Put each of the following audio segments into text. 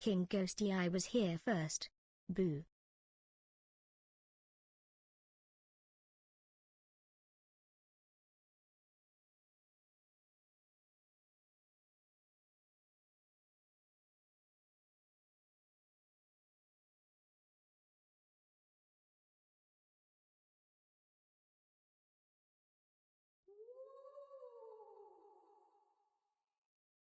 King Ghosty, I was here first. Boo.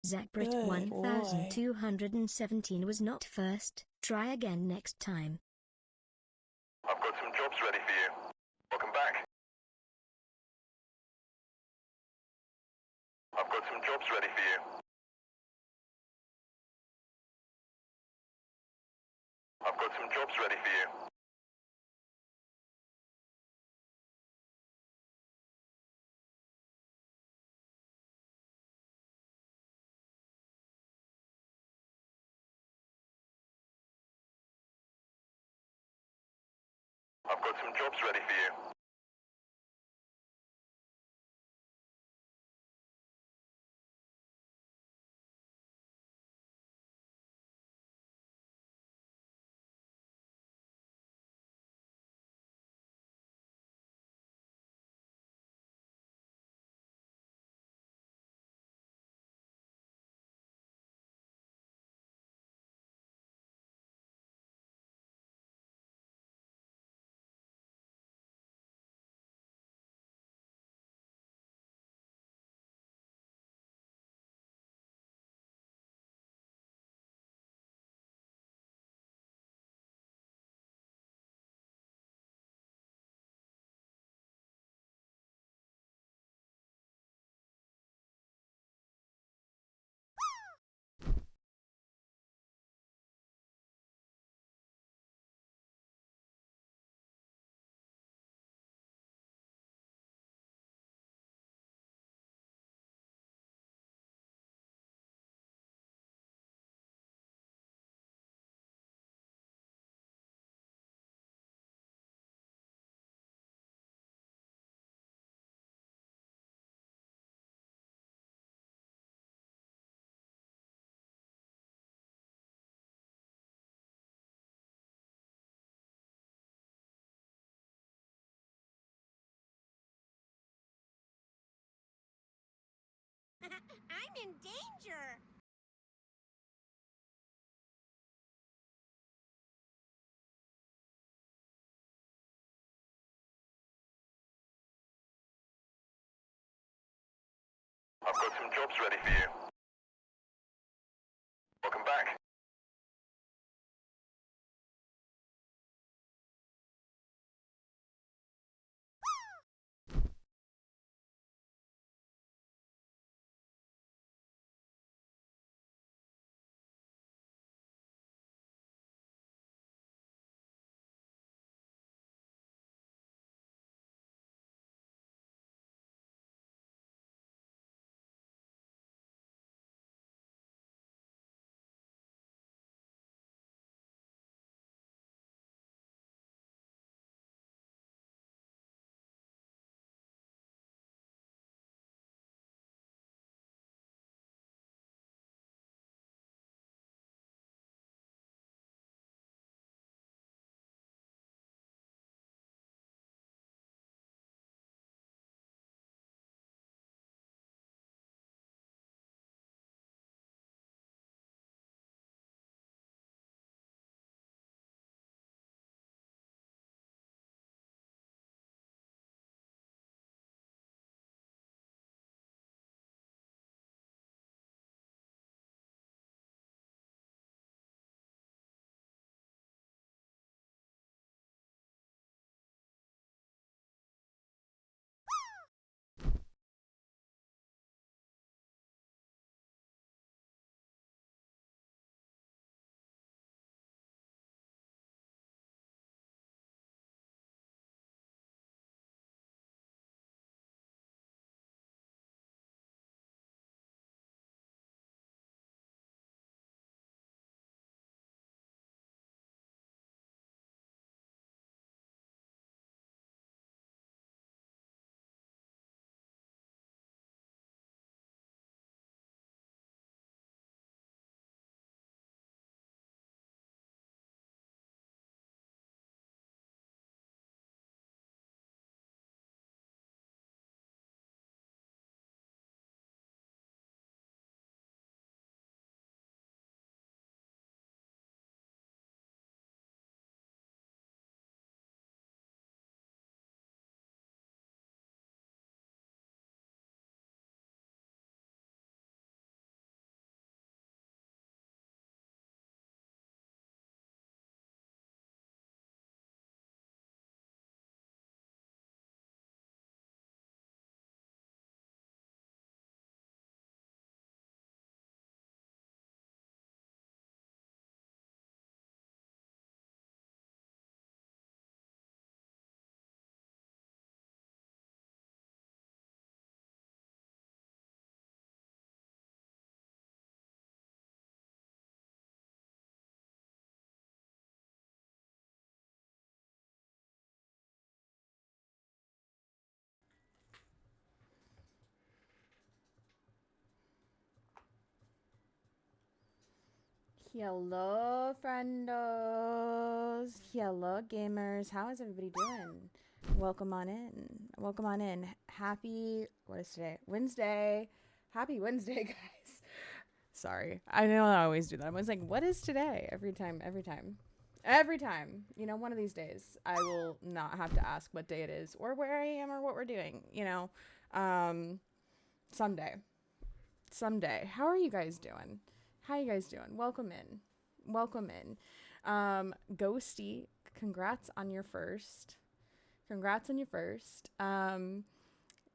Zackbrit Good 1217 was not first. Try again next time. I've got some jobs ready for you. Welcome back. I've got some jobs ready for you. I've got some jobs ready for you. I've got some jobs ready for you. I'm in danger! I've got some jobs ready for you. Welcome back. Hello, friendos. Hello, gamers. How is everybody doing? Welcome on in. Welcome on in. Happy, what is today? Wednesday. Happy Wednesday, guys. Sorry. I know I always do that. I'm always like, what is today? Every time. You know, one of these days, I will not have to ask what day it is or where I am or what we're doing, you know. Someday. How are you guys doing? Welcome in. Ghosty, congrats on your first.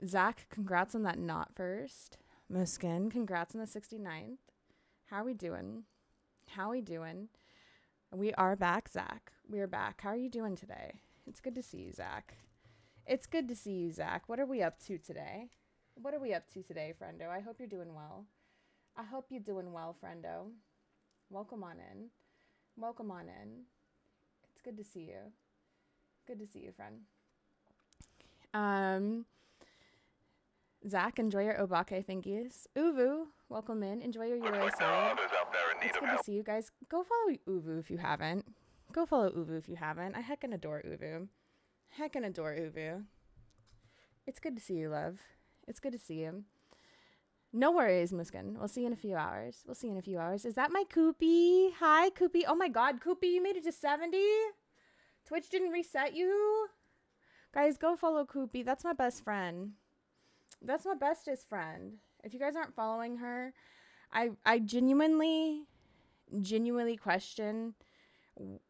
Zach, congrats on that not first. Muskin, congrats on the 69th. How are we doing? We are back, Zach. We are back. How are you doing today? It's good to see you, Zach. What are we up to today? Friendo? I hope you're doing well. Friendo. Welcome on in. It's good to see you. Friend. Zach, enjoy your Obake thingies. Uvu, welcome in. Enjoy your Euro side. It's good to see you guys. Go follow Uvu if you haven't. I heckin' adore Uvu. It's good to see you, love. It's good to see you. No worries, Muskin. We'll see you in a few hours. Is that my Koopy? Hi, Koopy. Oh my god, Koopy, you made it to 70? Twitch didn't reset you? Guys, go follow Koopy. That's my best friend. That's my bestest friend. If you guys aren't following her, I genuinely question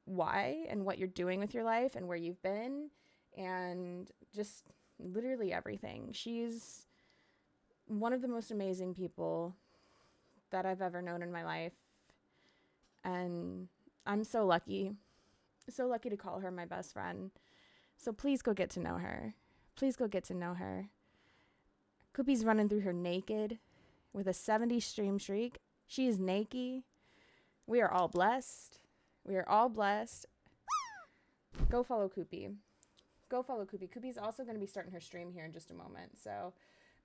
why and what you're doing with your life and where you've been and just literally everything. She's one of the most amazing people that I've ever known in my life. And I'm so lucky to call her my best friend. So please go get to know her. Koopy's running through her naked with a 70 stream streak. She is naked. We are all blessed. Go follow Koopy. Koopy's also going to be starting her stream here in just a moment. So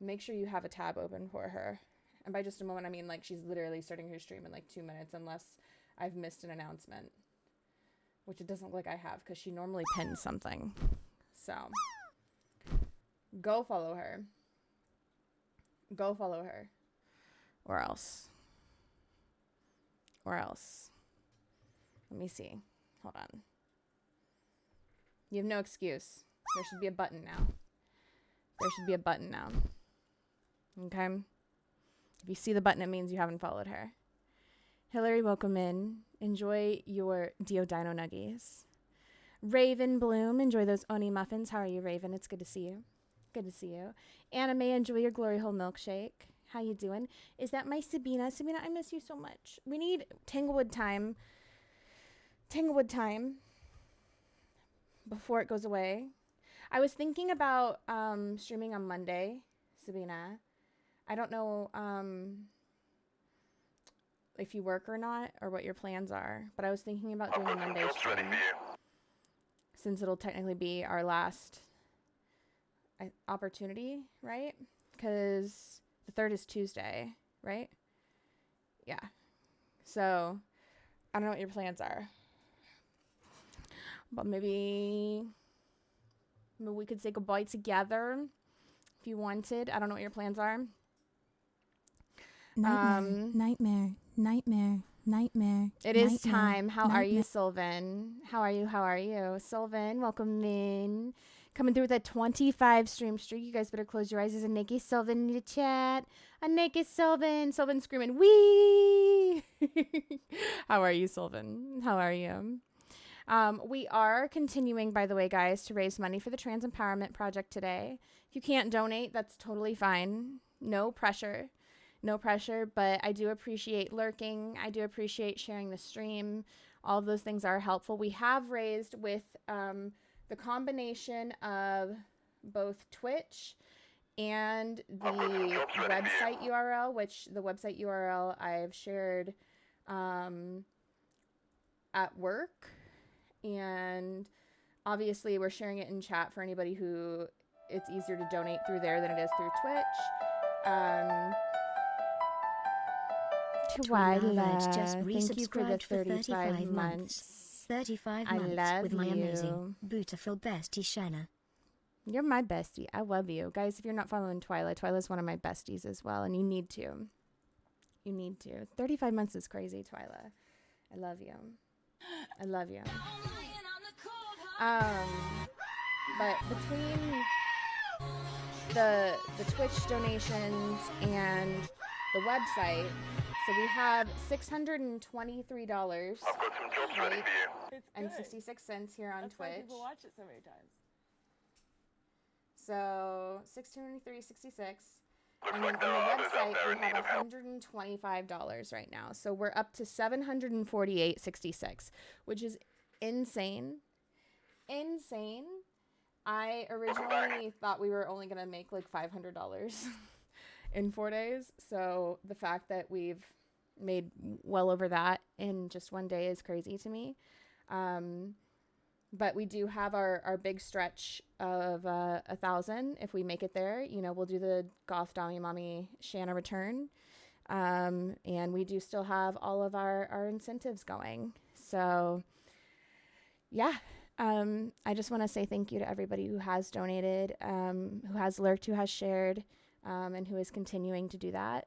make sure you have a tab open for her. And by just a moment, I mean like she's literally starting her stream in like 2 minutes unless I've missed an announcement. Which it doesn't look like I have because she normally pins something. So go follow her. Or else. Let me see. Hold on. You have no excuse. There should be a button now. Okay? If you see the button, it means you haven't followed her. Hillary, welcome in. Enjoy your Dio Dino Nuggies. Raven Bloom, enjoy those Oni muffins. How are you, Raven? It's good to see you. Anime, enjoy your Glory Hole milkshake. How you doing? Is that my Sabina? Sabina, I miss you so much. We need Tanglewood time before it goes away. I was thinking about streaming on Monday, Sabina. I don't know if you work or not or what your plans are, but I was thinking about doing a Monday stream since it'll technically be our last opportunity, right? Because the 3rd is Tuesday, right? Yeah. So I don't know what your plans are, but maybe we could say goodbye together if you wanted. I don't know what your plans are. Nightmare. It is time. How are you, Sylvan? How are you? Sylvan, welcome in. Coming through with a 25 stream streak. You guys better close your eyes. There's a naked Sylvan in the chat. A naked Sylvan. Sylvan screaming, wee! How are you, Sylvan? We are continuing, by the way, guys, to raise money for the Trans Empowerment Project today. If you can't donate, that's totally fine. No pressure, but I do appreciate lurking. I do appreciate sharing the stream. All of those things are helpful. We have raised with the combination of both Twitch and the website URL, which the website URL I've shared at work. And obviously we're sharing it in chat for anybody who it's easier to donate through there than it is through Twitch. Twyla, just thank you for the resubscribed for 35 months. 35 I months love with my you. amazing, beautiful bestie Shanna. You're my bestie. I love you. Guys, if you're not following Twyla, Twyla's one of my besties as well, and you need to. You need to. 35 months is crazy, Twyla. I love you. I love you. But between the Twitch donations and the website, so we have $623, I've got some jobs ready right, for you. and 66 cents here on That's Twitch. why people watch it so many times. So 623.66. Looks And then like on there the are others out website, there we in need have of help. $125 right now. So we're up to $748.66, which is insane. Insane. I originally thought we were only going to make like $500 in 4 days. So the fact that we've made well over that in just one day is crazy to me. But we do have our big stretch of 1,000. If we make it there, you know, we'll do the Goth Dami Mommy Shanna return. And we do still have all of our incentives going. So, yeah. I just want to say thank you to everybody who has donated, who has lurked, who has shared, and who is continuing to do that.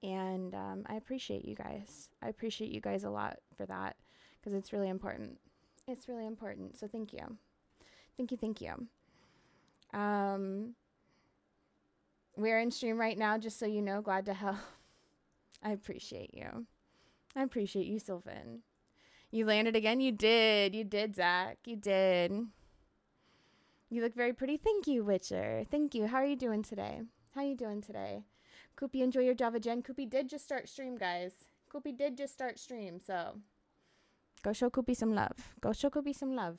And I appreciate you guys. I appreciate you guys a lot for that because it's really important. It's really important. So thank you. Thank you. Thank you. We're in stream right now, just so you know. Glad to help. I appreciate you. I appreciate you, Sylvan. You landed again? You did. You did, Zach. You did. You look very pretty. Thank you, Witcher. Thank you. How are you doing today? How are you doing today? Koopy, enjoy your Java Gen. Koopy did just start stream, guys. Koopy did just start stream, so go show Koopy some love. Go show Koopy some love.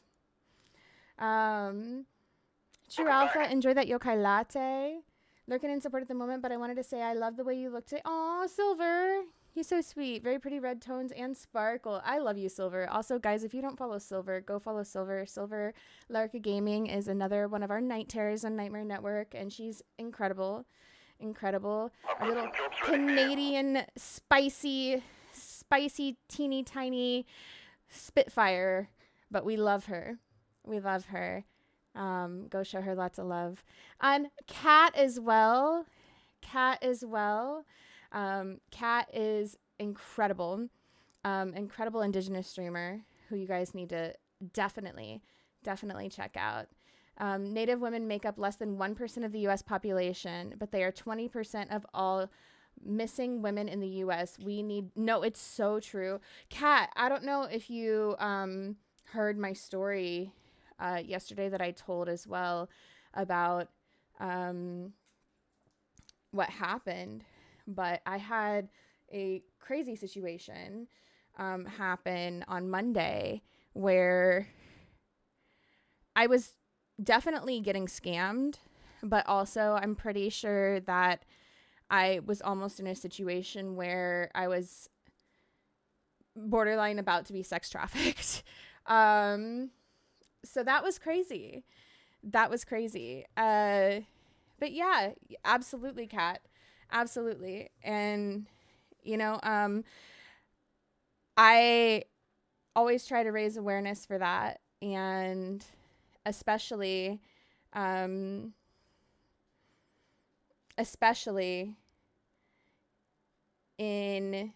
True Alpha, enjoy that yokai latte. Lurking in support at the moment, but I wanted to say I love the way you look today. Aw, Silver. You're so sweet. Very pretty red tones and sparkle. I love you, Silver. Also, guys, if you don't follow Silver, go follow Silver. Silver Larka Gaming is another one of our night terrors on Nightmare Network, and she's incredible. Incredible. I've A got little some jobs ready for you. Canadian spicy, teeny tiny Spitfire, but we love her. We love her. Go show her lots of love. And Kat as well. Kat as well. Kat is incredible. Incredible Indigenous streamer who you guys need to definitely check out. Native women make up less than 1% of the U.S. population, but they are 20% of all missing women in the U.S. No, it's so true. Kat, I don't know if you heard my story yesterday that I told as well about what happened, but I had a crazy situation happen on Monday where I was definitely getting scammed, but also I'm pretty sure that I was almost in a situation where I was borderline about to be sex trafficked. So that was crazy. That was crazy. But yeah, absolutely, Kat. Absolutely. And, you know, I always try to raise awareness for that. And especially in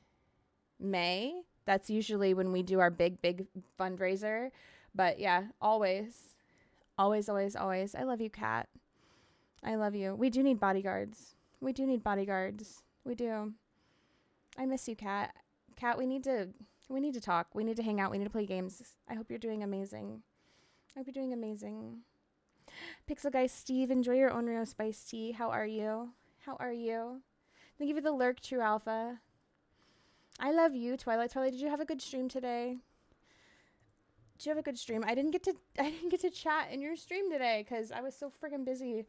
May. That's usually when we do our big fundraiser. But yeah, always. I love you, Kat. I love you. We do need bodyguards. We do. I miss you, Kat. Kat, we need to talk. We need to hang out. We need to play games. I hope you're doing amazing. Pixel Guy Steve, enjoy your Onryo Spice Tea. How are you? Thank you for the lurk, True Alpha. I love you, Twilight. Did you have a good stream today? Did you have a good stream? I didn't get to chat in your stream today because I was so freaking busy.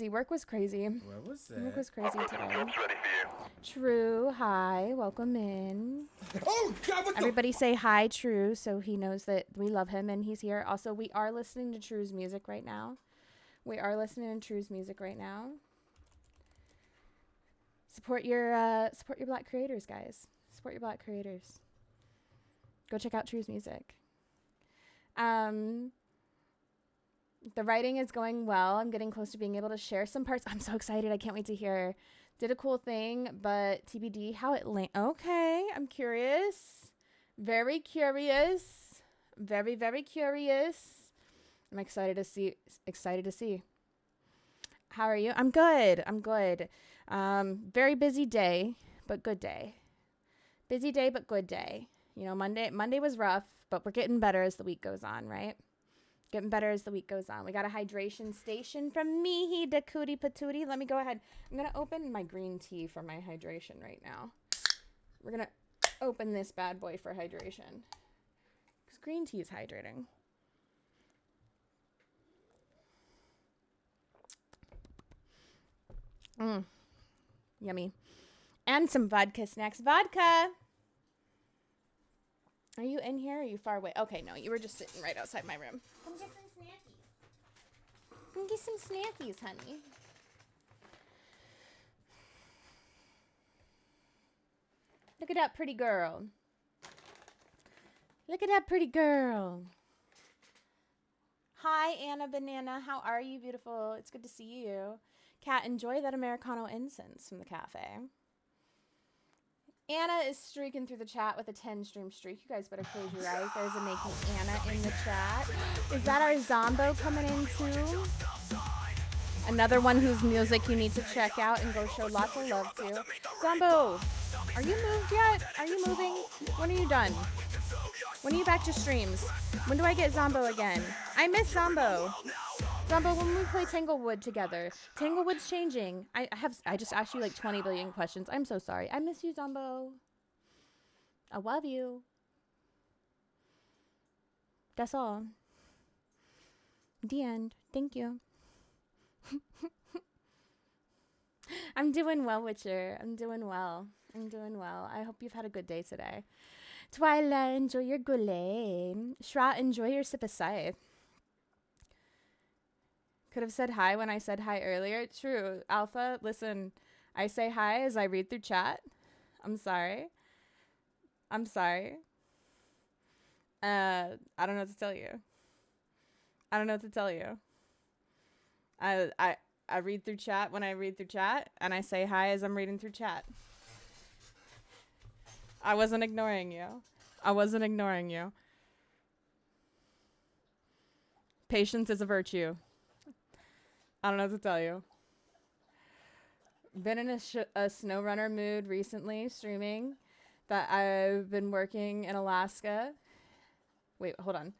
Work was crazy. What was that? Work was crazy I've got some today. jobs ready for you. True, hi, welcome in. Oh God! What Everybody say hi, True, so he knows that we love him and he's here. Also, we are listening to True's music right now. Support your black creators, guys. Support your black creators. Go check out True's music. The writing is going well. I'm getting close to being able to share some parts. I'm so excited. I can't wait to hear. Did a cool thing, but TBD how it okay, I'm curious. Very curious. Very, very curious. I'm excited to see. How are you? I'm good. Very busy day, but good day. Busy day, but good day. You know, Monday was rough, but we're getting better as the week goes on, right? Getting better as the week goes on. We got a hydration station from Mihi da Cootie Patootie. Let me go ahead. I'm going to open my green tea for my hydration right now. We're going to open this bad boy for hydration. Because green tea is hydrating. Yummy. And some vodka snacks. Vodka! Are you in here or are you far away? Okay, no, you were just sitting right outside my room. Come get some snackies. Come get some snackies, honey. Look at that pretty girl. Look at that pretty girl. Hi, Anna Banana. How are you, beautiful? It's good to see you. Kat, enjoy that Americano incense from the cafe. Anna is streaking through the chat with a 10-stream streak. You guys better close your eyes. There's a making Anna in the chat. Is that our Zombo coming in too? Another one whose music you need to check out and go show lots of love to. Zombo, are you moved yet? Are you moving? When are you done? When are you back to streams? When do I get Zombo again? I miss Zombo. Zombo, when we play Tanglewood together. Tanglewood's changing. I just asked you like 20 billion questions. I'm so sorry. I miss you, Zombo. I love you. That's all. The end. Thank you. I'm doing well, Witcher. I'm doing well. I hope you've had a good day today. Twyla, enjoy your goulet. Shra, enjoy your sip of cider. Could have said hi when I said hi earlier. True. Alpha, listen, I say hi as I read through chat. I'm sorry. I don't know what to tell you. I read through chat when I read through chat, and I say hi as I'm reading through chat. I wasn't ignoring you. Patience is a virtue. I don't know what to tell you. Been in a SnowRunner mood recently, streaming that I've been working in Alaska. Wait, hold on.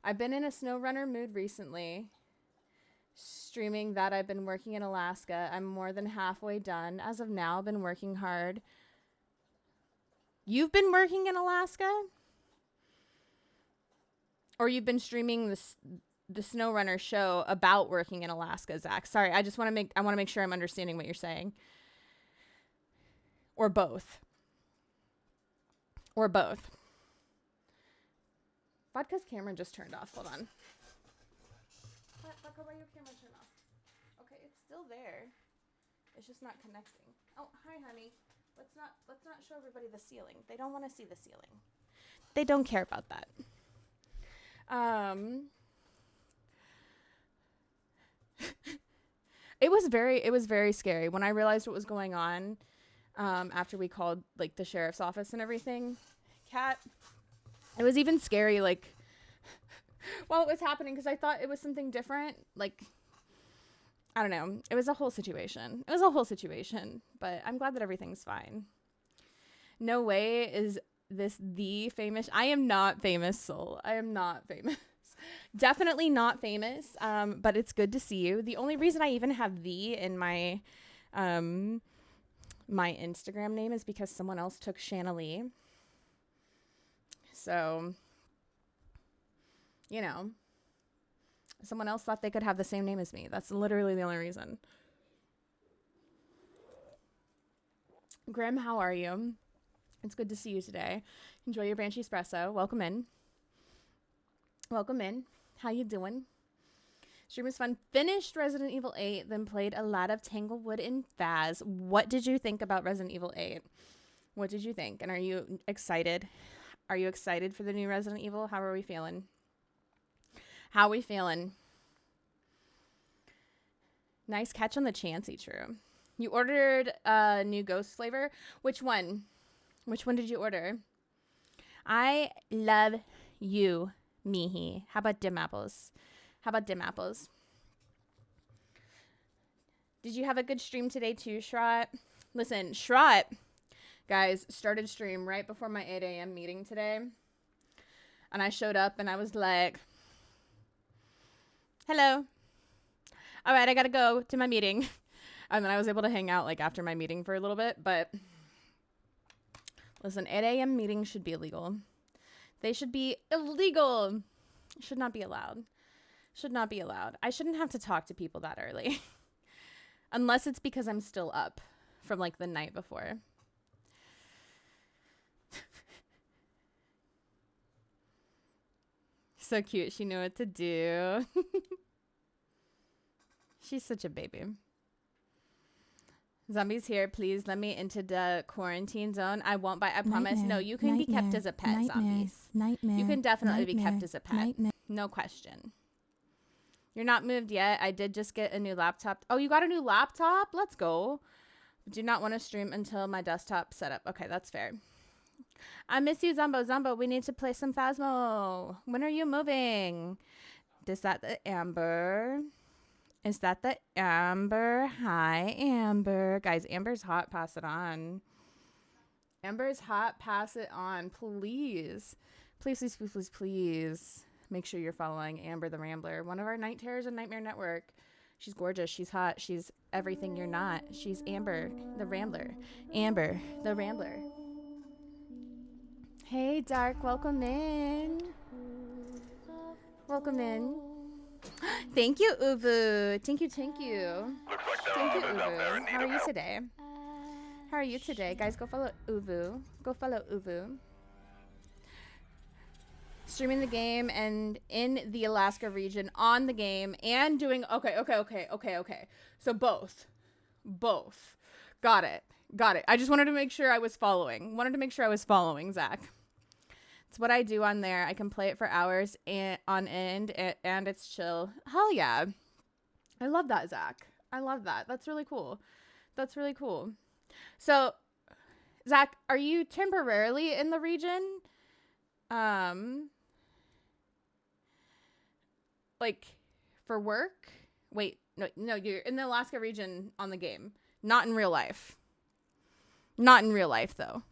I've been in a SnowRunner mood recently, streaming that I've been working in Alaska. I'm more than halfway done. As of now, I've been working hard. You've been working in Alaska? Or you've been streaming the SnowRunner show about working in Alaska, Zach? Sorry, I want to make sure I'm understanding what you're saying. Or both. Vodka's camera just turned off. Hold on. Vodka, why your camera turned off? Okay, it's still there. It's just not connecting. Oh, hi, honey. Let's not show everybody the ceiling. They don't want to see the ceiling. They don't care about that. It was very scary when I realized what was going on. After we called like the sheriff's office and everything, Kat, it was even scary like while it was happening, because I thought it was something different. Like, I don't know. It was a whole situation. But I'm glad that everything's fine. No way is this the famous. I am not famous, Soul. I am not famous. Definitely not famous. But it's good to see you. The only reason I even have the in my my Instagram name is because someone else took Shanalee. So, you know, someone else thought they could have the same name as me. That's literally the only reason. Grim, how are you? It's good to see you today. Enjoy your Banshee Espresso. Welcome in. How you doing? Stream was fun. Finished Resident Evil 8, then played a lot of Tanglewood and Faz. What did you think about Resident Evil 8? What did you think? And are you excited? Are you excited for the new Resident Evil? How are we feeling? How are we feeling? Nice catch on the Chansey, true. You ordered a new ghost flavor. Which one? Which one did you order? I love you, Mihi. How about dim apples? How about dim apples? Did you have a good stream today too, Shrot? Listen, Shrot, guys, started stream right before my 8 a.m. meeting today. And I showed up and I was like, hello. All right, I got to go to my meeting. And then I was able to hang out like after my meeting for a little bit. But listen, 8 a.m. meetings should be illegal. They should be illegal. Should not be allowed. Should not be allowed. I shouldn't have to talk to people that early. Unless it's because I'm still up from like the night before. So cute. She knew what to do. She's such a baby. Zombies here. Please let me into the quarantine zone. I won't bite. I promise. No, you can be kept as a pet, zombies. You can definitely be kept as a pet. No question. You're not moved yet. I did just get a new laptop. Oh, you got a new laptop? Let's go. Do not want to stream until my desktop setup. Okay, that's fair. I miss you, Zombo. Zombo, we need to play some Phasmo. When are you moving? Is that the Amber? Is that the Amber? Hi, Amber. Guys, Amber's hot. Pass it on. Amber's hot. Pass it on. Please. Please, please, please, please, please. Make sure you're following Amber the Rambler. One of our Night Terrors and Nightmare Network. She's gorgeous. She's hot. She's everything you're not. She's Amber the Rambler. Amber the Rambler. Hey, Dark. Welcome in. Welcome in. Thank you, Uvu. Thank you, thank you. Looks like there Thank are you, others out there in Uvu. need How are of you help. today? How are you today? Guys, go follow Uvu. Go follow Uvu. Streaming the game and in the Alaska region on the game and doing... Okay. So both. Got it. I just wanted to make sure I was following. Zach. It's what I do on there. I can play it for hours on end, and it's chill. Hell yeah. I love that, Zach. I love that. That's really cool. So, Zach, are you temporarily in the region? Like, for work? Wait, no, you're in the Alaska region on the game. Not in real life. Not in real life, though.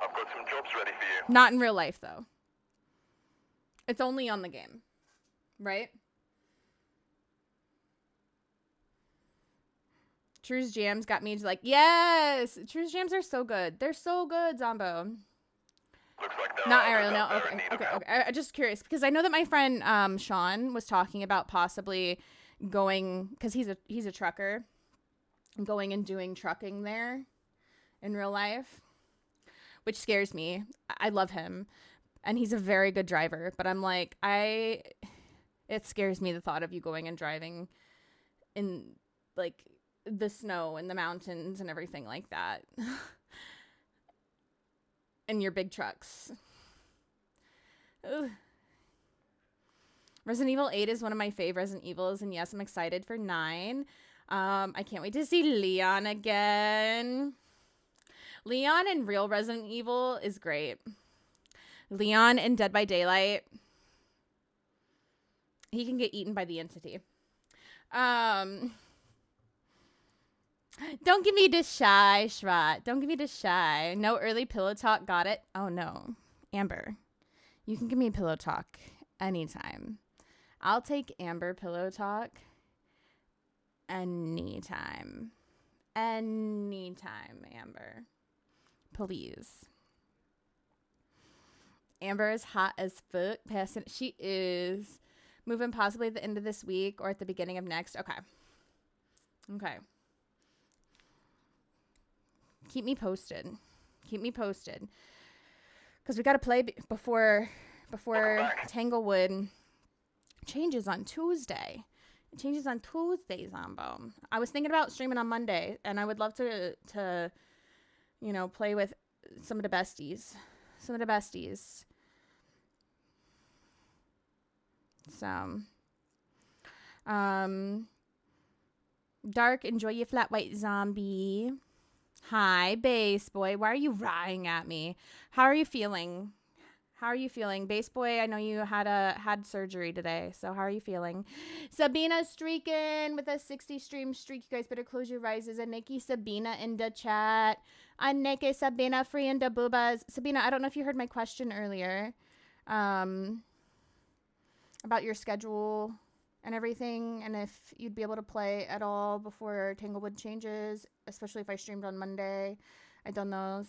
I've got some jobs ready for you. Not in real life, though. It's only on the game. Right? True's Jams got me to like, yes! True's Jams are so good. They're so good, Zombo. Looks like there Not are Ariel, others no. out there in need of Okay. help. I'm just curious because I know that my friend Sean was talking about possibly going, because he's a trucker, going and doing trucking there in real life, which scares me. I love him, and he's a very good driver, but I'm like, it scares me the thought of you going and driving in like the snow and the mountains and everything like that. In your big trucks. Ugh. Resident Evil 8 is one of my favorite Resident Evils, and yes, I'm excited for 9. I can't wait to see Leon again. Leon in real Resident Evil is great. Leon in Dead by Daylight, he can get eaten by the entity. Don't give me the shy, Shrat. Don't give me the shy. No early pillow talk. Got it? Oh, no. Amber, you can give me pillow talk anytime. I'll take Amber pillow talk anytime. Anytime, Amber. Please. Amber is hot as fuck. She is. Moving possibly at the end of this week or at the beginning of next. Okay. Keep me posted. Because we got to play before Tanglewood changes on Tuesday. It changes on Tuesday, Zombo. I was thinking about streaming on Monday, and I would love to play with some of the besties. So, Dark, enjoy your flat white zombie. Hi, Base Boy. Why are you lying at me? How are you feeling? Base Boy, I know you had surgery today, so how are you feeling? Sabina streaking with a 60 stream streak. You guys better close your eyes. There's a Nikki Sabina in the chat. A Nikki Sabina free in the boobas. Sabina, I don't know if you heard my question earlier. About your schedule and everything, and if you'd be able to play at all before Tanglewood changes, especially if I streamed on Monday. I don't know.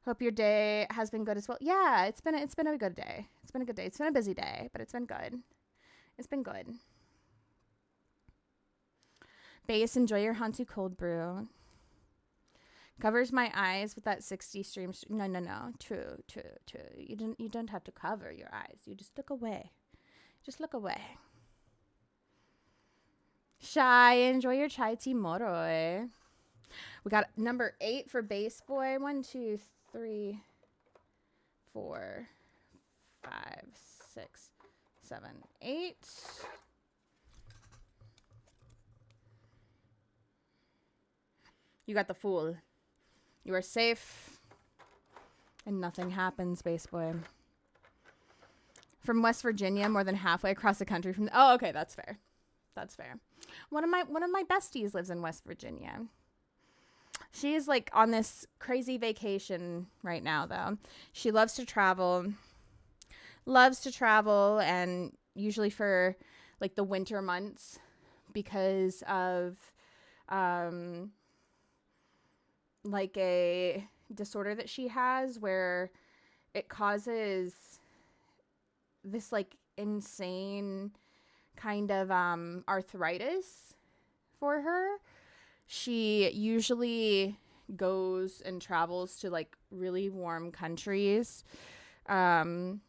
Hope your day has been good as well. Yeah, it's been a good day. It's been a busy day, but it's been good. Base, enjoy your Hantu cold brew. Covers my eyes with that 60 stream. No. True. You don't have to cover your eyes. You just look away. Shy, enjoy your chai tea moroi. We got number 8 for Base Boy. 1, 2, 3, 4, 5, 6, 7, 8. You got the fool. You are safe. And nothing happens, Base Boy. From West Virginia, more than halfway across the country from... Oh, okay, that's fair. One of my besties lives in West Virginia. She is like on this crazy vacation right now, though. She loves to travel, and usually for like the winter months because of like a disorder that she has where it causes this like insane kind of arthritis for her. She usually goes and travels to like really warm countries and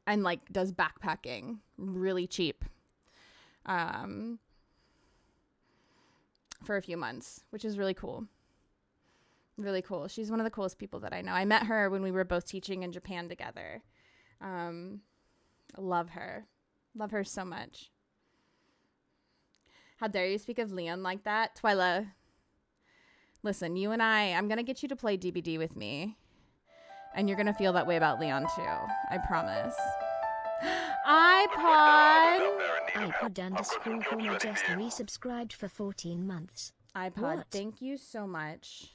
like does backpacking really cheap for a few months, which is really cool. She's one of the coolest people that I know. I met her when we were both teaching in Japan together. Love her so much. How dare you speak of Leon like that? Twyla, listen, you and I'm going to get you to play DBD with me. And you're going to feel that way about Leon too. I promise. iPod_Homer just resubscribed for 14 months. iPod, What? Thank you so much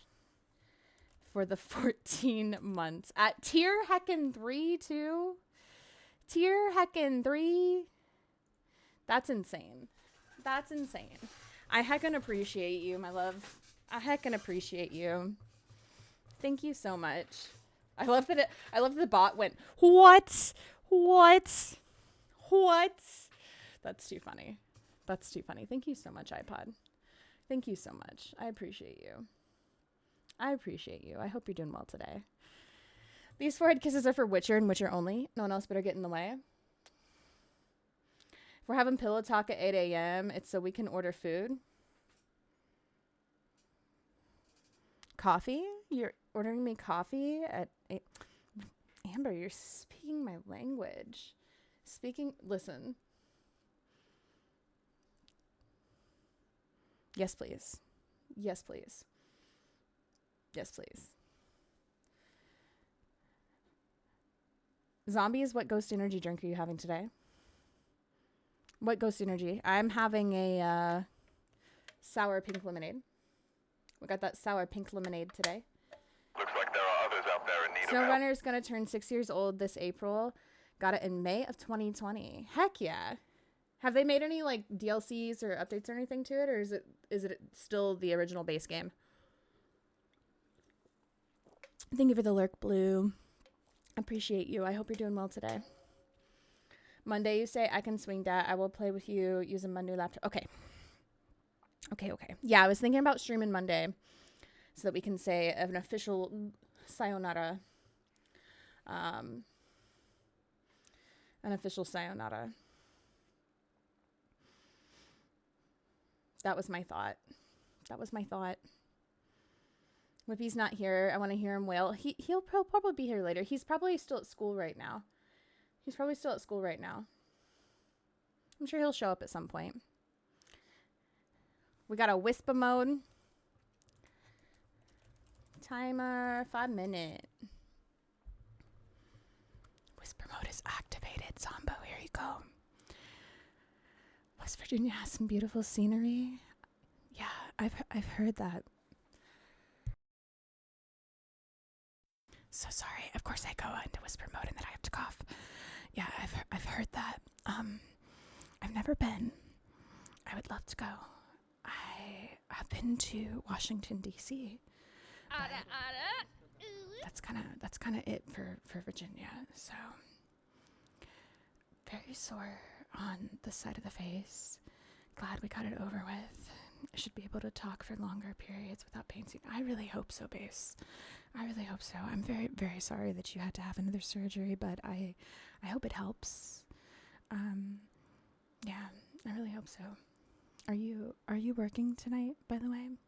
for the 14 months. At tier heckin' 3 too? Tier heckin' 3? That's insane. I heckin' appreciate you, my love. I heckin' appreciate you. Thank you so much. I love that the bot went, What? That's too funny. Thank you so much, iPod. Thank you so much. I appreciate you. I hope you're doing well today. These forehead kisses are for Witcher and Witcher only. No one else better get in the way. If we're having pillow talk at 8 a.m., it's so we can order food. Coffee? You're ordering me coffee at 8? Amber, you're speaking my language. Listen. Yes, please. Zombies, what ghost energy drink are you having today? What ghost energy? I'm having a sour pink lemonade. We got that sour pink lemonade today. Looks like there are others out there in need of help. SnowRunner's going to turn 6 years old this April. Got it in May of 2020. Heck yeah. Have they made any like DLCs or updates or anything to it, or is it still the original base game? Thank you for the lurk, Blue. Appreciate you. I hope you're doing well today. Monday, you say, I can swing that. I will play with you using my new laptop. Okay. Yeah, I was thinking about streaming Monday so that we can say an official sayonara. An official sayonara. That was my thought. Whippy's not here. I want to hear him wail. He'll probably be here later. He's probably still at school right now. I'm sure he'll show up at some point. We got a whisper mode. Timer, 5 minutes. Whisper mode is activated. Zombo, here you go. West Virginia has some beautiful scenery. Yeah, I've heard that. So sorry. Of course I go into whisper mode and then I have to cough. Yeah, I've heard that. I've never been. I would love to go. I have been to Washington D.C. That's kind of it for Virginia. So very sore on the side of the face. Glad we got it over with. I should be able to talk for longer periods without pain. I really hope so, Base. I really hope so. I'm very, very sorry that you had to have another surgery, but I hope it helps. Yeah, I really hope so. Are you working tonight, by the way?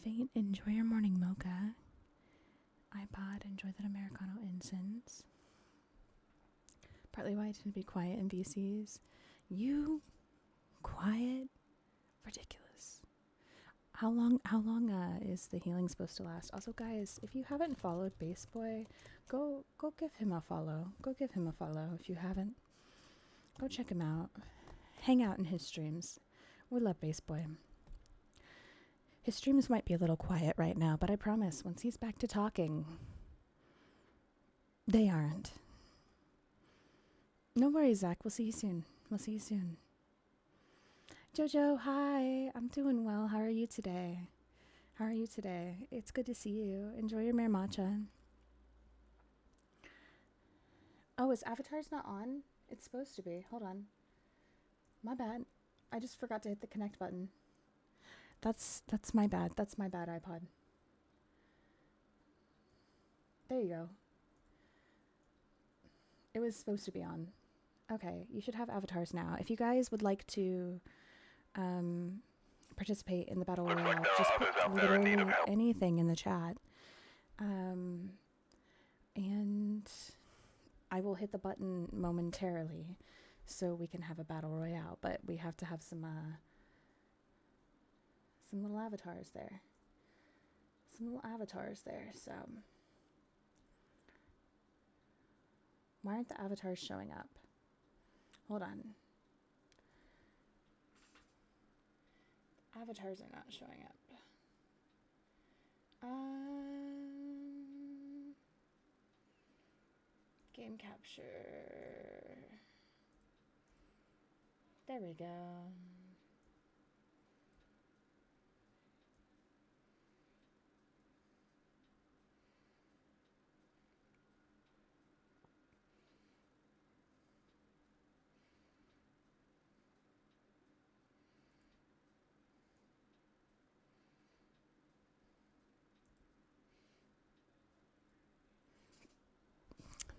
Faint, enjoy your morning mocha. iPod, enjoy that Americano incense. Partly why I tend to be quiet in VCs. You quiet? Ridiculous. How long is the healing supposed to last? Also, guys, if you haven't followed Bass Boy, go give him a follow. Go give him a follow if you haven't. Go check him out. Hang out in his streams. We love Bass Boy. His streams might be a little quiet right now, but I promise once he's back to talking, they aren't. No worries, Zach. We'll see you soon. Jojo, hi. I'm doing well. How are you today? It's good to see you. Enjoy your Mare Matcha. Oh, is Avatar's not on? It's supposed to be. Hold on. My bad. I just forgot to hit the connect button. That's my bad. That's my bad, iPod. There you go. It was supposed to be on. Okay, you should have avatars now. If you guys would like to participate in the Battle Royale, just put literally anything in the chat. And I will hit the button momentarily so we can have a Battle Royale. But we have to have some little avatars there. So why aren't the avatars showing up? Hold on. Avatars are not showing up. Game capture. There we go.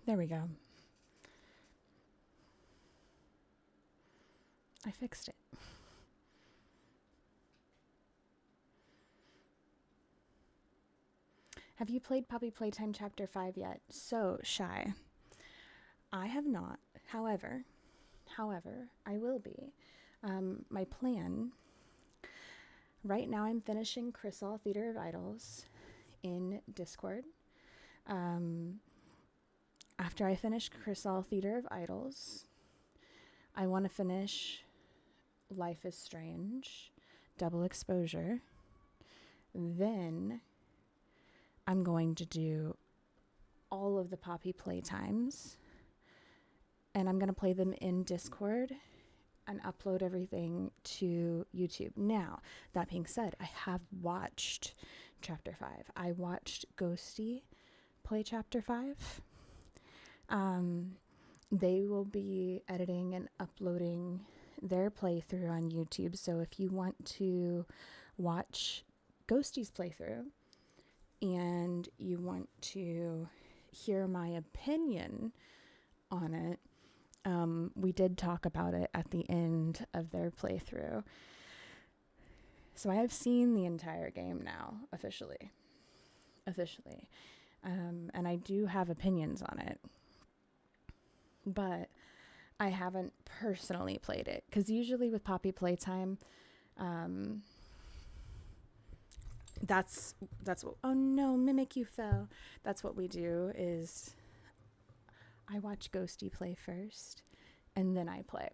There we go. I fixed it. Have you played Poppy Playtime Chapter 5 yet? So shy. I have not. However, I will be. My plan, right now I'm finishing Chrysaor Theater of Idols in Discord. After I finish Chrysaor Theater of Idols, I want to finish Life is Strange, Double Exposure. Then I'm going to do all of the Poppy playtimes, and I'm going to play them in Discord and upload everything to YouTube. Now, that being said, I have watched Chapter 5. I watched Ghosty play Chapter 5. They will be editing and uploading their playthrough on YouTube. So if you want to watch Ghosty's playthrough and you want to hear my opinion on it, we did talk about it at the end of their playthrough. So I have seen the entire game now, officially. And I do have opinions on it. But I haven't personally played it. Because usually with Poppy Playtime, that's what, oh no, Mimic, you fell. That's what we do is I watch Ghosty play first, and then I play.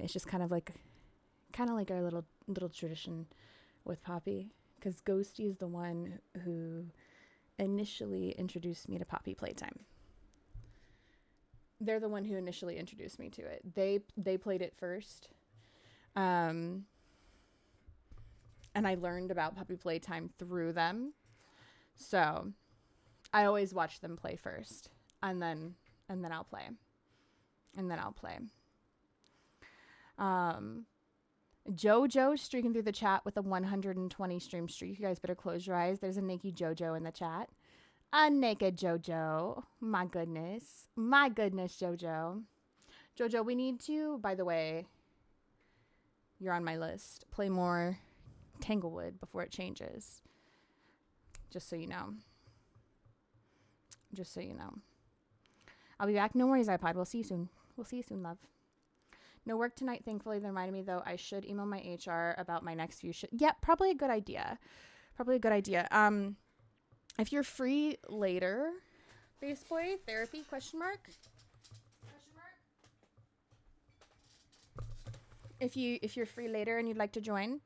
It's just kind of like our little tradition with Poppy, because Ghosty is the one who initially introduced me to Poppy Playtime. They're the one who initially introduced me to it. They played it first. And I learned about Poppy Playtime through them. So I always watch them play first, and then I'll play. Jojo streaking through the chat with a 120 stream streak. You guys better close your eyes. There's a naked Jojo in the chat. A naked Jojo. My goodness, Jojo. Jojo, we need to, by the way, you're on my list, play more Tanglewood before it changes. Just so you know. I'll be back. No worries, iPod. We'll see you soon. Love. No work tonight, thankfully. That reminded me, though, I should email my HR about my next few Yeah, probably a good idea. If you're free later, Baseboy, therapy, question mark? If you're free later and you'd like to join.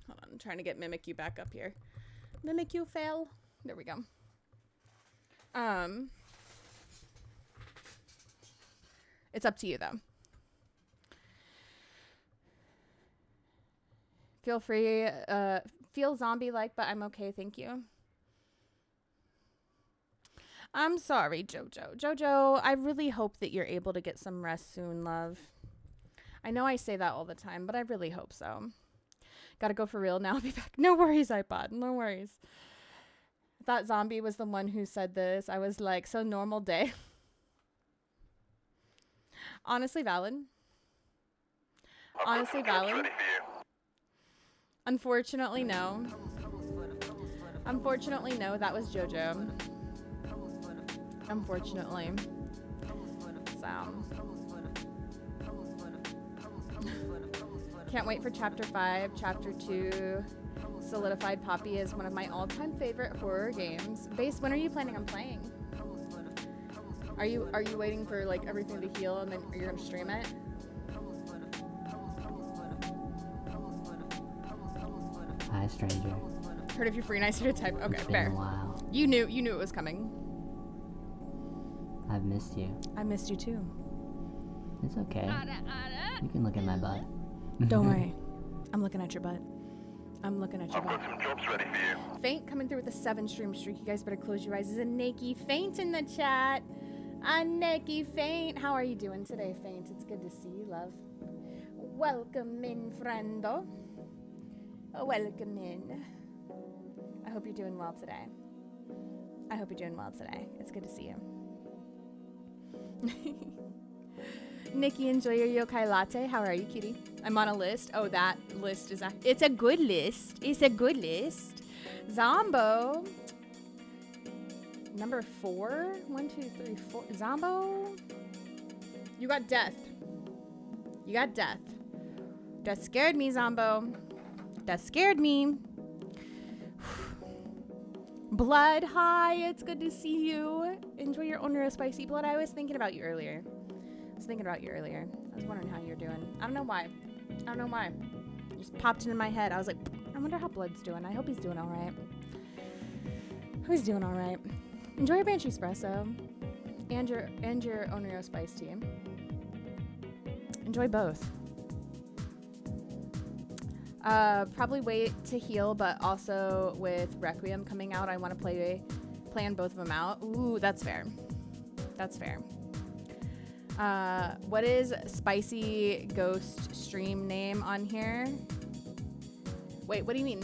Hold on, I'm trying to get Mimic You back up here. Mimic You fail. There we go. It's up to you though. Feel free, feel zombie-like, but I'm okay, thank you. I'm sorry, Jojo. Jojo, I really hope that you're able to get some rest soon, love. I know I say that all the time, but I really hope so. Gotta go for real now. I'll be back. No worries, iPod. No worries. I thought Zombie was the one who said this. I was like, so normal day. Honestly valid. Honestly valid. Unfortunately, no. Unfortunately, no. That was JoJo. Unfortunately. So. Can't wait for Chapter 5. Chapter 2. Solidified Poppy is one of my all-time favorite horror games. Base, when are you planning on playing? Are you waiting for like everything to heal and then you're gonna stream it? Hi, stranger. Heard if you're free, nicer to type. Okay, It's fair. been a while. You knew it was coming. I've missed you. I missed you too. It's okay. You can look at my butt. Don't worry. I'm looking at your butt. I'm looking at your I've got butt. some jobs ready for you. Faint coming through with a 7 stream streak. You guys better close your eyes. There's a Nakey Faint in the chat. A Nakey Faint. How are you doing today, Faint? It's good to see you, love. Welcome in, friendo. Welcome in. I hope you're doing well today. It's good to see you. Nikki, enjoy your yokai latte. How are you, cutie? I'm on a list. Oh, that list is it's a good list. Zombo. Number 4. 1, 2, 3, 4. Zombo. You got death. Death scared me, Zombo. That scared me. Blood, hi, it's good to see you. Enjoy your onerous spicy blood. I was thinking about you earlier. I was wondering how you're doing. I don't know why. It just popped into my head. I was like, I wonder how Blood's doing. I hope he's doing all right. Enjoy your Banshee Espresso and your Onryo Spice Tea. Enjoy both. Probably wait to heal, but also with Requiem coming out, I want to plan both of them out. Ooh, that's fair. What is Spicy Ghost stream name on here? Wait, what do you mean?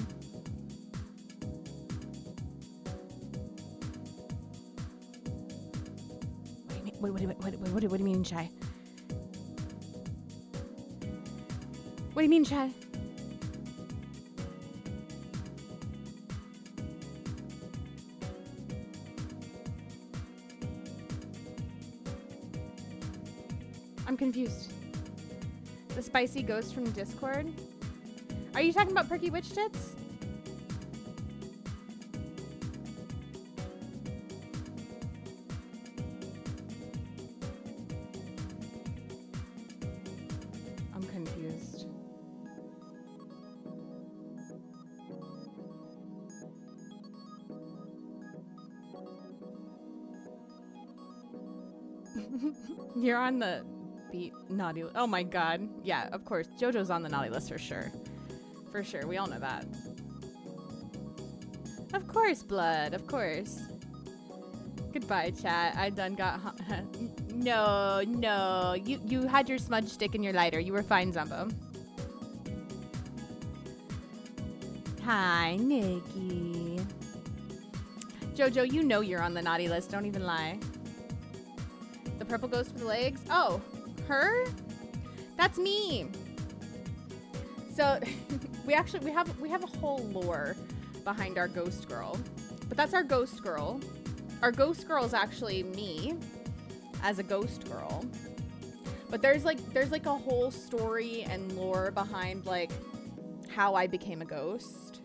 What do you mean, Shy? What do you mean, Shy? I'm confused. The spicy ghost from Discord? Are you talking about Perky Witch Tits? I'm confused. You're on the beat naughty. Oh my god. Yeah, of course. JoJo's on the naughty list for sure. For sure. We all know that. Of course, Blood. Of course. Goodbye, chat. I done got... No, no. You had your smudge stick and your lighter. You were fine, Zumbo. Hi, Nikki. JoJo, you know you're on the naughty list. Don't even lie. The purple ghost with the legs? Oh, her? That's me. So we have a whole lore behind our ghost girl. But that's our ghost girl. Our ghost girl is actually me as a ghost girl. But there's like a whole story and lore behind like how I became a ghost.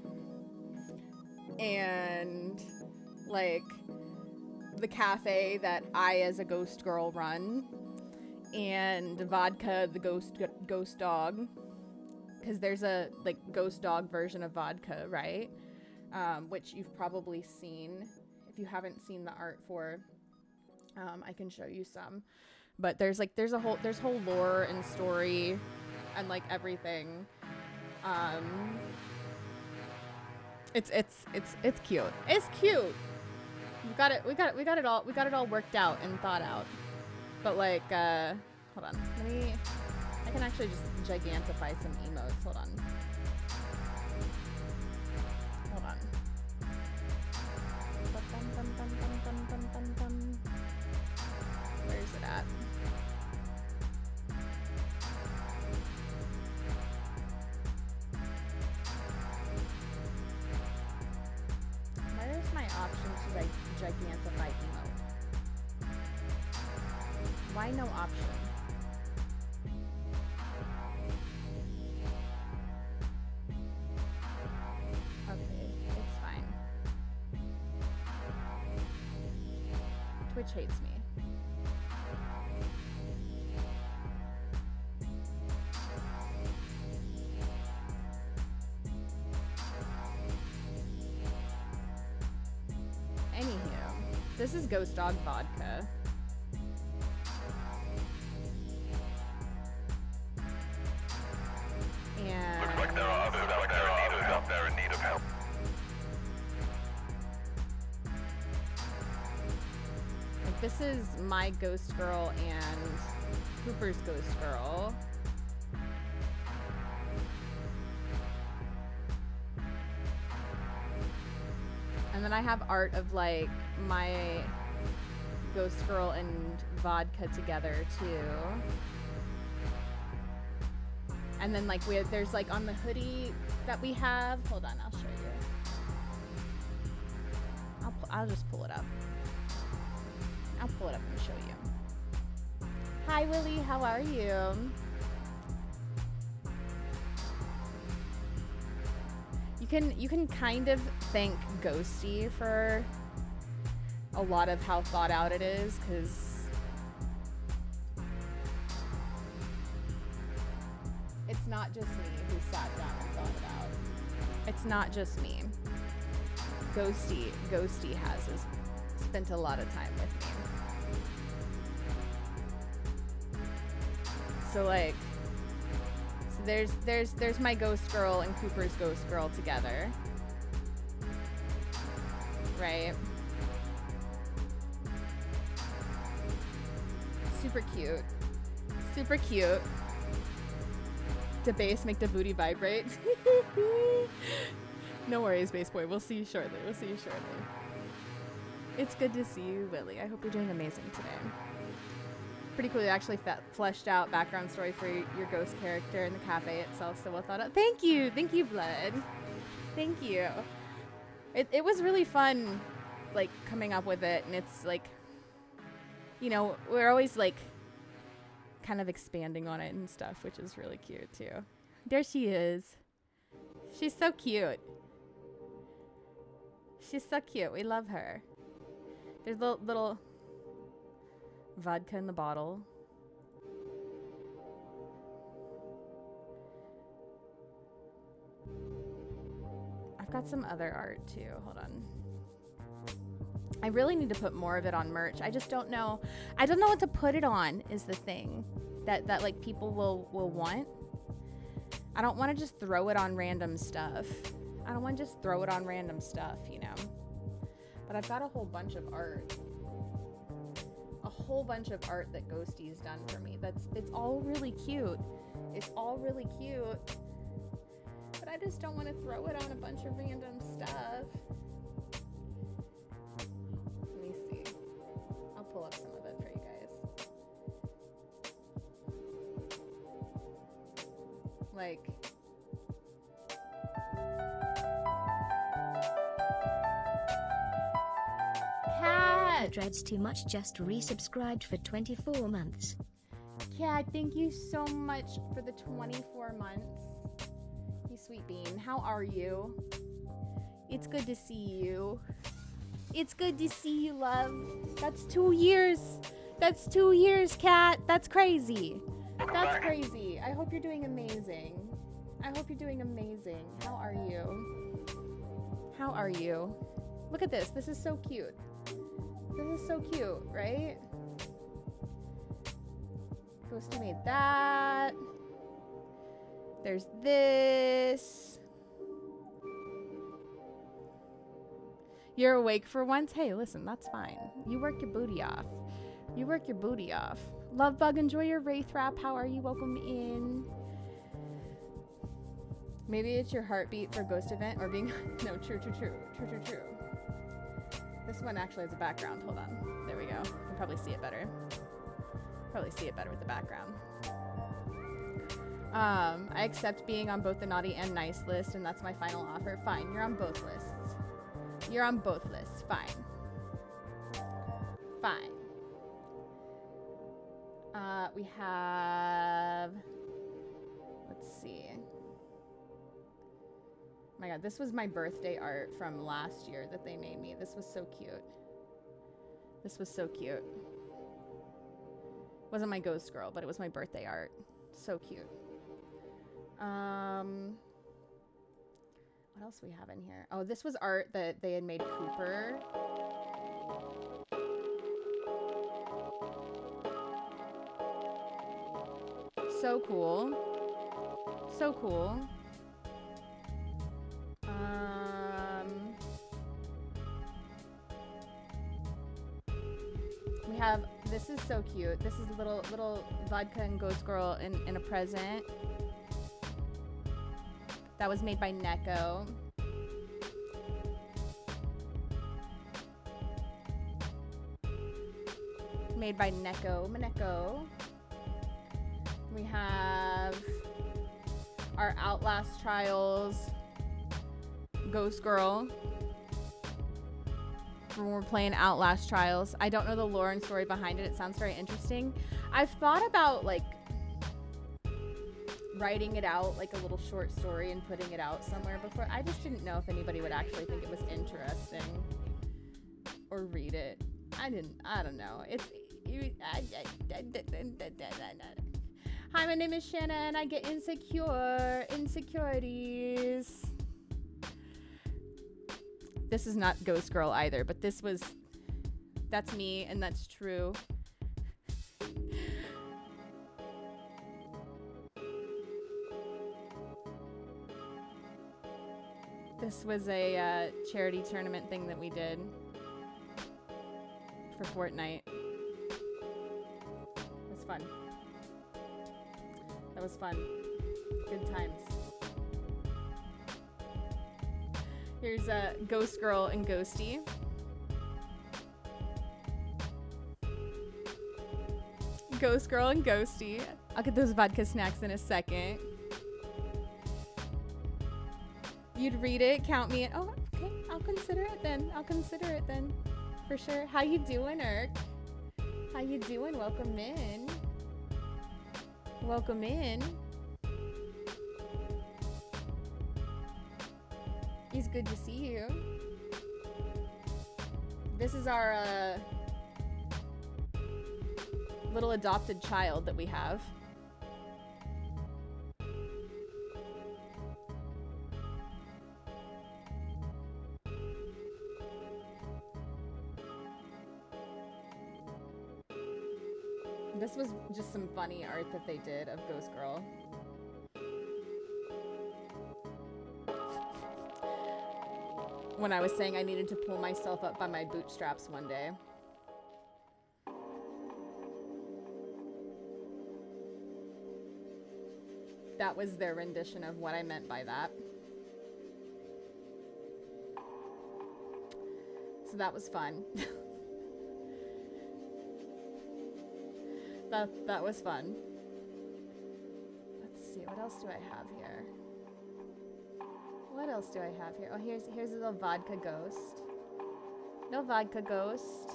And like the cafe that I as a ghost girl run, and Vodka the ghost dog, because there's a like ghost dog version of Vodka, right? Which you've probably seen. If you haven't seen the art for, I can show you some. But there's whole lore and story and like everything. It's cute. It's cute. We got it all worked out and thought out. But like, hold on. I can actually just gigantify some emotes. Hold on. Where is it at? Where's my option to like gigantify emote? Why no option? Okay, it's fine. Twitch hates me. Anywho, this is Ghost Dog Vodka. And Looks like there are others out there in need of help. like, this is my ghost girl and Cooper's ghost girl. And then I have art of like my ghost girl and Vodka together too. And then like there's like on the hoodie that we have. Hold on, I'll show you. I'll just pull it up. I'll pull it up and show you. Hi Willie, how are you? You can kind of thank Ghosty for a lot of how thought out it is, because it's not just me who sat down and thought it out. It's not just me. Ghosty has spent a lot of time with me. So like, there's my ghost girl and Cooper's ghost girl together, right? Super cute, super cute. the bass make the booty vibrate. No worries, bass boy. We'll see you shortly. We'll see you shortly. It's good to see you, Willie. I hope you're doing amazing today. Pretty cool. You actually fleshed out background story for your ghost character in the cafe itself. So well thought out. Thank you, Blood. Thank you. It was really fun, like coming up with it, and it's like, you know, we're always like kind of expanding on it and stuff, which is really cute too. There she is. She's so cute. She's so cute. We love her. There's little vodka in the bottle. I've got some other art too. Hold on. I really need to put more of it on merch. I just don't know. I don't know what to put it on is the thing that like people will want. I don't want to just throw it on random stuff. I don't want to just throw it on random stuff, you know. But I've got a whole bunch of art. A whole bunch of art that Ghosty's done for me. It's all really cute. It's all really cute. But I just don't want to throw it on a bunch of random stuff. Let me see. I'll pull up some of it for you guys. Like, Cat! Dreads too much just resubscribed for 24 months. Cat, thank you so much for the 24 months. You sweet bean. How are you? It's good to see you. It's good to see you, love. That's 2 years. That's 2 years, Cat. That's crazy. That's crazy. I hope you're doing amazing. I hope you're doing amazing. How are you? How are you? Look at this. This is so cute. This is so cute, right? Ghosty made that. There's this. You're awake for once? Hey, listen, that's fine. You work your booty off. You work your booty off. Lovebug, enjoy your Wraith Wrap. How are you? Welcome in. Maybe it's your heartbeat for ghost event or being... No, true. This one actually has a background. Hold on. There we go. You can probably see it better. Probably see it better with the background. I accept being on both the naughty and nice list, and that's my final offer. Fine, you're on both lists. You're on both lists. Fine. Fine. We have... Let's see. Oh my god, this was my birthday art from last year that they made me. This was so cute. This was so cute. Wasn't my ghost girl, but it was my birthday art. So cute. What else we have in here? Oh, this was art that they had made Cooper. So cool. So cool. We have, this is so cute. This is a little vodka and ghost girl in a present. That was made by Neko. Made by Neko. We have our Outlast Trials Ghost Girl. When we're playing Outlast Trials. I don't know the lore and story behind it. It sounds very interesting. I've thought about like writing it out like a little short story and putting it out somewhere before. I just didn't know if anybody would actually think it was interesting or read it. I don't know. Hi, my name is Shanna and I get insecurities. This is not Ghost Girl either, but that's me and that's true. This was a charity tournament thing that we did for Fortnite. It was fun. That was fun. Good times. Here's a Ghost Girl and Ghosty. Ghost Girl and Ghosty. I'll get those vodka snacks in a second. You'd read it, count me in. Oh, okay. I'll consider it then. I'll consider it then. For sure. How you doing, Irk? How you doing? Welcome in. Welcome in. It's good to see you. This is our little adopted child that we have. This was just some funny art that they did of Ghost Girl. When I was saying I needed to pull myself up by my bootstraps one day. That was their rendition of what I meant by that. So that was fun. That was fun. Let's see, what else do I have here? What else do I have here? Oh, here's a little vodka ghost. No vodka ghost.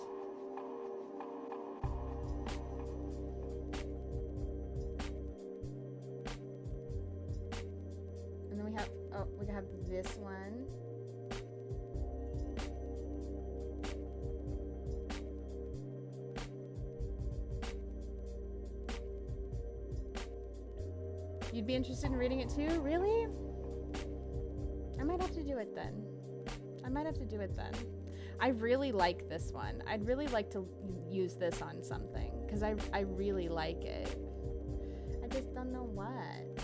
And then we have, oh, we have this one. You'd be interested in reading it too? Really? I might have to do it then. I might have to do it then. I really like this one. I'd really like to use this on something because I really like it. I just don't know what.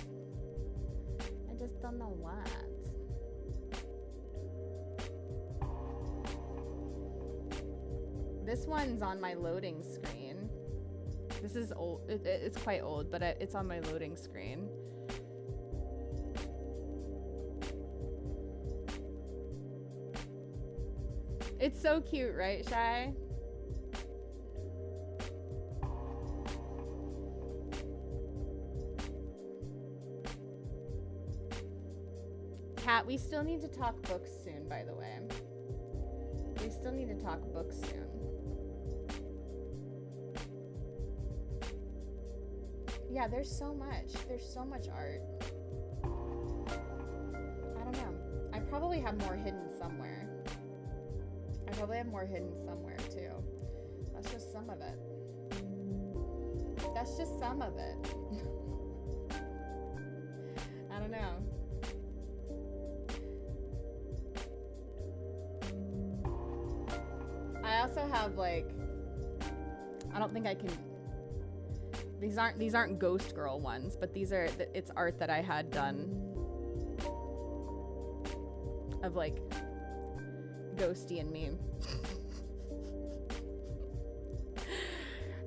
I just don't know what. This one's on my loading screen. This is old. It's quite old, but it's on my loading screen. It's so cute, right, Shy? Kat, we still need to talk books soon, by the way. We still need to talk books soon. Yeah, there's so much. There's so much art. I don't know. I probably have more hidden somewhere. I probably have more hidden somewhere too. That's just some of it. That's just some of it. I don't know. I also have like, I don't think I can. These aren't Ghost Girl ones, but these are, it's art that I had done of like Ghosty and me.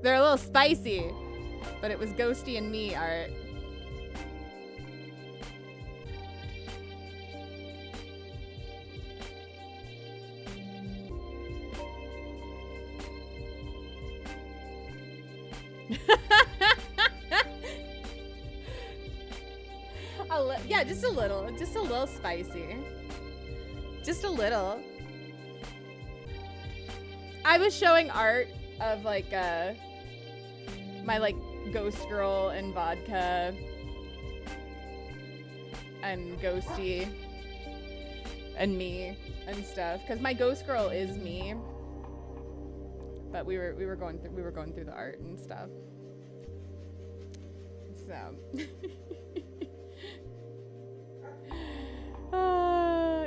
They're a little spicy, but it was Ghosty and me art. Yeah, just a little spicy. Just a little. I was showing art of like my like Ghost Girl and vodka and Ghosty and me and stuff, because my Ghost Girl is me, but we were going through the art and stuff. So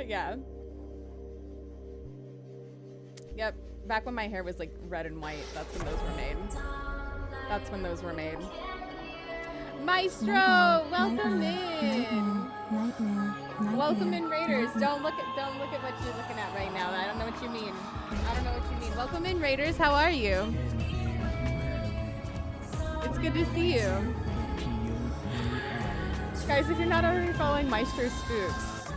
yeah. Yep. Back when my hair was like red and white, that's when those were made. That's when those were made. Maestro, welcome in. Welcome in, Raiders. Don't look at what you're looking at right now. I don't know what you mean. I don't know what you mean. Welcome in, Raiders. How are you? It's good to see you. Guys, if you're not already following Maestro Spooks,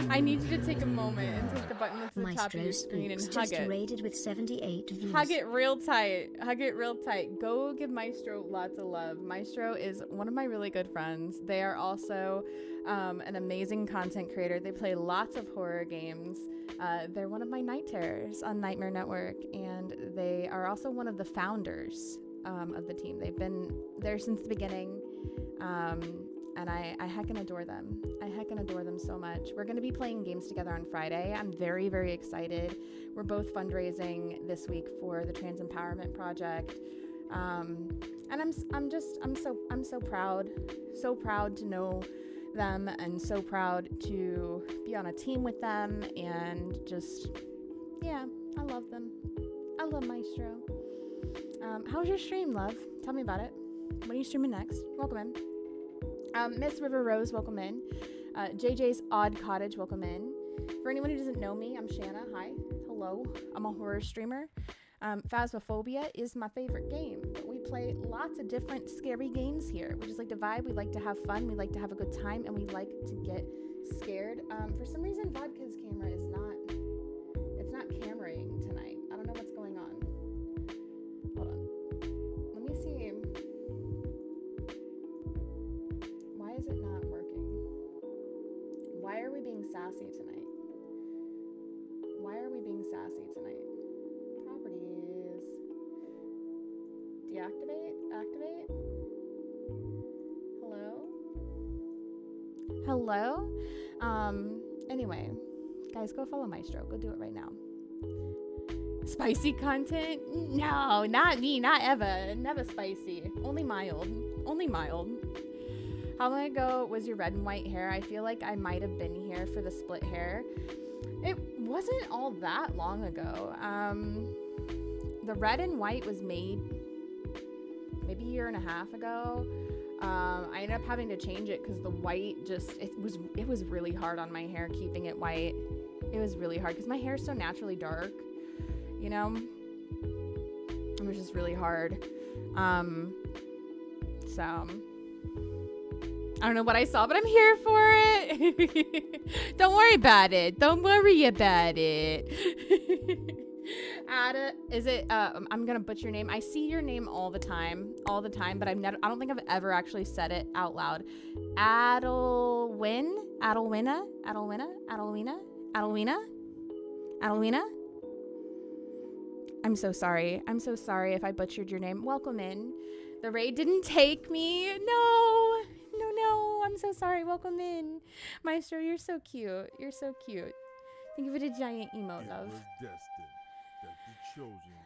I need you to take a moment and take the button that's at the top of your Maestro screen and Spooks hug just it. rated with 78 views. Hug it real tight. Hug it real tight. Go give Maestro lots of love. Maestro is one of my really good friends. They are also an amazing content creator. They play lots of horror games. They're one of my night terrors on Nightmare Network, and they are also one of the founders of the team. They've been there since the beginning, and I heckin' adore them. I heckin' adore them so much. We're going to be playing games together on Friday. I'm very, very excited. We're both fundraising this week for the Trans Empowerment Project, and I'm so proud to know them, and so proud to be on a team with them, and just, yeah, I love them. I love Maestro. How was your stream, love? Tell me about it. When are you streaming next? Welcome in. Miss River Rose, welcome in. JJ's Odd Cottage, welcome in. For anyone who doesn't know me, I'm Shanna. Hi. Hello. I'm a horror streamer. Phasmophobia is my favorite game. We play lots of different scary games here. We just like to vibe, we like to have fun, we like to have a good time, and we like to get scared. For some reason, Vodka's camera is it's not cameraing tonight. I don't know what's going on. Hold on. Let me see. Why is it not working? Why are we being sassy tonight? Why are we being sassy tonight? Properties. Deactivate? Activate? Hello? Anyway, guys, go follow Maestro. Go do it right now. Spicy content? No, not me, not ever. Never spicy. Only mild. Only mild. How long ago was your red and white hair? I feel like I might have been here for the split hair. It wasn't all that long ago. The red and white was made maybe a year and a half ago. I ended up having to change it because the white it was really hard on my hair keeping it white. It was really hard because my hair is so naturally dark, you know? It was just really hard. So I don't know what I saw, but I'm here for it. Don't worry about it. Don't worry about it. Ada, is it, I'm gonna butcher your name. I see your name all the time, but I don't think I've ever actually said it out loud. Adelwina? I'm so sorry. I'm so sorry if I butchered your name. Welcome in. The raid didn't take me. No. I'm so sorry. Welcome in. Maestro, you're so cute. You're so cute. Thank you for the giant emote, love.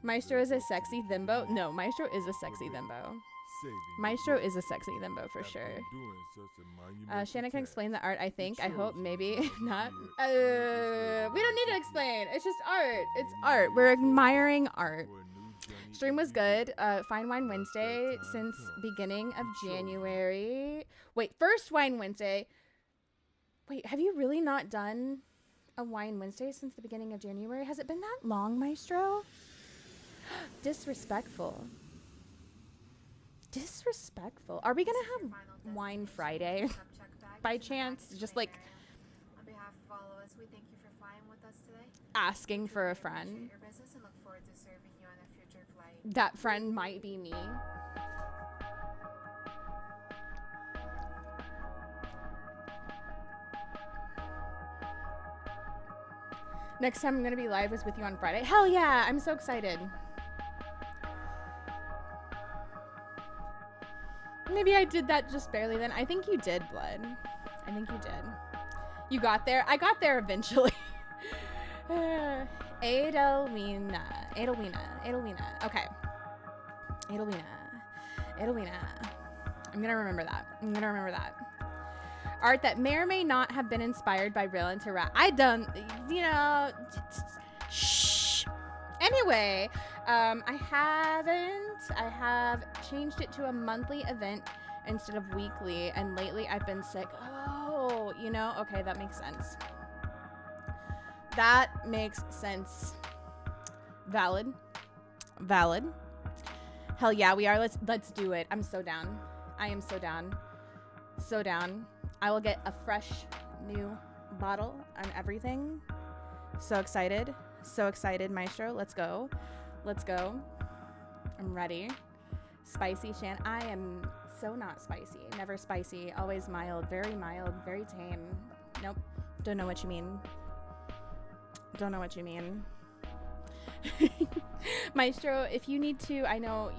Maestro is a sexy thimbo. No, Maestro is a sexy thimbo. Maestro is a sexy thimbo for sure. Shanna can explain the art, I think. I hope, maybe not. We don't need to explain. It's just art. It's art. We're admiring art. Stream was good. Fine Wine Wednesday since beginning of January. Wait, first Wine Wednesday. Wait, have you really not done a Wine Wednesday since the beginning of January? Has it been that long, Maestro? Disrespectful. Disrespectful. Are we gonna have Wine Friday by chance? Just like on behalf of all of us, we thank you for flying with us today. Asking for a friend. Your business and look forward to serving you on a future flight. That friend might be me. Next time I'm gonna be live is with you on Friday. Hell yeah! I'm so excited. Maybe I did that just barely then. I think you did, Blood. I think you did. You got there? I got there eventually. Edelwina. Okay. Edelwina. I'm gonna remember that. Art that may or may not have been inspired by Real into Rat. I don't, shh. Anyway, I have changed it to a monthly event instead of weekly, and lately I've been sick. Oh, okay, that makes sense. Valid. Hell yeah, we are. Let's do it. I'm so down. I am so down. So down. I will get a fresh new bottle and everything. So excited. So excited, Maestro. Let's go. Let's go. I'm ready. Spicy Shan. I am so not spicy. Never spicy. Always mild. Very tame. Nope. Don't know what you mean. Don't know what you mean. Maestro, if you need to, I know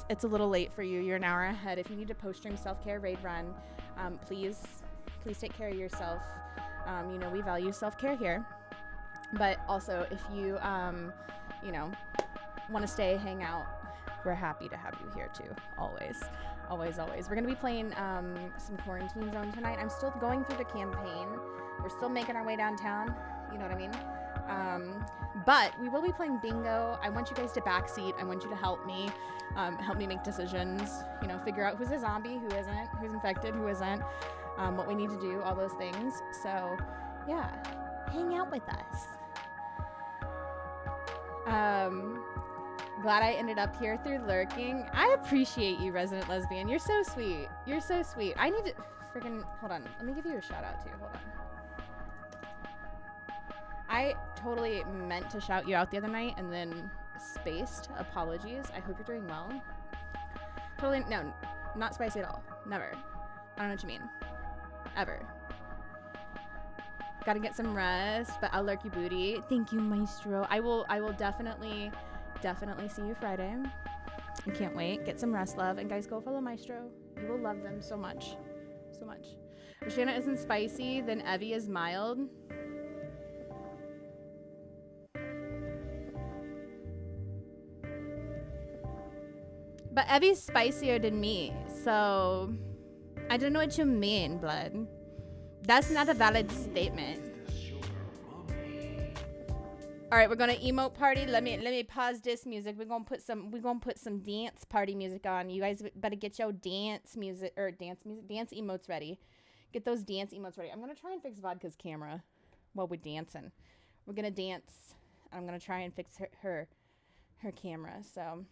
it's a little late for you. You're an hour ahead. If you need to post-stream self-care raid run, please take care of yourself. You know, we value self-care here. But also, if you, you know, want to stay, hang out, we're happy to have you here too. Always. We're going to be playing some Quarantine Zone tonight. I'm still going through the campaign. We're still making our way downtown. You know what I mean? But we will be playing bingo. I want you guys to backseat. I want you to help me make decisions. You know, figure out who's a zombie, who isn't, who's infected, who isn't, what we need to do, all those things. So, yeah, hang out with us. Glad I ended up here through lurking. I appreciate you, Resident Lesbian. You're so sweet. You're so sweet. I need to freaking hold on. Let me give you a shout out too. Hold on. I totally meant to shout you out the other night and then spaced. Apologies. I hope you're doing well. Totally, no, not spicy at all. Never. I don't know what you mean. Ever. Gotta get some rest, but I'll lurk you booty. Thank you, Maestro. I will definitely see you Friday. I can't wait. Get some rest, love. And guys, go follow Maestro. You will love them so much. So much. If Shanna isn't spicy, then Evie is mild. But Evie's spicier than me, so I don't know what you mean, blood. That's not a valid statement. All right, we're gonna emote party. Let me pause this music. We're gonna put some dance party music on. You guys better get your dance emotes ready. Get those dance emotes ready. I'm gonna try and fix Vodka's camera while we're dancing. We're gonna dance. I'm gonna try and fix her camera. So,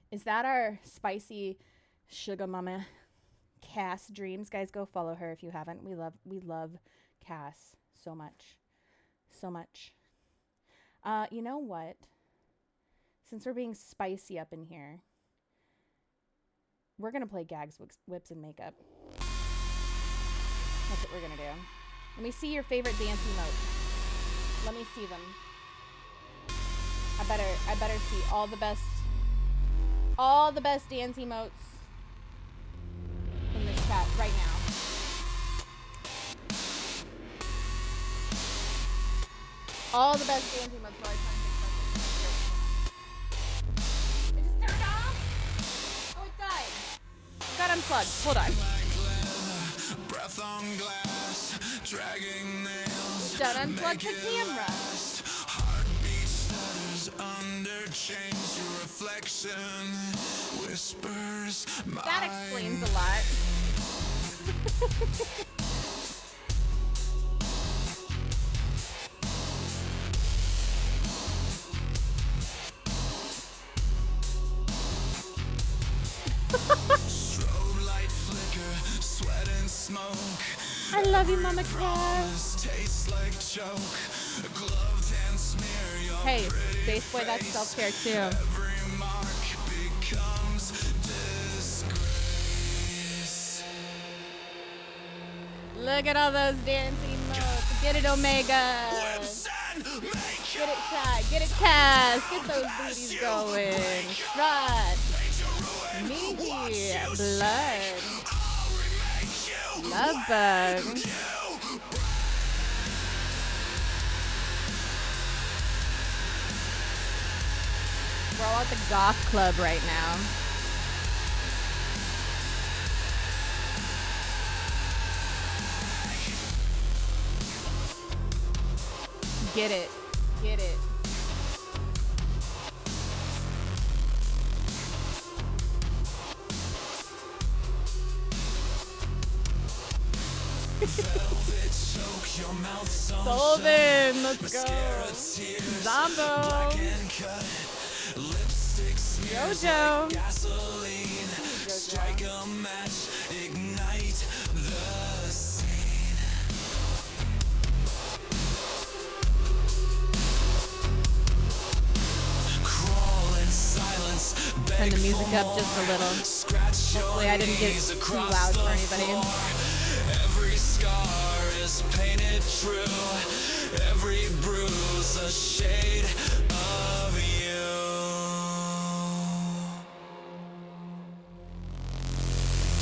is that our spicy sugar mama Cass Dreams? Guys, go follow her if you haven't. We love Cass so much, so much. You know what? Since we're being spicy up in here, we're gonna play Gags, Whips, and Makeup. That's what we're gonna do. Let me see your favorite dance emotes. Let me see them. I better see all the best dance emotes in this chat right now. All the best dance emotes while I try and fix something. It just turned off? Oh, it died. It got unplugged. Hold on. Breath on glass, dragging nails. Don't unplug the camera. Heartbeat stutters under change. Your reflection whispers. That explains a lot. Strobe light flicker, sweat and smoke. I love you, Mama Cass. Tastes like choke. Gloved hand smear your Hey, Bass Boy, that's self-care too. every mark becomes disgrace. Look at all those dancing moves. Get it, Omega. Whips and make Get it, Chad. Get it, Cass. Get those booties going. Strut. Meaty. Blood. Love bug. We're all at the goth club right now. Get it. Get it. Solvin, let's go. Zombo. Jojo. Strike a match, ignite the music up just a little. Hopefully I didn't get too loud for anybody. Every scar is painted true. Every bruise a shade of you.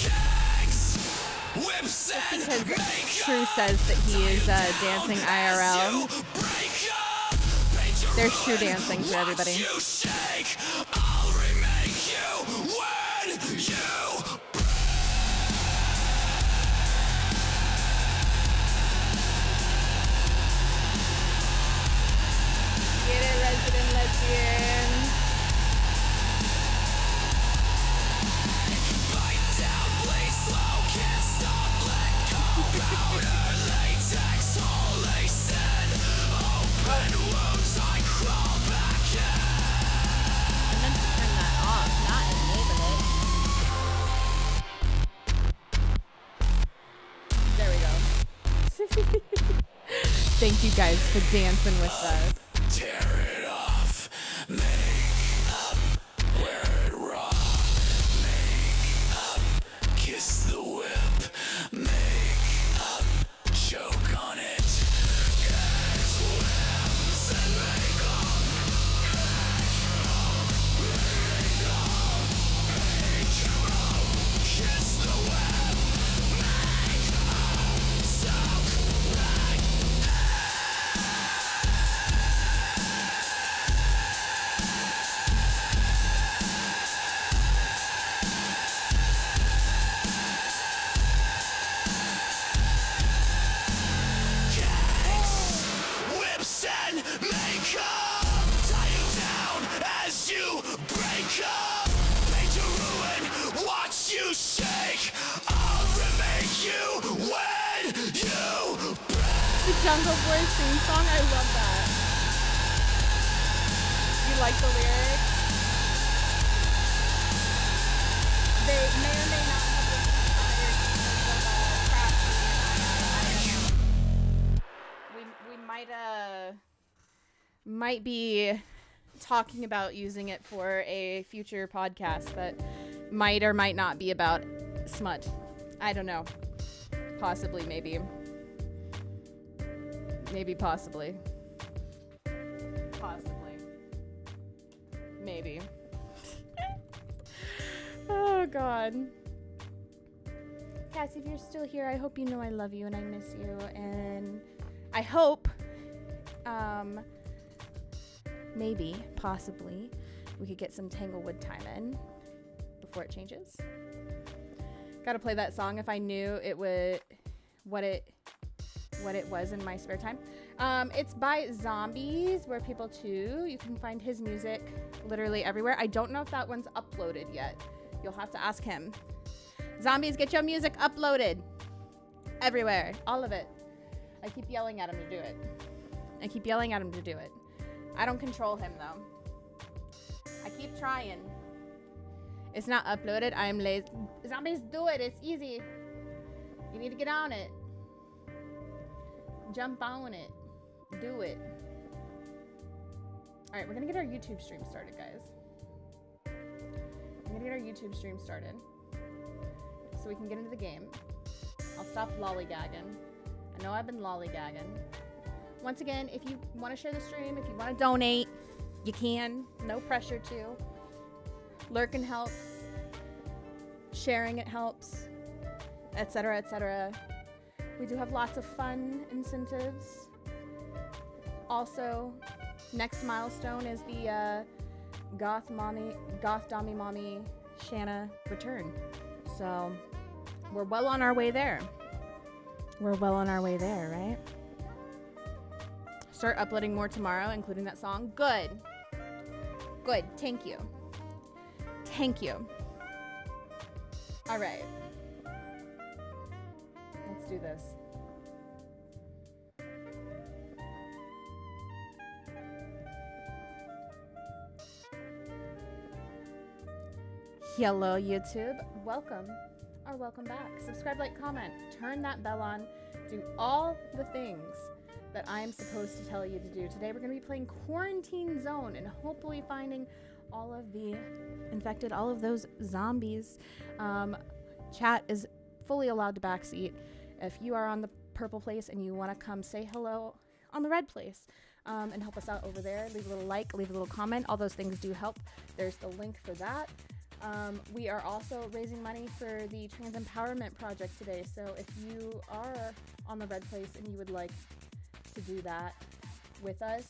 Gangs, whips and Because True says that he is dancing IRL. There's True dancing for everybody. You shake, I'll remake you when you Get it, resident lesbian. bite down, bleed slow, can't stop, let go. Powder, latex, holy sin. Open wounds, I crawl back in. I meant to turn that off, not enable it. There we go. Thank you guys for dancing with us. Tear it off, make up, wear it raw, make up, kiss the whip, make up, choke on it, catch whips and make up, kiss the whip, make up, soak like whips and makeup, tie you down as you break up, paint your ruin, watch you shake, I'll remake you when you The Jungle Boys theme song, I love that. You like the lyrics? They may or may not have been inspired because of Crafty and I don't know. We might be talking about using it for a future podcast that might or might not be about smut. I don't know. Possibly, maybe. Maybe, possibly. Possibly. Maybe. Oh, God. Cassie, if you're still here, I hope you know I love you and I miss you. And I hope, maybe, possibly, we could get some Tanglewood time in before it changes. Gotta play that song if I knew it would, what it was in my spare time. It's by Zombies, Where People Too. You can find his music literally everywhere. I don't know if that one's uploaded yet. You'll have to ask him. Zombies, get your music uploaded. Everywhere. All of it. I keep yelling at him to do it. I don't control him, though. I keep trying. It's not uploaded. I'm lazy. Zombies, do it. It's easy. You need to get on it. Jump on it. Do it. Alright, we're gonna get our YouTube stream started, guys. I'm gonna get our YouTube stream started so we can get into the game. I'll stop lollygagging. I know I've been lollygagging. Once again, if you want to share the stream, if you want to donate, you can. No pressure to. Lurking helps. Sharing it helps. Etc., etc. We do have lots of fun incentives. Also, next milestone is the Goth Dommy Mommy Shanna return. So, we're well on our way there. Right? Start uploading more tomorrow, including that song. Good. Thank you. All right. Let's do this. Hello, YouTube. Welcome or welcome back. Subscribe, like, comment, turn that bell on. Do all the things that I am supposed to tell you to do. Today we're going to be playing Quarantine Zone and hopefully finding all of the infected, all of those zombies. Chat is fully allowed to backseat. If you are on the purple place and you want to come say hello on the red place and help us out over there, leave a little like, leave a little comment. All those things do help. There's the link for that. We are also raising money for the Trans Empowerment Project today. So if you are on the red place and you would like to do that with us,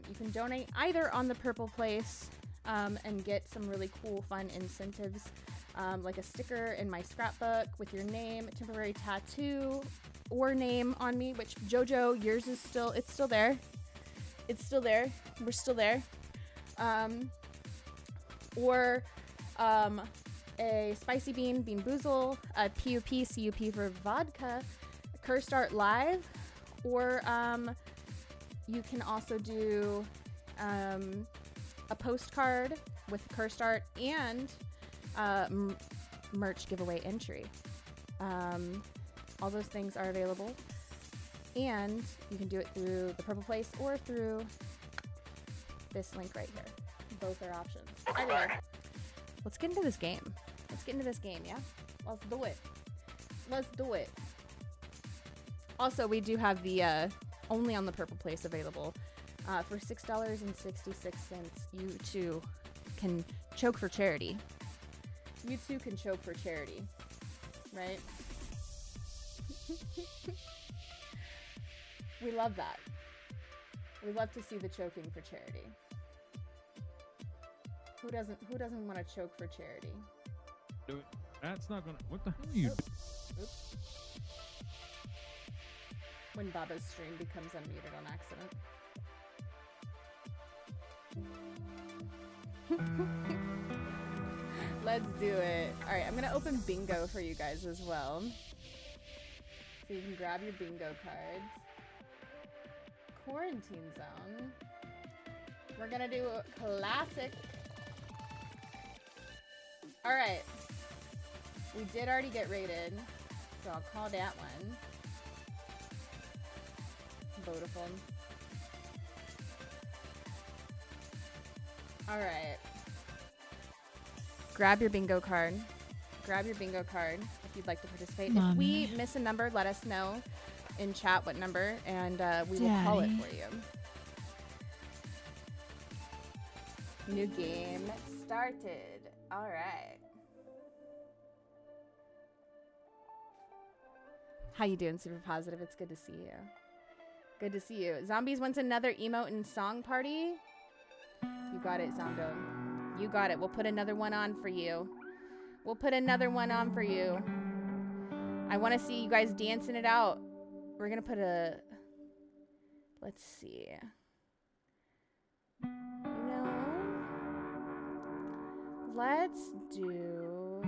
you can donate either on the purple place and get some really cool, fun incentives, like a sticker in my scrapbook with your name, a temporary tattoo, or name on me, which Jojo, yours is still, it's still there. It's still there. We're still there. Or a spicy bean, Bean Boozle, a PUP, CUP for vodka, Curse Art Live, or you can also do a postcard with Cursed Art and merch giveaway entry. All those things are available, and you can do it through the purple place or through this link right here. Both are options. Anyway, let's get into this game. Yeah? Let's do it. Also, we do have the only on the purple place available for $6.66. You too can choke for charity. Right? We love that. We love to see the choking for charity. Who doesn't want to choke for charity? Dude, that's not gonna. What the hell are you? Oops. When Baba's stream becomes unmuted on accident. Let's do it. All right, I'm gonna open bingo for you guys as well, so you can grab your bingo cards. Quarantine zone. We're gonna do a classic. All right. We did already get rated, so I'll call that one. Vodafone. All right. Grab your bingo card. If you'd like to participate. Mommy. If we miss a number, let us know in chat what number, and we will call it for you. New game started. All right. How you doing, Super Positive? It's good to see you. Good to see you. Zombies wants another emote and song party. You got it, Zombo. You got it. We'll put another one on for you. I want to see you guys dancing it out. We're going to put a... Let's see. You know... Let's do...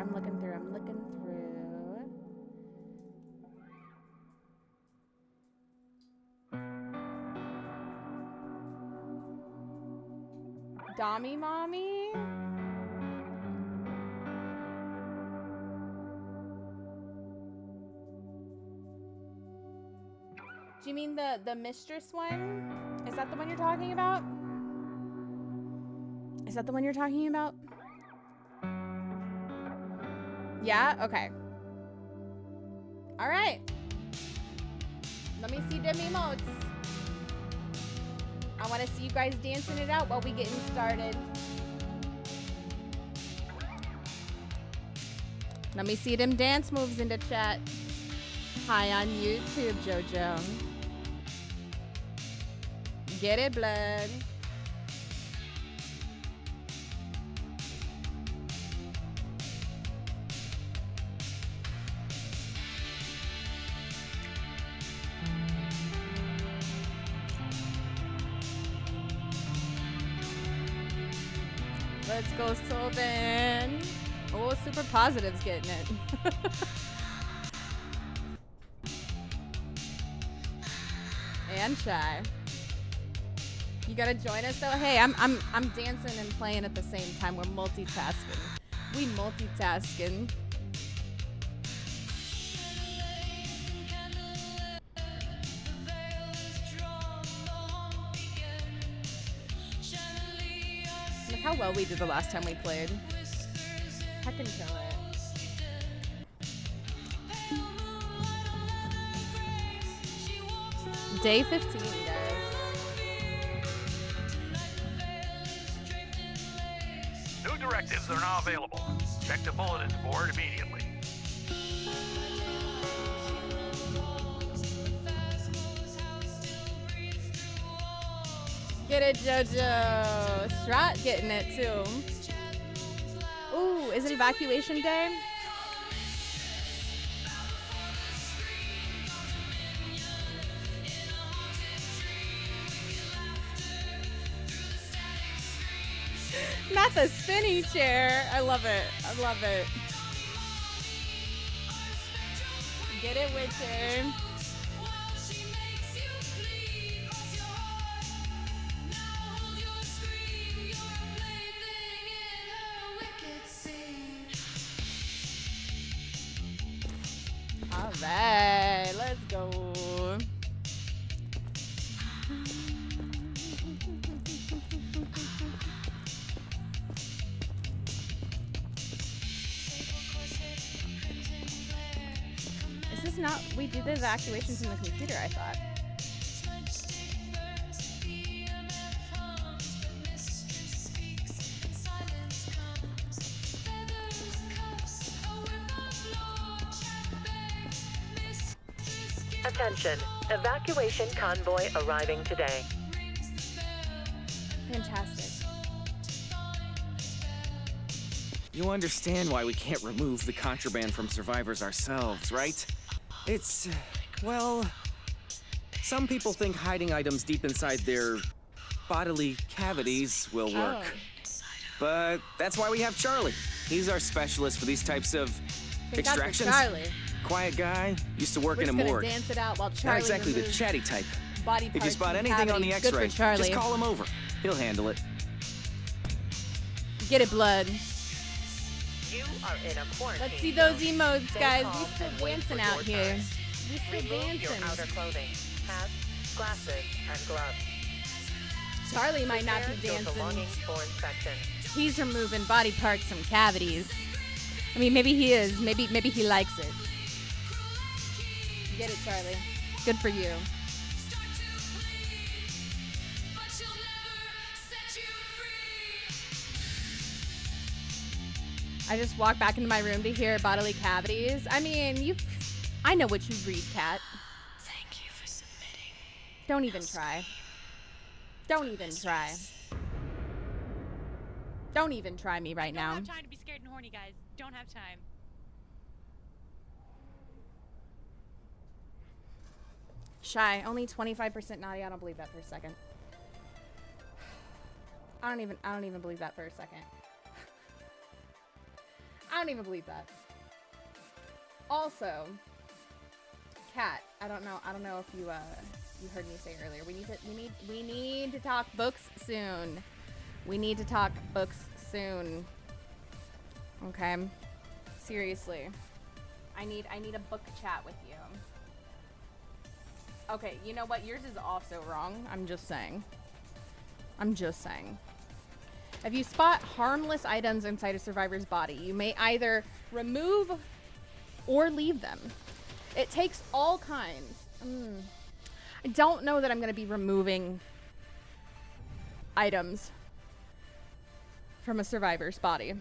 I'm looking through. Dommy Mommy? Do you mean the mistress one? Is that the one you're talking about? Yeah? Okay. Alright. Let me see them emotes. I want to see you guys dancing it out while we getting started. Let me see them dance moves in the chat. Hi on YouTube, Jojo. Get it, blood. Let's go, Sylvan. Oh, Super Positive's getting it. And Shy. You gotta join us though. Hey, I'm dancing and playing at the same time. We're multitasking. We multitasking. Look how well we did the last time we played. I can kill it. Day 15, guys. New directives are now available. Check the bulletin board immediately. Get it, JoJo. Strat getting it too. Ooh, is it evacuation day? Not the spinny chair. I love it. I love it. Get it, Witcher. All right, let's go. Is this not? We did the evacuations in the computer, I thought. Attention, evacuation convoy arriving today. Fantastic. You understand why we can't remove the contraband from survivors ourselves, right? It's, well, some people think hiding items deep inside their bodily cavities will work. But that's why we have Charlie. He's our specialist for these types of extractions. Charlie. Quiet guy, used to work in a We're just morgue. gonna dance it out while Charlie Not exactly the removes chatty type. body If you parts spot from anything on the cavities. Good for X-ray, Charlie. just call him over. He'll handle it. Get it, blood. You are in a quarantine. Let's see those zone. emotes, Stay guys. calm We still and wait for dancing out your here. turn. We still Remove your outer dancing. clothing, hats, glasses, and gloves. Charlie might not be Prepare your dancing. belongings for inspection. He's removing body parts from cavities. I mean, maybe he is. Maybe he likes it. Get it, Charlie. Good for you. I just walked back into my room to hear bodily cavities. I mean, I know what you read, Kat. Thank you for submitting. Don't even try. Don't even try. Don't even try me right now. Don't have time to be scared and horny, guys. Don't have time. Shy, only 25% naughty. I don't believe that for a second. I don't even believe that for a second. I don't even believe that. Also, Kat, I don't know if you heard me say earlier. We need to talk books soon. We need to talk books soon. Okay? Seriously. I need a book chat with you. Okay, you know what? Yours is also wrong. I'm just saying. If you spot harmless items inside a survivor's body, you may either remove or leave them. It takes all kinds. I don't know that I'm going to be removing items from a survivor's body.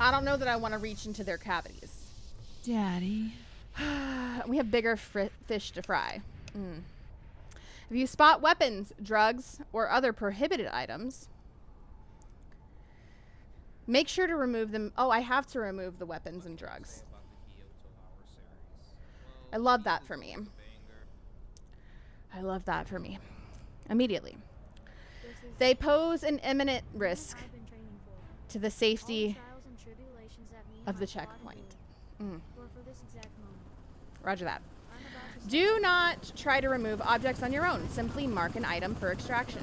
I don't know that I want to reach into their cavities. Daddy. We have bigger fish to fry. If you spot weapons, drugs, or other prohibited items, make sure to remove them. Oh, I have to remove the weapons and drugs. I love that for me. Immediately. They pose an imminent risk to the safety of the checkpoint. Roger that. Do not try to remove objects on your own. Simply mark an item for extraction.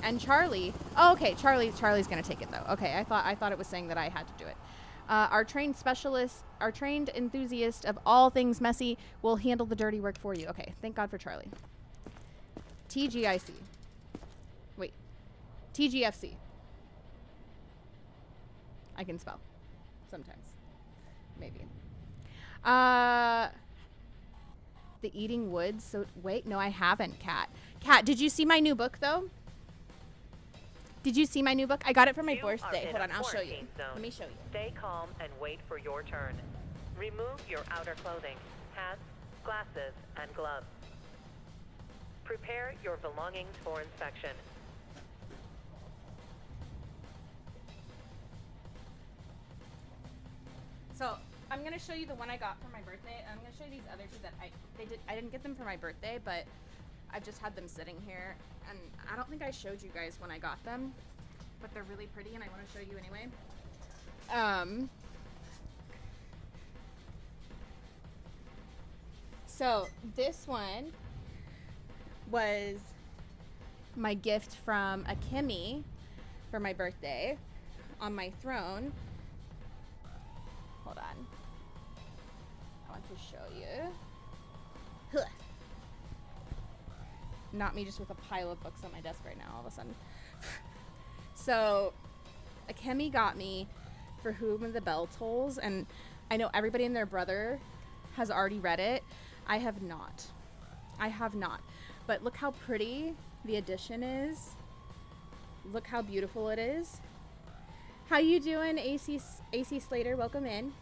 And Charlie, oh, okay, Charlie's gonna take it though. Okay, I thought it was saying that I had to do it. Our trained enthusiast of all things messy will handle the dirty work for you. Okay, thank God for Charlie. TGIC. TGFC. I can spell. Sometimes. Maybe. The Eating Woods. So, wait. No, I haven't, Kat. Kat, did you see my new book, though? Did you see my new book? I got it for my birthday. Hold on, I'll show you. Let me show you. Stay calm and wait for your turn. Remove your outer clothing, hats, glasses, and gloves. Prepare your belongings for inspection. So I'm gonna show you the one I got for my birthday. I'm gonna show you these other two that I didn't get them for my birthday, but I've just had them sitting here, and I don't think I showed you guys when I got them, but they're really pretty, and I want to show you anyway. So this one was my gift from Akemi for my birthday on my throne. Hold on. I want to show you. Huh. Not me just with a pile of books on my desk right now all of a sudden. So, Akemi got me For Whom the Bell Tolls, and I know everybody and their brother has already read it. I have not. But look how pretty the edition is. Look how beautiful it is. How you doing, AC Slater? Welcome in.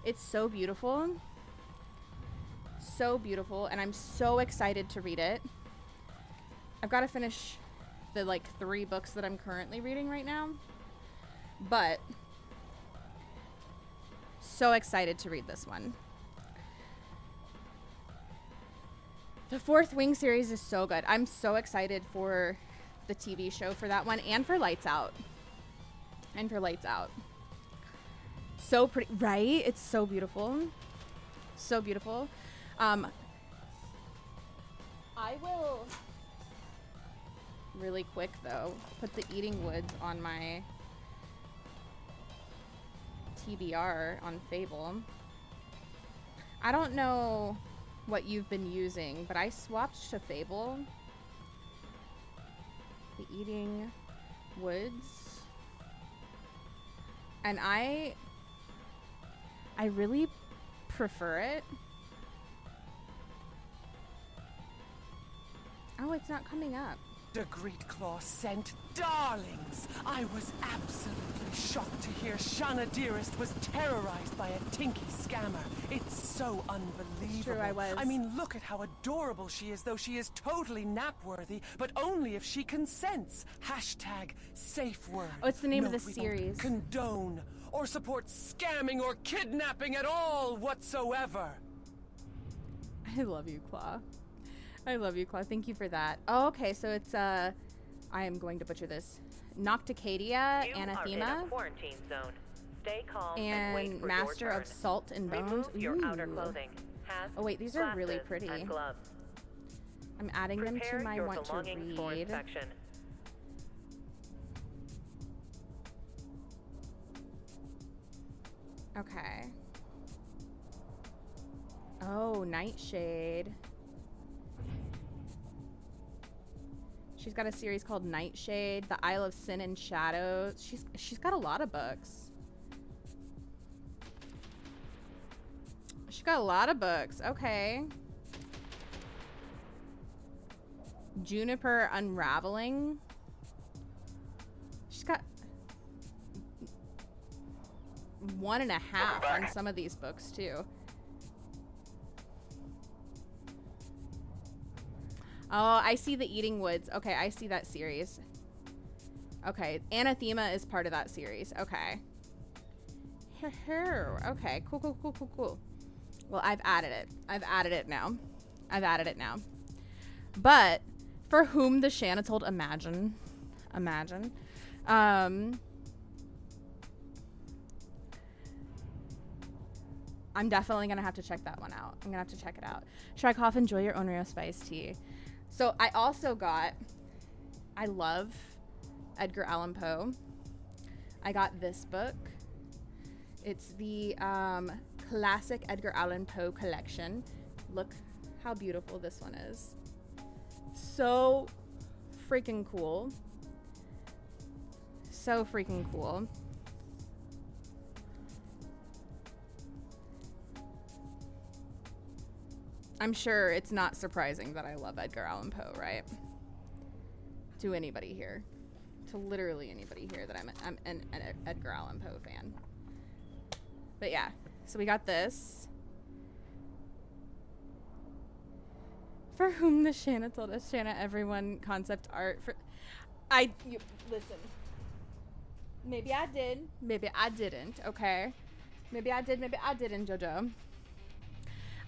It's so beautiful. So beautiful, and I'm so excited to read it. I've got to finish the 3 books that I'm currently reading right now. But so excited to read this one. The Fourth Wing series is so good. I'm so excited for the TV show for that one and for Lights Out. So pretty, right? It's so beautiful. So beautiful. I will really quick though put the Eating Woods on my TBR on Fable. I don't know what you've been using, but I swapped to Fable. The Eating Woods. And I really prefer it. Oh, it's not coming up. The Great Claw sent darlings. I was absolutely shocked to hear Shanna Dearest was terrorized by a tinky scammer. It's so unbelievable. It's true, I was. I mean, look at how adorable she is, though she is totally nap-worthy, but only if she consents. Hashtag safe word. Oh, it's the name of Note the we series. don't condone or support scamming or kidnapping at all whatsoever. I love you, Claw. I love you, Claw. Thank you for that. Oh, okay, so it's I am going to butcher this. Nocticadia, Anathema, You are in a quarantine zone. Stay calm and wait for Master your turn. of Salt and Bones. Remove your outer Ooh. clothing, hats, Oh wait, these are really glasses, pretty. and gloves. I'm adding them Prepare to my your want to belongings for read. inspection. Okay. Oh, Nightshade. She's got a series called Nightshade, The Isle of Sin and Shadows. She's got a lot of books. She's got a lot of books. Okay. Juniper Unraveling. She's got 1.5 on some of these books too. Oh, I see the Eating Woods. Okay, I see that series. Okay, Anathema is part of that series. Okay. Okay, cool. Well, I've added it. I've added it now. But For Whom the Shanna Told, imagine. I'm definitely gonna have to check that one out. I'm gonna have to check it out. Shrikoff, enjoy your Onryo Spice Tea. So I also got, I love Edgar Allan Poe. I got this book. It's the classic Edgar Allan Poe collection. Look how beautiful this one is. So freaking cool. So freaking cool. I'm sure it's not surprising that I love Edgar Allan Poe, right? To anybody here. To literally anybody here that I'm an Edgar Allan Poe fan. But yeah, so we got this. For whom the Shanna told us, Shanna, everyone concept art for... listen. Maybe I did. Maybe I didn't, okay? Maybe I did, maybe I didn't, JoJo.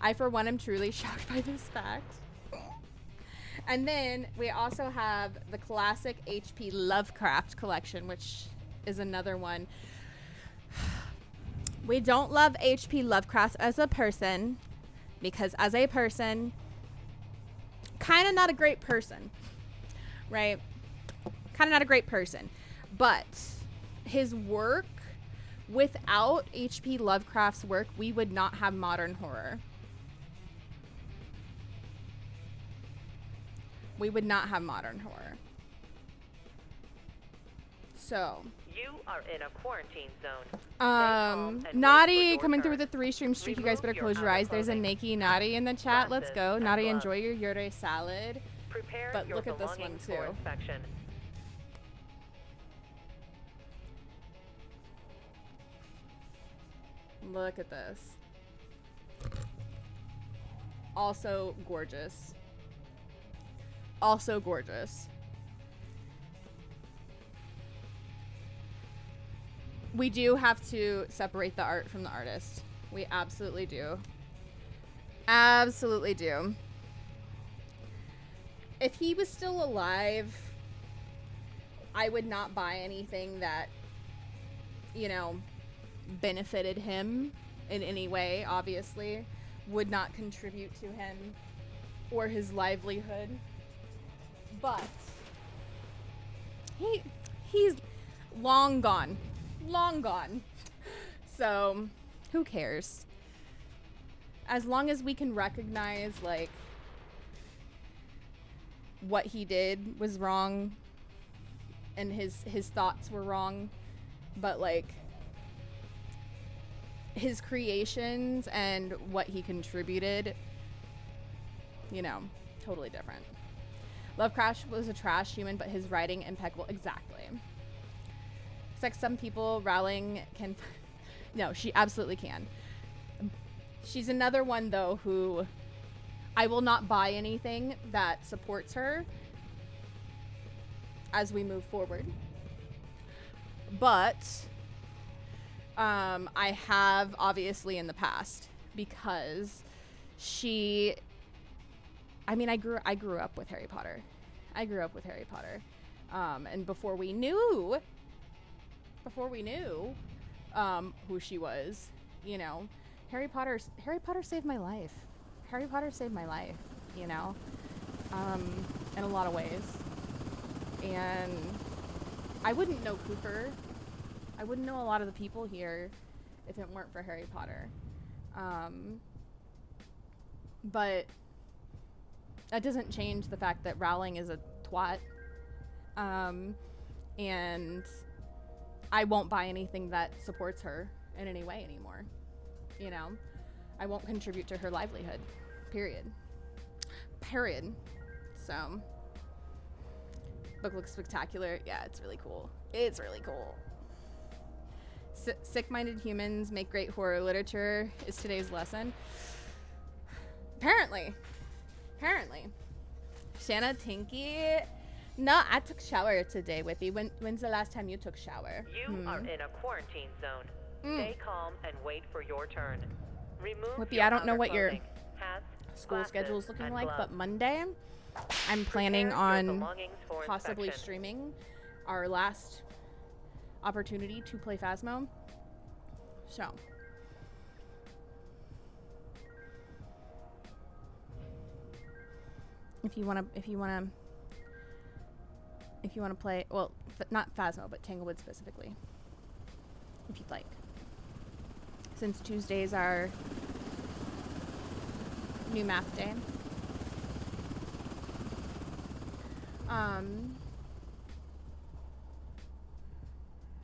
I, for one, am truly shocked by this fact. And then we also have the classic H.P. Lovecraft collection, which is another one. We don't love H.P. Lovecraft as a person, because as a person, kind of not a great person, right? Kind of not a great person. But his work, without H.P. Lovecraft's work, we would not have modern horror. We would not have modern horror. So. You are in a quarantine zone. Naughty coming through with a 3-stream streak. You guys better close your eyes. There's a Nikki Naughty in the chat. Let's go. Naughty, enjoy your Yurei salad. Prepare but your look at this one belongings for too. inspection. Look at this. Also gorgeous. Also gorgeous. We do have to separate the art from the artist. We absolutely do. Absolutely do. If he was still alive, I would not buy anything that, you know, benefited him in any way, obviously. Would not contribute to him or his livelihood. But he's long gone. Long gone. So, who cares? As long as we can recognize, like, what he did was wrong and his thoughts were wrong, but, like, his creations and what he contributed, you know, totally different. Lovecraft was a trash human, but his writing impeccable. Exactly. It's like some people, Rowling can... No, she absolutely can. She's another one, though, who I will not buy anything that supports her as we move forward. But I have, obviously, in the past, because she... I mean, I grew up with Harry Potter. I grew up with Harry Potter. And before we knew who she was, you know, Harry Potter saved my life. Harry Potter saved my life, you know, in a lot of ways. And I wouldn't know Cooper. I wouldn't know a lot of the people here if it weren't for Harry Potter. But that doesn't change the fact that Rowling is a twat. And I won't buy anything that supports her in any way anymore. You know, I won't contribute to her livelihood. Period. So, book looks spectacular. Yeah, it's really cool. It's really cool. Sick-minded humans make great horror literature is today's lesson. Apparently. Shanna Tinky. No, I took shower today, Whippy. When's the last time you took shower? You are in a quarantine zone. Stay calm and wait for your turn. Remove Whippy, I don't know what your school schedule is looking like, but Monday, I'm planning on possibly streaming our last opportunity to play Phasmo. So. If you wanna play, well, not Phasmo, but Tanglewood specifically, if you'd like. Since Tuesdays are new math day.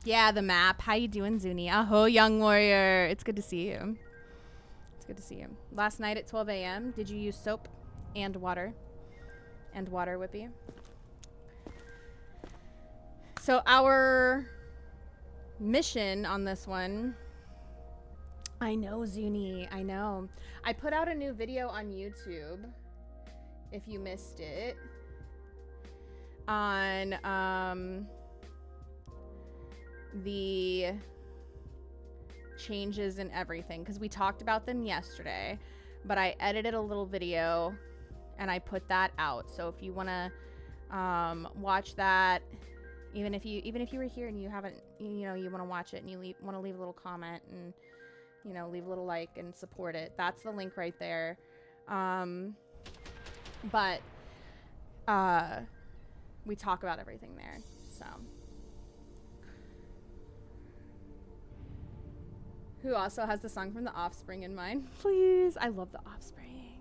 Yeah, the map. How you doing, Zuni? Aho, young warrior. It's good to see you. It's good to see you. Last night at 12 a.m., did you use soap and water? And water, Whippy? So our mission on this one... I know, Zuni. I know. I put out a new video on YouTube, if you missed it, on the changes and everything, because we talked about them yesterday, but I edited a little video and I put that out. So if you want to watch that, even if you were here and you haven't, you want to watch it and you want to leave a little comment and leave a little like and support it, that's the link right there. But we talk about everything there. So who also has the song from The Offspring in mind? Please. I love The Offspring.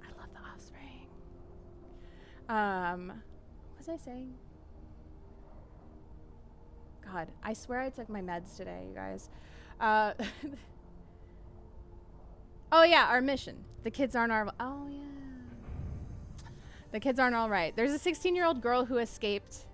I love The Offspring. What was I saying? God, I swear I took my meds today, you guys. Oh yeah, our mission. The kids aren't our... Oh yeah. The kids aren't all right. There's a 16-year-old girl who escaped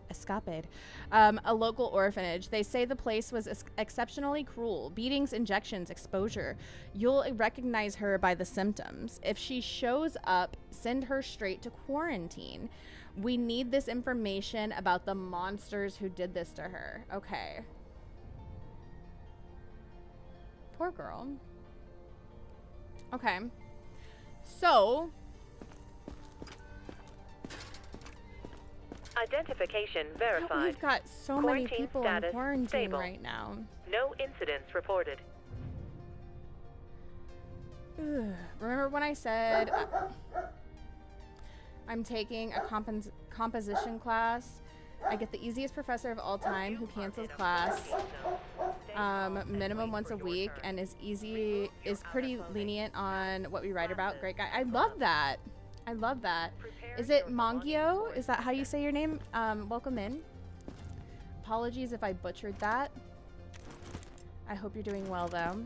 a local orphanage. They say the place was exceptionally cruel. Beatings, injections, exposure. You'll recognize her by the symptoms. If she shows up, send her straight to quarantine. We need this information about the monsters who did this to her. Okay. Poor girl. Okay. So... Identification verified. We've got so many people in quarantine stable. Right now. No incidents reported. Ugh. Remember when I said I'm taking a composition class? I get the easiest professor of all time who cancels class minimum once a week and is pretty lenient on what we write about. Great guy. I love that. I love that. Is it Mongio? Is that how you say your name? Welcome in. Apologies if I butchered that. I hope you're doing well though.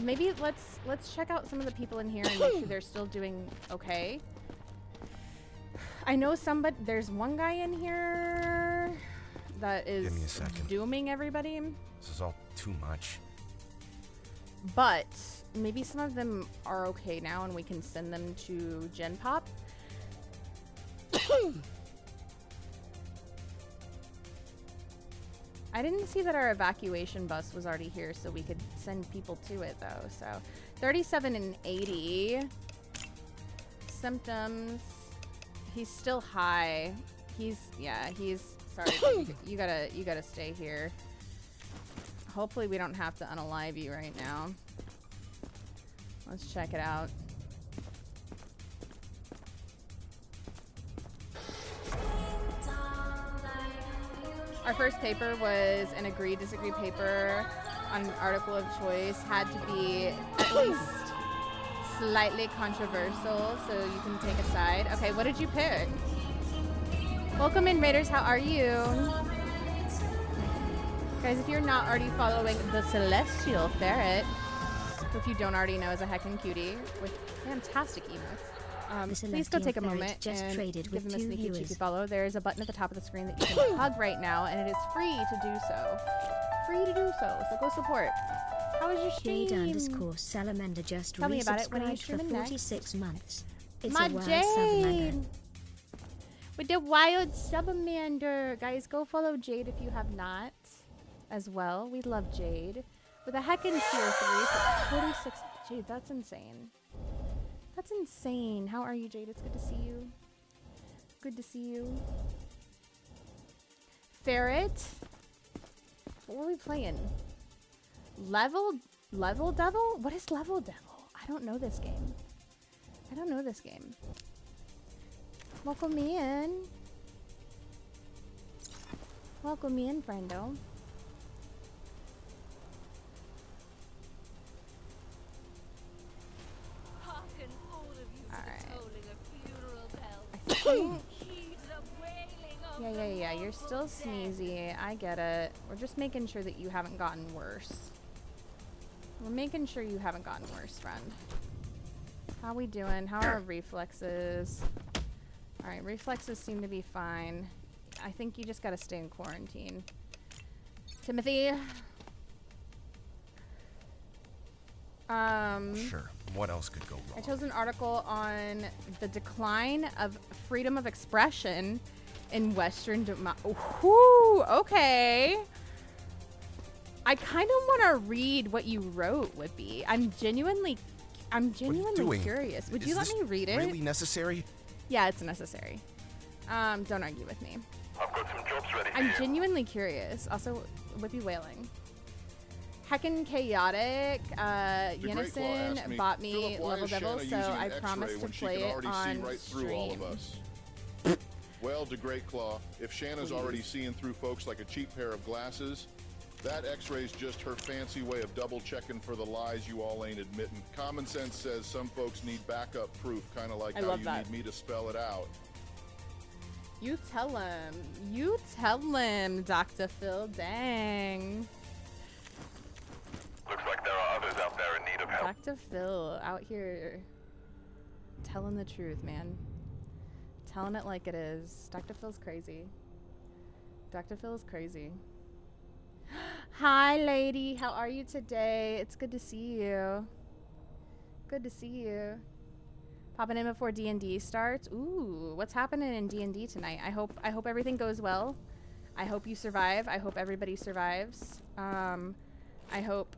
Maybe let's check out some of the people in here and make sure they're still doing okay. I know there's one guy in here that is dooming everybody. This is all too much. But maybe some of them are okay now and we can send them to Gen Pop. I didn't see that our evacuation bus was already here, so we could send people to it though. So 37 and 80 symptoms. He's still high. He's sorry. you gotta stay here. Hopefully we don't have to unalive you right now. Let's check it out. Our first paper was an agree-disagree paper on an article of choice. Had to be at least slightly controversial, so you can take a side. Okay, what did you pick? Welcome in, Raiders. How are you? Guys, if you're not already following the Celestial Ferret, who if you don't already know is a heckin' cutie with fantastic emotes, please go take a moment and give them a sneaky cheeky follow. There's a button at the top of the screen that you can hug right now, and it is free to do so. Free to do so, so go support. How was your stream? Jade_Salamander just Tell me about it. When are you resubscribed for streaming 46 next? months. It's My a wild Jade! salamander. With the wild salamander. Guys, go follow Jade if you have not as well. We love Jade. With a heckin' tier 3 for 46. Jade, that's insane. That's insane. How are you, Jade? It's good to see you. Good to see you. Ferret. What were we playing? Level Devil? What is Level Devil? I don't know this game. I don't know this game. Welcome me in. Welcome me in, friendo. you're still sneezy. I get it. We're just making sure that you haven't gotten worse. We're making sure you haven't gotten worse, friend. How we doing? How are our reflexes? Alright, reflexes seem to be fine. I think you just gotta stay in quarantine. Timothy? Sure. What else could go wrong? I chose an article on the decline of freedom of expression in Western Ooh, okay. I kind of want to read what you wrote, Whippy. I'm genuinely curious. Would you let me read it? Really necessary? Yeah, it's necessary. Don't argue with me. I've got some jobs ready for I'm you. genuinely curious. Also, Whippy wailing. Heckin' chaotic. Yenison bought me Level Devil, so I promised to play it on stream. Well, DeGreatClaw, if Shanna's already seeing through folks like a cheap pair of glasses, that X-ray's just her fancy way of double-checking for the lies you all ain't admitting. Common sense says some folks need backup proof, kind of like how you need me to spell it out. You tell him. You tell him, Dr. Phil. Dang. Looks like there are others out there in need of help. Dr. Phil out here telling the truth, man. Telling it like it is. Dr. Phil's crazy. Dr. Phil is crazy. Hi, lady. How are you today? It's good to see you. Good to see you. Popping in before D&D starts. Ooh, what's happening in D&D tonight? I hope everything goes well. I hope you survive. I hope everybody survives. I hope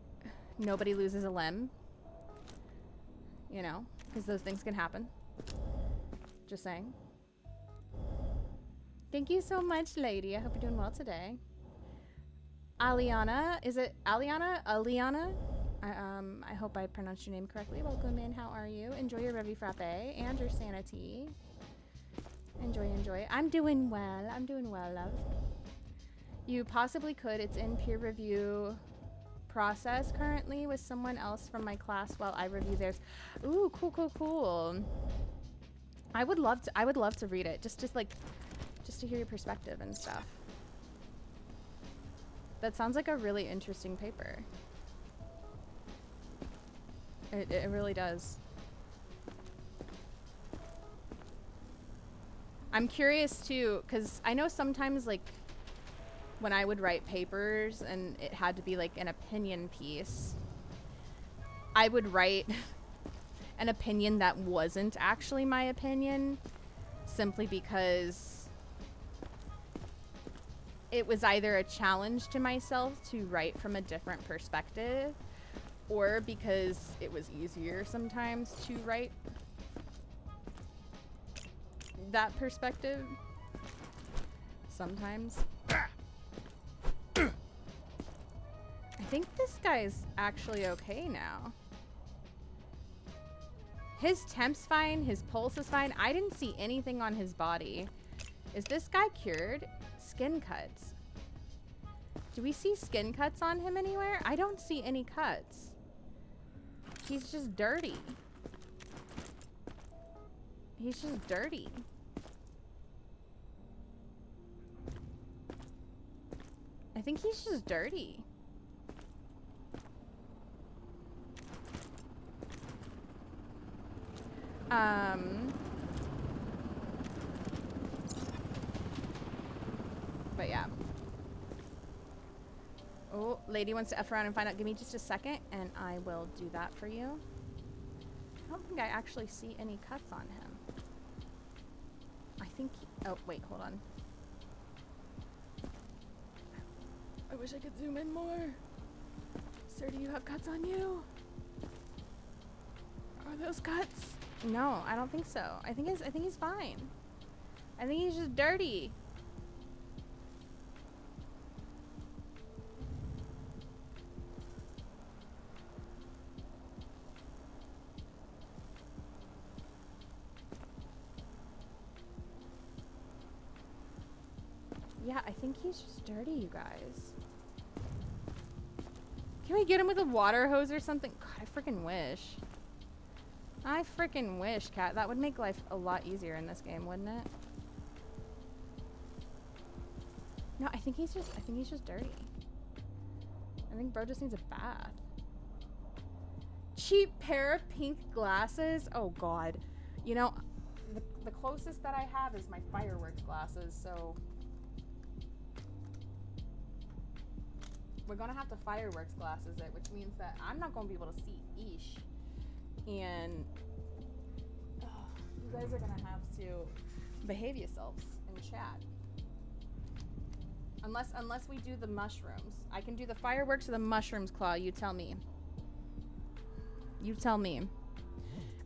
nobody loses a limb. You know, because those things can happen. Just saying. Thank you so much, lady. I hope you're doing well today. Aliana, is it Aliana? Aliana? I hope I pronounced your name correctly. Welcome in. How are you? Enjoy your Revi Frappe and your sanity. Enjoy. I'm doing well. I'm doing well, love. You possibly could. It's in peer review process currently with someone else from my class while I review theirs. Ooh, cool. I would love to read it. Just to hear your perspective and stuff. That sounds like a really interesting paper. It really does. I'm curious too, because I know sometimes like when I would write papers and it had to be like an opinion piece, I would write an opinion that wasn't actually my opinion simply because it was either a challenge to myself to write from a different perspective or because it was easier sometimes to write that perspective. Sometimes. I think this guy's actually okay now. His temp's fine, his pulse is fine. I didn't see anything on his body. Is this guy cured? Skin cuts. Do we see skin cuts on him anywhere? I don't see any cuts. He's just dirty. He's just dirty. I think he's just dirty. But yeah. Oh, lady wants to F around and find out. Give me just a second and I will do that for you. I don't think I actually see any cuts on him. I think oh, wait, hold on. I wish I could zoom in more. Sir, do you have cuts on you? Are those cuts? No, I don't think so. I think he's fine. I think he's just dirty. Yeah, I think he's just dirty, you guys. Can we get him with a water hose or something? God, I freaking wish. I freaking wish, Cat. That would make life a lot easier in this game, wouldn't it? No, I think he's just dirty. I think bro just needs a bath. Cheap pair of pink glasses? Oh god. You know, the closest that I have is my fireworks glasses, so we're gonna have to fireworks glasses it, which means that I'm not gonna be able to see Ish. And you guys are gonna have to behave yourselves in chat. Unless we do the mushrooms. I can do the fireworks or the mushrooms, Claw. You tell me. You tell me.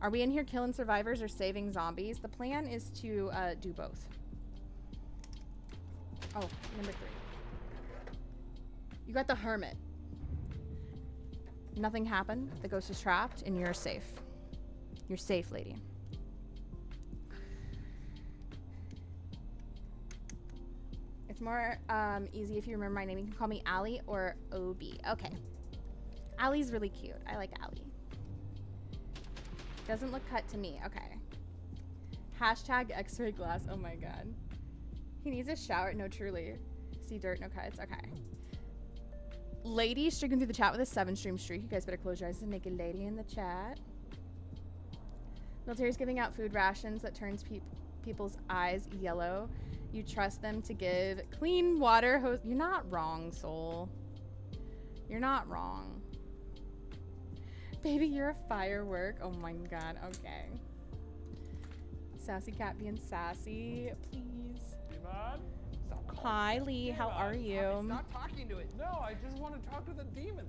Are we in here killing survivors or saving zombies? The plan is to do both. Oh, number 3. You got the hermit. Nothing happened. The ghost is trapped and you're safe. You're safe, lady. It's more easy if you remember my name. You can call me Allie or Obi. Okay. Allie's really cute. I like Allie. Doesn't look cut to me. Okay. Hashtag X-ray glass. Oh my god. He needs a shower. No, truly. See dirt, no cuts. Okay. Lady streaking through the chat with a 7-stream streak. You guys better close your eyes and make a lady in the chat. Military's giving out food rations that turns people's eyes yellow. You trust them to give clean water hose. You're not wrong, soul. You're not wrong. Baby, you're a firework. Oh my god, okay. Sassy cat being sassy, please. Hi, Lee. How are you? Stop talking to it. No, I just want to talk to the demon.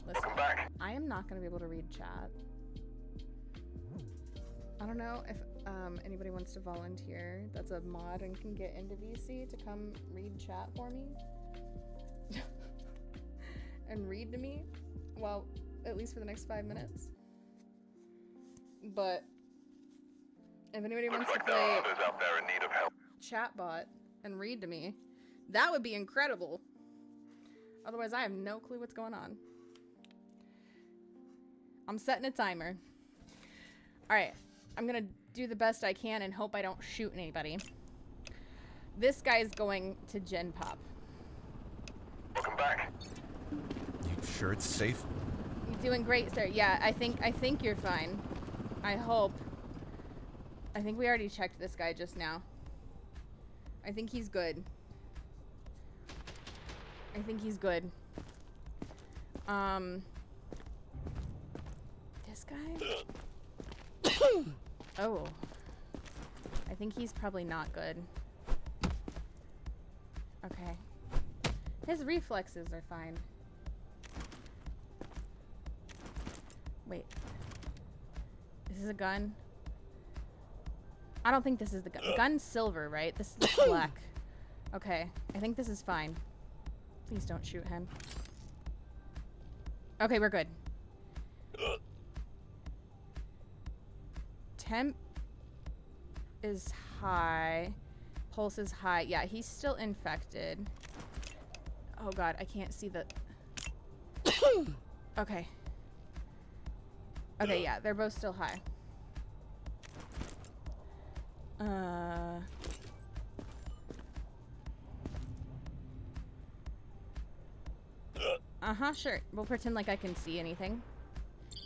Listen. I am not going to be able to read chat. I don't know if anybody wants to volunteer that's a mod and can get into VC to come read chat for me. And read to me. Well, at least for the next 5 minutes. But if anybody wants to play out there in need of help. Chatbot and read to me, that would be incredible. Otherwise, I have no clue what's going on. I'm setting a timer. All right, I'm gonna do the best I can and hope I don't shoot anybody. This guy's going to Gen Pop. Welcome back. You sure it's safe? You're doing great, sir. Yeah, I think you're fine. I hope. I think we already checked this guy just now. I think he's good. I think he's good. This guy? Oh. I think he's probably not good. Okay. His reflexes are fine. Wait. This is a gun? I don't think this is the gun. Gun's silver, right? This is black. Okay. I think this is fine. Please don't shoot him. Okay, we're good. Temp is high. Pulse is high. Yeah, he's still infected. Oh god, I can't see the... Okay. Okay, yeah, they're both still high. Sure. We'll pretend like I can see anything.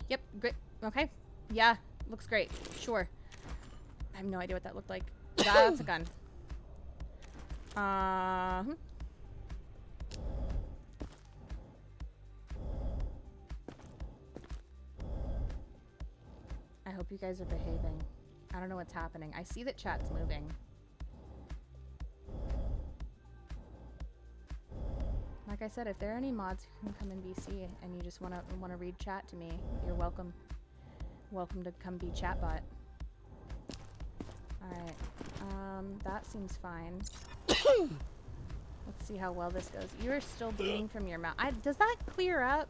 Yep, great. Okay. Yeah, looks great. Sure. I have no idea what that looked like. That's a gun. I hope you guys are behaving. I don't know what's happening. I see that chat's moving. Like I said, if there are any mods who can come in BC and you just wanna read chat to me, you're welcome. Welcome to come be chatbot. Alright. That seems fine. Let's see how well this goes. You are still bleeding from your mouth. Does that clear up?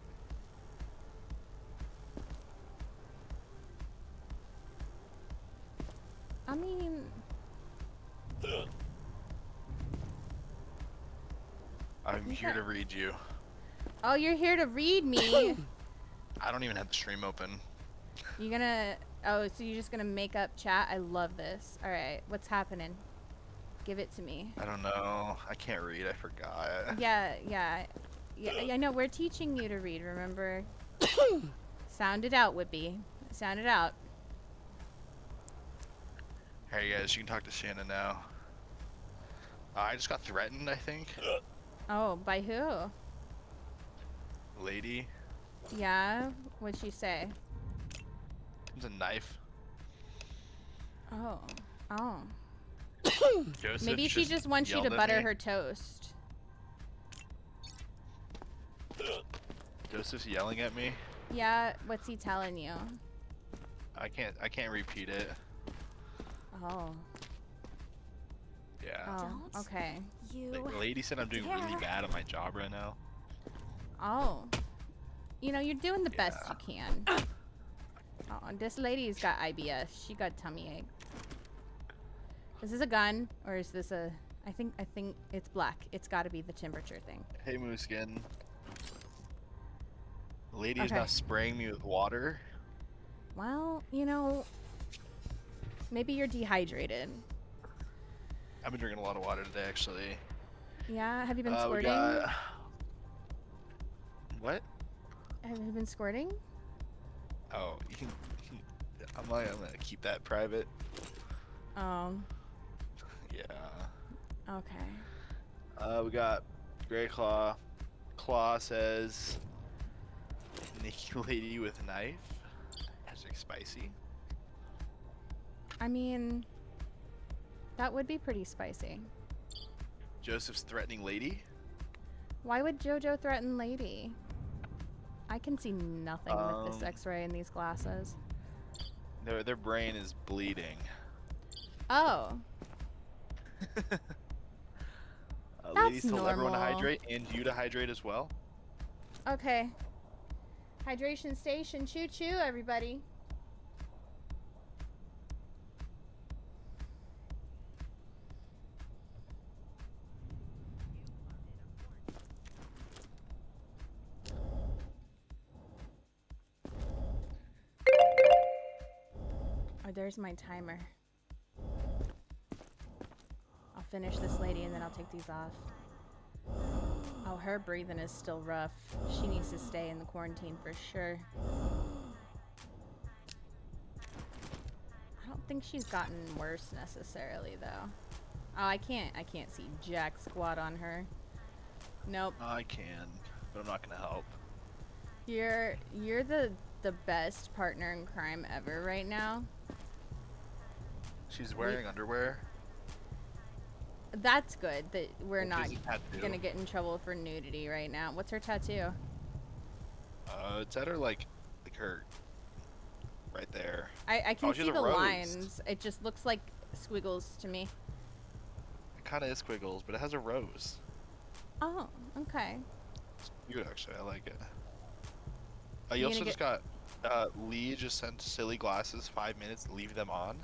I mean... I'm here to read you. Oh, you're here to read me? I don't even have the stream open. You gonna... Oh, so you're just gonna make up chat? I love this. Alright, what's happening? Give it to me. I don't know. I can't read. I forgot. Yeah, I know. We're teaching you to read, remember? Sound it out, Whippy. Sound it out. Hey guys, you can talk to Shannon now. I just got threatened, I think. Oh, by who? Lady. Yeah? What'd she say? It's a knife. Oh. Oh. Joseph Maybe she just wants you to yelled at butter me. her toast. Joseph's yelling at me. Yeah, what's he telling you? I can't repeat it. Oh. Yeah. Oh, okay. The lady said I'm doing really bad at my job right now. Oh. You know, you're doing the best you can. Oh, this lady's got IBS. She got tummy ache. Is this a gun or is this a... I think it's black. It's got to be the temperature thing. Hey, Mooskin. The lady is Okay. now spraying me with water. Well, you know, maybe you're dehydrated. I've been drinking a lot of water today, actually. Yeah, have you been We squirting? got... What? Have you been squirting? Oh, you can... I'm gonna keep that private. Yeah. Okay. We got Grey Claw. Claw says, Nikki lady with knife. Hashtag spicy. I mean, that would be pretty spicy. Joseph's threatening lady. Why would JoJo threaten Lady? I can see nothing with this X-ray in these glasses. Their brain is bleeding. Oh. Ladies That's tell everyone to normal. hydrate and you to hydrate as well. Okay. Hydration station, choo-choo, everybody. Oh, there's my timer. I'll finish this lady and then I'll take these off. Oh, her breathing is still rough. She needs to stay in the quarantine for sure. I don't think she's gotten worse necessarily though. Oh, I can't see jack squat on her. Nope. I can, but I'm not gonna help. You're the best partner in crime ever right now. She's wearing underwear. That's good that we're She not has a tattoo. gonna get in trouble for nudity right now. What's her tattoo? It's at her like her right there. I can Oh, she has see a the rose. lines. It just looks like squiggles to me. It kind of is squiggles, but it has a rose. Oh, okay. It's cute actually. I like it. You You gonna also just got Lee just sent silly glasses 5 minutes. Leave them on.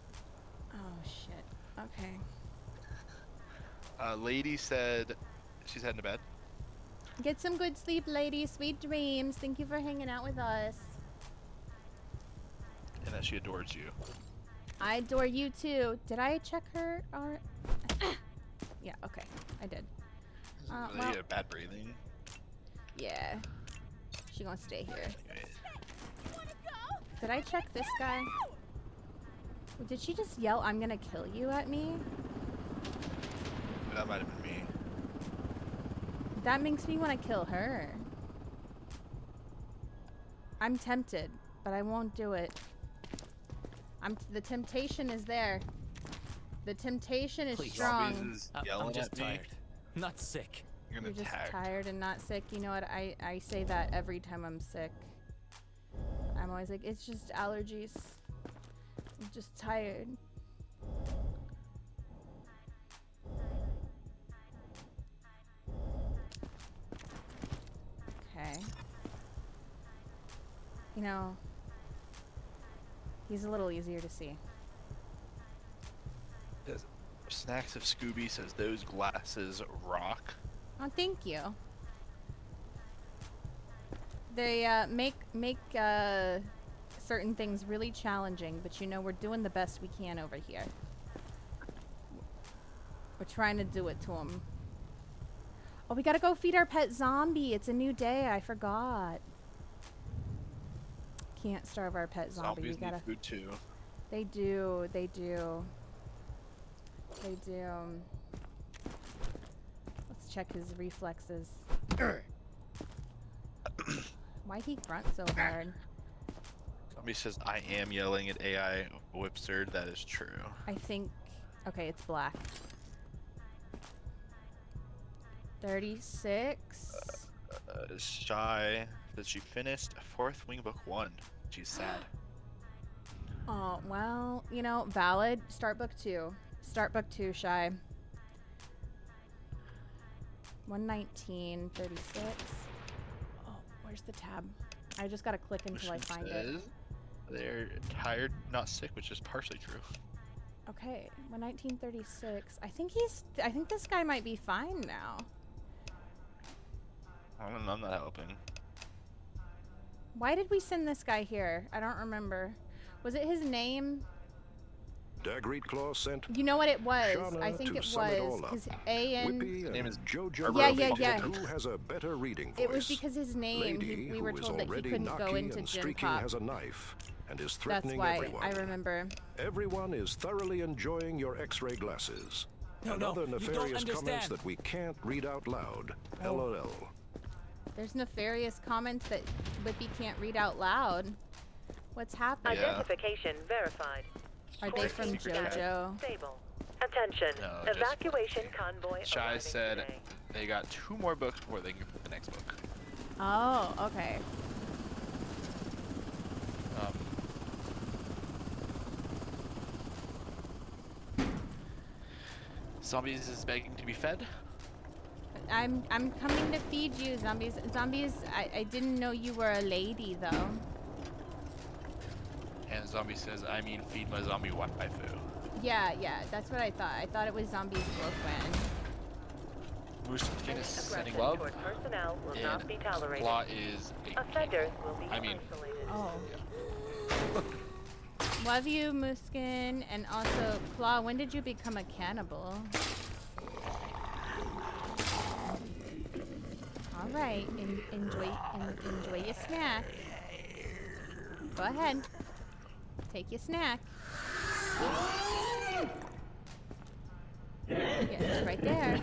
Oh shit. Okay. Lady said she's heading to bed. Get some good sleep, lady. Sweet dreams. Thank you for hanging out with us. And that she adores you. I adore you too. Did I check her? Or yeah. Okay. I did. Really Well, bad breathing. yeah. She gonna stay here. Did I check this guy? Did she just yell, "I'm gonna kill you" at me? That might have been me. That makes me want to kill her. I'm tempted, but I won't do it. The temptation is there. The temptation is strong. Zombies is yelling at me. Not sick. You're You're gonna just attack. tired and not sick. You know what? I say that every time I'm sick. I'm always like, it's just allergies. I'm just tired. Okay. You know, he's a little easier to see. Yes. Snacks of Scooby says those glasses rock. Oh, thank you. They make certain things really challenging, but you know we're doing the best we can over here. We're trying to do it to him. Oh, we gotta go feed our pet zombie. It's a new day. I forgot. Can't starve our pet zombie. Zombies We gotta. need food too. They do. They do. They do. Let's check his reflexes. Why'd he grunt so hard? Somebody says I am yelling at AI Whipster. That is true. I think. Okay, it's black. 36. Shy says she finished 4th Wing Book 1. She's sad. Oh, well, you know, valid. Start book 2. Start book 2, Shy. 119, 36. Oh, where's the tab? I just gotta click until I find it. They're tired, not sick, which is partially true. Okay, 1936. I think this guy might be fine now. I don't know, I'm not helping. Why did we send this guy here? I don't remember. Was it his name? Dagreed Claw sent. You know what it was? Shauna I think to it sum it all was up. his A.N. Whippy His name is Jojo. Yeah. Who has a better reading voice? It was because his name. Lady, We were who is told that he already couldn't go knocky into and Gym streaking Pop. has a knife and is That's threatening why everyone. I remember. Everyone is thoroughly enjoying your X-ray glasses. No, and no, other you don't nefarious comments understand. that we can't read out loud. Oh. LOL. There's nefarious comments that Whippy can't read out loud. What's happening? Identification verified. Are they from JoJo? Stable. Attention. No, just- Evacuation convoy. Shy arriving said today. they got 2 more books before they can put the next book. Oh, okay. Zombies is begging to be fed. I'm coming to feed you, zombies. Zombies, I didn't know you were a lady though. And Zombie says, I mean feed my zombie waifu. Yeah, that's what I thought. I thought it was Zombie's girlfriend. Moosekin is sending Aggression love. toward personnel will not be And tolerated. Claw is a Offenders will be I mean, isolated. Oh. Love you, Mooskin, and also Claw. When did you become a cannibal? All right, enjoy your snack. Go ahead, take your snack. Yeah, it's right there.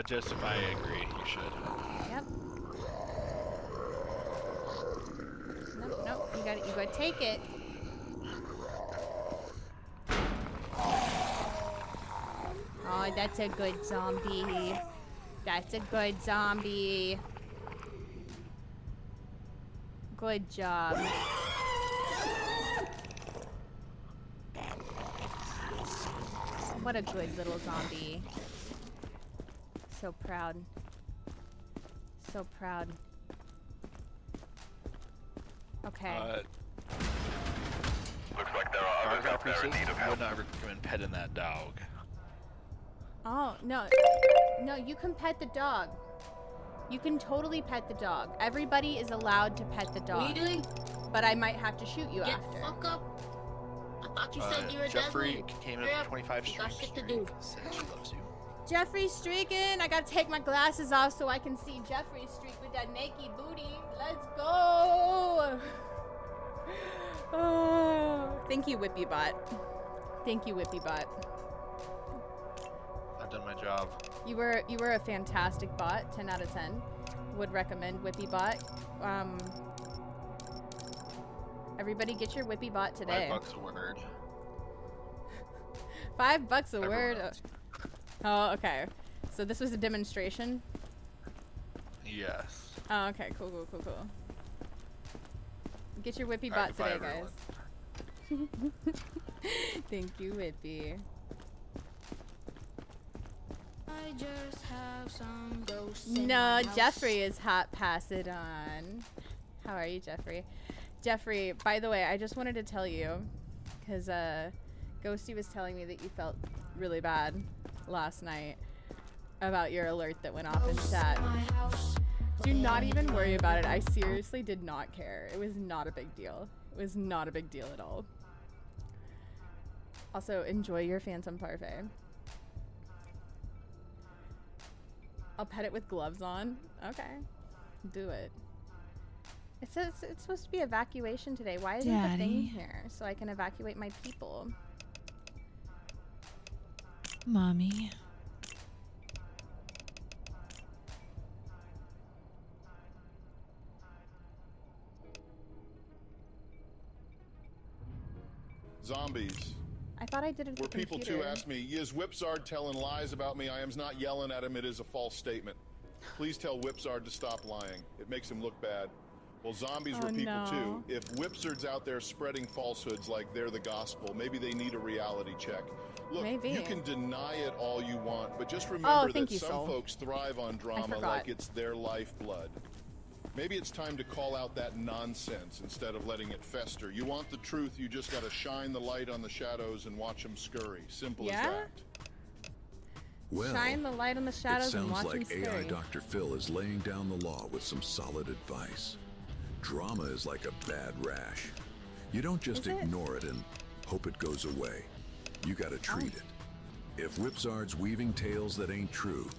Joseph, I agree. You should. Yep. Nope. You gotta take it. Oh, that's a good zombie. That's a good zombie. Good job. What a good little zombie. So proud. So proud. Okay. Looks like there are others out there in need of I would help. not recommend petting that dog. Oh, no. No, you can pet the dog. You can totally pet the dog. Everybody is allowed to pet the dog. What are you doing? But I might have to shoot you Get after. the fuck up. I thought you said you were Jeffrey dead. came in Hurry at up. 25 You got streaks. shit to do. Said she loves you. Jeffrey's streaking. I gotta take my glasses off so I can see Jeffrey streak with that naked booty. Let's go. Oh, thank you, WhippyBot. Thank you, WhippyBot. I've done my job. You were a fantastic bot. 10 out of 10. Would recommend WhippyBot. Everybody get your WhippyBot today. $5 a word. $5 a word. Oh, okay. So this was a demonstration? Yes. Oh, okay. Cool. Get your WhippyBot Alright, bye, today, guys. Thank you, Whippy. I just have some ghosts. No, Jeffrey is hot. Pass it on. How are you, Jeffrey? Jeffrey, by the way, I just wanted to tell you, because Ghosty was telling me that you felt really bad last night about your alert that went off in chat. Do not even worry about it. I seriously did not care. It was not a big deal. It was not a big deal at all. Also, enjoy your phantom parfait. I'll pet it with gloves on. Okay. Do it. It says it's supposed to be evacuation today. Why isn't the thing Daddy. here so I can evacuate my people? Mommy. Zombies. I thought I did it Where with the people computer. too ask me, is Whipsard telling lies about me? I am not yelling at him. It is a false statement. Please tell Whipsard to stop lying. It makes him look bad. Well, zombies Oh, were people no. too. If Whipsard's out there spreading falsehoods like they're the gospel, maybe they need a reality check. Look, Maybe. you can deny it all you want, but just remember that thank you, some Sol. folks thrive on drama forgot. like it's their lifeblood. Maybe it's time to call out that nonsense instead of letting it fester. You want the truth, you just gotta shine the light on the shadows and watch them scurry. Simple Yeah? as that. Well, Shine the light on the shadows it and sounds watch them like AI scurry. Dr. Phil is laying down the law with some solid advice. Drama is like a bad rash. You don't just Is it? ignore it and hope it goes away. You gotta treat Oh. it. If Whipsard's weaving tales that ain't true,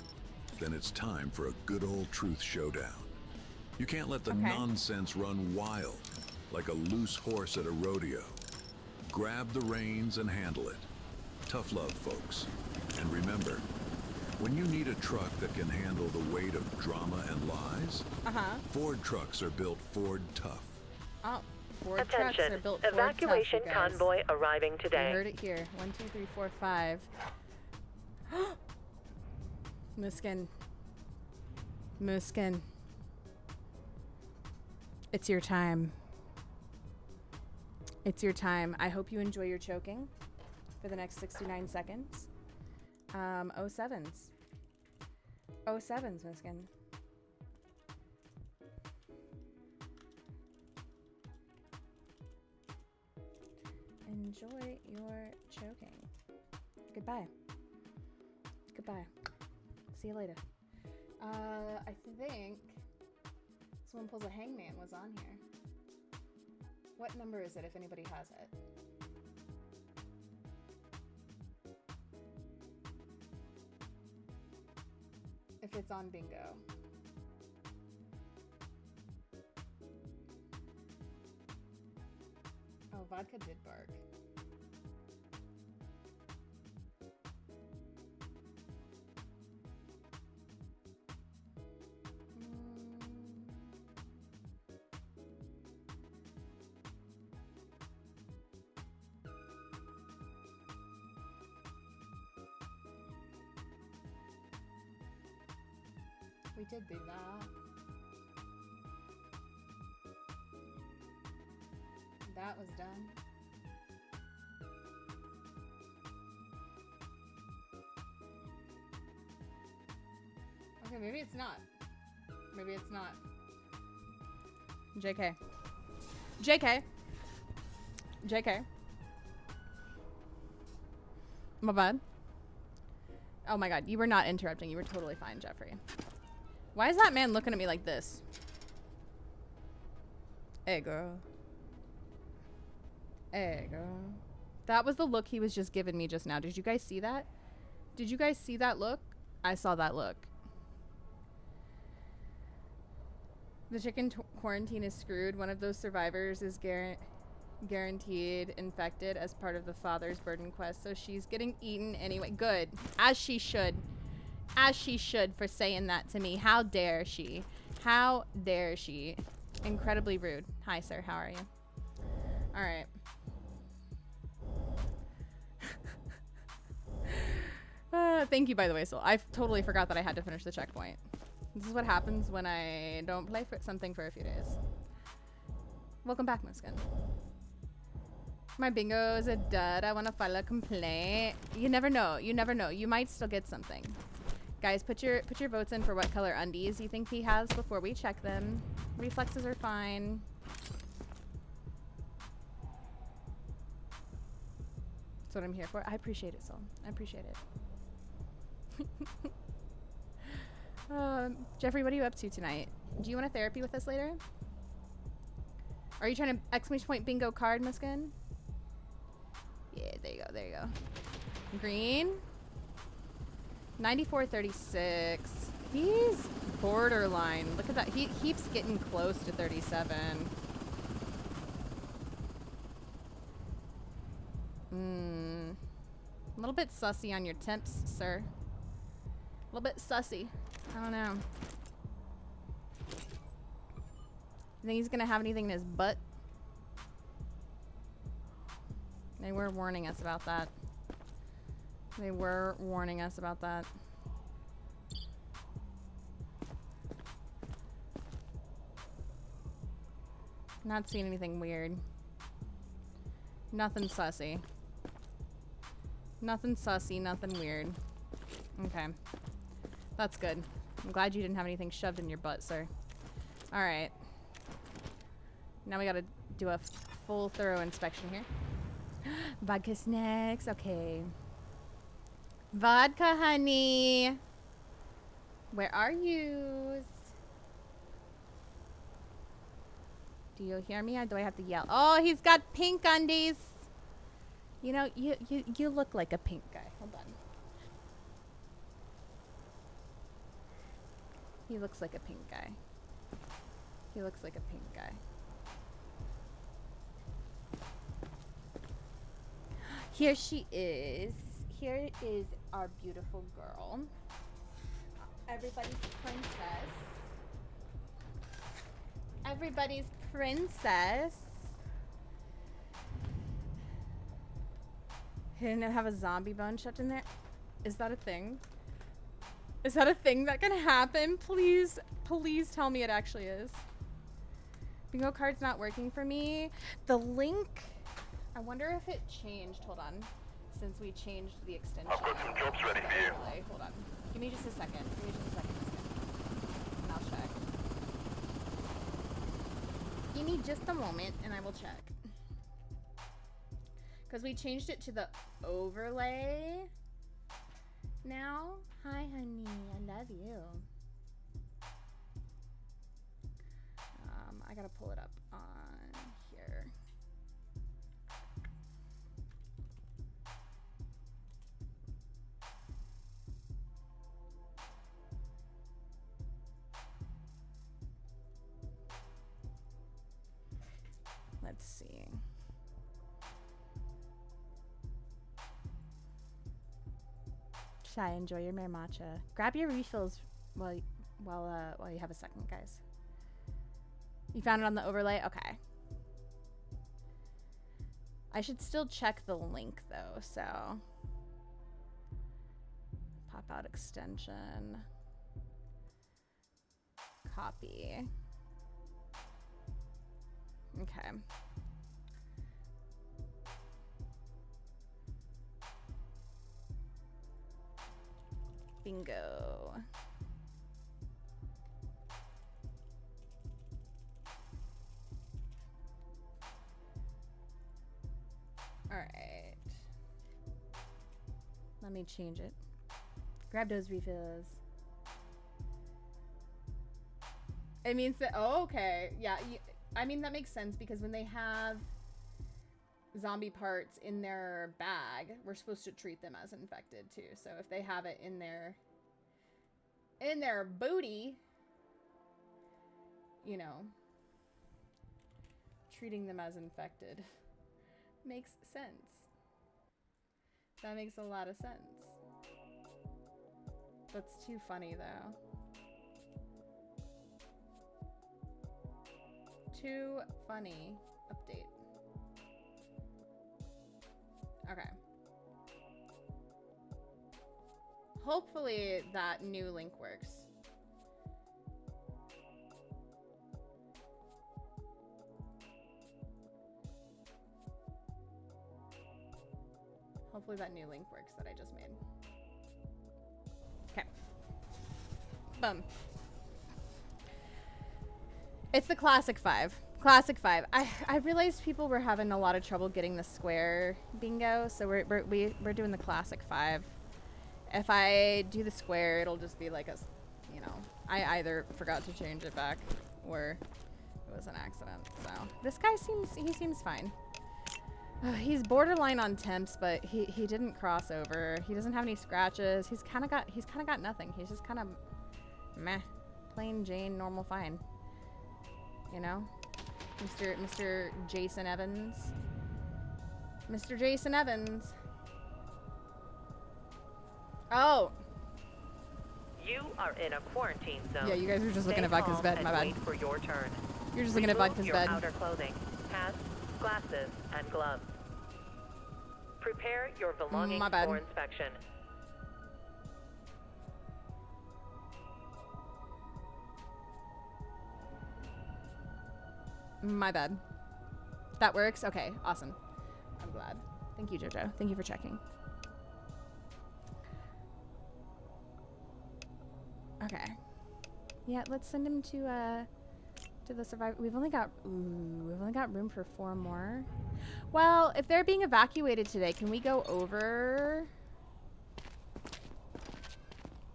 then it's time for a good old truth showdown. You can't let the Okay. nonsense run wild, like a loose horse at a rodeo. Grab the reins and handle it. Tough love, folks. And remember, when you need a truck that can handle the weight of drama and lies, Ford trucks are built Ford tough. Oh, Ford trucks are Attention. built Ford Evacuation tough, you guys. convoy arriving You today. heard it here. 1, 2, 3, 4, 5. Muskin. Muskin. It's your time. It's your time. I hope you enjoy your choking for the next 69 seconds. 07s. 07s, Muskin. Enjoy your choking. Goodbye. Goodbye. See you later. I think someone pulls a hangman was on here. What number is it if anybody has it? If it's on bingo. Oh, vodka did bark. We did do that. That was done. Okay, maybe it's not. Maybe it's not. JK. JK. JK. My bad. Oh my god, you were not interrupting. You were totally fine, Jeffrey. Why is that man looking at me like this? Hey, girl. Hey, girl. That was the look he was just giving me just now. Did you guys see that? Did you guys see that look? I saw that look. The chicken quarantine is screwed. One of those survivors is guaranteed infected as part of the father's burden quest, so she's getting eaten anyway. Good. As she should. As she should for saying that to me. How dare she? How dare she? Incredibly rude. Hi, sir. How are you? All right. Thank you, by the way, Sol. I totally forgot that I had to finish the checkpoint. This is what happens when I don't play for something for a few days. Welcome back, Muskin. My bingo is a dud. I want to file a complaint. You never know. You never know. You might still get something. Guys, put your votes in for what color undies you think he has before we check them. Reflexes are fine. That's what I'm here for. I appreciate it, Sol. I appreciate it. Jeffrey, what are you up to tonight? Do you want a therapy with us later? Are you trying to exclamation point bingo card, Muskin? Yeah, there you go. There you go. Green. 94.36. He's borderline. Look at that. He keeps getting close to 37. A little bit sussy on your temps, sir. A little bit sussy. I don't know. You think he's gonna have anything in his butt? They were warning us about that. They were warning us about that. Not seeing anything weird. Nothing sussy. Nothing sussy, nothing weird. Okay. That's good. I'm glad you didn't have anything shoved in your butt, sir. Alright. Now we gotta do a full thorough inspection here. Vodka snacks. Okay. Vodka, honey. Where are you? Do you hear me or do I have to yell? Oh, he's got pink undies. You know, you look like a pink guy. Hold on. He looks like a pink guy. He looks like a pink guy. Here she is. Here is our beautiful girl. Everybody's princess. Everybody's princess. He didn't have a zombie bone shoved in there. Is that a thing? Is that a thing that can happen? Please, please tell me it actually is. Bingo card's not working for me. The link, I wonder if it changed. Hold on. Since we changed the extension. I've got some jobs ready for you. Hold on. Give me just a second. Give me just a second. And I'll check. Give me just a moment and I will check. Because we changed it to the overlay now. Hi, honey. I love you. I gotta pull it up on here. Let's see. Shy, enjoy your Mare Matcha. Grab your refills while you have a second, guys. You found it on the overlay? Okay. I should still check the link though, so. Pop out extension. Copy. Okay. Bingo. All right. Let me change it. Grab those refills. It means that, oh, okay. Yeah, I mean, that makes sense because when they have zombie parts in their bag, we're supposed to treat them as infected too. So if they have it in their booty, you know, treating them as infected makes sense. That makes a lot of sense. That's too funny though. Too funny. Update. Okay. Hopefully that new link works. Hopefully that new link works that I just made. Okay. Boom. It's the classic 5. Classic 5. I realized people were having a lot of trouble getting the square bingo, so we're doing the classic 5. If I do the square, it'll just be like a, you know, I either forgot to change it back or it was an accident. So this guy seems fine. He's borderline on temps, but he didn't cross over. He doesn't have any scratches. He's kind of got nothing. He's just kind of meh, plain Jane, normal, fine. You know, Mr. Jason Evans. Mr. Jason Evans. Oh. You are in a quarantine zone. Yeah, you guys were just looking Stay at Vodka's calm bed. and My bad. Wait for your turn. You're just looking at Vodka's your bed. outer clothing, hats, glasses, and gloves. Prepare your belongings My bad. for inspection. My bad. That works? Okay, awesome. I'm glad. Thank you, Jojo. Thank you for checking. Okay. Yeah, let's send him to the survivor. We've only got room for 4 more. Well, if they're being evacuated today, can we go over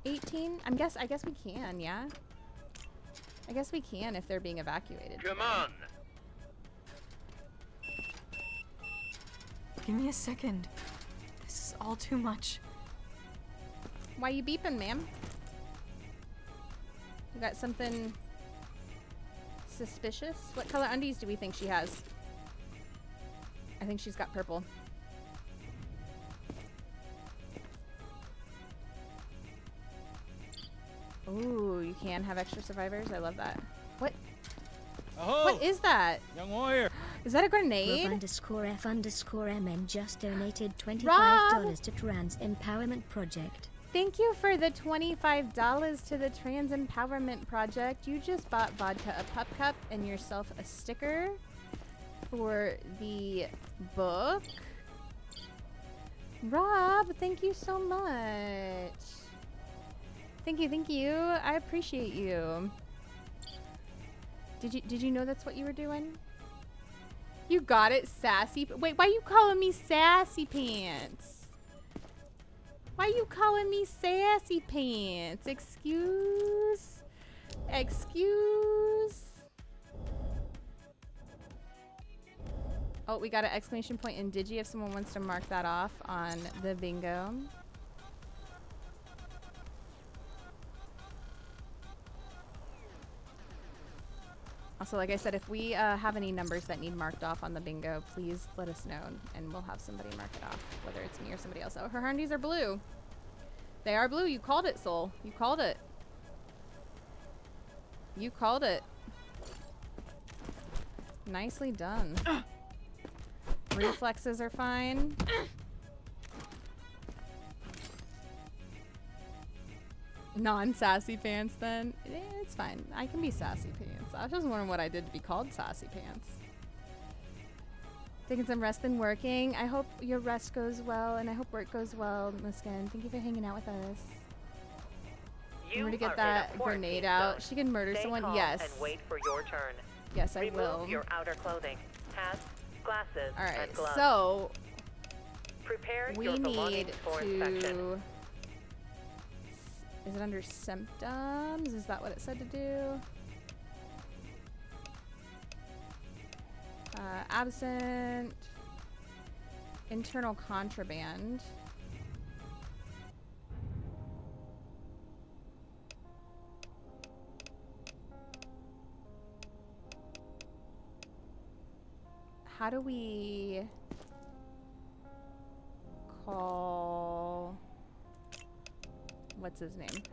18? I guess we can, yeah. I guess we can if they're being evacuated. Come on. Give me a second. This is all too much. Why you beeping, ma'am? You got something suspicious? What color undies do we think she has? I think she's got purple. Ooh, you can have extra survivors? I love that. What? Oh, what is that? Young warrior. Is that a grenade? Rob_F_MN just donated $25 Rob! to Trans Empowerment Project. Thank you for the $25 to the Trans Empowerment Project. You just bought Vodka a pup cup and yourself a sticker for the book. Rob, thank you so much. Thank you. I appreciate you. Did you know that's what you were doing? You got it, sassy. Wait, why are you calling me sassy pants? Why are you calling me sassy pants? Excuse. Oh, we got an exclamation point in Digi if someone wants to mark that off on the bingo. Also, like I said, if we have any numbers that need marked off on the bingo, please let us know and we'll have somebody mark it off, whether it's me or somebody else. Oh, her undies are blue. They are blue. You called it, Soul. You called it. You called it. Nicely done. Reflexes are fine. Non-sassy pants then? It's fine. I can be sassy pants. I was just wondering what I did to be called sassy pants. Taking some rest and working. I hope your rest goes well and I hope work goes well, Muskin. Thank you for hanging out with us. You to get are that in a quarantine grenade out. zone. She can murder Stay someone. calm Yes. And wait for your turn. Yes, I Remove will. your outer clothing, hats, glasses, All right. and gloves. So prepare we your need belongings for inspection. to. Is it under symptoms? Is that what it said to do? Absent. Internal contraband. How do we call... What's his name?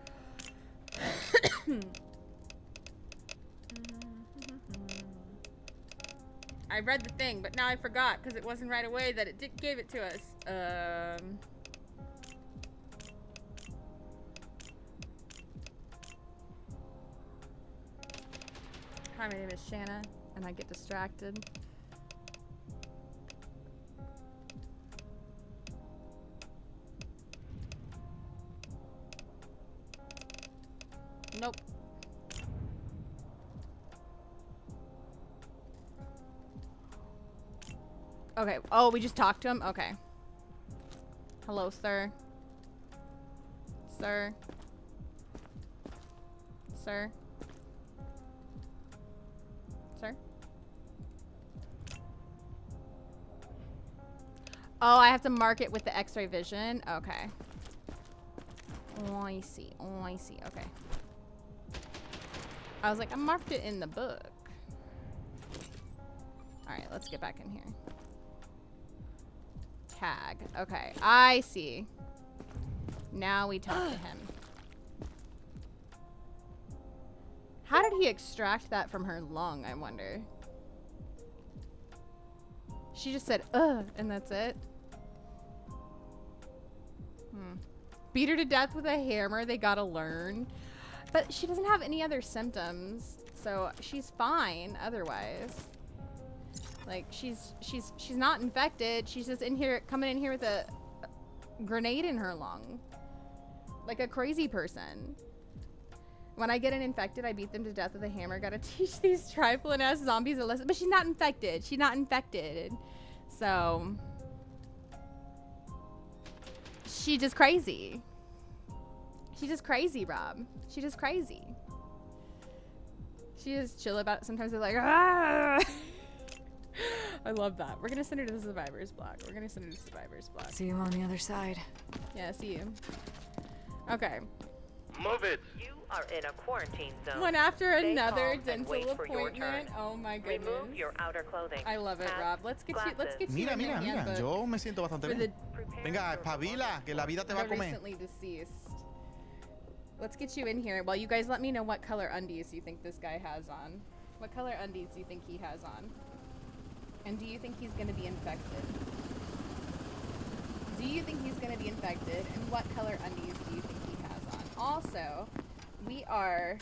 I read the thing, but now I forgot because it wasn't right away that it gave it to us. Hi, my name is Shanna, and I get distracted. Nope. Okay. Oh, we just talked to him? Okay. Hello, sir. Sir. Sir. Sir. Oh, I have to mark it with the X-ray vision. Okay. Oh, I see. Oh, I see. Okay. I was like, I marked it in the book. All right, let's get back in here. Tag. Okay, I see. Now we talk to him. How did he extract that from her lung, I wonder? She just said, and that's it. Beat her to death with a hammer, they gotta learn. But she doesn't have any other symptoms, so she's fine otherwise. Like, she's not infected. She's just in here, coming in here with a grenade in her lung. Like a crazy person. When I get an infected, I beat them to death with a hammer. Gotta teach these trifling-ass zombies a lesson. But she's not infected. She's not infected. So... She just crazy. She's just crazy, Rob. She just crazy. She just chill about it. Sometimes they're like, ah! I love that. We're gonna send her to the survivor's block. We're gonna send her to the survivor's block. See you on the other side. Yeah, see you. Okay. Move it. You are in a quarantine zone. One after Stay another calm and wait dental for your turn. appointment. Oh my goodness. Remove your outer clothing. I love it, Rob. Let's get you. Let's get you. Mira, in the mira, mira. handbook Yo me siento bastante for bien. the Venga, espabila, que la vida te va a comer. recently deceased. Let's get you in here. Well, you guys let me know what color undies you think this guy has on. What color undies do you think he has on? And do you think he's going to be infected? Do you think he's going to be infected? And what color undies do you think he has on? Also, we are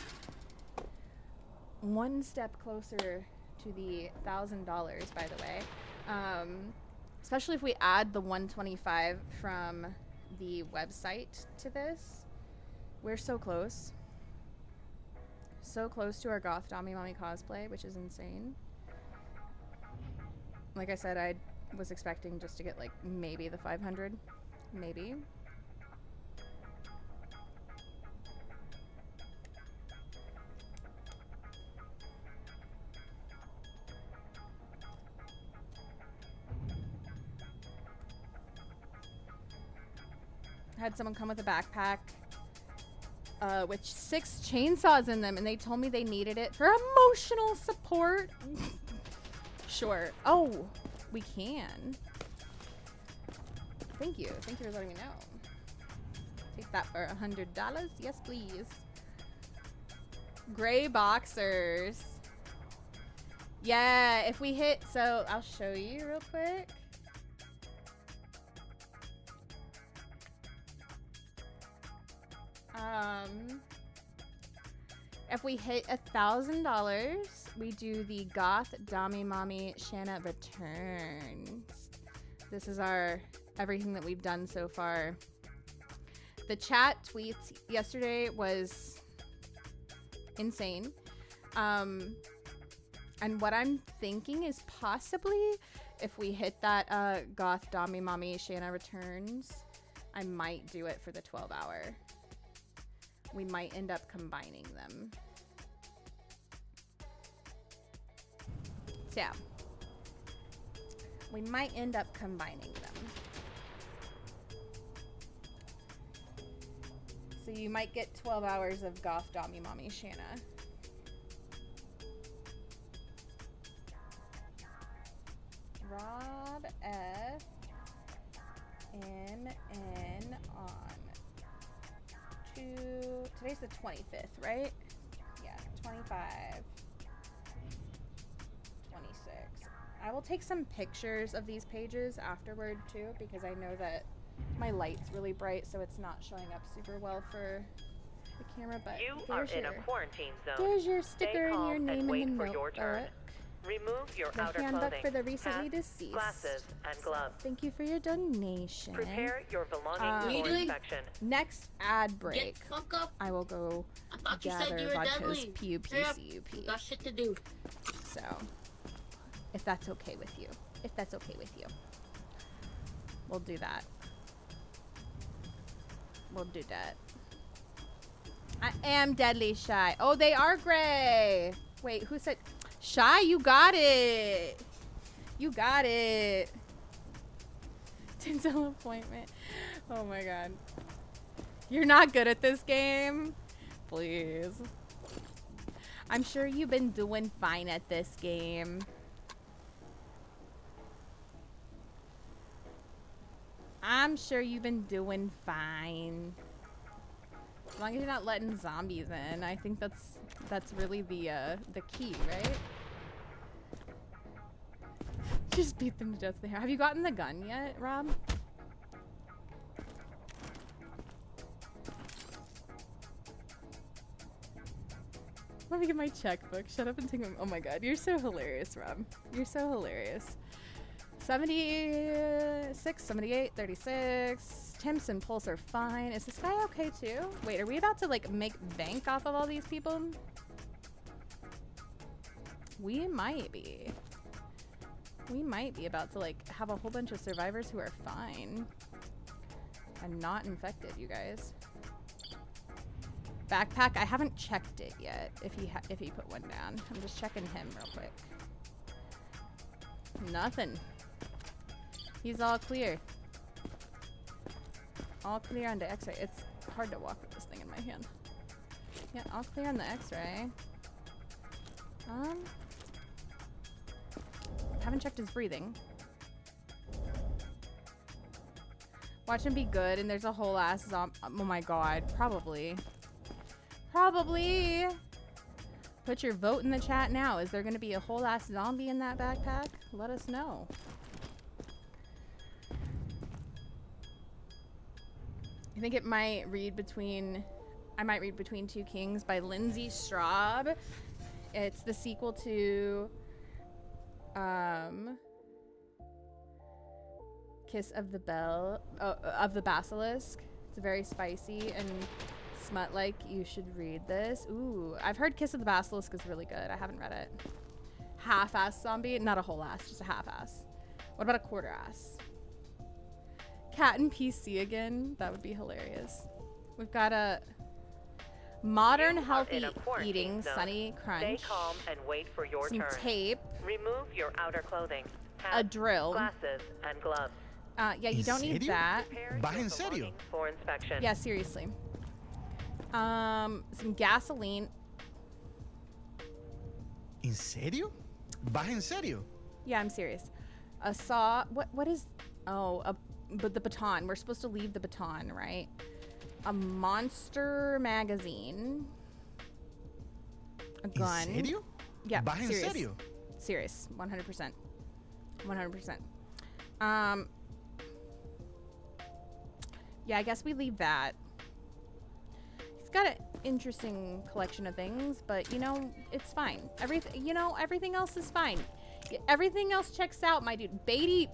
one step closer to the $1,000, by the way. Especially if we add the 125 from the website to this. We're so close. So close to our Goth Dami Mommy cosplay, which is insane. Like I said, I was expecting just to get like maybe the 500. Maybe. I had someone come with a backpack with 6 chainsaws in them, and they told me they needed it for emotional support. Sure. Oh, we can. Thank you. Thank you for letting me know. Take that for $100. Yes, please. Gray boxers. Yeah, if we hit, so I'll show you real quick. If we hit $1,000, we do the Goth Dami Mommy Shanna Returns. This is our everything that we've done so far. The chat tweets yesterday was insane. And what I'm thinking is possibly if we hit that Goth Dami Mommy Shanna Returns, I might do it for the 12-hour. We might end up combining them. So yeah, we might end up combining them. So you might get 12 hours of Goth Dami Mommy Shanna. Rob F. N. on today's the 25th, right? Yeah, 25, 26. I will take some pictures of these pages afterward too, because I know that my light's really bright, so it's not showing up super well for the camera. But you are in a quarantine zone. There's your sticker and your name in the notebook. Remove your The outer handbook clothing, for the recently hats, deceased. glasses, and gloves. Thank you for your donation. Prepare your belongings for inspection. Next ad break. Get the fuck up. I will go You said gather you were vodka's deadly. PUP. You got shit to do. So, if that's okay with you. If that's okay with you. We'll do that. We'll do that. I am deadly shy. Oh, they are gray. Wait, who said... Shy, you got it. You got it. Dental appointment. Oh my god. You're not good at this game? Please. I'm sure you've been doing fine at this game. I'm sure you've been doing fine. As long as you're not letting zombies in, I think that's really the key, right? Just beat them to death there. Have you gotten the gun yet, Rob? Let me get my checkbook. Shut up and take my... Oh my god, you're so hilarious, Rob. You're so hilarious. 76, 78, 36. Temps and Pulse are fine. Is this guy okay too? Wait, are we about to like make bank off of all these people? We might be. We might be about to like have a whole bunch of survivors who are fine and not infected, you guys. Backpack, I haven't checked it yet. If he put one down, I'm just checking him real quick. Nothing. He's all clear. All clear on the X-ray. It's hard to walk with this thing in my hand. Yeah, all clear on the X-ray. Haven't checked his breathing. Watch him be good, and there's a whole ass zombie. Oh my god, probably. Probably. Put your vote in the chat now. Is there going to be a whole ass zombie in that backpack? Let us know. I think it might read between... I might read Between Two Kings by Lindsay Straub. It's the sequel to... Kiss of the Bell... of the Basilisk. It's very spicy and... smut-like. You should read this. Ooh, I've heard Kiss of the Basilisk is really good. I haven't read it. Half-ass zombie? Not a whole ass, just a half-ass. What about a quarter-ass? Cat and PC again? That would be hilarious. We've got a modern healthy eating zone. Sunny Crunch. Stay calm and wait for your some turn. tape. Remove your outer clothing. A drill. Glasses and gloves. Yeah, you don't need that. ¿Vas en serio? For inspection. Yeah, seriously. Some gasoline. ¿En serio? ¿Vas en serio? Yeah, I'm serious. A saw. What is... Oh, but the baton. We're supposed to leave the baton, right? A monster magazine. A gun. ¿En serio? Yeah, ¿Vas en serious. serio? Serious. 100%. 100%. Yeah, I guess we leave that. He's got an interesting collection of things, but you know, it's fine. Everything else is fine. Everything else checks out, my dude. Beatty.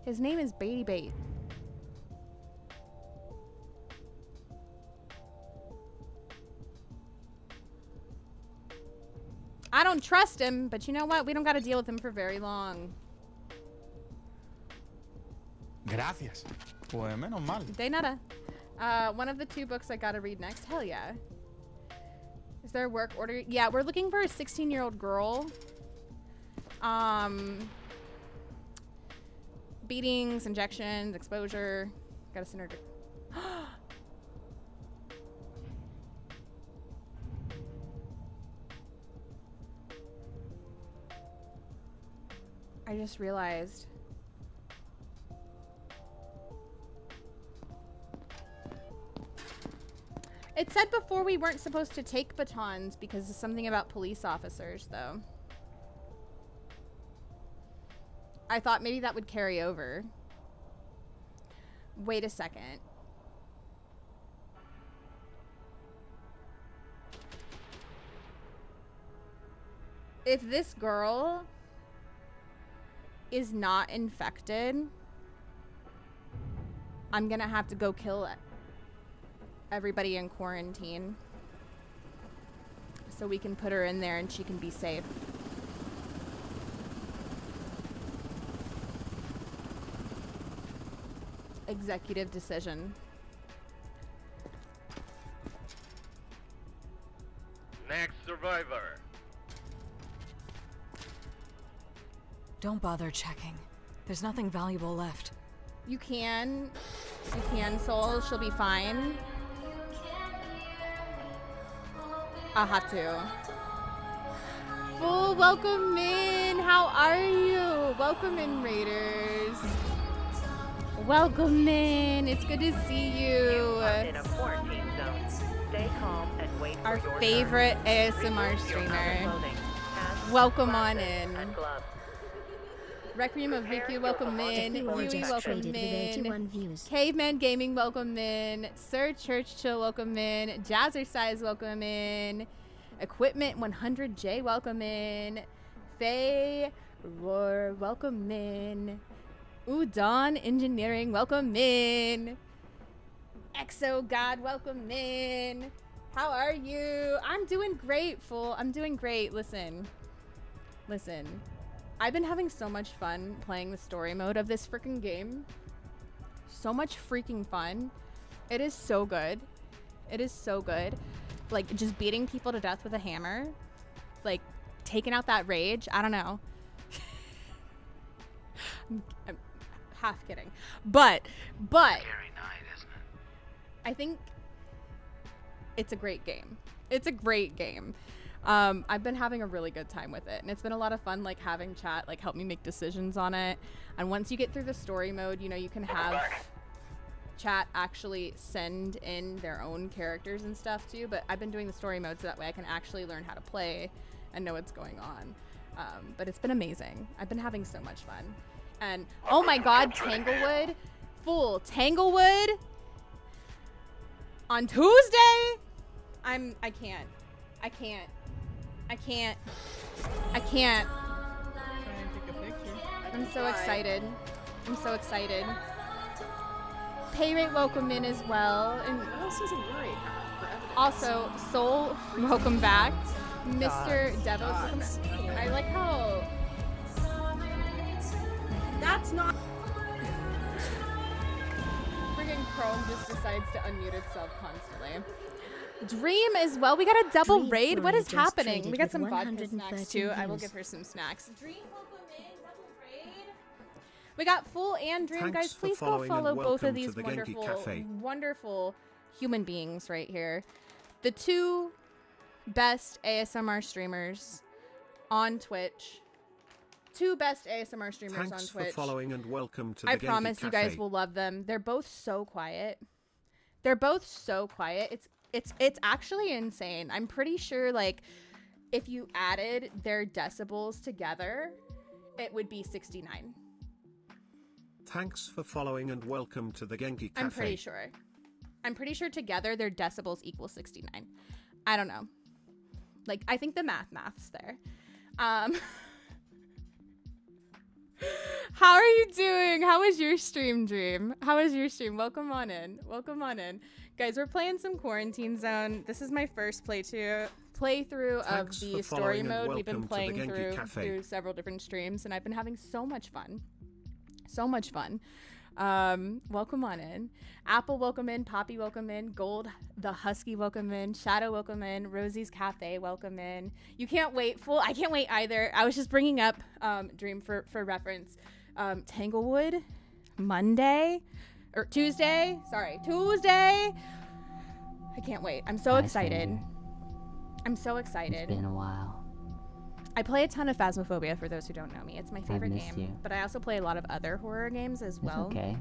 His name is Beatty Bait. I don't trust him, but you know what? We don't got to deal with him for very long. Gracias. Pues menos mal. De nada. One of the two books I gotta read next. Hell yeah. Is there a work order? Yeah, we're looking for a 16-year-old girl. Beatings, injections, exposure. Gotta send her to... I just realized. It said before we weren't supposed to take batons because of something about police officers, though. I thought maybe that would carry over. Wait a second. If this girl is not infected, I'm gonna have to go kill everybody in quarantine so we can put her in there and she can be safe. Executive decision. Next survivor. Don't bother checking. There's nothing valuable left. You can, Soul. She'll be fine. Ahatu. Full welcome in. How are you? Welcome in, Raiders. Welcome in. It's good to see you. In a quarantine zone. Stay calm and wait Our for your favorite turn. ASMR Remove your streamer. outer clothing, hats, Welcome on glasses, in. and gloves. Requiem of Riku, welcome in. Who Yui, just welcome traded with 81 in. views. Caveman Gaming, welcome in. Sir Churchill, welcome in. Jazzercise, welcome in. Equipment 100J, welcome in. Faye Roar, welcome in. Udon Engineering, welcome in. Exo God, welcome in. How are you? I'm doing great, fool. I'm doing great. Listen. I've been having so much fun playing the story mode of this freaking game. So much freaking fun. It is so good. It is so good. Like, just beating people to death with a hammer. Like, taking out that rage. I don't know. I'm half kidding. But. Scary night, isn't it? I think it's a great game. It's a great game. I've been having a really good time with it, and it's been a lot of fun, like having chat like help me make decisions on it. And once you get through the story mode, you know, you can have chat actually send in their own characters and stuff too. But I've been doing the story mode so that way I can actually learn how to play and know what's going on. But it's been amazing. I've been having so much fun. And oh my god, Tanglewood, fool, Tanglewood on Tuesday. I can't. I'm so excited. Pay rate, welcome in as well. And also, Soul, welcome back. Mr. Devos, welcome back. I like how that's not friggin' Chrome just decides to unmute itself constantly. Dream as well. We got a double Dream raid. What Boy is just happening? traded We got with some vodka snacks 113 too. I will views. give her some snacks. Dream, welcome in. Double raid. We got Full and Dream. Thanks Guys, for please go following and follow both welcome of to these the Genki wonderful, Cafe. wonderful human beings right here. The two best ASMR streamers on Twitch. Two best ASMR streamers on Thanks Twitch. for following and welcome to the I Genki promise you guys Cafe. will love them. They're both so quiet. It's actually insane. I'm pretty sure like if you added their decibels together, it would be 69. Thanks for following and welcome to the Genki Cafe. I'm pretty sure together their decibels equal 69. I don't know. Like I think the math's there. How are you doing? How was your stream, Dream? How was your stream? Welcome on in. Guys, we're playing some Quarantine Zone. This is my first playthrough of the story mode. We've been playing through several different streams, and I've been having so much fun. Welcome on in. Apple, welcome in. Poppy, welcome in. Gold, the Husky, welcome in. Shadow, welcome in. Rosie's Cafe, welcome in. You can't wait, fool. I can't wait either. I was just bringing up Dream for reference. Tanglewood, Tuesday. I can't wait. I'm so excited. It's been a while. I play a ton of Phasmophobia, for those who don't know me. It's my favorite missed game. you. But I also play a lot of other horror games as well. It's okay.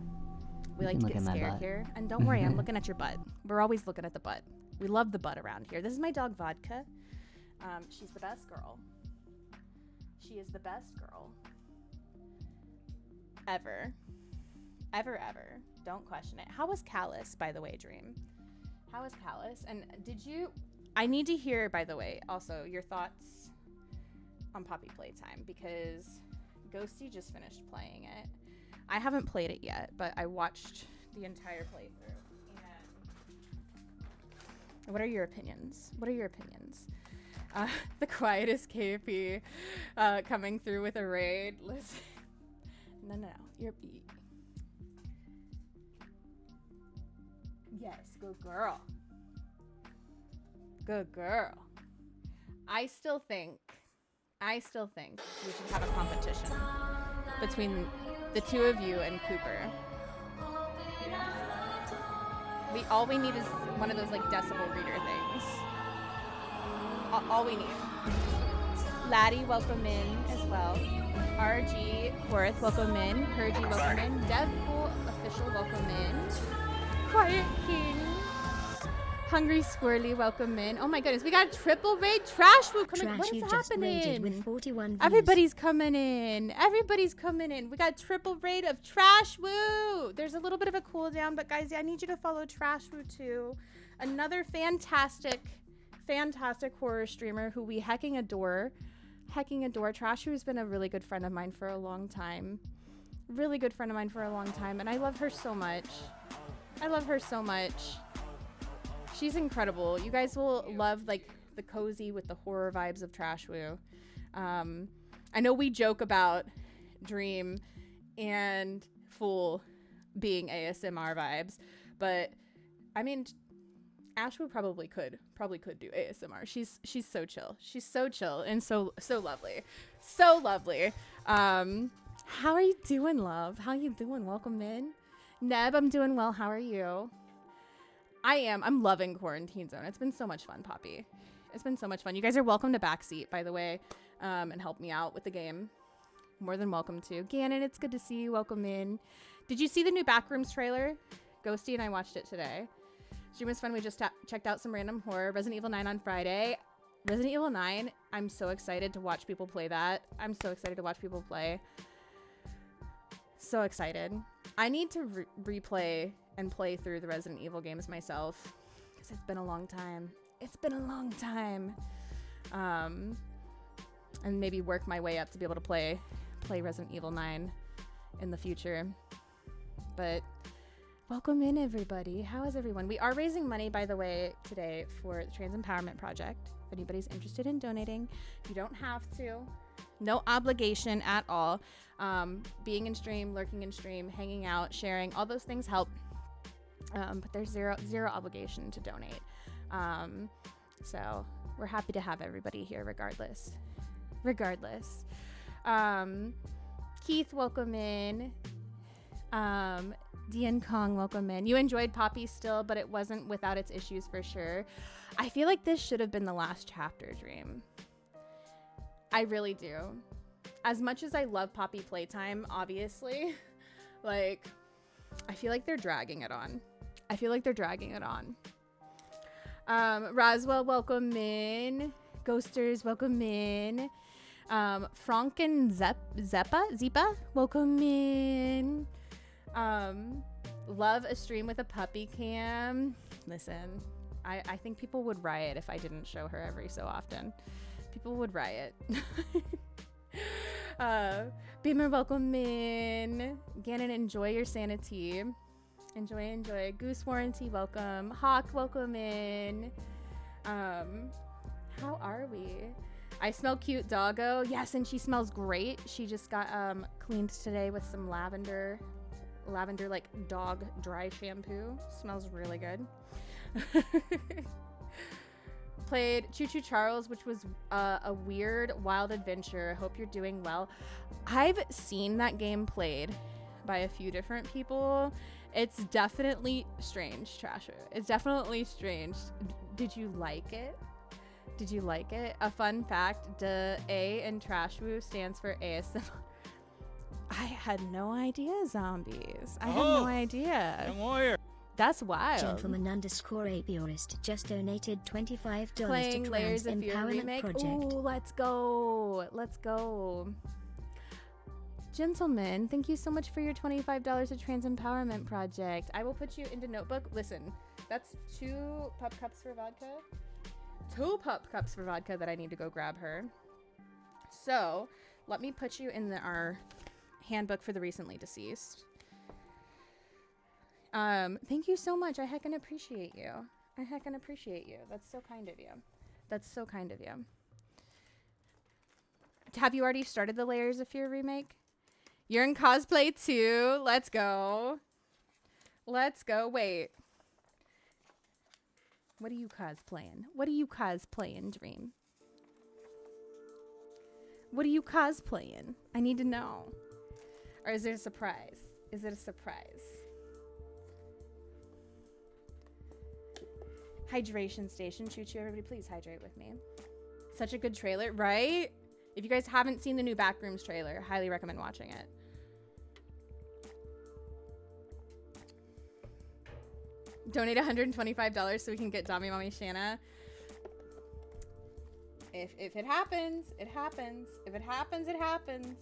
We You like can to look get at my scared butt. here. And don't worry, I'm looking at your butt. We're always looking at the butt. We love the butt around here. This is my dog, Vodka. She's the best girl. She is the best girl. Ever. Ever. Don't question it. How was Callus, by the way, Dream? How was Callus? And I need to hear, by the way, also your thoughts on Poppy Playtime, because Ghosty just finished playing it. I haven't played it yet, but I watched the entire playthrough. And what are your opinions? The quietest KP coming through with a raid. Listen. No. You're beat. Yes, good girl. I still think I still think we should have a competition between the two of you and Cooper. All we need is one of those like decibel reader things. All we need. Laddie, welcome in as well. RG Worth, welcome in. Hergy, welcome in. Deadpool Official, welcome in. Quiet King. Hungry Squirrely, welcome in. Oh my goodness, we got a triple raid Trash Woo coming. What is happening? With 41 views. Everybody's coming in. Everybody's coming in. We got triple raid of Trash Woo. There's a little bit of a cooldown, but guys, I need you to follow Trash Woo too. Another fantastic horror streamer who we hecking adore. Trash Woo has been a really good friend of mine for a long time. Really good friend of mine for a long time, and I love her so much. She's incredible. You guys will love like the cozy with the horror vibes of Trash Woo. I know we joke about Dream and Fool being ASMR vibes, but I mean, Ashwoo probably could do ASMR. She's so chill. She's so chill and so lovely. So lovely. How are you doing, love? How you doing? Welcome in. Neb, I'm doing well. How are you? I'm loving Quarantine Zone. It's been so much fun, Poppy. It's been so much fun. You guys are welcome to Backseat, by the way, and help me out with the game. More than welcome to. Gannon, it's good to see you. Welcome in. Did you see the new Backrooms trailer? Ghosty and I watched it today. Stream was fun. We just checked out some random horror. Resident Evil 9 on Friday. Resident Evil 9, I'm so excited to watch people play that. I'm so excited to watch people play. So excited. I need to replay and play through the Resident Evil games myself because it's been a long time. And maybe work my way up to be able to play Resident Evil 9 in the future. But welcome in, everybody. How is everyone? We are raising money, by the way, today for the Trans Empowerment Project. If anybody's interested in donating, you don't have to. No obligation at all. Being in stream, lurking in stream, hanging out, sharing, all those things help. But there's zero obligation to donate. So we're happy to have everybody here regardless. Keith, welcome in. Dian Kong, welcome in. You enjoyed Poppy still, but it wasn't without its issues for sure. I feel like this should have been the last chapter, Dream. I really do. As much as I love Poppy Playtime, obviously, like, I feel like they're dragging it on. Roswell, welcome in. Ghosters, welcome in. Franken Zeppa, welcome in. Love a stream with a puppy cam. Listen, I think people would riot if I didn't show her every so often. People would riot. Beamer, welcome in. Gannon, enjoy your sanity. Enjoy. Goose Warranty, welcome. Hawk, welcome in. How are we? I smell cute, doggo. Yes, and she smells great. She just got cleaned today with some lavender like dog dry shampoo. Smells really good. Played Choo Choo Charles, which was a weird wild adventure. Hope you're doing well. I've seen that game played by a few different people. It's definitely strange, Trasher. It's definitely strange. Did you like it? A fun fact, the A in Trashwoo stands for ASMR. I had no idea, zombies. I had no idea. That's wild. Gentleman _ apiorist just donated $25 Playing to Layers Trans of Fear Empowerment remake. Project. Ooh, let's go. Gentlemen, thank you so much for your $25 to Trans Empowerment Project. I will put you into Notebook. Listen, that's 2 pup cups for vodka. 2 pup cups for vodka that I need to go grab her. So, let me put you in our handbook for the recently deceased. Thank you so much. I heckin' appreciate you. That's so kind of you. Have you already started the Layers of Fear remake? You're in cosplay too. Let's go. Wait. What are you cosplaying? Dream? What are you cosplaying? I need to know. Or is it a surprise? Is it a surprise? Hydration station. Choo choo, everybody, please hydrate with me. Such a good trailer, right? If you guys haven't seen the new Backrooms trailer, highly recommend watching it. Donate $125 so we can get Dami Mommy Shanna. If it happens, it happens. If it happens, it happens.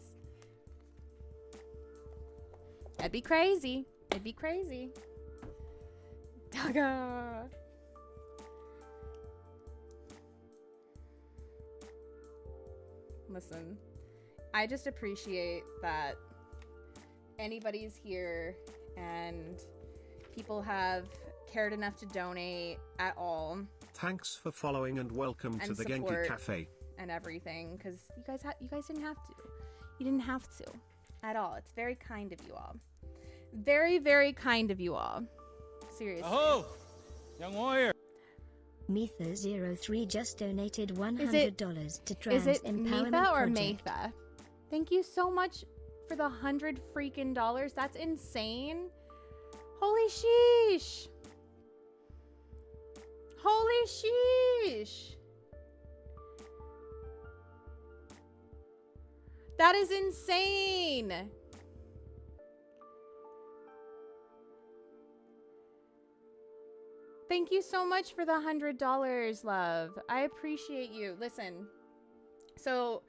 That'd be crazy. It'd be crazy. Daga. Listen, I just appreciate that anybody's here and people have cared enough to donate at all. Thanks for following and welcome to the Genki Cafe. And everything, because you guys didn't have to. You didn't have to at all. It's very kind of you all. Very, very kind of you all. Seriously. Oh, young warrior. Metha03 just donated $100 to Trans Is it Empowerment Metha or Project. Metha? Thank you so much for the $100 freaking dollars. That's insane. Holy sheesh. Holy sheesh. That is insane. Thank you so much for the $100, love. I appreciate you. Listen, so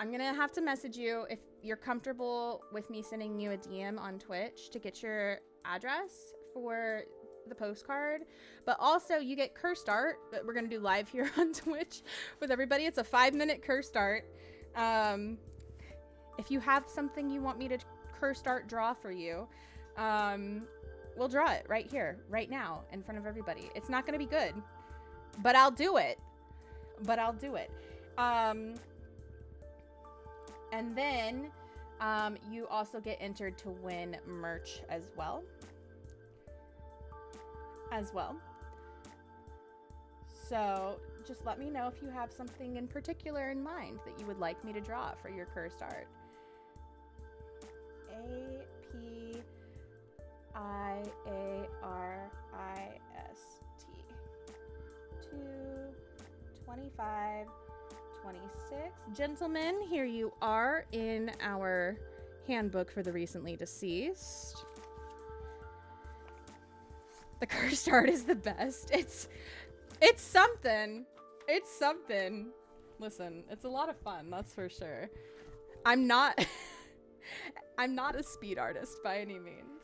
I'm gonna have to message you if you're comfortable with me sending you a DM on Twitch to get your address for the postcard. But also you get Cursed Art that we're gonna do live here on Twitch with everybody. It's a 5-minute Cursed Art. If you have something you want me to Cursed Art draw for you, we'll draw it right here, right now, in front of everybody. It's not gonna be good, but I'll do it. And then you also get entered to win merch as well. So just let me know if you have something in particular in mind that you would like me to draw for your Cursed Art. APIARIST 225 26. Gentlemen, here you are in our handbook for the recently deceased. The Cursed Art is the best. It's something. It's something. Listen, it's a lot of fun, that's for sure. I'm not a speed artist by any means.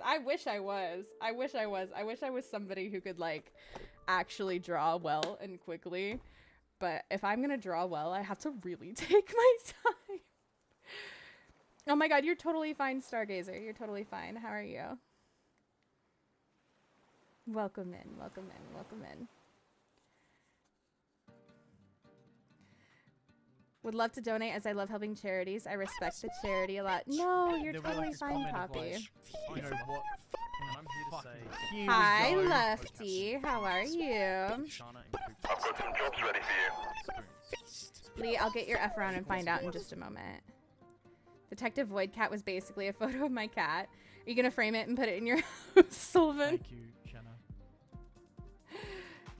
I wish I was. I wish I was somebody who could like actually draw well and quickly. But if I'm gonna draw well, I have to really take my time. Oh my god, you're totally fine, Stargazer. You're totally fine. How are you? Welcome in. Would love to donate as I love helping charities. I respect the charity a lot. No, you're totally fine, Poppy. Hi, Lefty. How are you? Lee, I'll get your F around and find out in just a moment. Detective Voidcat was basically a photo of my cat. Are you gonna frame it and put it in your house, Sylvan? Thank you, Shanna.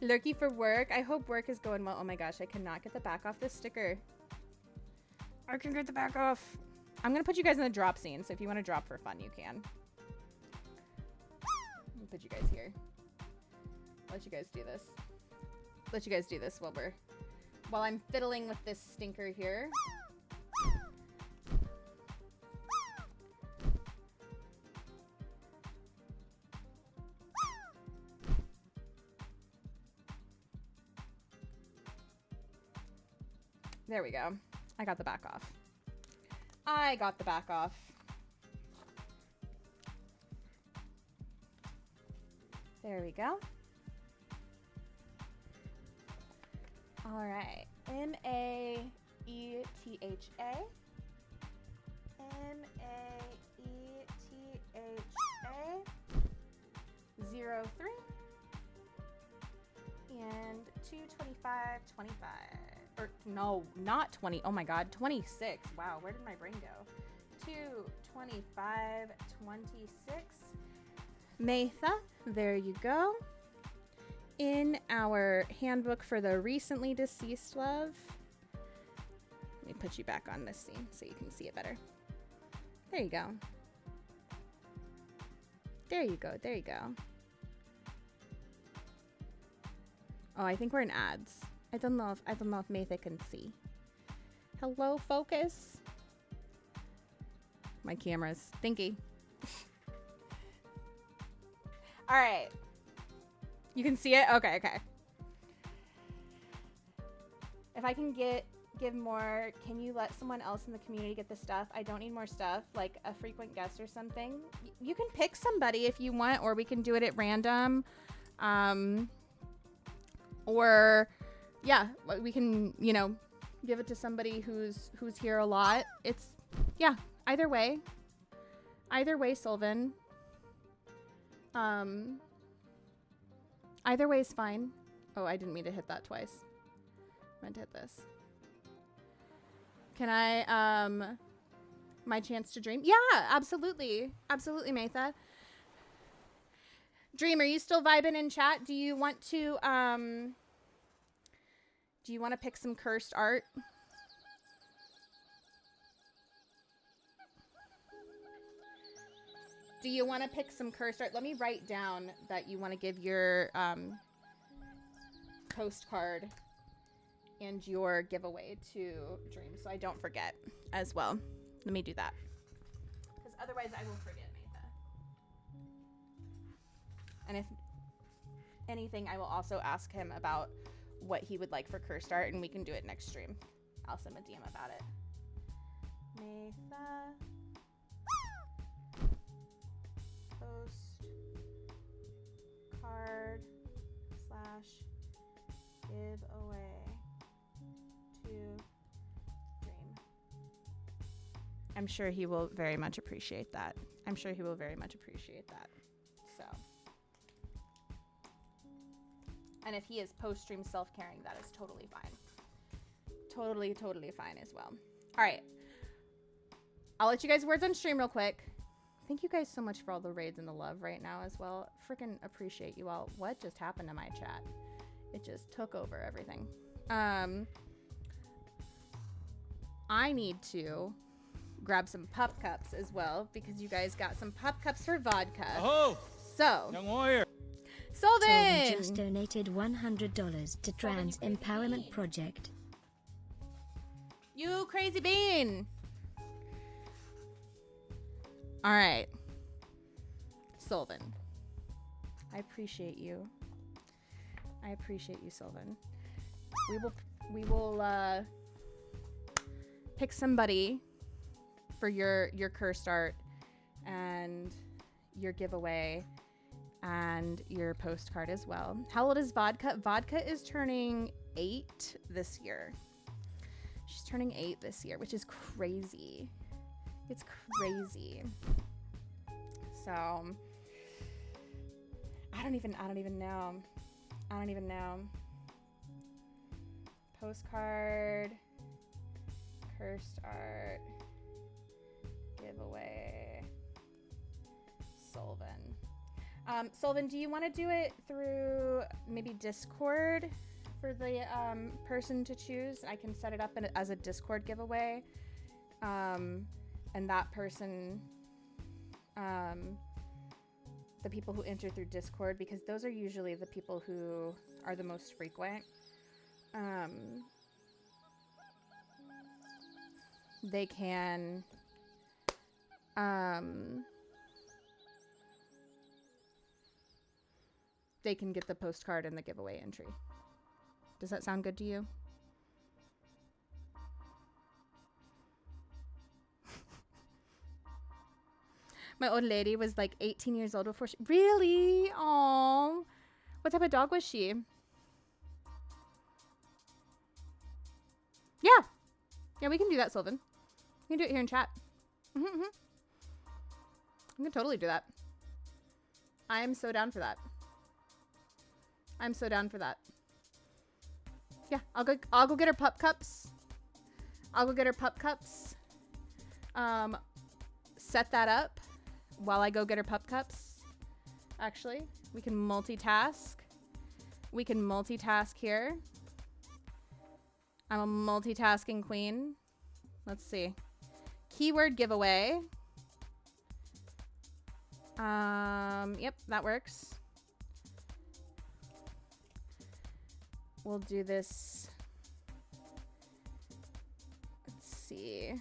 Lurky for work. I hope work is going well. Oh my gosh, I cannot get the back off this sticker. I can get the back off. I'm gonna put you guys in the drop scene, so if you want to drop for fun, you can. I'll put you guys here. Let you guys do this while I'm fiddling with this stinker here. There we go. I got the back off. There we go. All right. M-A-E-T-H-A. M-A-E-T-H-A. 03. And 22525. Or or no, not 20. Oh my God, 26. Wow, where did my brain go? 2, 25, 26. Metha, there you go. In our handbook for the recently deceased love. Let me put you back on this scene so you can see it better. There you go. There you go, there you go. Oh, I think we're in ads. I don't know if Metha can see. Hello, focus. My camera's stinky. All right. You can see it? Okay, okay. If I can give more, can you let someone else in the community get the stuff? I don't need more stuff, like a frequent guest or something. You can pick somebody if you want, or we can do it at random. Or yeah, we can, you know, give it to somebody who's here a lot. It's, yeah, either way. Either way, Sylvan. Either way is fine. Oh, I didn't mean to hit that twice. I meant to hit this. Can I, my chance to dream? Yeah, absolutely. Absolutely, Metha. Dream, are you still vibing in chat? Do you want to pick some cursed art? Do you want to pick some cursed art? Let me write down that you want to give your postcard and your giveaway to Dream, so I don't forget as well. Let me do that, because otherwise I will forget, Metha. And if anything, I will also ask him about what he would like for cursed art, and we can do it next stream. I'll send a DM about it. Metha. Postcard / giveaway to Dream. I'm sure he will very much appreciate that. I'm sure he will very much appreciate that. So. And if he is post-stream self-caring, that is totally fine. Totally, totally fine as well. All right. I'll let you guys words on stream real quick. Thank you guys so much for all the raids and the love right now as well. Freaking appreciate you all. What just happened to my chat? It just took over everything. I need to grab some pup cups as well, because you guys got some pup cups for vodka. Oh! So. Young warrior. Sylvan just donated $100 to Trans Empowerment Project. You crazy bean. All right. Sylvan. I appreciate you. I appreciate you, Sylvan. We will pick somebody for your cursed art and your giveaway and your postcard as well. How old is Vodka? Vodka is turning 8 this year. She's turning 8 this year, which is crazy. It's crazy. So I don't even know. I don't even know. Postcard, cursed art, giveaway, Sylvan. Sylvan, do you want to do it through maybe Discord for the person to choose? I can set it up as a Discord giveaway. And that person, the people who enter through Discord, because those are usually the people who are the most frequent. They can, they can get the postcard and the giveaway entry. Does that sound good to you? My old lady was like 18 years old before she... Really? Aww. What type of dog was she? Yeah. Yeah, we can do that, Sylvan. We can do it here in chat. We can totally do that. I am so down for that. I'm so down for that. Yeah, I'll go get her pup cups. I'll go get her pup cups. Set that up while I go get her pup cups. Actually, we can multitask. We can multitask here. I'm a multitasking queen. Let's see. Keyword giveaway. Yep, that works. We'll do this. Let's see.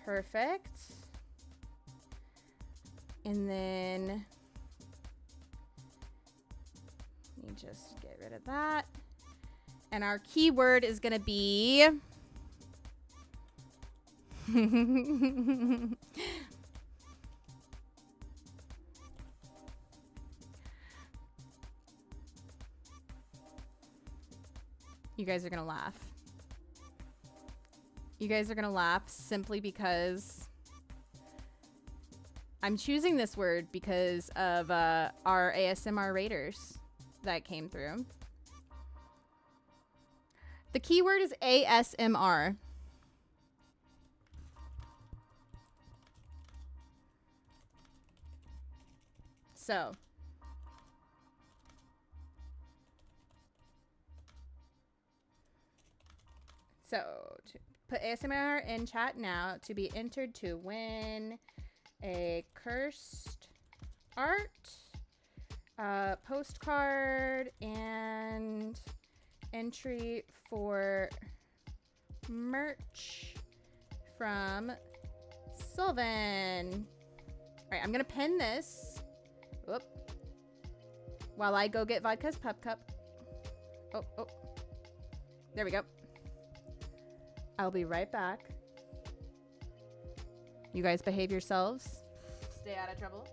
Perfect. And then let me just get rid of that. And our keyword is going to be you guys are going to laugh. You guys are going to laugh simply because I'm choosing this word because of our ASMR raters that came through. The keyword is ASMR. So to put ASMR in chat now to be entered to win a cursed art, postcard, and entry for merch from Sylvan. All right, I'm gonna pin this. Whoop. While I go get Vodka's pup cup. Oh. There we go. I'll be right back. You guys behave yourselves. Stay out of trouble.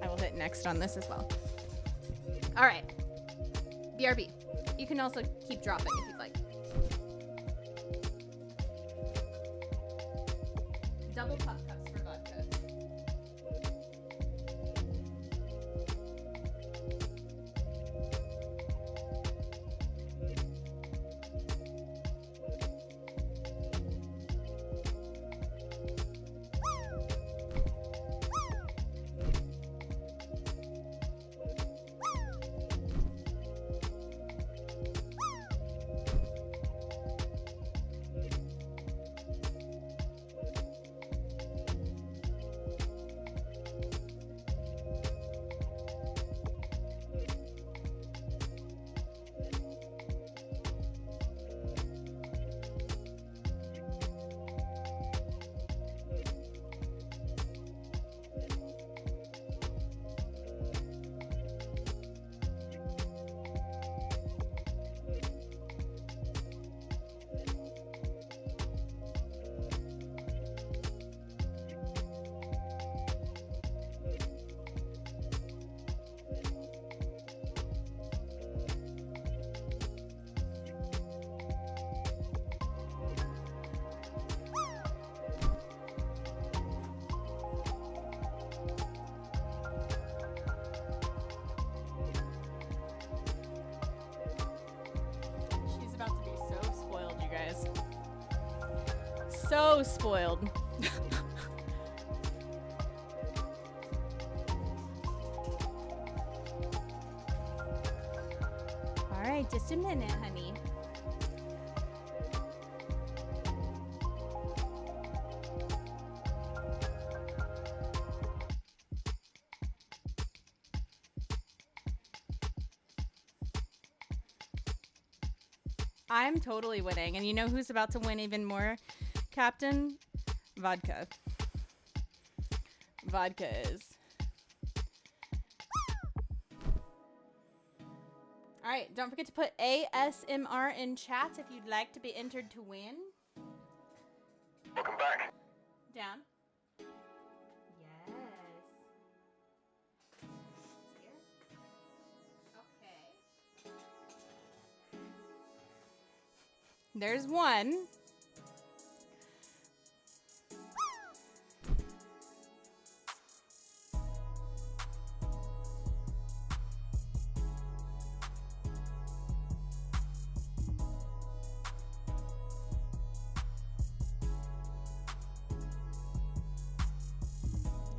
I will hit next on this as well. All right. BRB. You can also keep dropping if you'd like. Double pup cups for vodka. So spoiled. All right, just a minute, honey. I'm totally winning, and you know who's about to win even more? Captain? Vodka. Vodka is. Alright, don't forget to put ASMR in chat if you'd like to be entered to win. Welcome back. Down. Yes. Okay. There's one.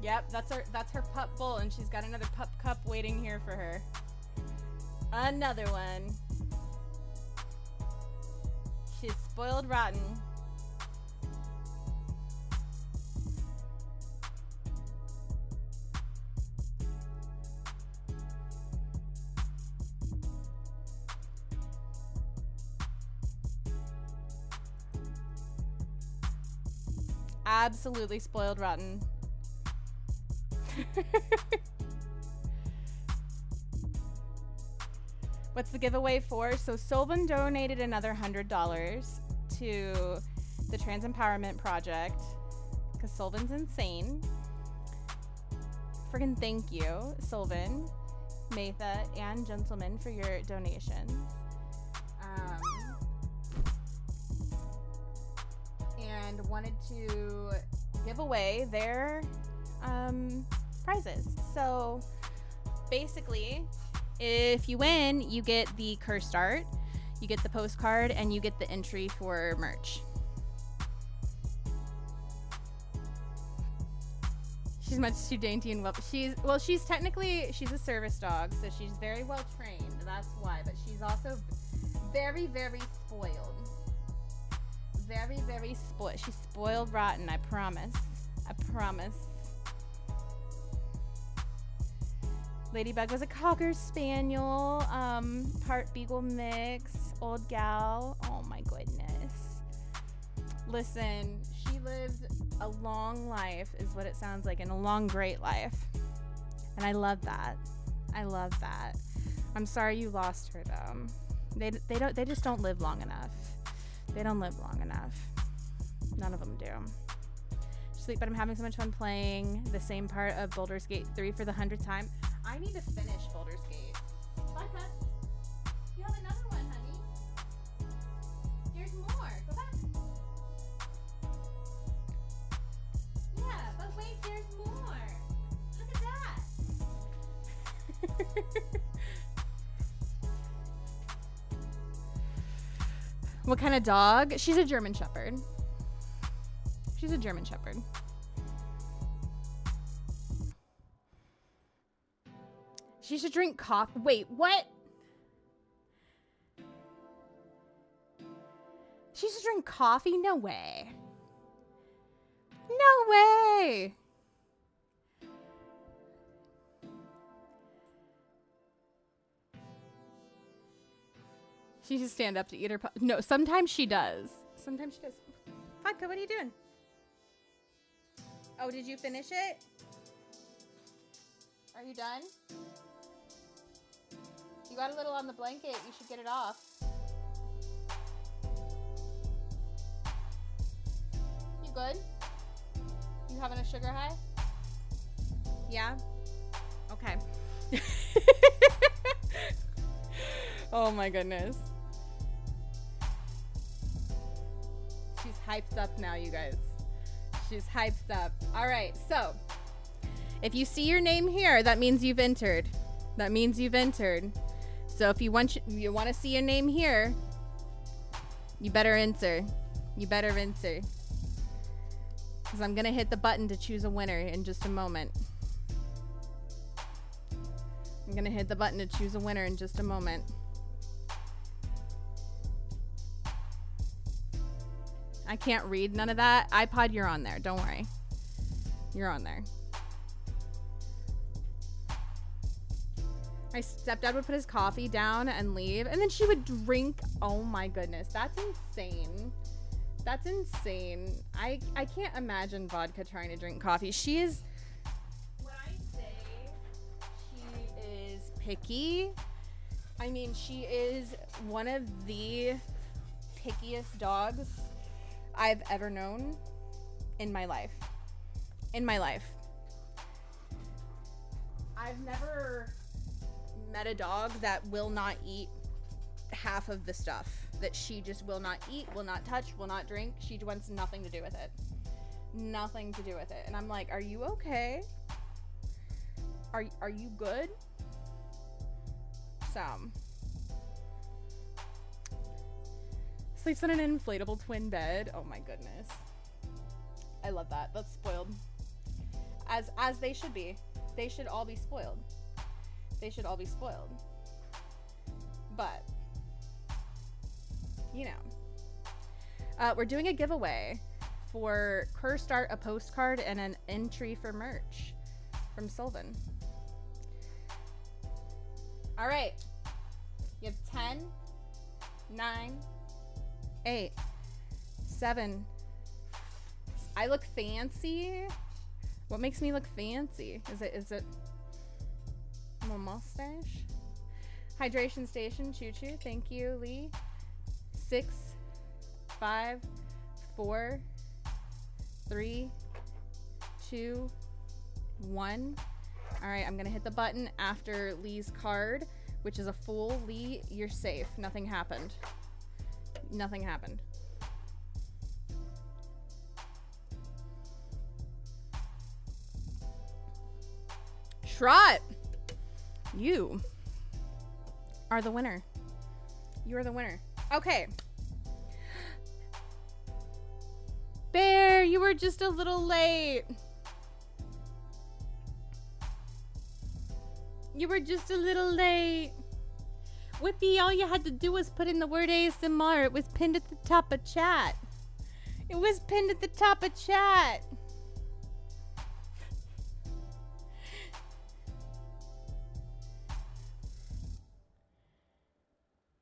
Yep, that's her pup bowl, and she's got another pup cup waiting here for her. Another one. She's spoiled rotten. Absolutely spoiled rotten. What's the giveaway for? So Sylvan donated another $100 to the Trans Empowerment Project because Sylvan's insane. Friggin' thank you, Sylvan, Matha, and gentlemen for your donations. And wanted to give away their prizes. So basically, if you win, you get the cursed art, you get the postcard, and you get the entry for merch. She's much too dainty and she's technically a service dog, so she's very well trained. That's why, but she's also very, very spoiled. Very, very spoiled. She's spoiled rotten, I promise. I promise. Ladybug was a Cocker Spaniel, part Beagle mix, old gal. Oh my goodness. Listen, she lived a long life, is what it sounds like, and a long, great life. And I love that. I love that. I'm sorry you lost her though. They just don't live long enough. They don't live long enough. None of them do. Sleep, but I'm having so much fun playing the same part of Baldur's Gate 3 for the 100th time. I need to finish Baldur's Gate. Becca, you have another one, honey. There's more. Go back. Yeah, but wait, there's more. Look at that. What kind of dog? She's a German Shepherd. She's a German Shepherd. She should drink coffee. Wait, what? She should drink coffee? No way. No way. She should stand up to eat her. No, sometimes she does. Sometimes she does. Vodka, what are you doing? Oh, did you finish it? Are you done? You got a little on the blanket. You should get it off. You good? You having a sugar high? Yeah? Okay. Oh my goodness. She's hyped up now, you guys. She's hyped up. All right, so if you see your name here, that means you've entered. That means you've entered. So if you want to see your name here, you better enter. You better enter. Because I'm going to hit the button to choose a winner in just a moment. I'm going to hit the button to choose a winner in just a moment. I can't read none of that. iPod, you're on there. Don't worry. You're on there. My stepdad would put his coffee down and leave, and then she would drink. Oh my goodness. That's insane. That's insane. I can't imagine Vodka trying to drink coffee. She is, when I say she is picky, I mean, she is one of the pickiest dogs I've ever known in my life. In my life. I've never met a dog that will not eat half of the stuff that she just will not eat, will not touch, will not drink. She wants nothing to do with it. Nothing to do with it. And I'm like, are you okay? Are you good? Sleeps in an inflatable twin bed. Oh my goodness. I love that. That's spoiled. As they should be. They should all be spoiled. They should all be spoiled. But, you know. We're doing a giveaway for Kerstart, a postcard, and an entry for merch from Sylvan. All right. You have 10, 9, 8, 7. I look fancy. What makes me look fancy? Is it my mustache? Hydration station, choo choo. Thank you, Lee. 6, 5, 4, 3, 2, 1. All right, I'm gonna hit the button after Lee's card, which is a full. Lee, you're safe. Nothing happened. Nothing happened. Trot, you are the winner. You are the winner. Okay. Bear, you were just a little late. You were just a little late. Whippy, all you had to do was put in the word ASMR. It was pinned at the top of chat. It was pinned at the top of chat.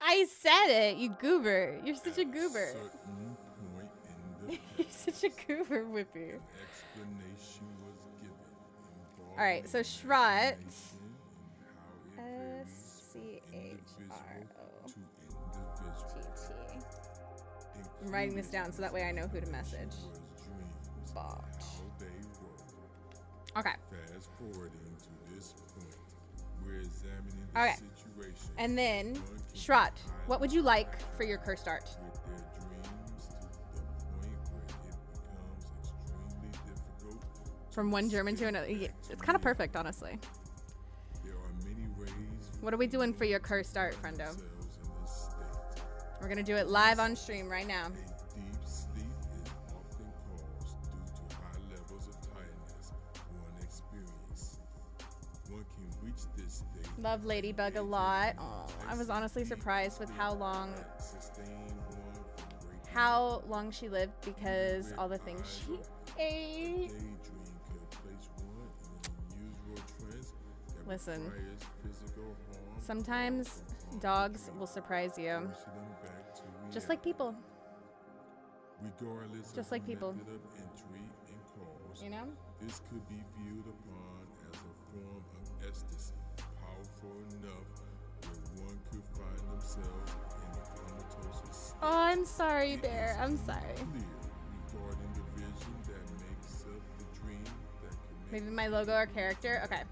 I said it, you goober. You're such a goober. You're such a goober, Whippy. Alright, so Shrot. SCHROTT. I'm writing this down so that way I know who to message. Bot. Okay. Okay. And then, Shrot, what would you like for your Kerstart? From one German to another. It's kind of perfect, honestly. What are we doing for your Kerstart, friendo? We're going to do it live on stream right now. Love Ladybug a lot. Oh, I was honestly surprised with how long she lived because all the things she ate. Listen, sometimes dogs will surprise you. Just like people. Just like people. You know? This could be viewed upon as a form of ecstasy, powerful enough where one could find themselves in a comatose. Oh, I'm sorry, Bear. I'm sorry. Maybe my logo or character? Okay.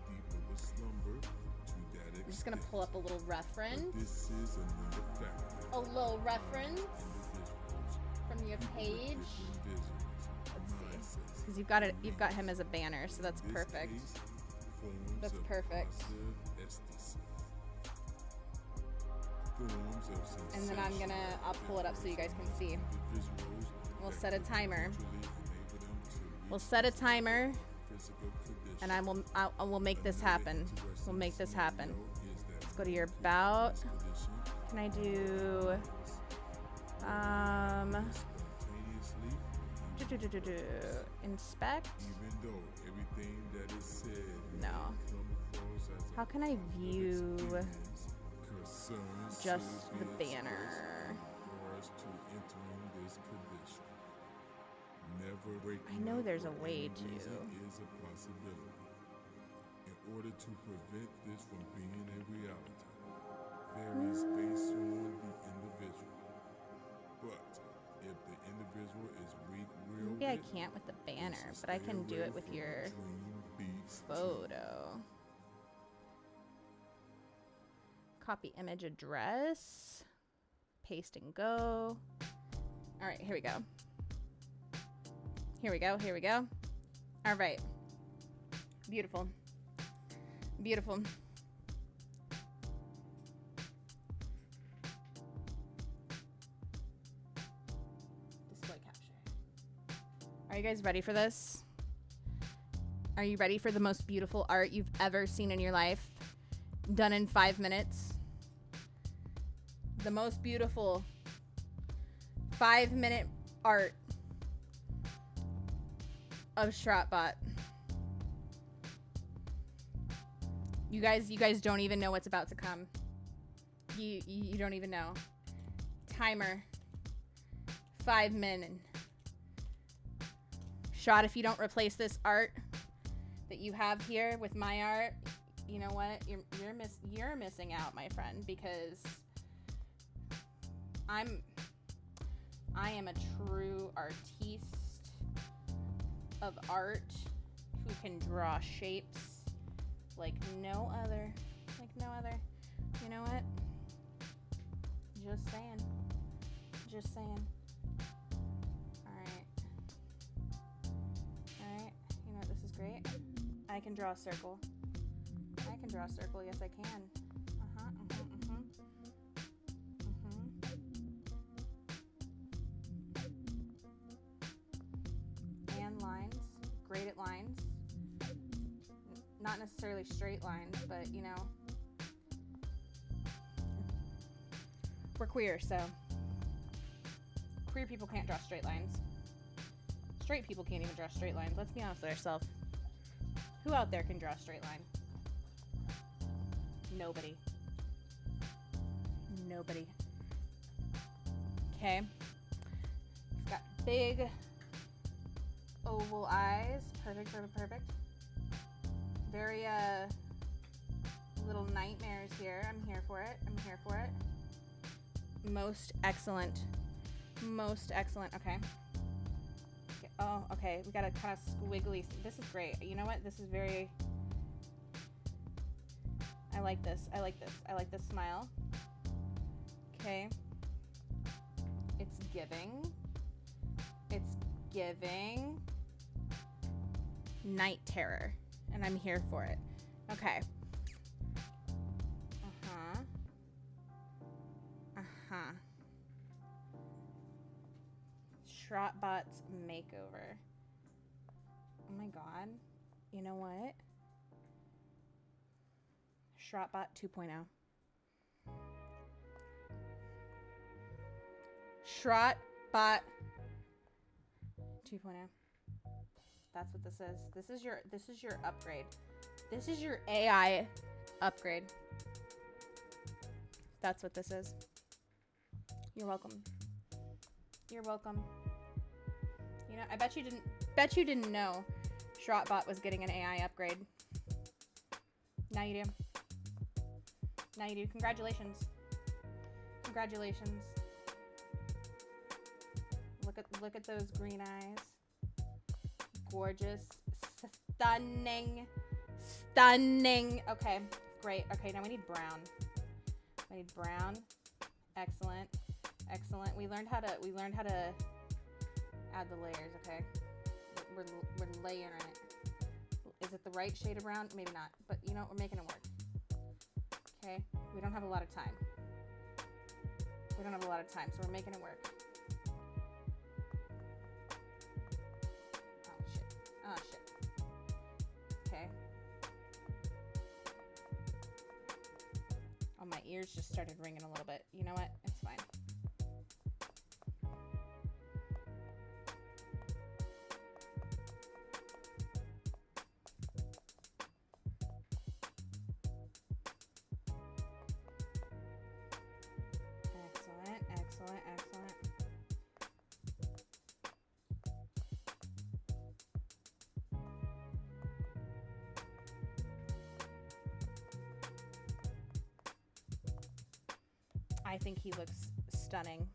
I'm just gonna pull up a little reference. A little reference from your page. Let's see. Because you've got him as a banner, so that's perfect. That's perfect. And then I'll pull it up so you guys can see. We'll set a timer. We'll set a timer, and I will make this happen. We'll make this happen. Let's go to your about. Can I do inspect? No. How can I view just the banner? I know there's a way to. In order to prevent this from being a reality, varies based on the individual. But if the individual is weak, maybe I can't with the banner, but I can do it with your photo. Copy image address. Paste and go. All right, here we go. Here we go. Here we go. All right. Beautiful. Beautiful. Display capture. Are you guys ready for this? Are you ready for the most beautiful art you've ever seen in your life? Done in 5 minutes. The most beautiful 5-minute art of Shrottbot. You guys don't even know what's about to come. You don't even know. Timer. 5 minutes. Shot, if you don't replace this art that you have here with my art, you know what? You're missing out, my friend, because I am a true artiste of art who can draw shapes like no other. You know what? Just saying. Alright. You know what? This is great. I can draw a circle. Yes, I can. And lines. Great at lines. Not necessarily straight lines, but you know. We're queer, so queer people can't draw straight lines. Straight people can't even draw straight lines. Let's be honest with ourselves. Who out there can draw a straight line? Nobody. Okay. It's got big oval eyes. Perfect. Very little nightmares here. I'm here for it. Most excellent. Okay. Oh, okay. We got a kind of squiggly. This is great. You know what? This is very. I like this. I like this smile. Okay. It's giving night terror, and I'm here for it. Okay. Shrottbot's makeover. Oh my god. You know what? Shrottbot 2.0. Shrottbot 2.0. That's what this is. This is your upgrade. This is your AI upgrade. That's what this is. You're welcome. You know, I bet you didn't know Shrottbot was getting an AI upgrade. Now you do. Congratulations. Look at those green eyes. Gorgeous. Stunning. Okay, great. Okay, now we need brown. Excellent. We learned how to add the layers, okay? We're layering it. Is it the right shade of brown? Maybe not, but you know, we're making it work. Okay? We don't have a lot of time. So we're making it work. Oh shit. Okay. Oh, my ears just started ringing a little bit. You know what? It's fine. Excellent. I think he looks stunning.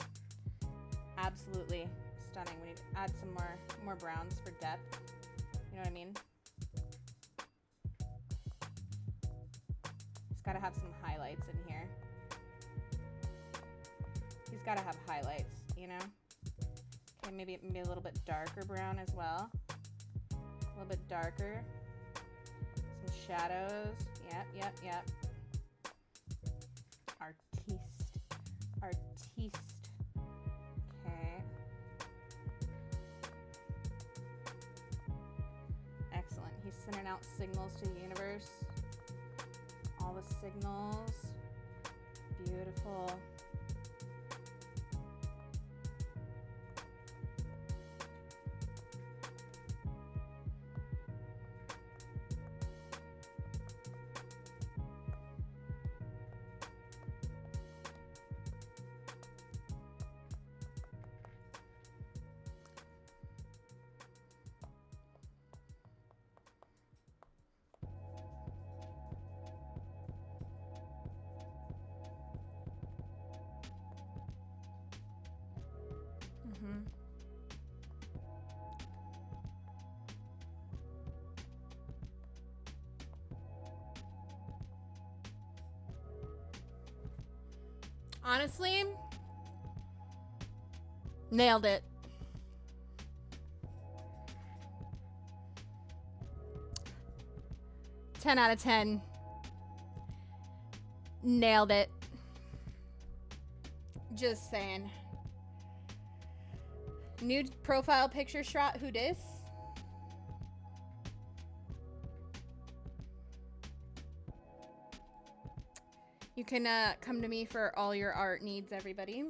Absolutely stunning. We need to add some more browns for depth. You know what I mean? He's got to have some highlights in here. He's got to have highlights, you know? Okay, maybe a little bit darker brown as well. A little bit darker. Some shadows. Yep. Artiste. Okay. Excellent. He's sending out signals to the universe. All the signals. Beautiful. Honestly, nailed it. Ten out of 10. Nailed it. Just saying. Nude profile picture shot. Who dis? You can come to me for all your art needs, everybody.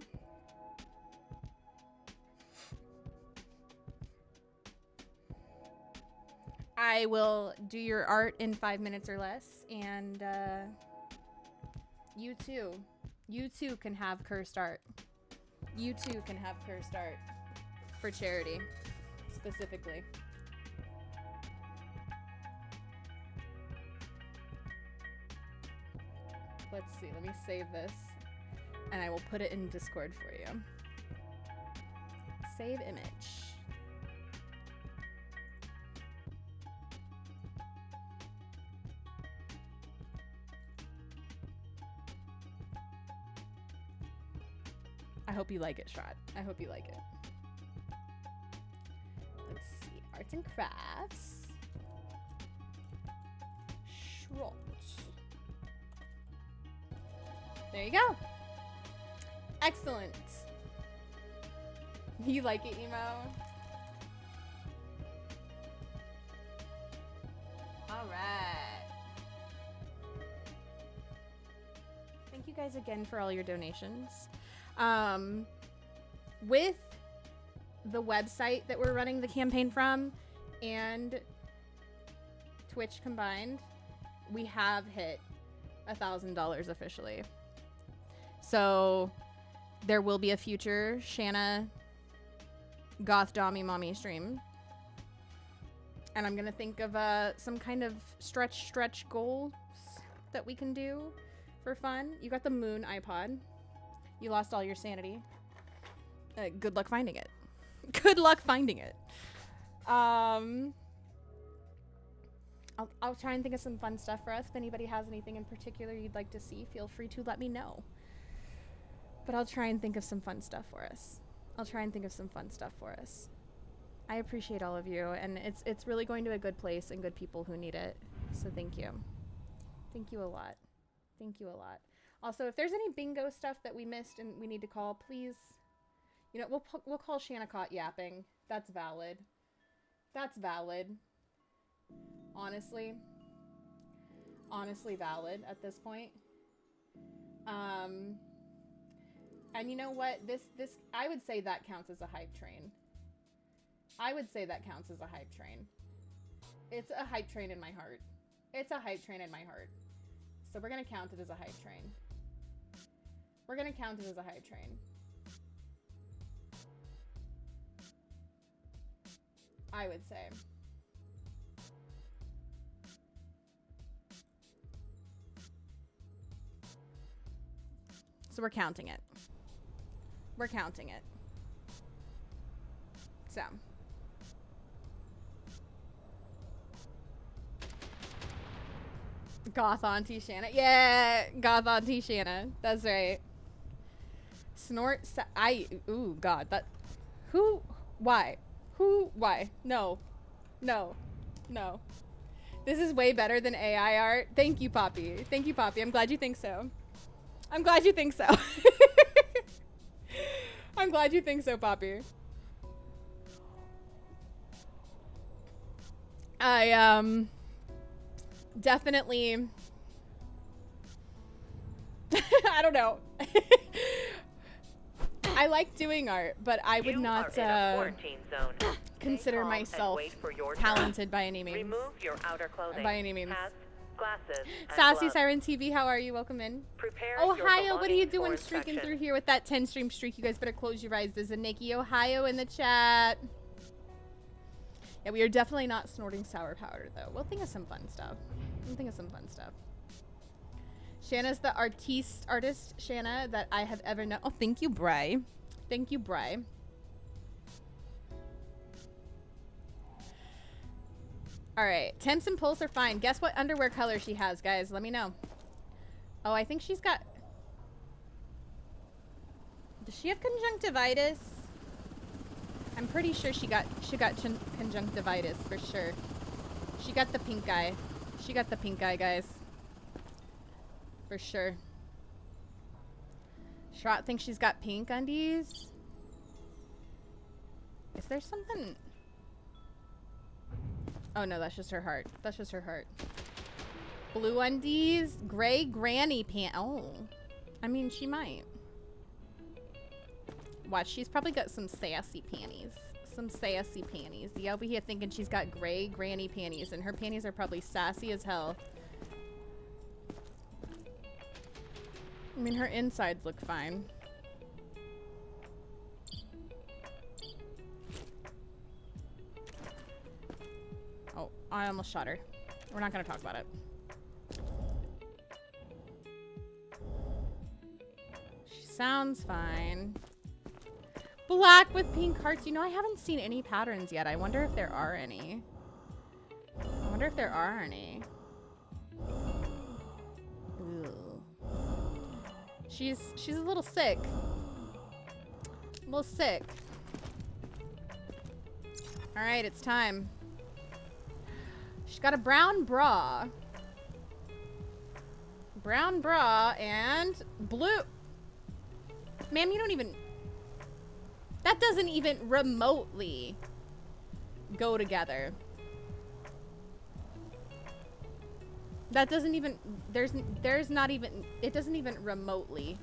I will do your art in 5 minutes or less, and you too can have cursed art. You too can have cursed art for charity, specifically. Let's see, let me save this, and I will put it in Discord for you. Save image. I hope you like it, Shot. I hope you like it. Let's see, arts and crafts. Shrot. There you go. Excellent. You like it, Emo? All right. Thank you guys again for all your donations. With the website that we're running the campaign from and Twitch combined, we have hit $1,000 officially. So there will be a future Shanna Goth Dommy Mommy stream. And I'm going to think of some kind of stretch goals that we can do for fun. You got the Moon iPod. You lost all your sanity. Good luck finding it. Good luck finding it. I'll try and think of some fun stuff for us. If anybody has anything in particular you'd like to see, feel free to let me know. But I'll try and think of some fun stuff for us. I appreciate all of you, and it's really going to a good place and good people who need it. So thank you. Thank you a lot. Thank you a lot. Also, if there's any bingo stuff that we missed and we need to call, please, you know, we'll call Shanna Caught Yapping. That's valid. That's valid. Honestly valid at this point. And you know what? This I would say that counts as a hype train. It's a hype train in my heart. So we're gonna count it as a hype train. I would say. So we're counting it. So. Goth Auntie Shanna. Yeah, Goth Auntie Shanna. That's right. Snort. Ooh, God. That. Who? Why? No. This is way better than AI art. Thank you, Poppy. I'm glad you think so. I'm glad you think so, Poppy. definitely. I don't know. I like doing art, but I would not consider myself talented by any means. Remove your outer clothing. By any means. Hats, glasses, and Sassy gloves. Siren TV, how are you? Welcome in. Prepare Ohio, your what are you belongings doing for streaking inspection. through here with that 10 stream streak? You guys better close your eyes. There's a Nikki Ohio in the chat. Yeah, we are definitely not snorting sour powder, though. We'll think of some fun stuff. Shanna's the artist, Shanna, that I have ever known. Oh, thank you, Bry. Thank you, Bry. All right, temps and pulse are fine. Guess what underwear color she has, guys? Let me know. Oh, I think she's got... Does she have conjunctivitis? I'm pretty sure she got conjunctivitis for sure. She got the pink eye. She got the pink eye, guys. For sure. Shrat thinks she's got pink undies. Is there something? Oh no, that's just her heart. That's just her heart. Blue undies, gray granny pant. Oh, I mean, she might. Watch, she's probably got some sassy panties. Some sassy panties. The over here thinking she's got gray granny panties, and her panties are probably sassy as hell. I mean, her insides look fine. Oh, I almost shot her. We're not gonna talk about it. She sounds fine. Black with pink hearts. You know, I haven't seen any patterns yet. I wonder if there are any. Ooh. She's a little sick. All right, it's time. She's got a brown bra. Brown bra and blue. Ma'am, you don't even... That doesn't even remotely go together. That doesn't even... There's not even... It doesn't even remotely.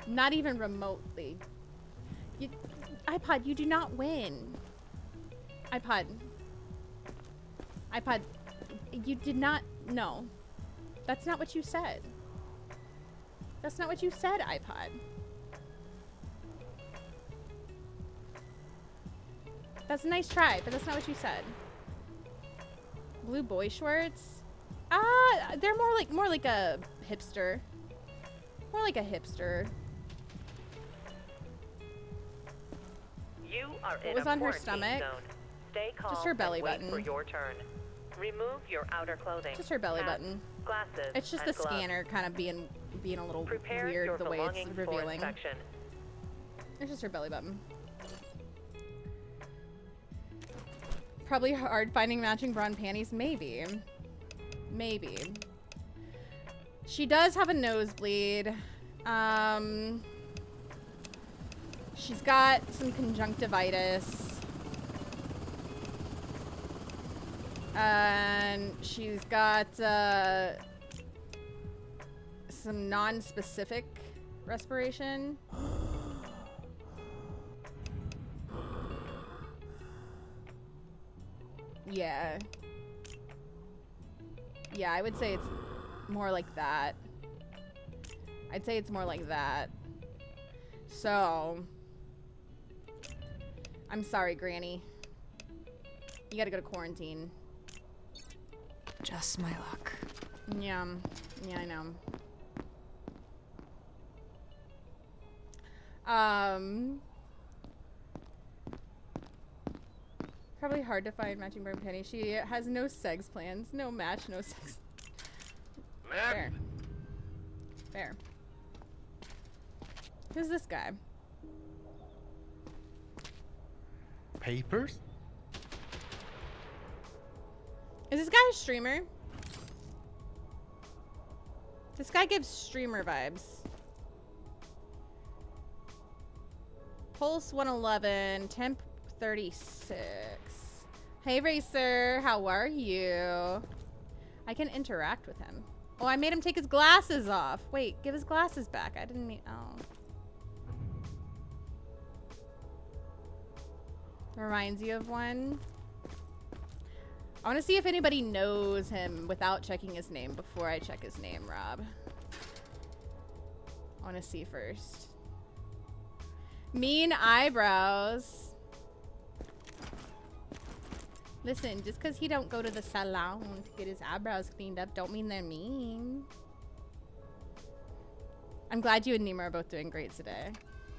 Not even remotely. iPod, you do not win. iPod, you did not... No. That's not what you said. That's not what you said, iPod. That's a nice try, but that's not what you said. Blue boy shorts? They're more like a hipster. More like a hipster. You are What in was a on her quarantine stomach? zone. Stay calm Just her belly and wait button. for your turn. Remove your outer clothing. Just her belly hats, button. Glasses, It's just and the gloves. scanner kind of being a little Prepare weird your the way it's belongings for revealing. inspection. It's just her belly button. Probably hard finding matching bra and panties. Maybe. Maybe. She does have a nosebleed. She's got some conjunctivitis. And she's got some non-specific respiration. Yeah. Yeah, I would say it's more like that. I'd say it's more like that. So, I'm sorry, Granny. You gotta go to quarantine. Just my luck. Yeah. Yeah, I know. Probably hard to find matching bra and panties. She has no sex plans. No match, no sex. Fair. Fair. Who's this guy? Papers? Is this guy a streamer? This guy gives streamer vibes. Pulse 111, temp 36. Hey Racer, how are you? I can interact with him. Oh, I made him take his glasses off. Wait, give his glasses back. I didn't mean... Oh. Reminds you of one. I want to see if anybody knows him without checking his name before I check his name, Rob. I want to see first. Mean eyebrows. Listen, just because he don't go to the salon to get his eyebrows cleaned up don't mean they're mean. I'm glad you and Nima are both doing great today.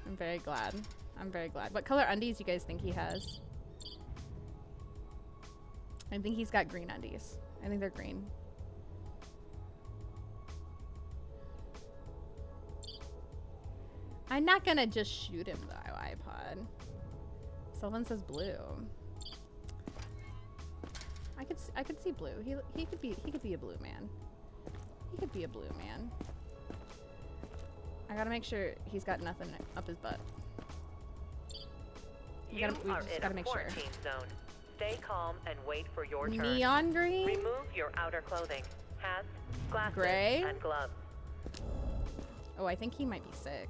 I'm very glad. I'm very glad. What color undies do you guys think he has? I think he's got green undies. I think they're green. I'm not gonna just shoot him though, iPod. Sylvan says blue. I could see blue. He could be a blue man. He could be a blue man. I gotta make sure he's got nothing up his butt. We just gotta make sure. Zone. Stay calm and wait for your turn. Neon green? Remove your outer clothing. Hats, glasses, gray? and gloves. Oh, I think he might be sick.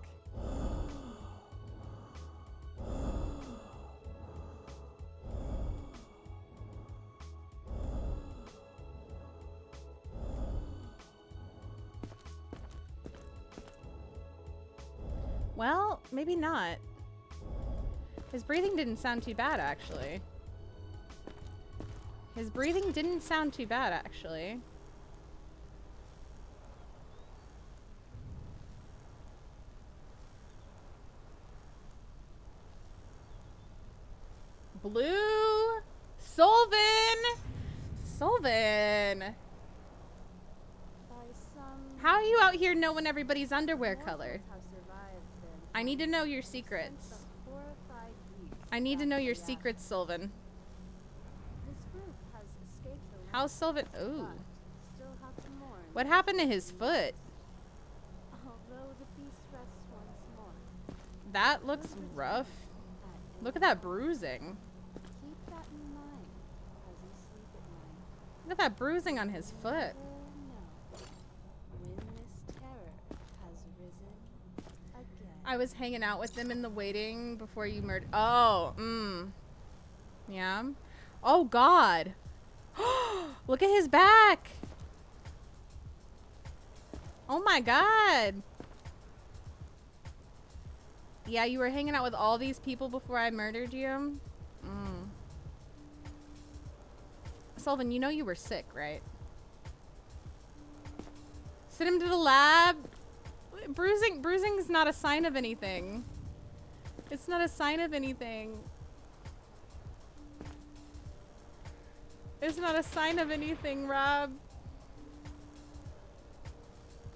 Well, maybe not. His breathing didn't sound too bad, actually. His breathing didn't sound too bad, actually. Blue! Solvin! Solvin! How are you out here knowing everybody's underwear color? I need to know your secrets. I need to know your secrets, Sylvan. How's Sylvan? Ooh. What happened to his foot? That looks rough. Look at that bruising. Look at that bruising on his foot. I was hanging out with them in the waiting before you murdered. Oh, yeah. Oh, God. Look at his back. Oh, my God. Yeah, you were hanging out with all these people before I murdered you? Sullivan, you know you were sick, right? Send him to the lab. Bruising is not a sign of anything. It's not a sign of anything. It's not a sign of anything, Rob.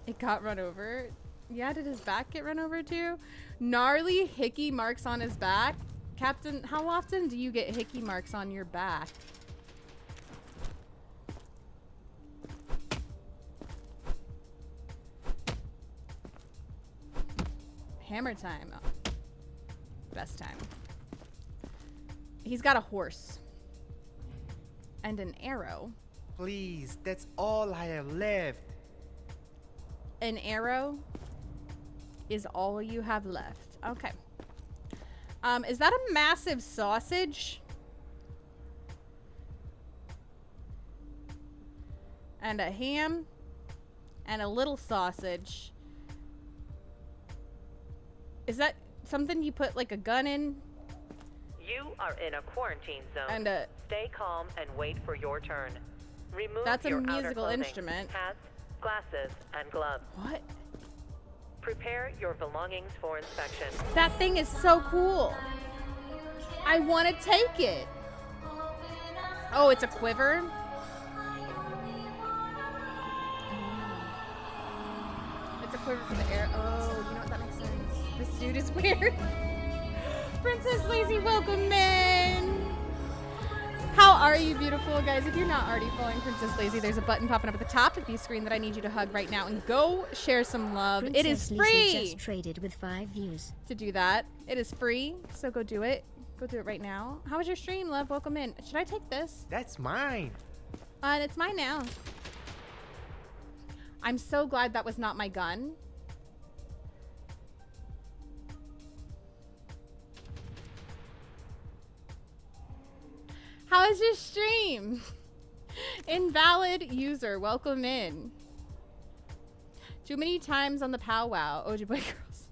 It got run over. Yeah, did his back get run over too? Gnarly hickey marks on his back. Captain, how often do you get hickey marks on your back? Hammer time. Oh. Best time. He's got a horse. And an arrow. Please, that's all I have left. An arrow is all you have left. Okay. Is that a massive sausage? And a ham. And a little sausage. Is that something you put like a gun in? You are in a quarantine zone. And stay calm and wait for your turn. Remove that's a your outer musical clothing, instrument. Hats, glasses, and gloves. What? Prepare your belongings for inspection. That thing is so cool. I want to take it. Oh, it's a quiver? It's a quiver for the air. Oh, you know what? That makes sense. This dude is weird. Princess Lazy, welcome in. How are you, beautiful guys? If you're not already following Princess Lazy, there's a button popping up at the top of the screen that I need you to hug right now and go share some love. Princess it is free. Lisa just traded with 5 views to do that. It is free, so go do it. Go do it right now. How was your stream, love? Welcome in. Should I take this? That's mine. It's mine now. I'm so glad that was not my gun. How is your stream? Invalid user, welcome in. Too many times on the powwow. Ojibwe girls.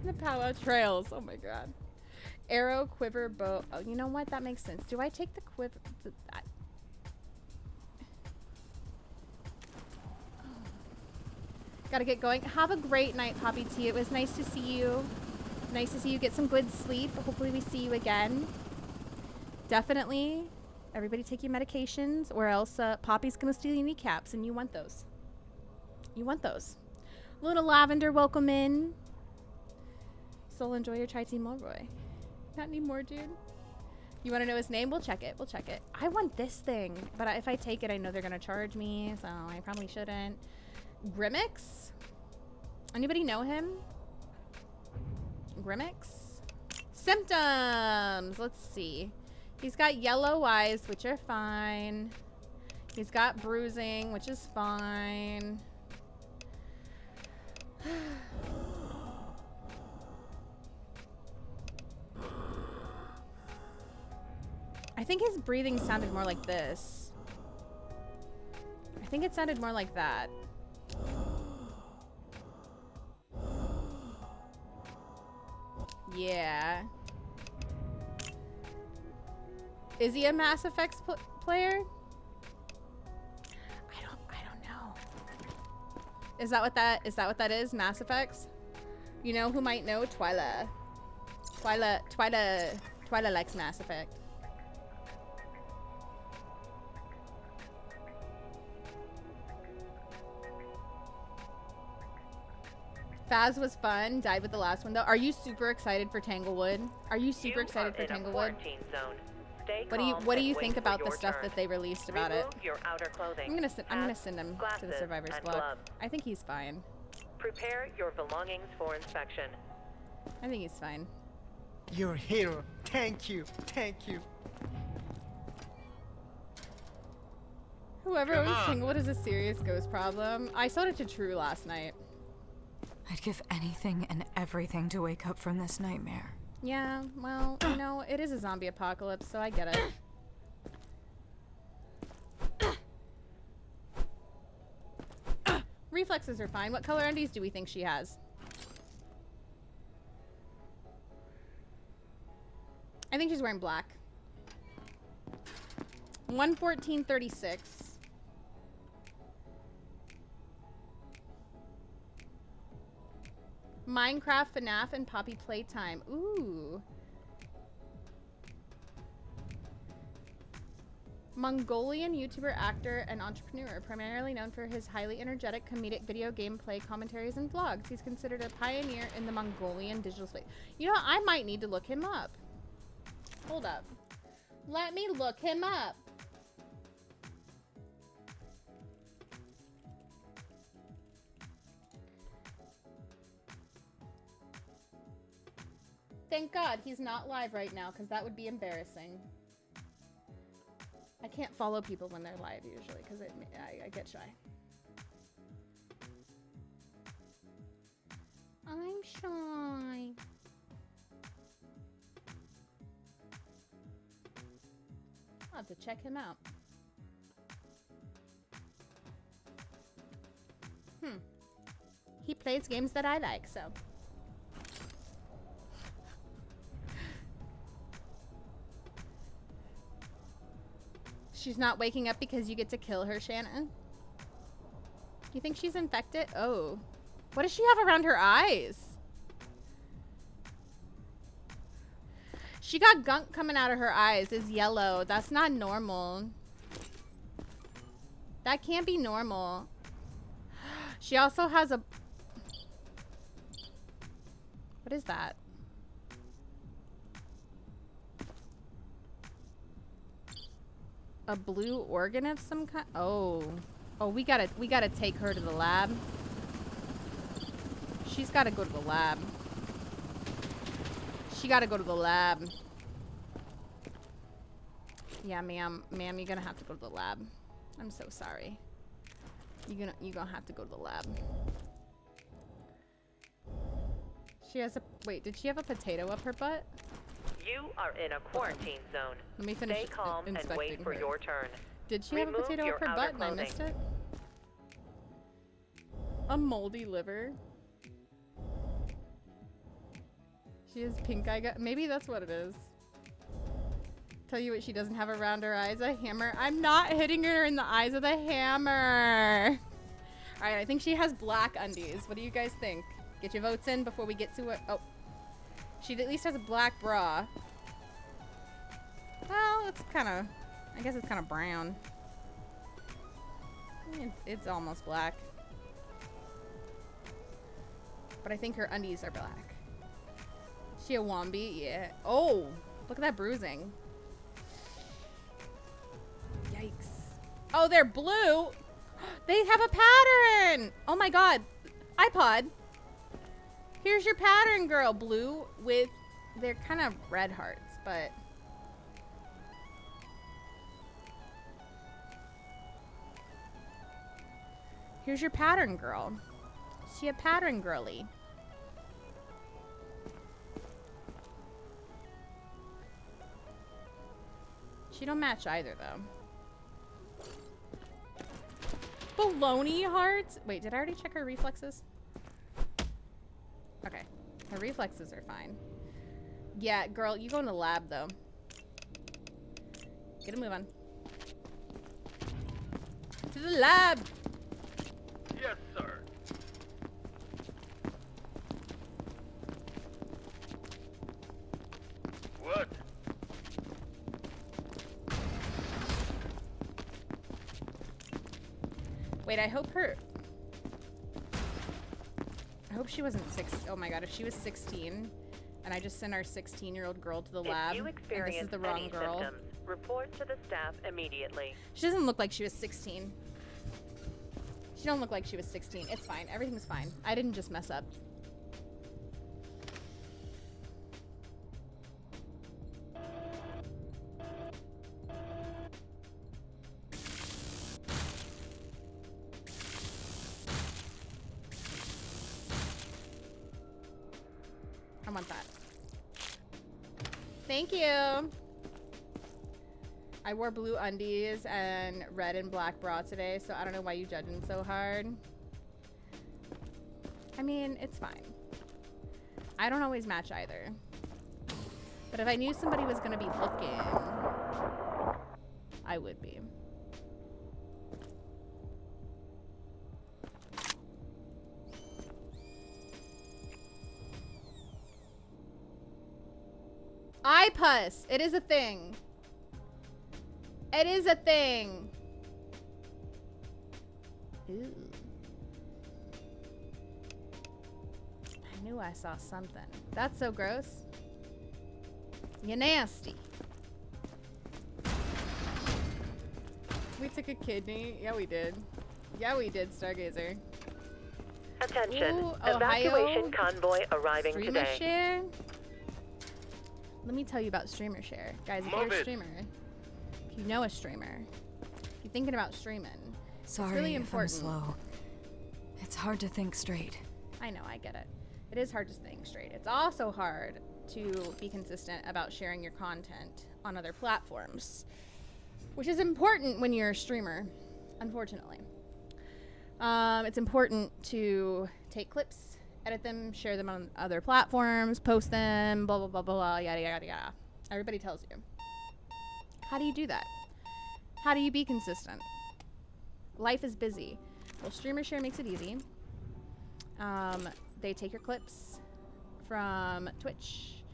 The powwow trails. Oh my god. Arrow, quiver, bow. Oh, you know what? That makes sense. Do I take the quiver? Gotta get going. Have a great night, Poppy T. It was nice to see you. Nice to see you get some good sleep. Hopefully we see you again. Definitely. Everybody take your medications or else Poppy's gonna steal your kneecaps and you want those. You want those. Little Lavender, welcome in. Soul, enjoy your chai tea, Mulroy. Not anymore, dude. You want to know his name? We'll check it. We'll check it. I want this thing, but if I take it, I know they're going to charge me, so I probably shouldn't. Grimmix? Anybody know him? Grimmix? Symptoms! Let's see. He's got yellow eyes, which are fine. He's got bruising, which is fine. I think his breathing sounded more like this. I think it sounded more like that. Yeah. Is he a Mass Effect player? I don't know. Is that what that is? Mass Effects? You know who might know? Twyla. Twyla likes Mass Effect. Faz was fun. Died with the last one though. Are you super excited for Tanglewood? Are you super excited for Tanglewood? What do you think about the stuff that they released about it? I'm gonna send him to the survivor's block. I think he's fine. Prepare your belongings for inspection. I think he's fine. You're a hero. Thank you. Thank you. Whoever owns Tanglewood is a serious ghost problem. I sold it to True last night. I'd give anything and everything to wake up from this nightmare. Yeah, well, you know, it is a zombie apocalypse, so I get it. Reflexes are fine. What color undies do we think she has? I think she's wearing black. 114.36. Minecraft, FNAF, and Poppy Playtime. Ooh. Mongolian YouTuber, actor, and entrepreneur, primarily known for his highly energetic comedic video gameplay commentaries and vlogs. He's considered a pioneer in the Mongolian digital space. You know, I might need to look him up. Hold up. Let me look him up. Thank God he's not live right now, because that would be embarrassing. I can't follow people when they're live usually, because I get shy. I'm shy. I'll have to check him out. He plays games that I like, so. She's not waking up because you get to kill her, Shanna? You think she's infected? Oh. What does she have around her eyes? She got gunk coming out of her eyes. It's yellow. That's not normal. That can't be normal. She also has a... What is that? A blue organ of some kind? Oh. Oh, we gotta take her to the lab. She's gotta go to the lab. She gotta go to the lab. Yeah, ma'am. Ma'am, you're gonna have to go to the lab. I'm so sorry. You gonna have to go to the lab. She has a wait. Did she have a potato up her butt? You are in a quarantine zone. Let me finish Stay calm and wait for her. your turn. Did she have a potato up her butt and I missed it? A moldy liver. She has pink eye. Maybe that's what it is. Tell you what she doesn't have around her eyes. A hammer. I'm not hitting her in the eyes with a hammer. Alright, I think she has black undies. What do you guys think? Get your votes in before we get to it. Oh. She at least has a black bra. Well, it's kind of... I guess it's kind of brown. It's almost black. But I think her undies are black. Is she a Wombi? Yeah. Oh! Look at that bruising. Yikes. Oh, they're blue! They have a pattern! Oh my god. iPod. Here's your pattern, girl. Blue with... They're kind of red hearts, but... Here's your pattern, girl. Is she a pattern girly? She don't match either, though. Baloney hearts? Wait, did I already check her reflexes? Okay. Her reflexes are fine. Yeah, girl, you go in the lab, though. Get a move on. To the lab! Yes, sir. What? Wait, I hope she wasn't 6. Oh my god, if she was 16 and I just sent our 16-year-old girl to the lab If you and this is experience the wrong any girl. symptoms, report to the staff immediately. She doesn't look like she was 16. She don't look like she was 16. It's fine. Everything's fine. I didn't just mess up. I want that. Thank you. I wore blue undies and red and black bra today, so I don't know why you judging so hard. I mean, it's fine. I don't always match either. But if I knew somebody was gonna be looking, I would be. iPus! It is a thing. It is a thing. Ooh. I knew I saw something. That's so gross. You're nasty. We took a kidney. Yeah, we did. Yeah, we did, Stargazer. Attention. Ooh, Evacuation Ohio. convoy arriving Streamer today. share. Let me tell you about streamer share. Guys, if you're a streamer, if you know a streamer, if you're thinking about streaming, Sorry it's really if important. I'm slow. It's hard to think straight. I know, I get it. It is hard to think straight. It's also hard to be consistent about sharing your content on other platforms, which is important when you're a streamer, unfortunately. It's important to take clips, edit them, share them on other platforms, post them, blah, blah, blah, blah, blah, yada, yada, yada. Everybody tells you. How do you do that? How do you be consistent? Life is busy. Well, Streamer Share makes it easy. They take your clips from Twitch,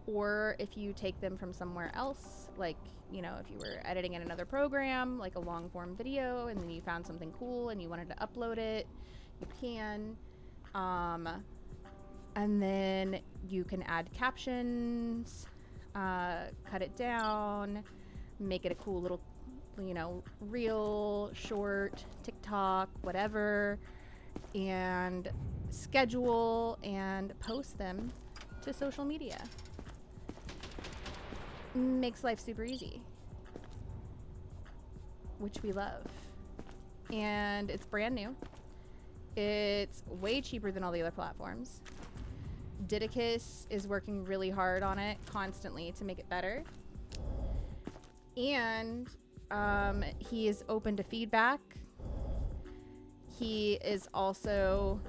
or if you take them from somewhere else, like, you know, if you were editing in another program, like a long form video, and then you found something cool and you wanted to upload it, you can. And then you can add captions, cut it down, make it a cool little, you know, reel, short, TikTok, whatever, and schedule and post them to social media. Makes life super easy, which we love. and it's brand new. It's way cheaper than all the other platforms. Didicus is working really hard on it constantly to make it better. And he is open to feedback. He is also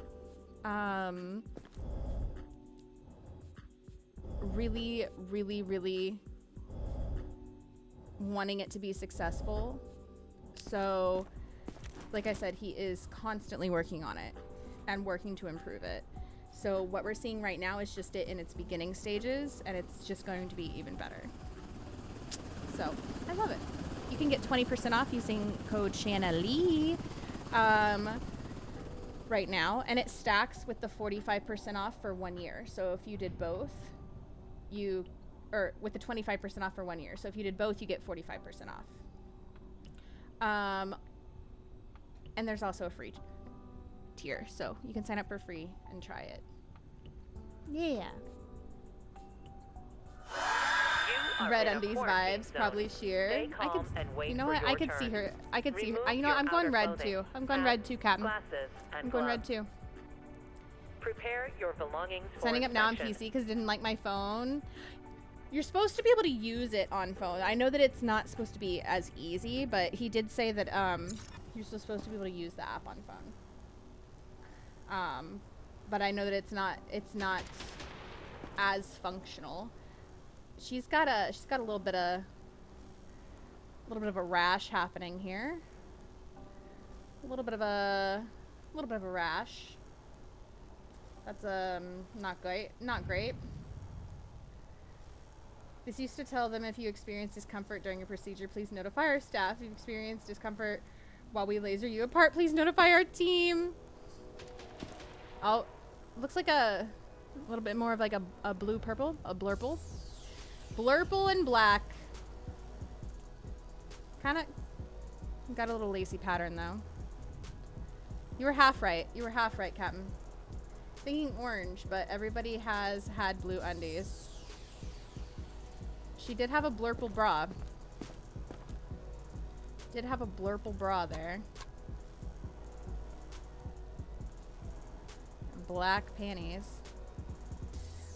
really, really, really wanting it to be successful. So, like I said, he is constantly working on it and working to improve it. So what we're seeing right now is just it in its beginning stages, and it's just going to be even better. So I love it. You can get 20% off using code ShannaLee right now, and it stacks with the 45% off for 1 year. So if you did both, or with the 25% off for 1 year. So if you did both, you get 45% off. And there's also a free tier, so you can sign up for free and try it. Yeah. Red Undies vibes, probably sheer. I could, you know what? I could see her. I could see her. You know what? I'm going red too. I'm going red too, Captain. I'm going red too. Prepare your belongings for Signing up now on PC because I didn't like my phone. You're supposed to be able to use it on phone. I know that it's not supposed to be as easy, but he did say that you're still supposed to be able to use the app on phone. But I know that it's not as functional. She's got a little bit of a rash happening here. A little bit of a rash. That's not great. This used to tell them if you experience discomfort during a procedure, please notify our staff. If you experience discomfort while we laser you apart, please notify our team. Oh, looks like a little bit more of like a blue purple, a blurple. Blurple and black. Kind of got a little lacy pattern though. You were half right. You were half right, Captain. Thinking orange, but everybody has had blue undies. She did have a blurple bra. Did have a blurple bra there. Black panties.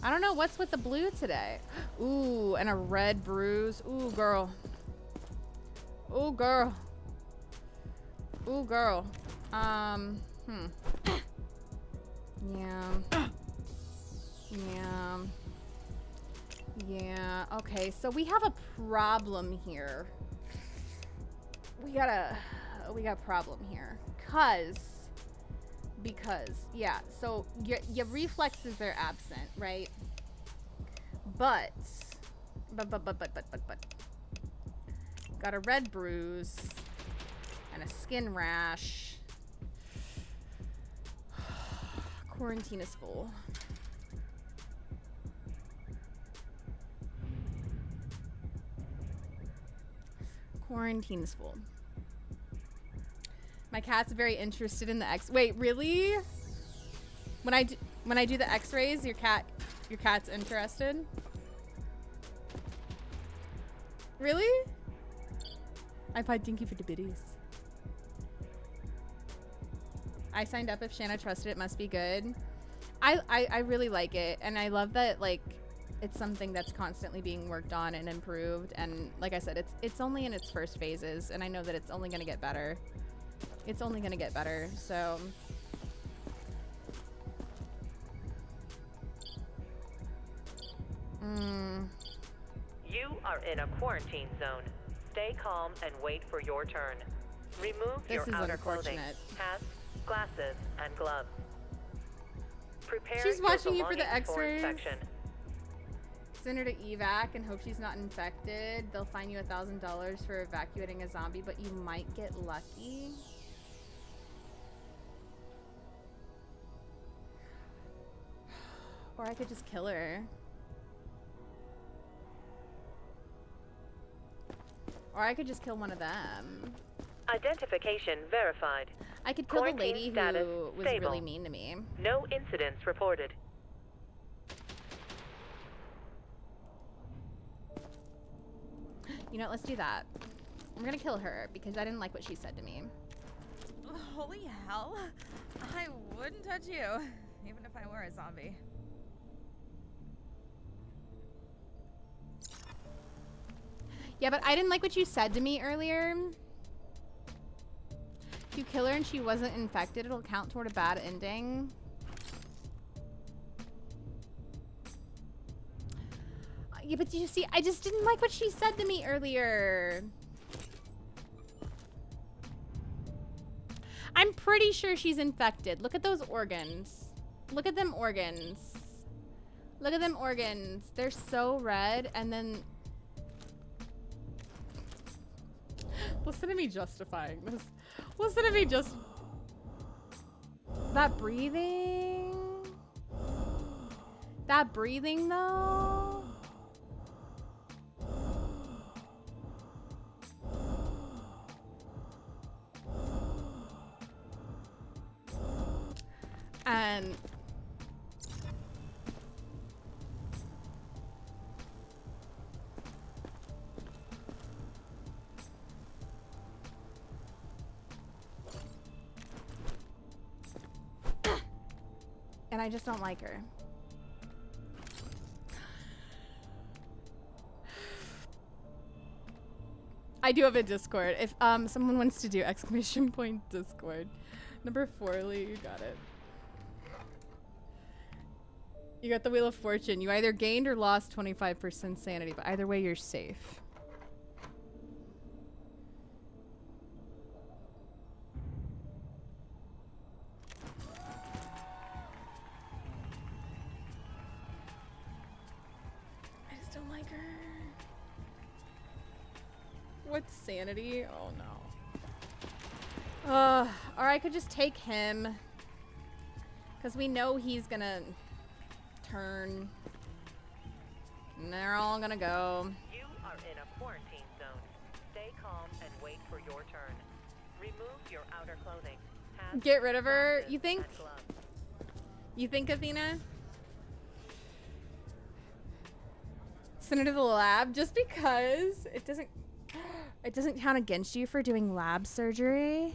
I don't know what's with the blue today. Ooh, and a red bruise. Ooh, girl. Ooh, girl. Ooh, girl. Yeah. Yeah. Yeah. Okay, so we have a problem here. We got a problem here. Because yeah, so your reflexes are absent, right? But got a red bruise and a skin rash. Quarantine is full. Quarantine is full. My cat's very interested in the Wait, really? When I do the X-rays, your cat's interested? Really? I pied Dinky for the biddies. I signed up. If Shanna trusted it, must be good. I really like it, and I love that like it's something that's constantly being worked on and improved. And like I said, it's only in its first phases, and I know that it's only gonna get better. It's only gonna get better, so. You are in a quarantine zone. Stay calm and wait for your turn. Remove your outer clothing, hats, glasses, and gloves. Prepare She's watching you for the belongings X-rays. inspection. Send her to evac and hope she's not infected. They'll fine you $1,000 for evacuating a zombie, but you might get lucky. Or I could just kill her. Or I could just kill one of them. Identification verified. I could kill the Quarantine lady status who was stable. really mean to me. No incidents reported. You know what, let's do that. I'm gonna kill her because I didn't like what she said to me. Holy hell. I wouldn't touch you, even if I were a zombie. Yeah, but I didn't like what you said to me earlier. If you kill her and she wasn't infected, it'll count toward a bad ending. Yeah, but you see, I just didn't like what she said to me earlier. I'm pretty sure she's infected. Look at those organs. Look at them organs. Look at them organs. They're so red, and then... Listen to me justifying this. Listen to me just... That breathing... That breathing, though... And... And I just don't like her. I do have a Discord. If someone wants to do exclamation point Discord. Number 4, Lee, you got it. You got the Wheel of Fortune. You either gained or lost 25% sanity, but either way you're safe. I just don't like her. What's sanity? Oh no. Or I could just take him. Because we know he's gonna turn. And they're all gonna go. You are in a quarantine zone. Stay calm and wait for your turn. Remove your outer clothing. Get rid of her. You think? You think, Athena? Send her to the lab just because it doesn't count against you for doing lab surgery.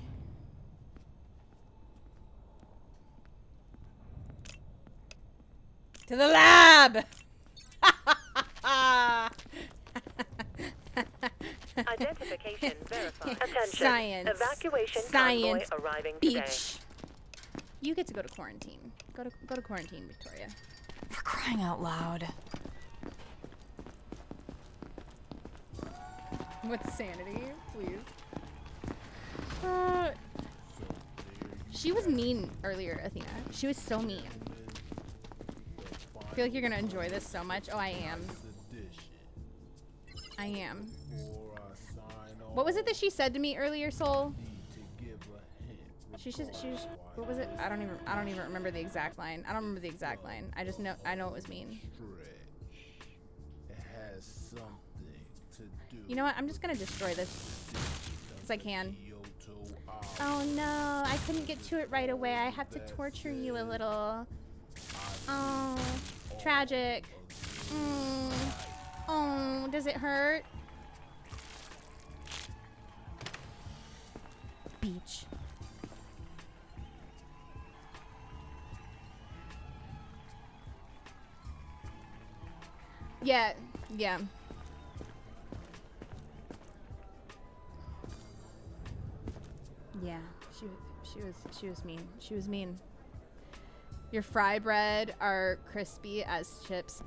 To the lab! Identification verified. Attention. Science. Evacuation Science. convoy arriving Beach. today. You get to go to quarantine. Go to quarantine, Victoria. For crying out loud. What's sanity, please? She was mean earlier, Athena. She was so mean. I feel like you're gonna enjoy this so much. Oh, I am. I am. What was it that she said to me earlier, Soul? She what was it? I don't even remember the exact line. I don't remember the exact line. I just know it was mean. It has something to do. You know what? I'm just gonna destroy this because I can. Oh no, I couldn't get to it right away. I have to torture you a little. Oh, tragic. Oh, does it hurt? Beach. Yeah, yeah. Yeah, she was mean. She was mean. Your fry bread are crispy as chips.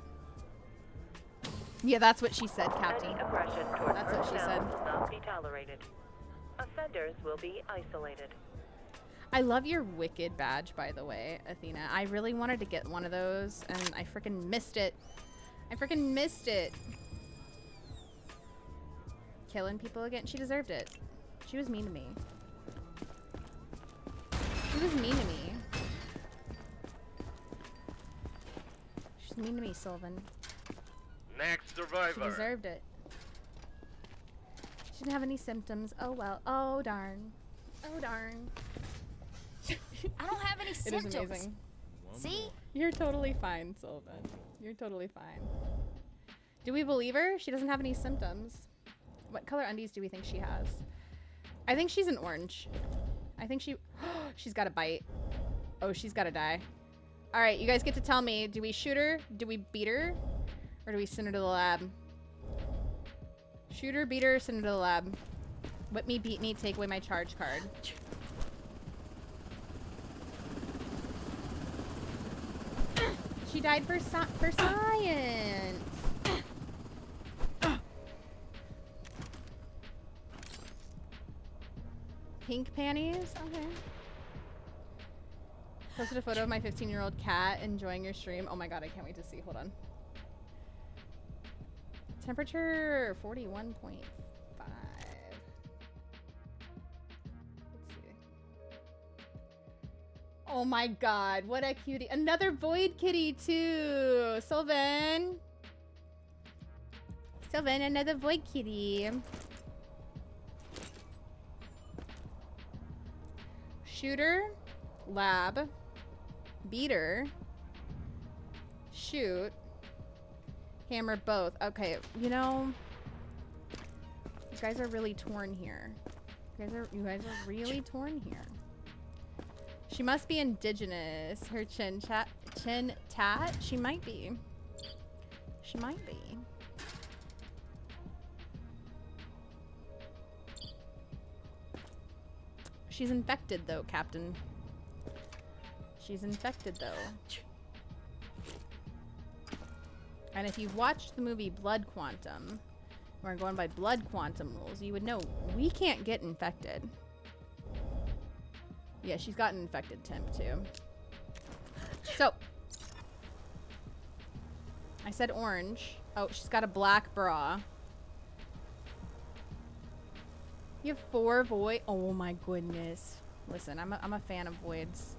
Yeah, that's what she said, Captain. Any aggression towards That's what she said. will not be tolerated. Offenders will be isolated. I love your Wicked badge, by the way, Athena. I really wanted to get one of those, and I freaking missed it. I freaking missed it. Killing people again. She deserved it. She was mean to me. She was mean to me. She's mean to me, Sylvan. Next survivor. She deserved it. She didn't have any symptoms. Oh well. Oh darn. Oh darn. I don't have any symptoms. It is amazing. See? You're totally fine, Sylvan. You're totally fine. Do we believe her? She doesn't have any symptoms. What color undies do we think she has? I think she's an orange. I think she's got to bite. Oh, she's got to die. All right, you guys get to tell me, do we shoot her? Do we beat her? Or do we send her to the lab? Shoot her, beat her, send her to the lab. Whip me, beat me, take away my charge card. She died for science. Pink panties? Okay. Posted a photo of my 15-year-old cat enjoying your stream. Oh my god, I can't wait to see. Hold on. Temperature 41.5. Let's see. Oh my god, what a cutie. Another void kitty too. Sylvan. Sylvan, another void kitty. Shooter, lab, beater, shoot, hammer, both. Okay, you know, you guys are really torn here. You guys are really torn here. She must be indigenous. Her chin tat. She might be. She might be. She's infected though, Captain. She's infected though. And if you've watched the movie Blood Quantum, we're going by Blood Quantum rules, you would know we can't get infected. Yeah, she's got an infected temp too. So, I said orange. Oh, she's got a black bra. You have 4 void. Oh my goodness. Listen, I'm a fan of voids.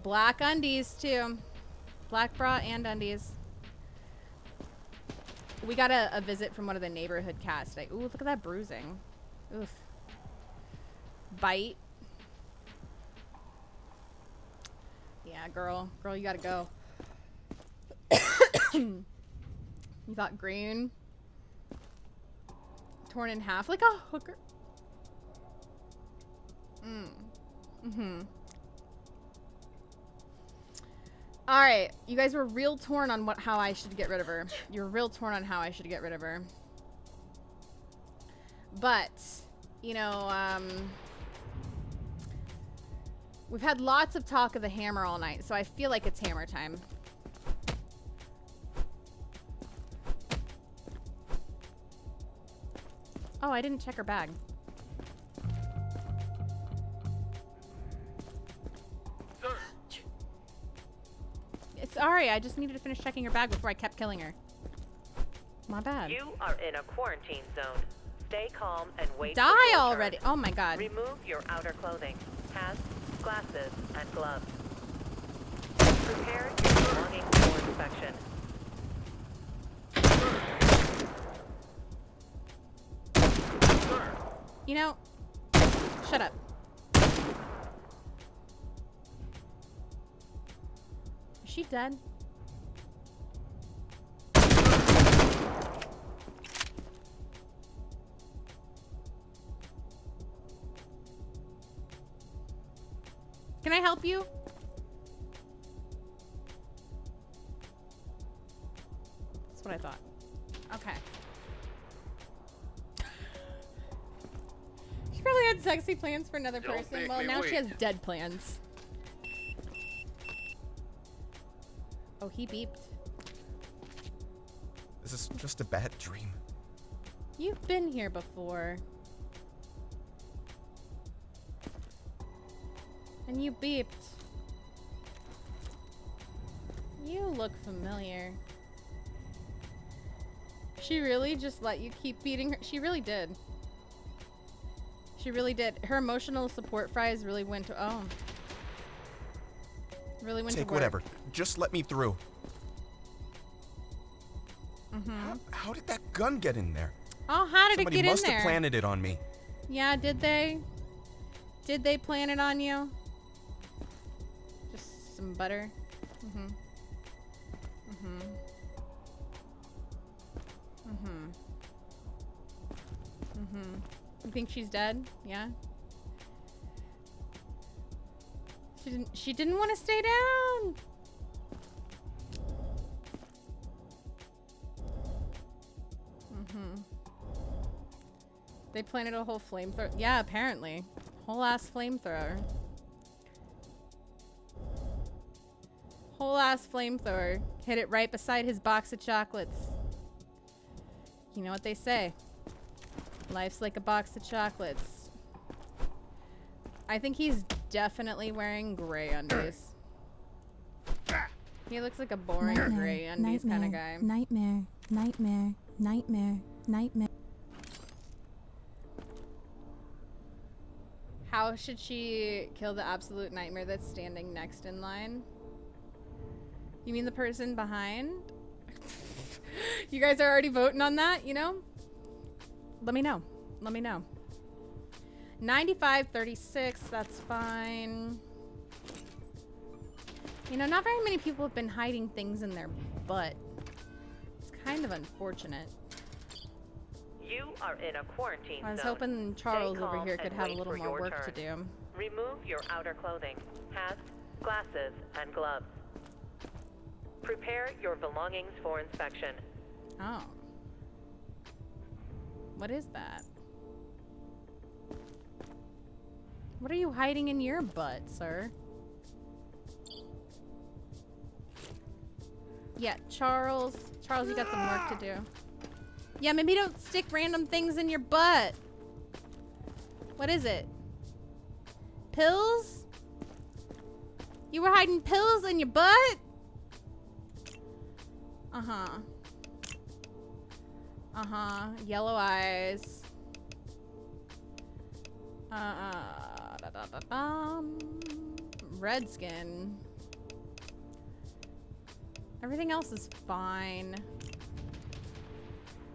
Black undies too. Black bra and undies. We got a visit from one of the neighborhood cats today. Ooh, look at that bruising. Oof. Bite. Yeah, girl. Girl, you gotta go. You thought green? Torn in half like a hooker. All right, you guys were real torn on how I should get rid of her. You're real torn on how I should get rid of her. But, you know, we've had lots of talk of the hammer all night, so I feel like it's hammer time. Oh, I didn't check her bag. Sorry, I just needed to finish checking her bag before I kept killing her. My bad. You are in a quarantine zone. Stay calm and wait. Die for your already! turn. Oh my god. Remove your outer clothing, hats, glasses, and gloves. Prepare your belongings for inspection. You know, shut up. Is she dead? Can I help you? That's what I thought. Okay. She probably had sexy plans for another person. Well, now she has dead plans. Oh, he beeped. This is just a bad dream. You've been here before. And you beeped. You look familiar. She really just let you keep beating her? She really did. She really did. Her emotional support fries really went to... Oh. Really went to work. Take whatever. Just let me through. Mm-hmm. How did that gun get in there? Oh, how did it get in there? Somebody must have planted it on me. Yeah, did they? Did they plant it on you? Just some butter? Mm-hmm. Mm-hmm. Mm-hmm. Mm-hmm. You think she's dead? Yeah? She didn't want to stay down. They planted a whole flamethrower. Yeah, apparently. Whole ass flamethrower. Whole ass flamethrower. Hit it right beside his box of chocolates. You know what they say. Life's like a box of chocolates. I think he's definitely wearing gray undies. He looks like a boring gray undies kind of guy. Nightmare, nightmare, nightmare, nightmare. How should she kill the absolute nightmare that's standing next in line? You mean the person behind? You guys are already voting on that, you know? Let me know. Let me know. 95-36, that's fine. You know, not very many people have been hiding things in their butt. It's kind of unfortunate. You are in a quarantine zone. I was hoping Charles Stay over calm here could and have a wait little for more your work turn. to do. Remove your outer clothing, hats, glasses, and gloves. Prepare your belongings for inspection. Oh. What is that? What are you hiding in your butt, sir? Yeah, Charles. Charles, you got some work to do. Yeah, maybe don't stick random things in your butt. What is it? Pills? You were hiding pills in your butt? Uh-huh. Uh-huh. Yellow eyes. Red skin. Everything else is fine.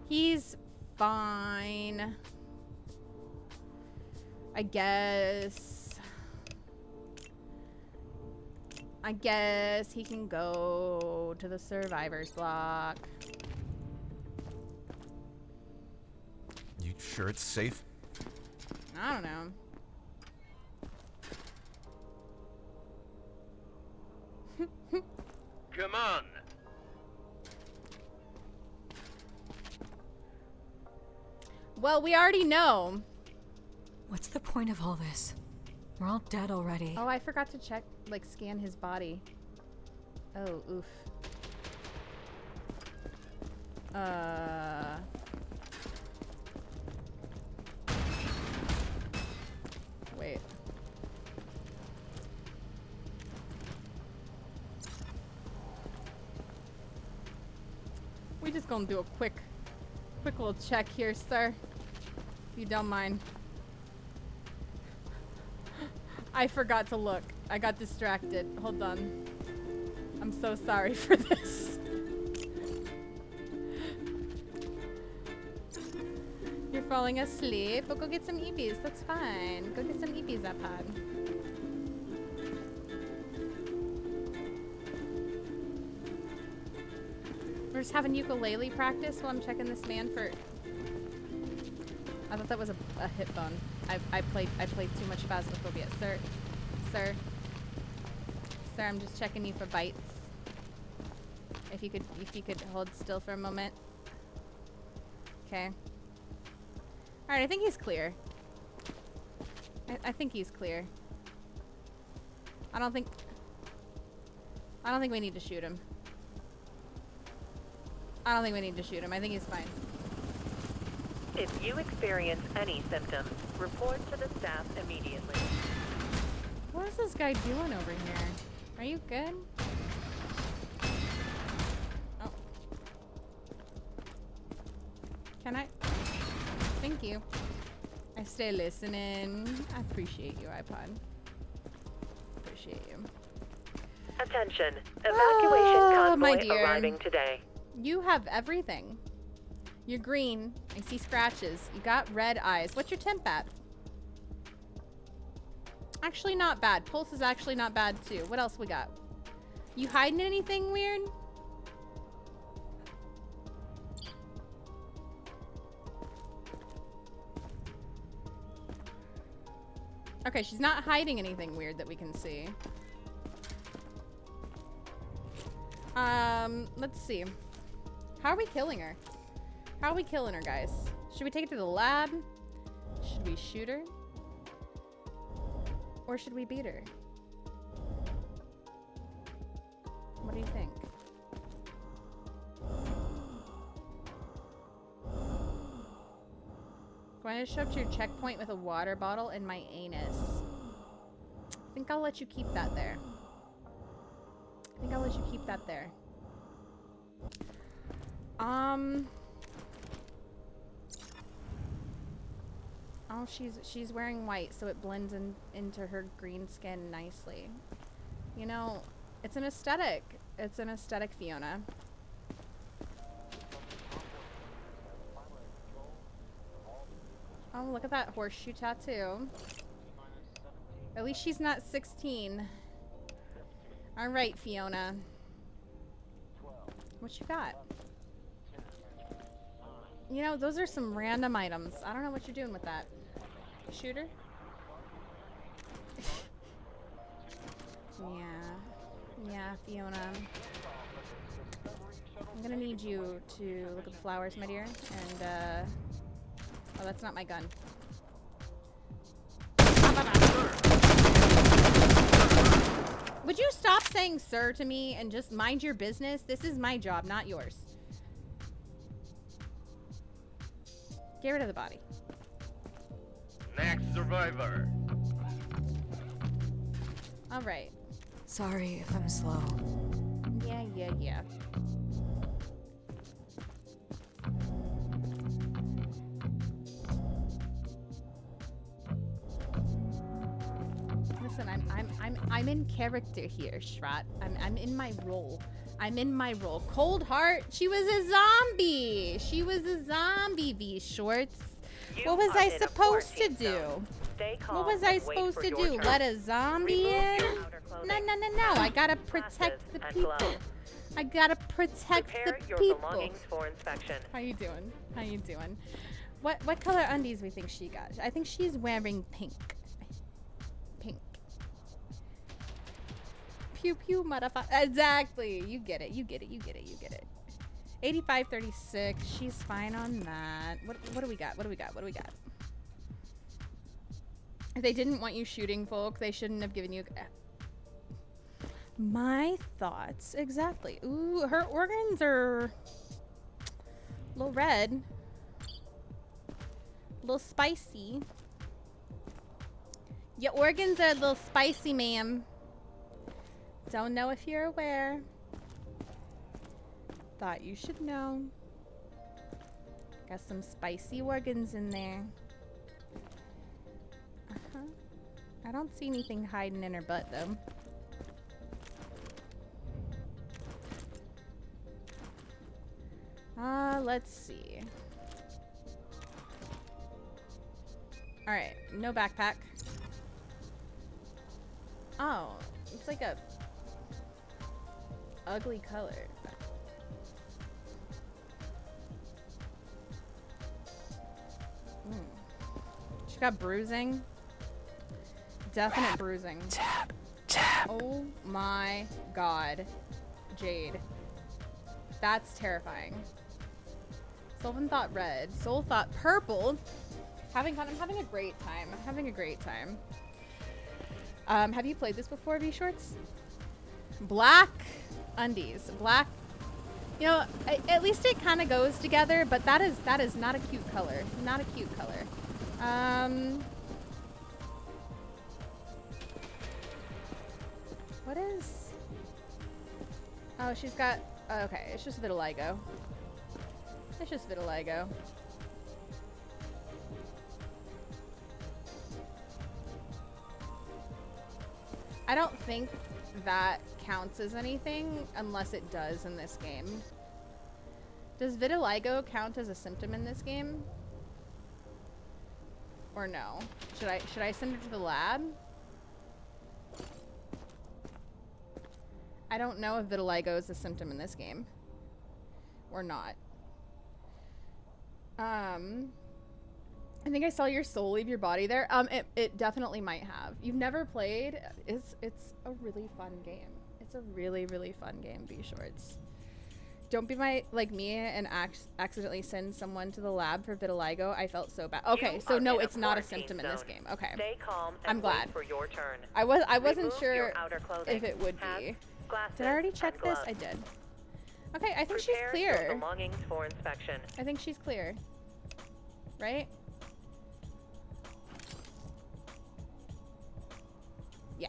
He's fine. I guess he can go to the survivor's block. You sure it's safe? I don't know. Come on. Well, we already know. What's the point of all this? We're all dead already. Oh, I forgot to check, like, scan his body. Oh, oof. Wait. We just gonna do a quick little check here, sir. If you don't mind. I forgot to look. I got distracted. Hold on. I'm so sorry for this. You're falling asleep? Well, go get some EPs. That's fine. Go get some EPs, iPod. We're just having ukulele practice while I'm checking this man for... I thought that was a hip bone. I played too much Phasmophobia. Sir, I'm just checking you for bites. If you could hold still for a moment. Okay. Alright, I think he's clear. I think he's clear. I don't think we need to shoot him. I don't think we need to shoot him. I think he's fine. If you experience any symptoms, report to the staff immediately. What is this guy doing over here? Are you good? Oh. Can I? Thank you. I stay listening. I appreciate you, iPod. Appreciate you. Attention. Evacuation my convoy dear. arriving today. You have everything. You're green. I see scratches. You got red eyes. What's your temp at? Actually not bad. Pulse is actually not bad too. What else we got? You hiding anything weird? Okay, she's not hiding anything weird that we can see. Let's see. How are we killing her? How are we killing her, guys? Should we take her to the lab? Should we shoot her? Or should we beat her? What do you think? Going to show up to your checkpoint with a water bottle in my anus. I think I'll let you keep that there. I think I'll let you keep that there. Oh, she's wearing white, so it blends into her green skin nicely. You know, it's an aesthetic. It's an aesthetic, Fiona. Oh, look at that horseshoe tattoo. At least she's not 16. Alright, Fiona. What you got? You know, those are some random items. I don't know what you're doing with that. Shooter? Yeah, Fiona. I'm gonna need you to look at the flowers, my dear. And, oh, that's not my gun. Would you stop saying sir to me and just mind your business? This is my job, not yours. Get rid of the body. Next survivor. All right. Sorry if I'm slow. Yeah. Listen, I'm in character here, Shrat. I'm in my role. I'm in my role. Cold Heart, she was a zombie. She was a zombie, V-Shorts. What was I supposed to do? What was I supposed to do? Let a zombie in? No. I gotta protect the people. I gotta protect the people. How you doing? What color undies we think she got? I think she's wearing pink. Pink. Pew pew, motherfucker. Exactly. You get it. 85-36. She's fine on that. What do we got? If they didn't want you shooting folk, they shouldn't have given you... My thoughts. Exactly. Ooh, her organs are... a little red. A little spicy. Your organs are a little spicy, ma'am. Don't know if you're aware. Thought you should know. Got some spicy organs in there. I don't see anything hiding in her butt, though. Let's see. Alright, no backpack. Oh, it's like a ugly color. She got bruising. Definite bruising. Tap. Oh my god. Jade. That's terrifying. Sylvan thought red. Soul thought purple. I'm having a great time. Have you played this before, V-Shorts? Black undies. Black. You know, at least it kind of goes together, but that is not a cute color. Not a cute color. What is... Oh, she's got... okay, it's just vitiligo. I don't think that counts as anything unless it does in this game. Does vitiligo count as a symptom in this game? Or no? Should I send her to the lab? I don't know if vitiligo is a symptom in this game. Or not. I think I saw your soul leave your body there. It definitely might have. You've never played? It's a really fun game. It's a really, really fun game, B-Shorts. Don't be like me and accidentally send someone to the lab for vitiligo. I felt so bad. Okay, so no, it's not a symptom in this game. Okay. Stay calm and I'm glad. wait for your turn. I wasn't Remove sure your outer clothing, if it would hats, be. glasses, Did I already check and this? gloves. I did. Okay, I think she's Prepare clear. your belongings for inspection. I think she's clear. Right? Yeah.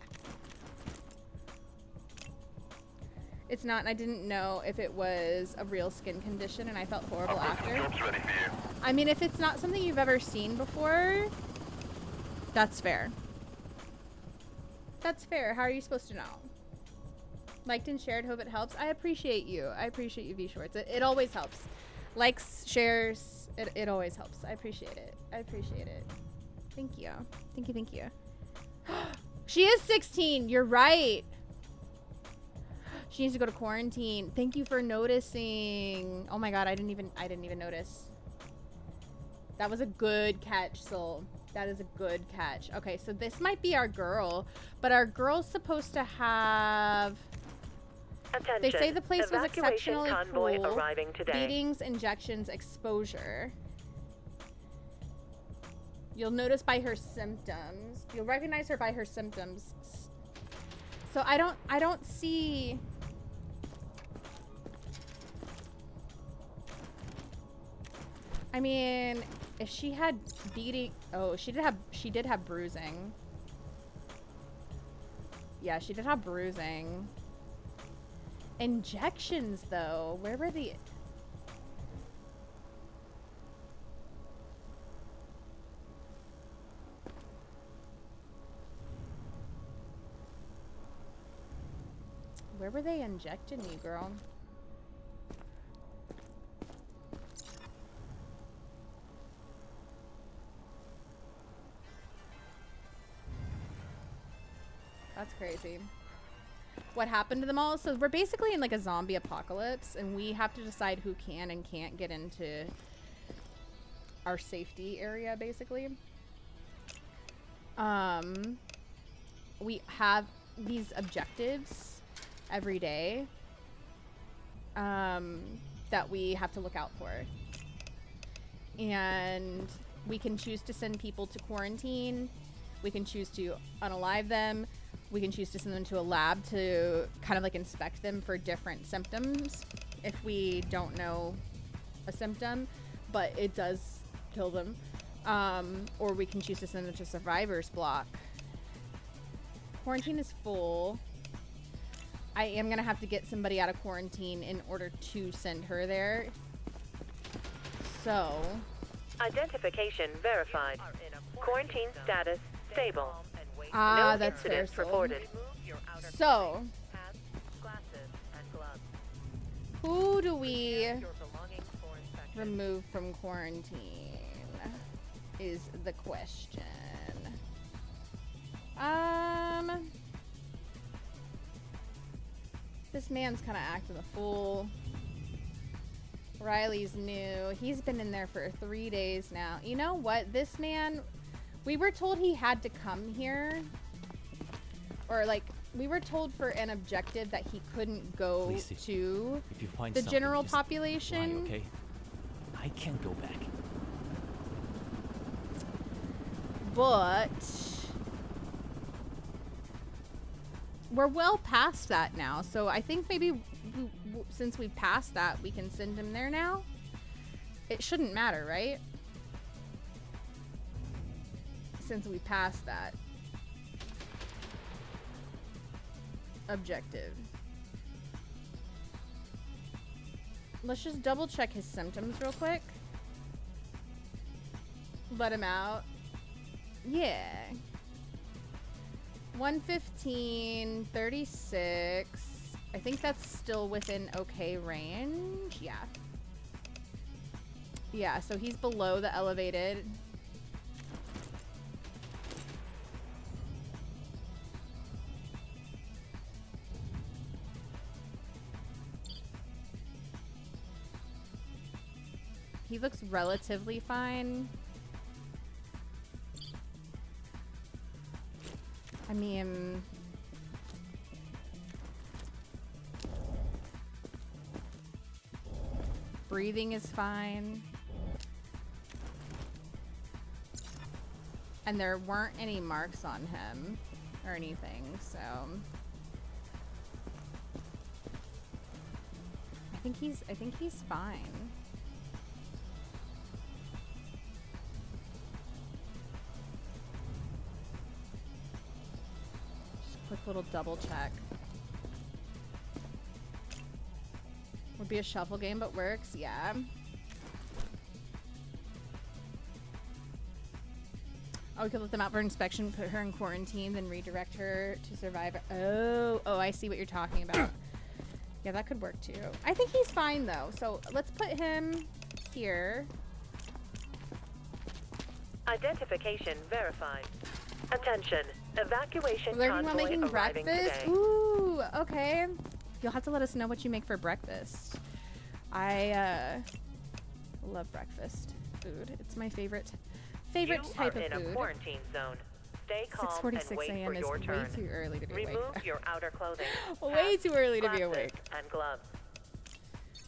It's not, and I didn't know if it was a real skin condition, and I felt horrible after. Ready for you. I mean, if it's not something you've ever seen before, that's fair. That's fair. How are you supposed to know? Liked and shared, hope it helps. I appreciate you. I appreciate you, V-Shorts. It always helps. Likes, shares, it always helps. I appreciate it. I appreciate it. Thank you. Thank you, thank you. She is 16. You're right. She needs to go to quarantine. Thank you for noticing. Oh my god, I didn't even notice. That was a good catch, Soul. That is a good catch. Okay, so this might be our girl, but our girl's supposed to have... Attention. They say the place was Evacuation exceptionally convoy cool. arriving today. Beatings, injections, exposure. You'll notice by her symptoms. You'll recognize her by her symptoms. So I don't see... I mean, if she had beating... Oh, she did have bruising. Yeah, she did have bruising. Injections, though. Where were the... Where were they injecting you, girl? That's crazy. What happened to them all? So we're basically in like a zombie apocalypse, and we have to decide who can and can't get into our safety area, basically. We have these objectives every day that we have to look out for. And we can choose to send people to quarantine. We can choose to unalive them. We can choose to send them to a lab to kind of like inspect them for different symptoms if we don't know a symptom, but it does kill them. Or we can choose to send them to survivor's block. Quarantine is full. I am gonna have to get somebody out of quarantine in order to send her there. So. Identification verified. Quarantine status stable. Ah, no that's fair, incidents Soul. reported. So, who do we remove from quarantine is the question. This man's kind of acting a fool. Riley's new. He's been in there for 3 days now. You know what? This man, we were told he had to come here. Or like, we were told for an objective that he couldn't go Lacey, to if you find the something, general just population. lie, okay? I can't go back. But we're well past that now, so I think maybe since we've passed that, we can send him there now. It shouldn't matter, right? Since we passed that objective. Let's just double check his symptoms real quick. Let him out. Yeah. 115, 36. I think that's still within okay range. Yeah. Yeah, so he's below the elevated. He looks relatively fine. I mean, breathing is fine. And there weren't any marks on him or anything, so I think he's fine. Just a quick little double check. Would be a shuffle game, but works, yeah. Oh, we could let them out for inspection, put her in quarantine, then redirect her to Survivor. Oh, I see what you're talking about. Yeah, that could work too. I think he's fine though, so let's put him here. Identification verified. Attention, evacuation Learning while convoy making arriving breakfast? today. Ooh, okay. You'll have to let us know what you make for breakfast. I love breakfast food. It's my favorite type of You are in food. a quarantine zone. Stay calm and 6:46 wait a.m. for is your way turn. too early to be awake. Remove your outer clothing. Way hats, too early to be glasses, awake. And gloves.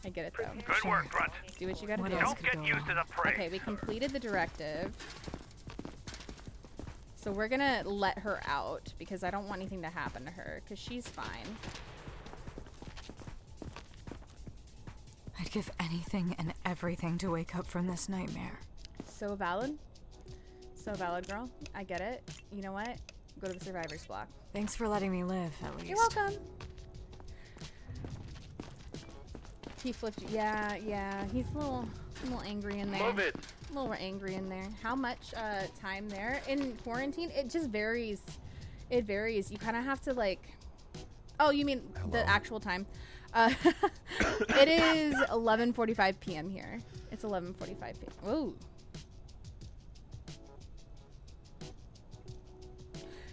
I get it though. Good work, Grunt. Do what you gotta What do. else Don't could get go used to the praise. Okay, we completed the directive. So we're gonna let her out because I don't want anything to happen to her because she's fine. I'd give anything and everything to wake up from this nightmare. So valid. So valid, girl. I get it. You know what? Go to the survivor's block. Thanks for letting me live, at least. You're welcome. He flipped you. Yeah. He's a little angry in there. Move it. A little angry in there. How much time there in quarantine? It just varies. It varies. You kind of have to like. Oh, you mean the actual time? It is 11:45 p.m. here. It's 11:45 p.m. Ooh.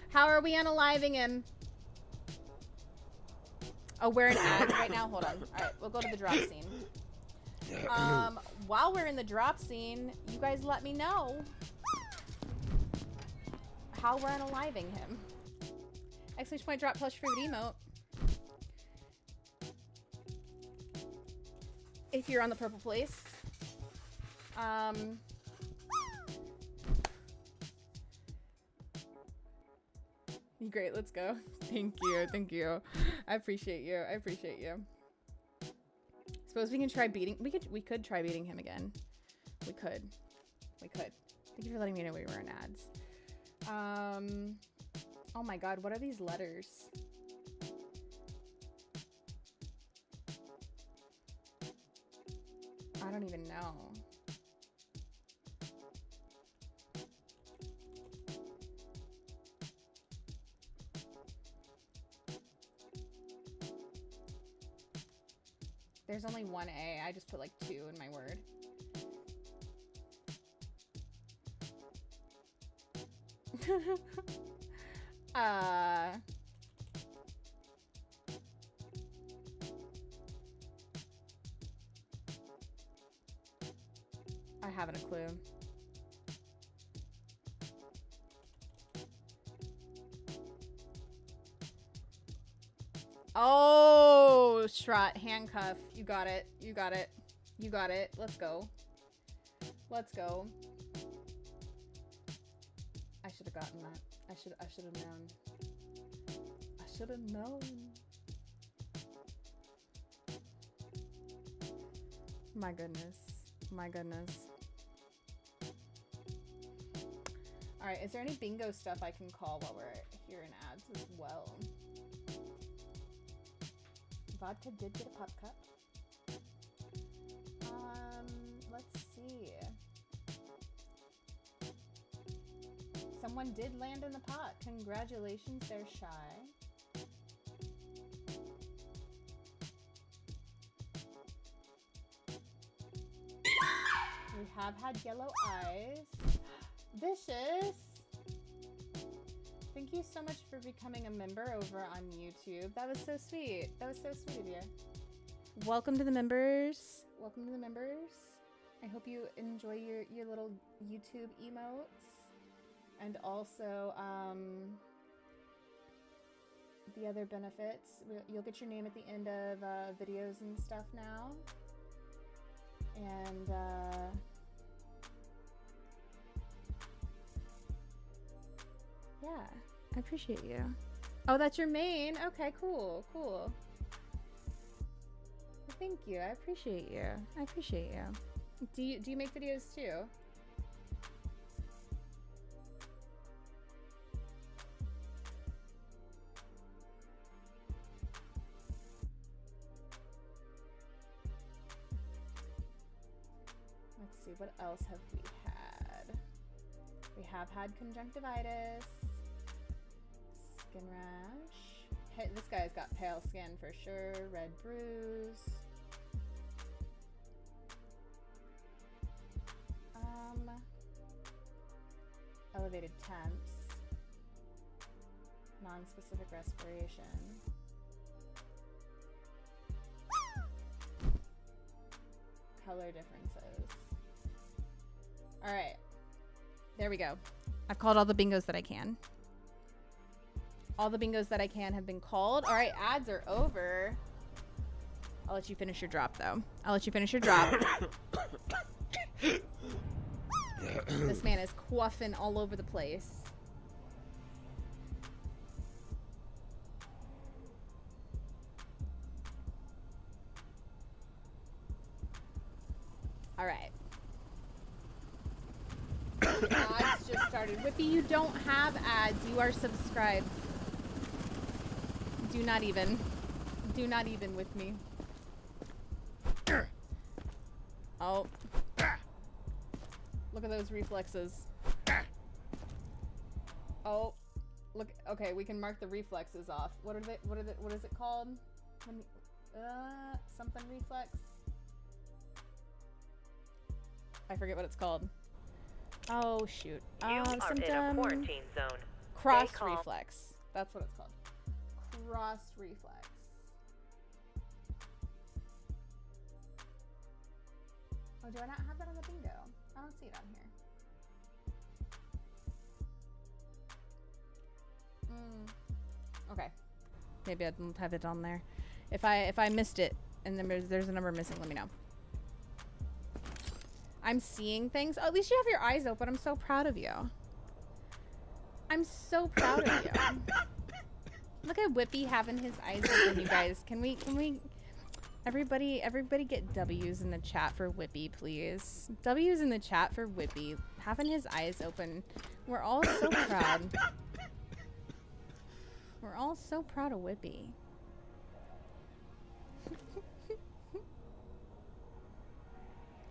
How are we unaliving him? Oh, we're in ads right now. Hold on. All right, we'll go to the drop scene. While we're in the drop scene, you guys let me know how we're unaliving him. Exclamation point drop plus favorite emote. If you're on the purple place. Great, let's go. Thank you. I appreciate you. Suppose we can try beating. We could try beating him again. We could. Thank you for letting me know we were in ads. Oh my God, what are these letters? I don't even know. There's only one A. I just put like 2 in my word. I haven't a clue. Oh, Shrat, handcuff. You got it. Let's go. I should have gotten that. I should have known. My goodness. All right, is there any bingo stuff I can call while we're here in ads as well? Vodka did get a pup cup. Let's see. Someone did land in the pot. Congratulations, they're shy. We have had yellow eyes. Vicious! Thank you so much for becoming a member over on YouTube. That was so sweet. Of you. Welcome to the members. I hope you enjoy your little YouTube emotes. And also, the other benefits. You'll get your name at the end of videos and stuff now. And yeah, I appreciate you. Oh, that's your main? Okay, cool, cool. Well, thank you. I appreciate you. I appreciate you. Do you make videos too? Let's see, what else have we had? We have had conjunctivitis, skin rash. Hey, this guy's got pale skin for sure. Red bruise. Elevated temps. Non-specific respiration. Color differences. All right. There we go. I've called all the bingos that I can. All the bingos that I can have been called. All right, ads are over. I'll let you finish your drop, though. I'll let you finish your drop. This man is quaffing all over the place. All right. Ads just started. Whippy, you don't have ads. You are subscribed. Do not even with me. Oh. Look at those reflexes. Oh. Look. Okay, we can mark the reflexes off. What is it called? Something reflex. I forget what it's called. Oh shoot. You are in a quarantine zone. Cross reflex. That's what it's called. Cross reflex. Oh, do I not have that on the bingo? I don't see it on here. Okay. Maybe I didn't have it on there. If I missed it and then there's a number missing, let me know. I'm seeing things. Oh, at least you have your eyes open. I'm so proud of you. I'm so proud of you. Look at Whippy having his eyes open, you guys. Can we everybody get W's in the chat for Whippy, please. W's in the chat for Whippy. Having his eyes open. We're all so proud. We're all so proud of Whippy.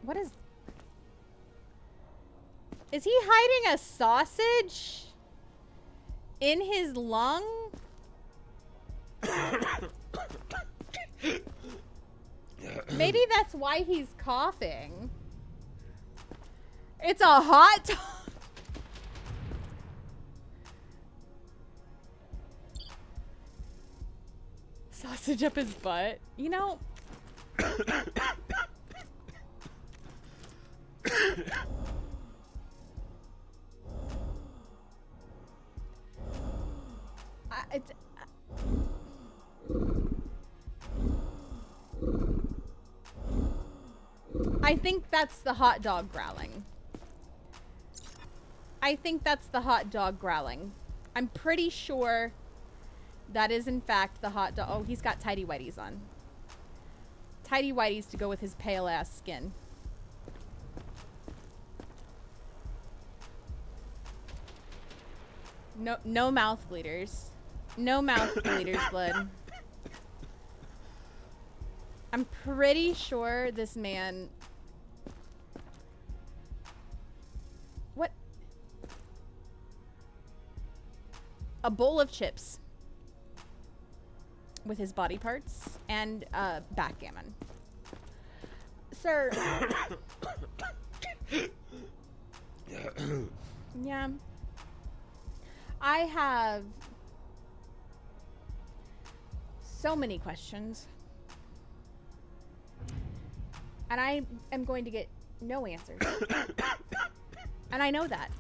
What is he hiding a sausage in his lung? Maybe that's why he's coughing. It's a hot dog. Sausage up his butt. You know. I think that's the hot dog growling. I think that's the hot dog growling. I'm pretty sure that is in fact the hot dog. Oh, he's got tidy whities on. Tidy whities to go with his pale ass skin. No mouth bleeders. No mouth bleeders, blood. I'm pretty sure this man... What? A bowl of chips. With his body parts and backgammon. Sir. Yeah. I have so many questions. And I am going to get no answers. And I know that.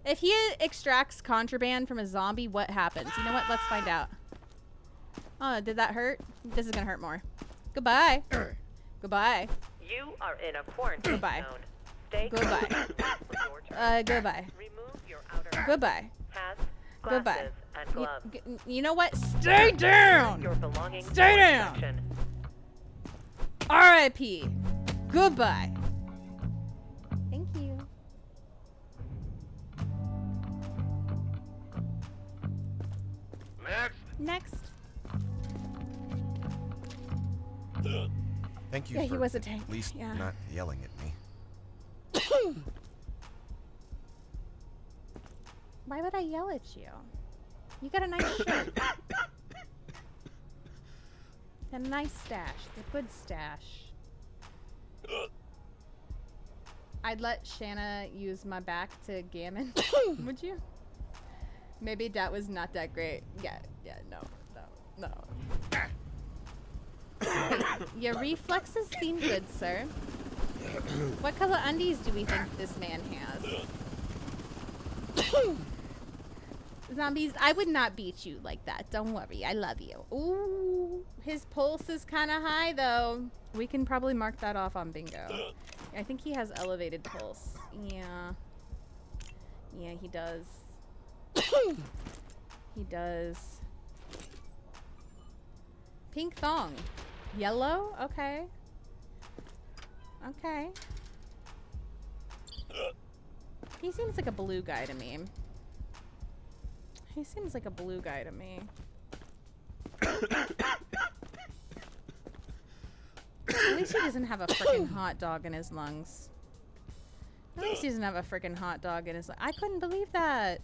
If he extracts contraband from a zombie, what happens? You know what? Let's find out. Oh, did that hurt? This is gonna hurt more. Goodbye. Goodbye. You are in a quarantine Goodbye. zone. Stay Goodbye. Goodbye. Remove your outer Goodbye. hats, Goodbye. glasses, and gloves. You know what? Stay down. Your belongings Stay for down. inspection. R.I.P. Goodbye. Thank you. Next. Thank you Yeah, for he was a tank. at least Yeah. not yelling at me. Why would I yell at you? You got a nice shirt. A nice stash. A good stash. I'd let Shanna use my back to gammon. Would you? Maybe that was not that great. Yeah, no. Hey, your reflexes seem good, sir. What color undies do we think this man has? Zombies, I would not beat you like that. Don't worry, I love you. Ooh, his pulse is kind of high, though. We can probably mark that off on bingo. I think he has elevated pulse. Yeah. Yeah, he does. He does. Pink thong. Yellow? Okay. Okay. He seems like a blue guy to me. He seems like a blue guy to me. At least he doesn't have a freaking hot dog in his lungs. At least he doesn't have a freaking hot dog in his lungs. I couldn't believe that.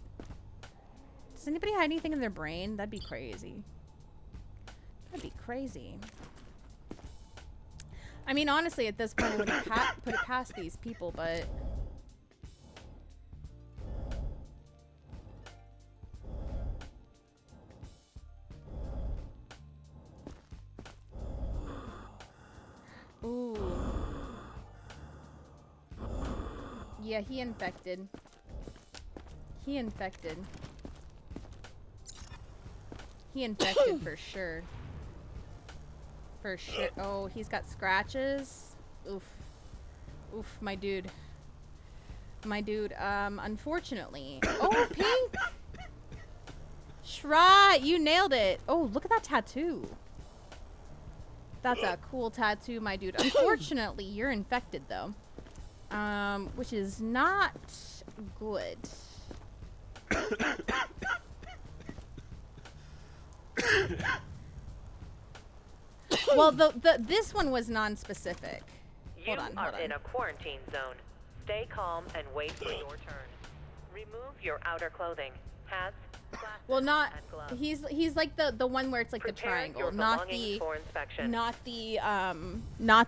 Does anybody have anything in their brain? That'd be crazy. That'd be crazy. I mean, honestly, at this point, I wouldn't put it past these people, but... Ooh. Yeah, he infected. He infected. He infected for sure. For sure. Oh, he's got scratches. Oof. Oof, my dude. My dude. Unfortunately. Oh, pink! Shry, you nailed it. Oh, look at that tattoo. That's a cool tattoo, my dude. Unfortunately, you're infected, though. Which is not good. Well, this one was non-specific. You are in a quarantine zone. Stay calm and wait for your turn. Remove your outer clothing, hats, glasses, well, not and gloves. he's like the one where it's like Prepare the triangle, your not belongings for inspection. not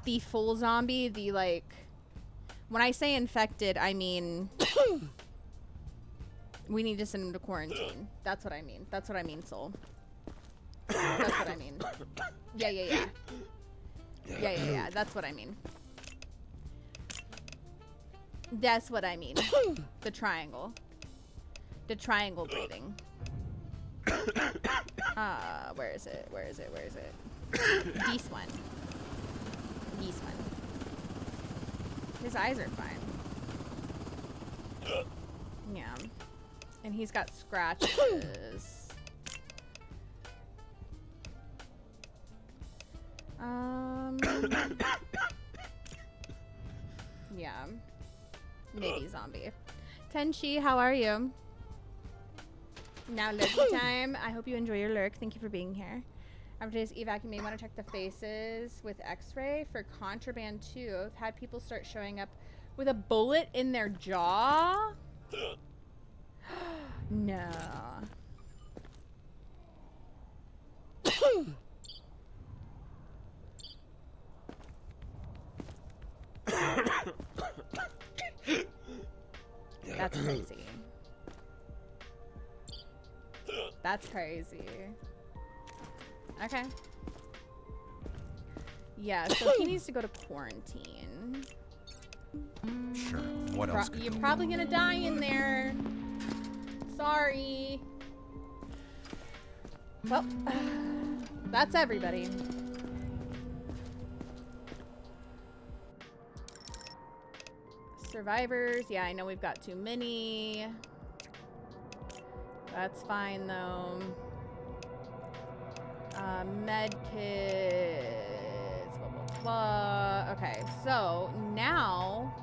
the full zombie. The like, when I say infected, I mean we need to send him to quarantine. That's what I mean. That's what I mean, soul. That's what I mean. Yeah. That's what I mean. That's what I mean. The triangle. The triangle breathing. Where is it? This one. His eyes are fine. Yeah. And he's got scratches. Yeah. Maybe zombie. Tenchi, how are you? Now lurky time. I hope you enjoy your lurk. Thank you for being here. After today's evac, you may want to check the faces with x-ray for contraband too. I've had people start showing up with a bullet in their jaw. No. That's crazy. That's crazy. Okay. Yeah, so he needs to go to quarantine. Sure. What else? You're probably gonna die in there. Sorry. Well, that's everybody. Survivors. Yeah, I know we've got too many. That's fine, though. Med kits. Blah, blah, blah. Okay, so now...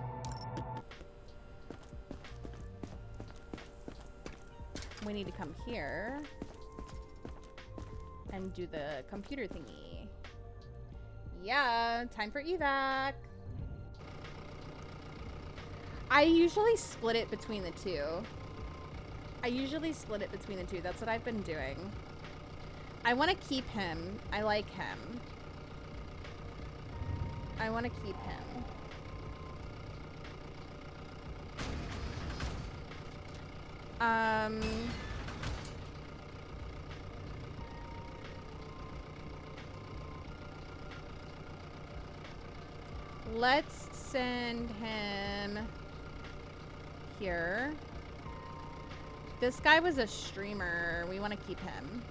we need to come here and do the computer thingy. Yeah, time for evac. I usually split it between the two. That's what I've been doing. I want to keep him. I like him. I want to keep him. Let's send him here. This guy was a streamer. We want to keep him.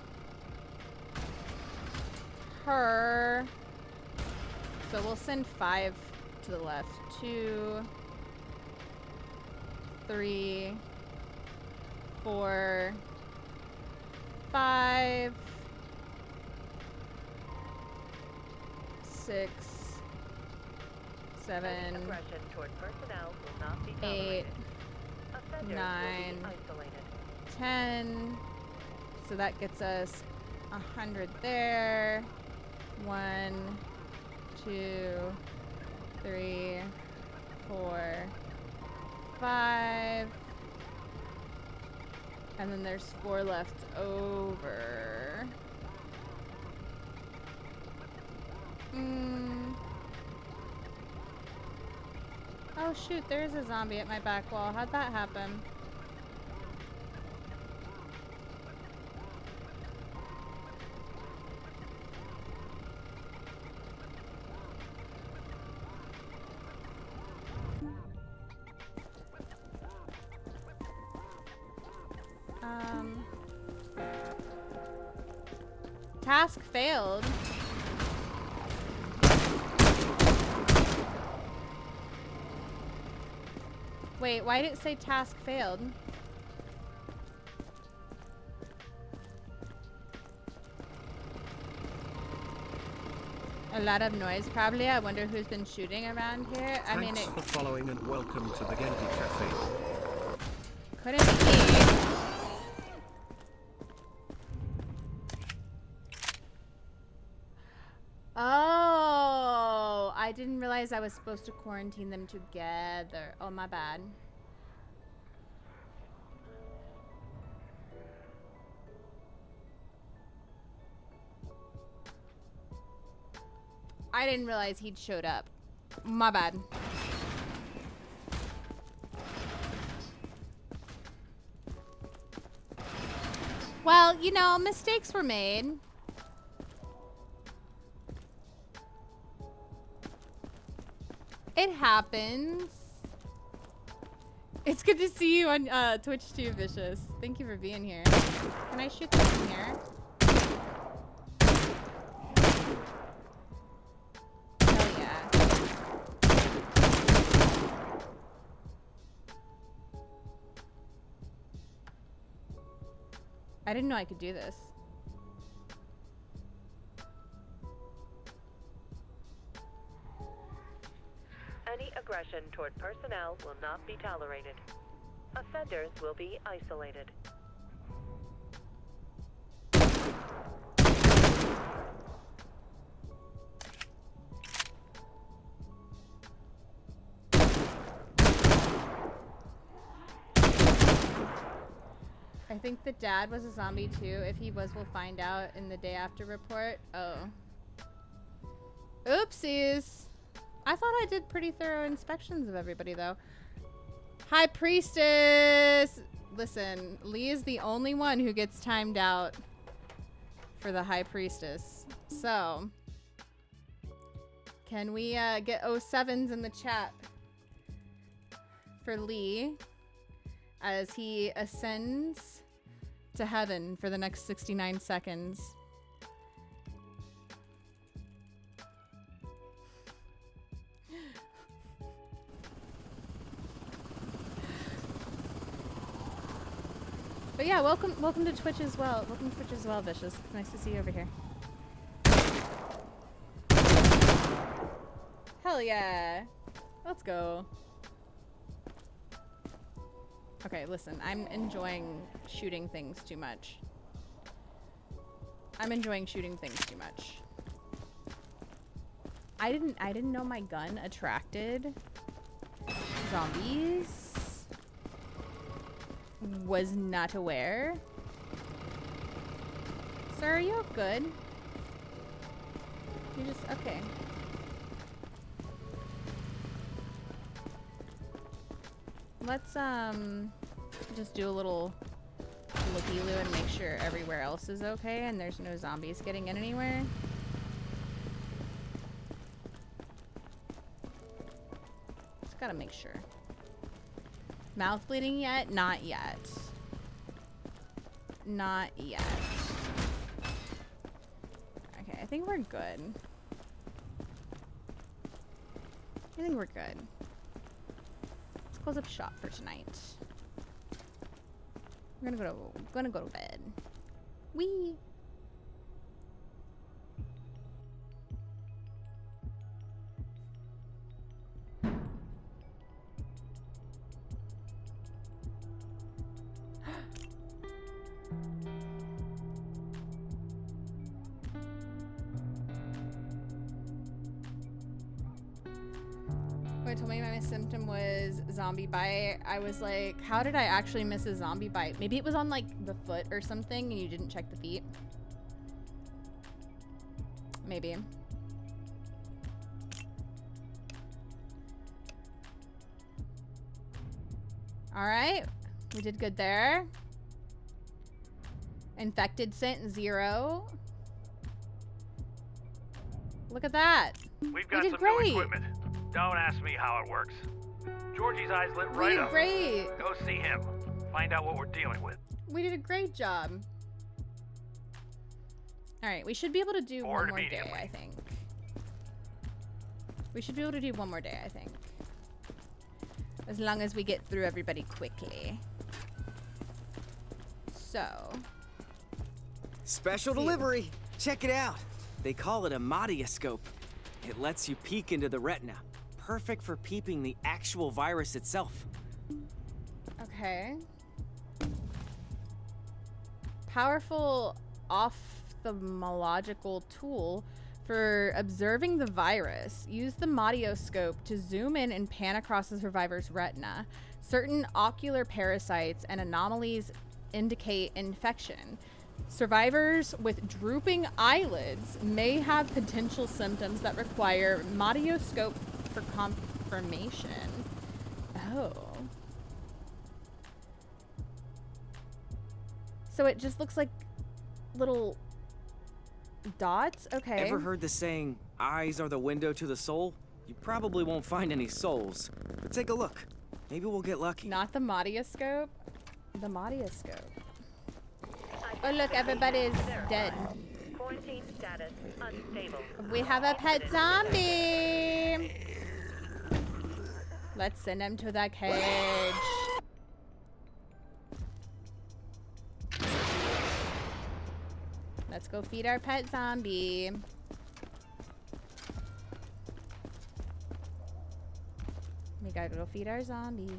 Her. So we'll send 5 to the left. 2, 3, 4, 5, 6, 7, 8, 9, 10. So that gets us 100 there. 1, 2, 3, 4, 5. And then there's 4 left over. Oh shoot, there's a zombie at my back wall. How'd that happen? Task failed. Wait, why did it say task failed? A lot of noise, probably. I wonder who's been shooting around here. I mean, Thanks for following and welcome to the Genki Cafe. Couldn't be. Oh, I didn't realize I was supposed to quarantine them together. Oh, my bad. I didn't realize he'd showed up. My bad. Well, you know, mistakes were made. It happens. It's good to see you on Twitch too, Vicious. Thank you for being here. Can I shoot this in here? Hell yeah. I didn't know I could do this. Any aggression toward personnel will not be tolerated. Offenders will be isolated. I think the dad was a zombie too. If he was, we'll find out in the day after report. Oh. Oopsies. I thought I did pretty thorough inspections of everybody though. High Priestess! Listen, Lee is the only one who gets timed out for the High Priestess. So, can we get 07s in the chat for Lee? as he ascends to heaven for the next 69 seconds. But yeah, welcome to Twitch as well. Welcome to Twitch as well, Vicious. Nice to see you over here. Hell yeah. Let's go. Okay, listen, I'm enjoying shooting things too much. I'm enjoying shooting things too much. I didn't know my gun attracted zombies. Was not aware. Sir, are you good? You just okay. Let's just do a little looky-loo and make sure everywhere else is okay and there's no zombies getting in anywhere. Just gotta make sure. Mouth bleeding yet? Not yet. Not yet. Okay, I think we're good. I think we're good. Let's close up shop for tonight. We're gonna go to bed. Wee. Told me my symptom was zombie bite. I was like, how did I actually miss a zombie bite? Maybe it was on like the foot or something and you didn't check the feet. Maybe. All right, we did good there. Infected scent 0. Look at that. We've got we did some great. new equipment. Don't ask me how it works. Georgie's eyes lit right up. We did great. Go see him. Find out what we're dealing with. We did a great job. All right, we should be able to do one more day, I think. We should be able to do one more day, I think. As long as we get through everybody quickly. So. Special delivery. Check it out. They call it a Madioscope. It lets you peek into the retina. Perfect for peeping the actual virus itself. Okay. Powerful ophthalmological tool for observing the virus. Use the Madioscope to zoom in and pan across the survivor's retina. Certain ocular parasites and anomalies indicate infection. Survivors with drooping eyelids may have potential symptoms that require Madioscope for confirmation. Oh. So it just looks like little dots? Okay. Ever heard the saying, eyes are the window to the soul? You probably won't find any souls. But take a look. Maybe we'll get lucky. Not the Madioscope. The Madioscope. Oh look, everybody's dead. Quarantine status unstable. We have a pet zombie. Let's send him to the cage. Let's go feed our pet zombie. We gotta go feed our zombie.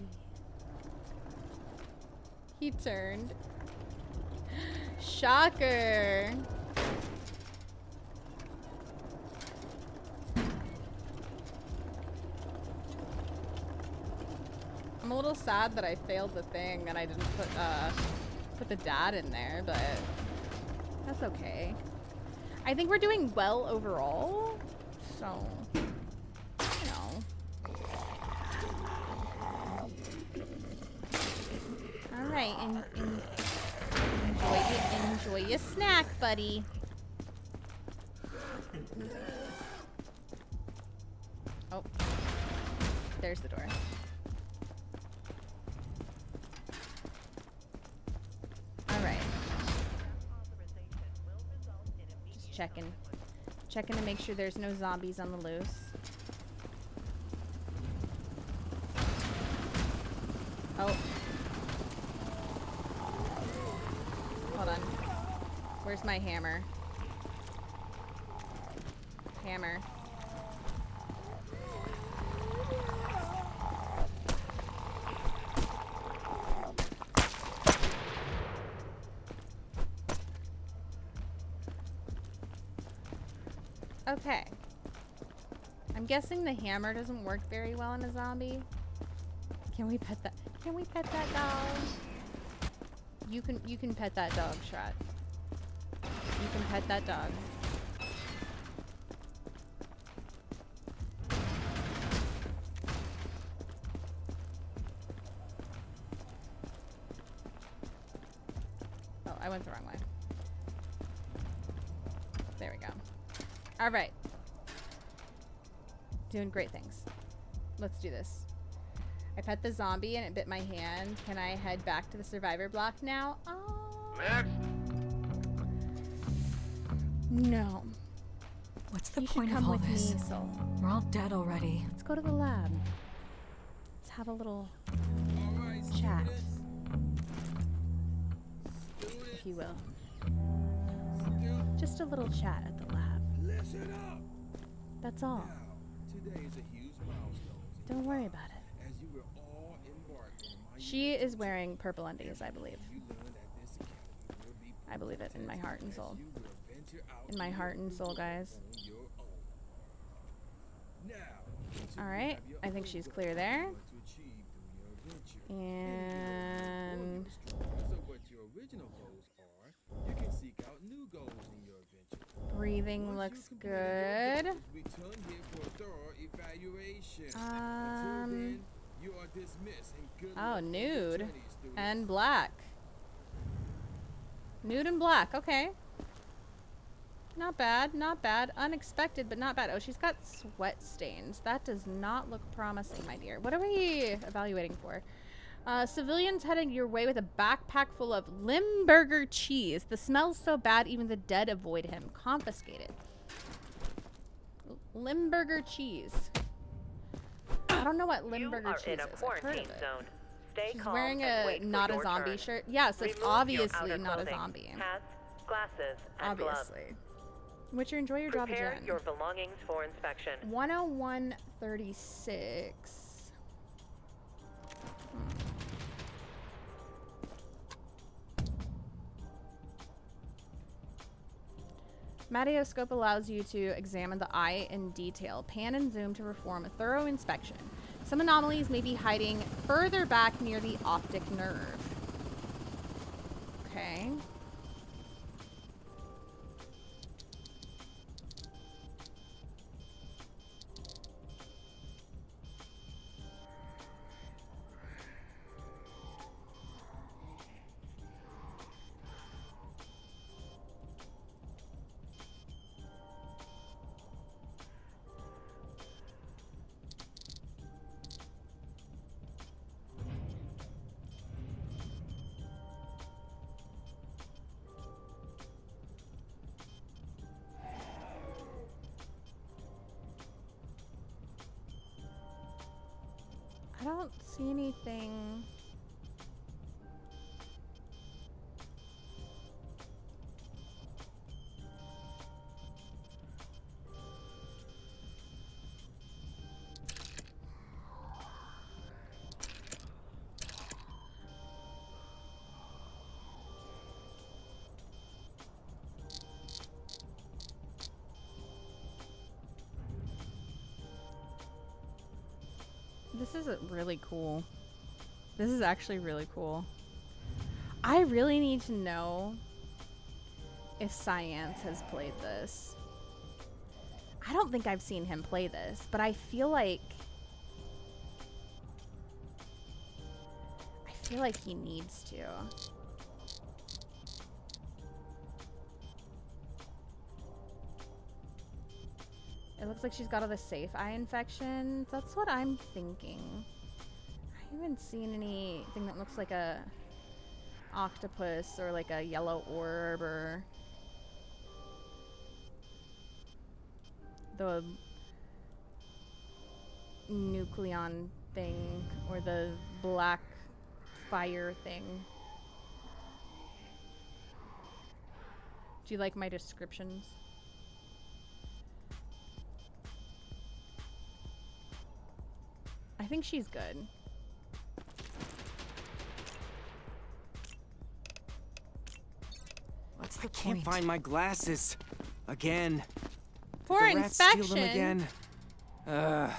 He turned. Shocker. I'm a little sad that I failed the thing and I didn't put the dad in there, but that's okay. I think we're doing well overall, so you know. All right, enjoy your snack, buddy. Oh, there's the door. checking. Checking to make sure there's no zombies on the loose. Oh. Hold on. Where's my hammer? Hammer. Okay. I'm guessing the hammer doesn't work very well on a zombie. Can we pet that? Can we pet that dog? You can pet that dog, Shrat. You can pet that dog. Oh, I went the wrong way. There we go. All right. Doing great things. Let's do this. I pet the zombie and it bit my hand. Can I head back to the survivor block now? Oh. Next. No. What's the You should point of come all with this? me, Soul. We're all dead already. Let's go to the lab. Let's have a little chat, if you will. Just a little chat at the lab. Listen up. That's all. Today is a huge milestone. Don't worry about it. As you will all embark on my She is wearing purple undies, I believe. you learned at this academy will be I believe it in my heart and soul. you will venture out In my heart and soul, guys. on your own. Now, All right. I think she's clear there. to achieve through your venture. And So what your original goals are, you can seek out new goals in your adventure. breathing looks good. Return here for a thorough evaluation. Until then, you are dismissed and good Oh, luck on your nude journeys through and black. Nude and black. Okay. Not bad. Not bad. Unexpected, but not bad. Oh, she's got sweat stains. That does not look promising, my dear. What are we evaluating for? Civilians heading your way with a backpack full of Limburger cheese. The smell's so bad, even the dead avoid him. Confiscated. Limburger cheese. I don't know what Limburger cheese is. I've heard of it. Zone. Stay She's calm wearing and a wait for not a your zombie turn. shirt. Yeah, so it's Remove your obviously outer not a clothing, zombie. Hats, glasses, and Obviously. gloves. Witcher, enjoy your job, Prepare Jen. your belongings for inspection. 101.36. Madioscope allows you to examine the eye in detail. Pan and zoom to perform a thorough inspection. Some anomalies may be hiding further back near the optic nerve. Okay. I don't see anything. This is really cool. This is actually really cool. I really need to know if Science has played this. I don't think I've seen him play this, but I feel like he needs to. It looks like she's got all the safe eye infections. That's what I'm thinking. I haven't seen anything that looks like a octopus or like a yellow orb or the nucleon thing or the black fire thing. Do you like my descriptions? I think she's good. What's the point? Can't find my glasses. Again. For the rats steal them inspection. again.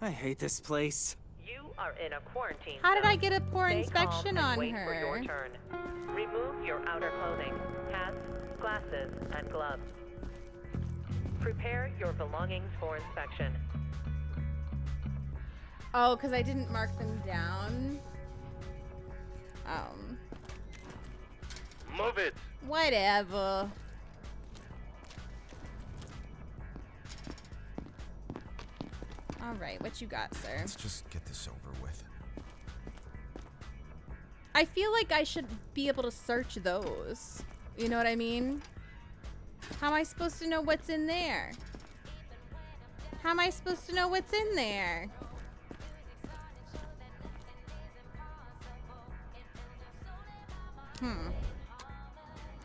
I hate this place. You are in a quarantine How did zone. I get a poor Stay inspection calm and on wait for your her? turn. Remove your outer clothing, hats, glasses, and gloves. Prepare your belongings for inspection. Oh, because I didn't mark them down. Move it. Whatever. All right, what you got, sir? Let's just get this over with. I feel like I should be able to search those. You know what I mean? How am I supposed to know what's in there? How am I supposed to know what's in there?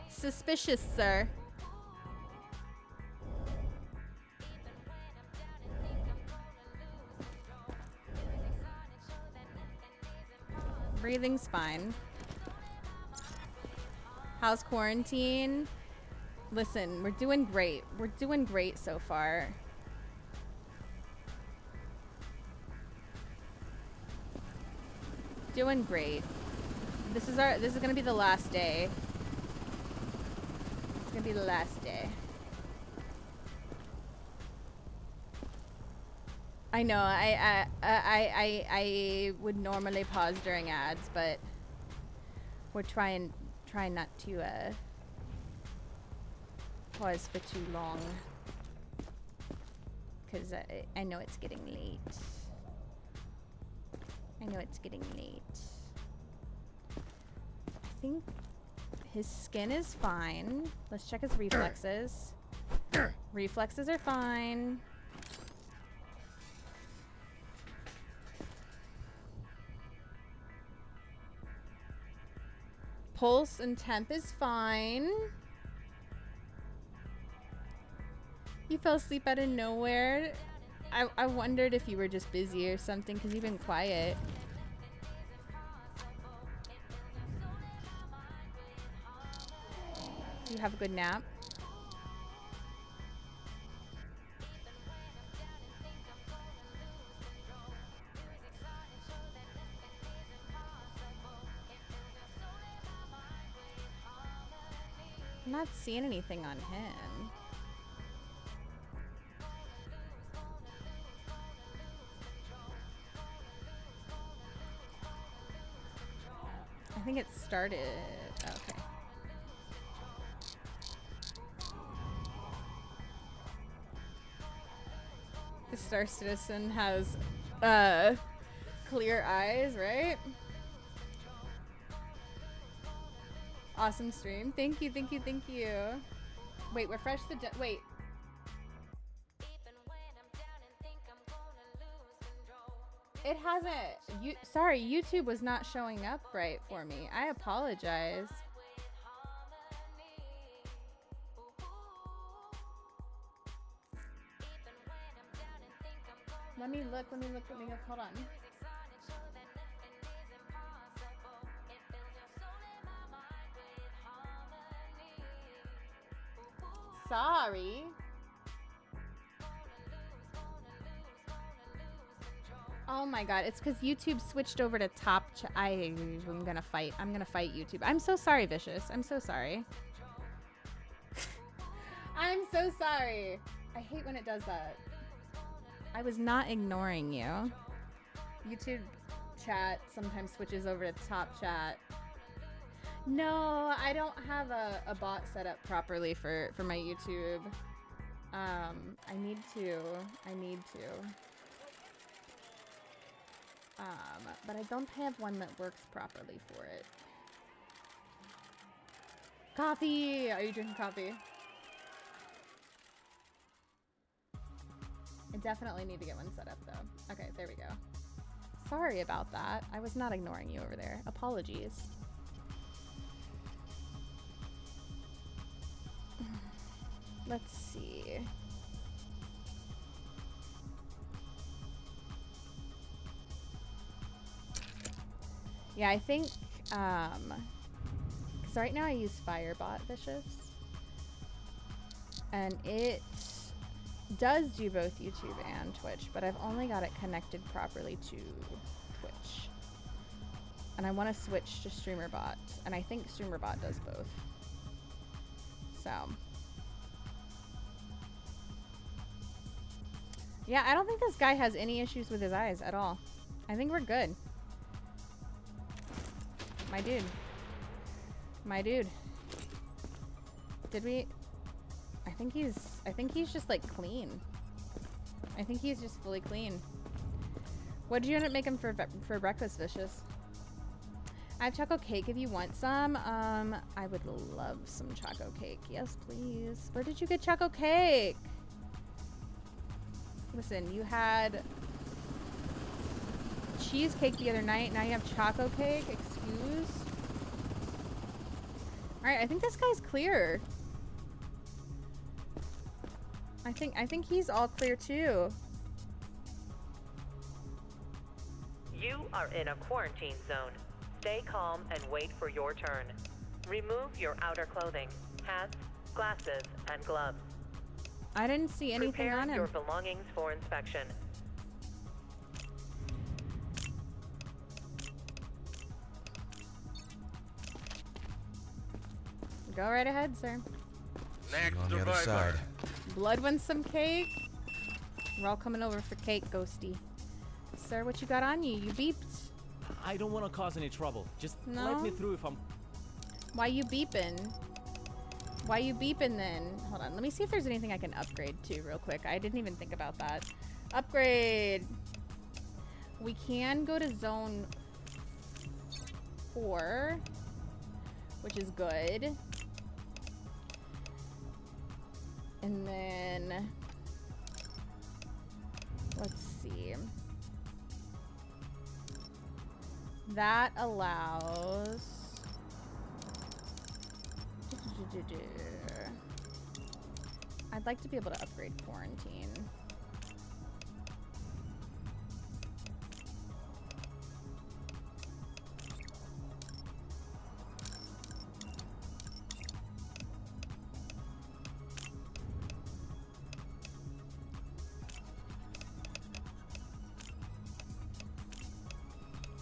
Suspicious, sir. Breathing's fine. How's quarantine? Listen, we're doing great. We're doing great so far. Doing great. This is gonna be the last day. It's gonna be the last day. I know, I would normally pause during ads, but we're trying not to pause for too long, because I know it's getting late. I know it's getting late. I think his skin is fine. Let's check his reflexes. Reflexes are fine. Pulse and temp is fine. He fell asleep out of nowhere. I wondered if you were just busy or something, because you've been quiet. You have a good nap? I'm not seeing anything on him. I think it started. Okay. The Star Citizen has clear eyes, right? Awesome stream. Thank you, thank you, thank you. Wait, refresh the wait. It hasn't. Sorry, YouTube was not showing up right for me. I apologize. Let me look. Hold on. Sorry. Oh my god, it's because YouTube switched over to top I'm gonna fight YouTube. I'm so sorry, Vicious. I'm so sorry. I'm so sorry. I hate when it does that. I was not ignoring you. YouTube chat sometimes switches over to top chat. No, I don't have a bot set up properly for my YouTube. I need to. But I don't have one that works properly for it. Coffee! Are you drinking coffee? definitely need to get one set up though. Okay, there we go. Sorry about that. I was not ignoring you over there. Apologies. Let's see. Yeah, I think, because right now I use Firebot Vicious, and it does do both YouTube and Twitch, but I've only got it connected properly to Twitch. And I want to switch to StreamerBot, and I think StreamerBot does both. So. Yeah, I don't think this guy has any issues with his eyes at all. I think we're good. My dude. My dude. Did we... I think he's just like clean. I think he's just fully clean. What did you end up making for breakfast, Vicious? I have choco cake if you want some. I would love some choco cake. Yes, please. Where did you get choco cake? Listen, you had cheesecake the other night. Now you have choco cake. Excuse. All right, I think this guy's clear. I think he's all clear too. You are in a quarantine zone. Stay calm and wait for your turn. Remove your outer clothing, hats, glasses, and gloves. I didn't see anything Prepare on him. your belongings for inspection. Go right ahead, sir. Next on the other side. Blood wants some cake. We're all coming over for cake, Ghosty. Sir, what you got on you? You beeped. I don't want to cause any trouble. Just No? let me through if I'm... Why you beeping? Why you beeping then? Hold on, let me see if there's anything I can upgrade to real quick. I didn't even think about that. Upgrade. We can go to zone 4, which is good. And then let's see. That allows I'd like to be able to upgrade quarantine.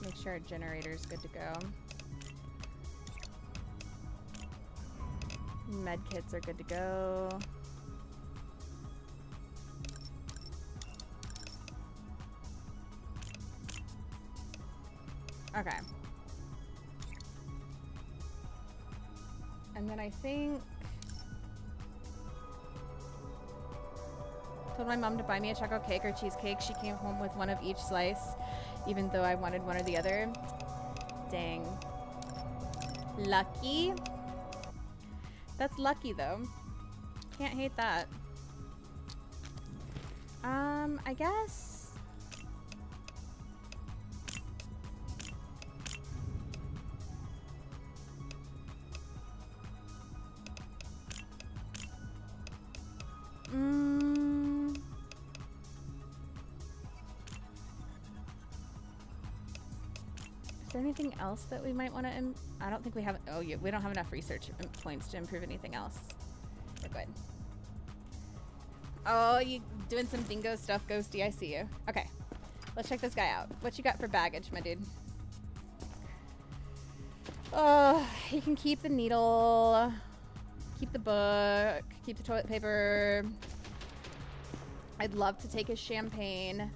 Make sure our generator's good to go. Med kits are good to go. Okay. And then I think... told my mom to buy me a chocolate cake or cheesecake. She came home with one of each slice, even though I wanted one or the other. Dang. Lucky. That's lucky, though. Can't hate that. I guess... Is there anything else that we might want to... I don't think we have... Oh, yeah, we don't have enough research points to improve anything else. We're good. Oh, you doing some dingo stuff, Ghosty. I see you. Okay. Let's check this guy out. What you got for baggage, my dude? Oh, he can keep the needle, keep the book, keep the toilet paper. I'd love to take his champagne,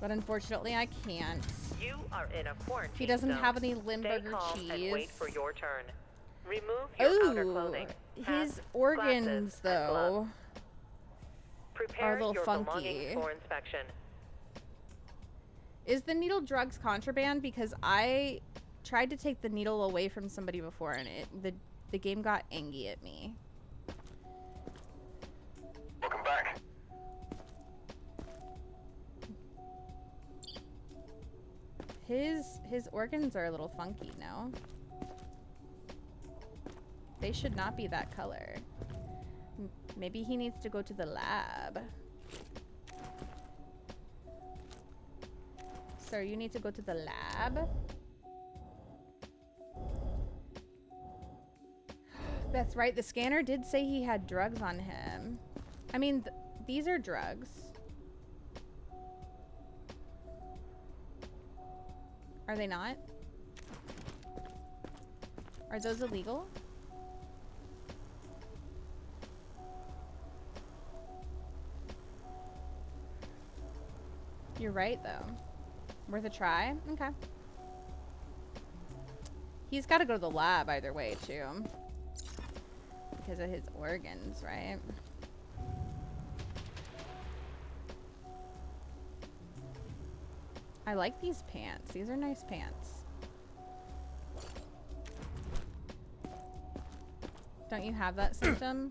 but unfortunately I can't. You are in a quarantine He doesn't zone. have any Stay Limburger calm cheese. and wait for your turn. Remove your outer clothing. Hats, His organs, glasses, and though, gloves. are Prepare a little your funky. belongings for inspection. Is the needle drugs contraband? Because I tried to take the needle away from somebody before, and the game got angry at me. Welcome back. His organs are a little funky, no? They should not be that color. Maybe he needs to go to the lab. Sir, you need to go to the lab. That's right, the scanner did say he had drugs on him. I mean, these are drugs. Are they not? Are those illegal? You're right, though. Worth a try? Okay. He's got to go to the lab either way, too. Because of his organs, right? I like these pants. These are nice pants. Don't you have that symptom?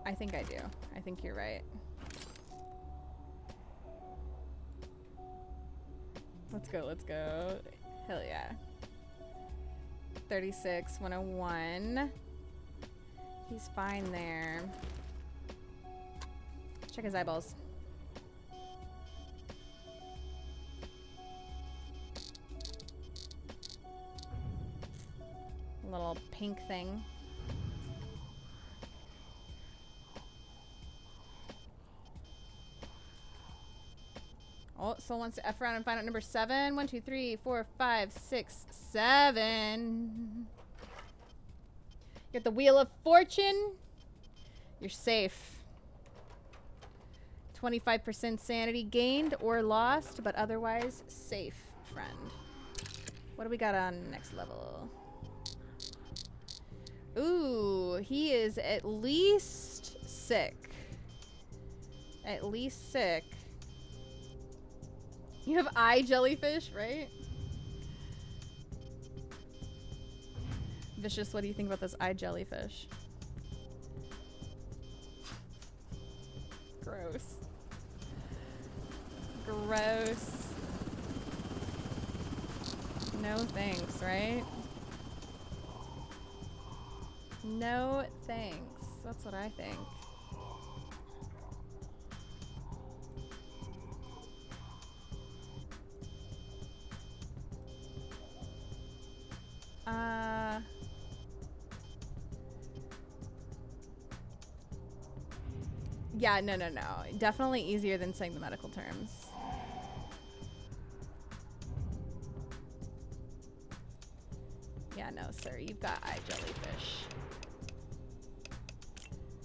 I think I do. I think you're right. Let's go, let's go. Hell yeah. 36, 101. He's fine there. Check his eyeballs. Little pink thing. Oh, Soul wants to F around and find out number 7. 1, 2, 3, 4, 5, 6, 7. Get the Wheel of Fortune. You're safe. 25% sanity gained or lost, but otherwise safe, friend. What do we got on next level? Ooh, he is at least sick. At least sick. You have eye jellyfish, right? Vicious, what do you think about this eye jellyfish? Gross. Gross. No thanks, right? No thanks. That's what I think. Yeah, no. Definitely easier than saying the medical terms. Yeah, no, sir. You've got eye jellyfish.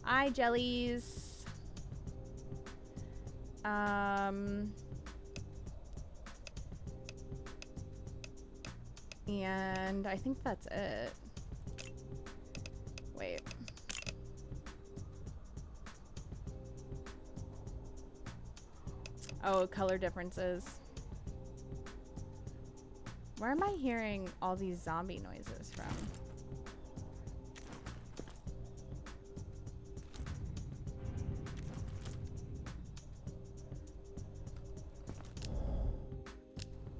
Eye jellies. And I think that's it. Wait. Oh, color differences. Where am I hearing all these zombie noises from?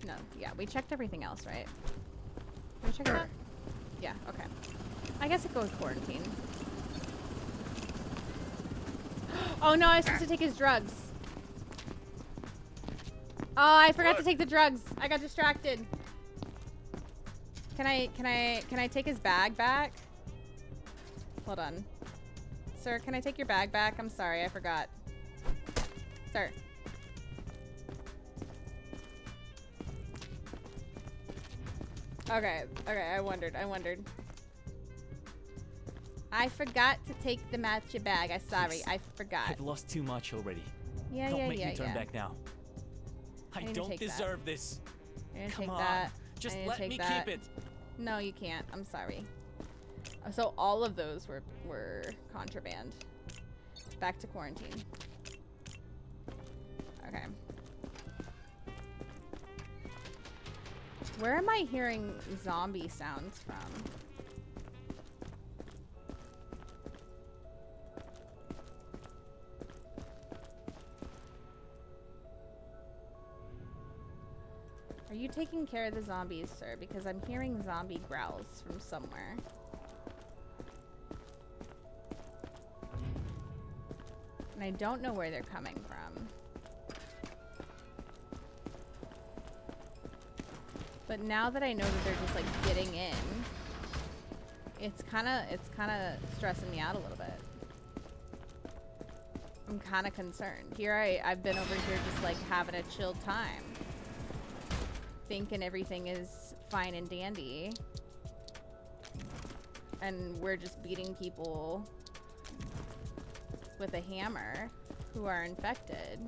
No, yeah, we checked everything else, right? Did we check that? Yeah, okay. I guess it goes quarantine. Oh no, I was supposed to take his drugs. Oh, I forgot to take the drugs. I got distracted. Can I take his bag back? Hold on. Sir, can I take your bag back? I'm sorry, I forgot. Sir. Okay, I wondered. I forgot to take the matcha bag. I'm sorry, I forgot. I've lost too much already. Yeah. Don't make me turn back now. I don't deserve this. Come on. Just let me keep it. No, you can't. I'm sorry. So all of those were contraband. Back to quarantine. Okay. Where am I hearing zombie sounds from? taking care of the zombies, sir? Because I'm hearing zombie growls from somewhere. And I don't know where they're coming from. But now that I know that they're just like getting in, it's kind of stressing me out a little bit. I'm kind of concerned. I've been over here just like having a chilled time, thinking everything is fine and dandy, and we're just beating people with a hammer who are infected.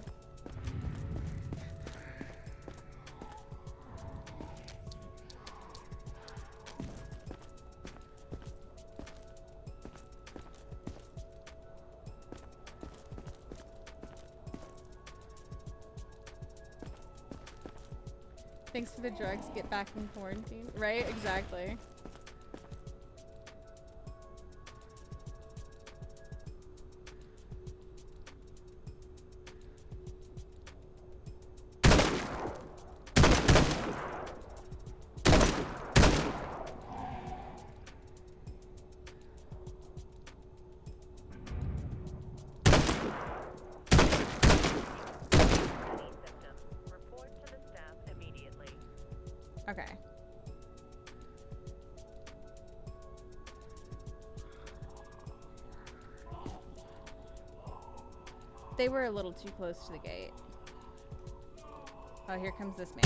Thanks for the drugs, get back in quarantine. Right? Exactly. Okay. They were a little too close to the gate. Oh, here comes this man.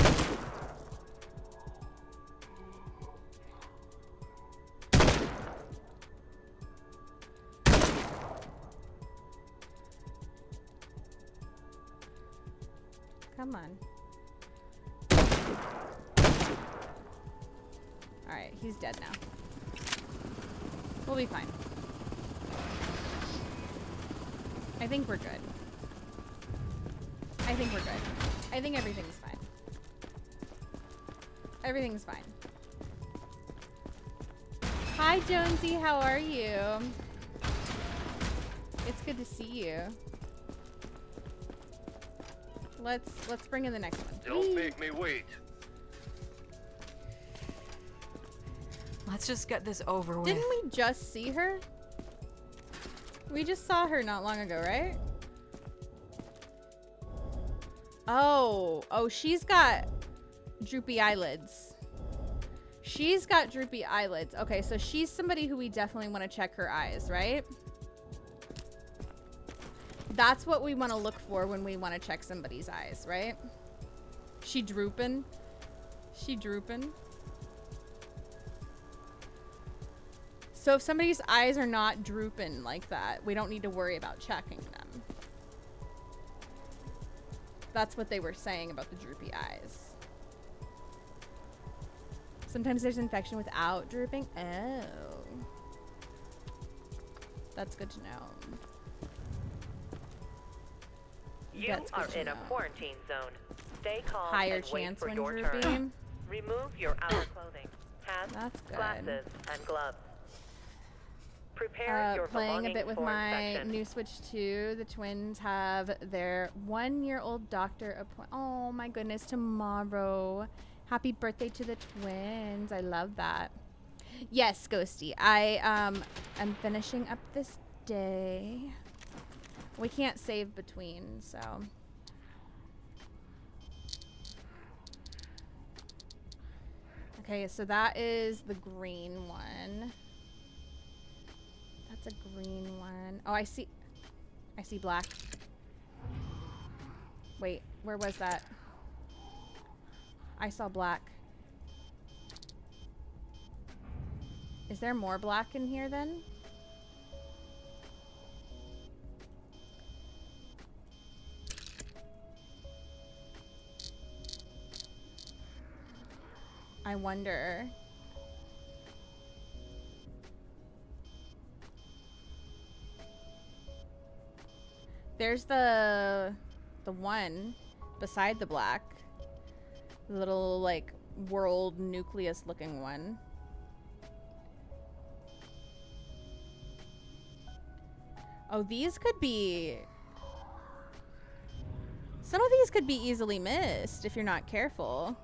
Come on. Alright, he's dead now. We'll be fine. I think we're good. I think we're good. I think everything's fine. Everything's fine. Hi, Jonesy. How are you? It's good to see you. Let's bring in the next one. Don't make me wait. Let's just get this over with. Didn't we just see her? We just saw her not long ago, right? Oh, she's got droopy eyelids. She's got droopy eyelids. Okay, so she's somebody who we definitely want to check her eyes, right? That's what we want to look for when we want to check somebody's eyes, right? She drooping? She drooping? So if somebody's eyes are not drooping like that, we don't need to worry about checking them. That's what they were saying about the droopy eyes. Sometimes there's infection without drooping. Oh. That's good to know. You are in a quarantine zone. Stay calm Higher and wait chance for when your droopy. turn. Remove your outer clothing, hats, That's good. glasses, and gloves. Prepare your Playing a belongings bit with for my inspection. new Switch 2. The twins have their 1-year-old doctor appointment. Oh my goodness, tomorrow. Happy birthday to the twins. I love that. Yes, Ghosty. I am finishing up this day. We can't save between, so. Okay, so that is the green one. That's a green one. Oh, I see black. Wait, where was that? I saw black. Is there more black in here then? I wonder. There's the one beside the black. The little like world nucleus looking one. Oh, these could be... Some of these could be easily missed if you're not careful.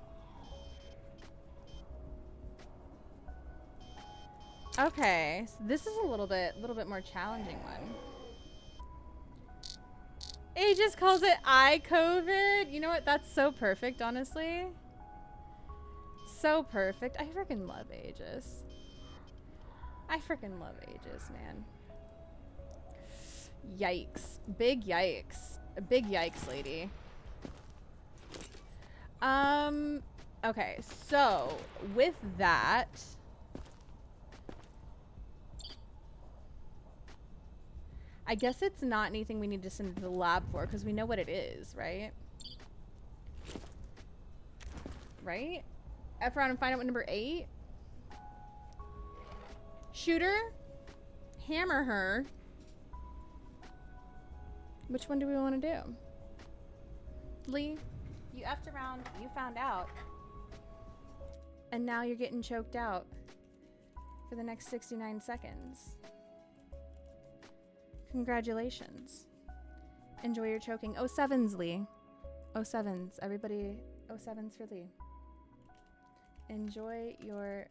Okay, so this is a little bit more challenging one. Aegis calls it iCovid. You know what? That's so perfect, honestly. So perfect. I freaking love Aegis. I freaking love Aegis, man. Yikes. Big yikes. A big yikes, lady. Okay, so with that, I guess it's not anything we need to send to the lab for because we know what it is, right? Right? F around and find out what number 8. Shoot her. Hammer her. Which one do we want to do? Lee, you effed around. You found out. And now you're getting choked out for the next 69 seconds. Congratulations. Enjoy your choking. 07s, Lee. 07s. Everybody, 07s for Lee. Enjoy your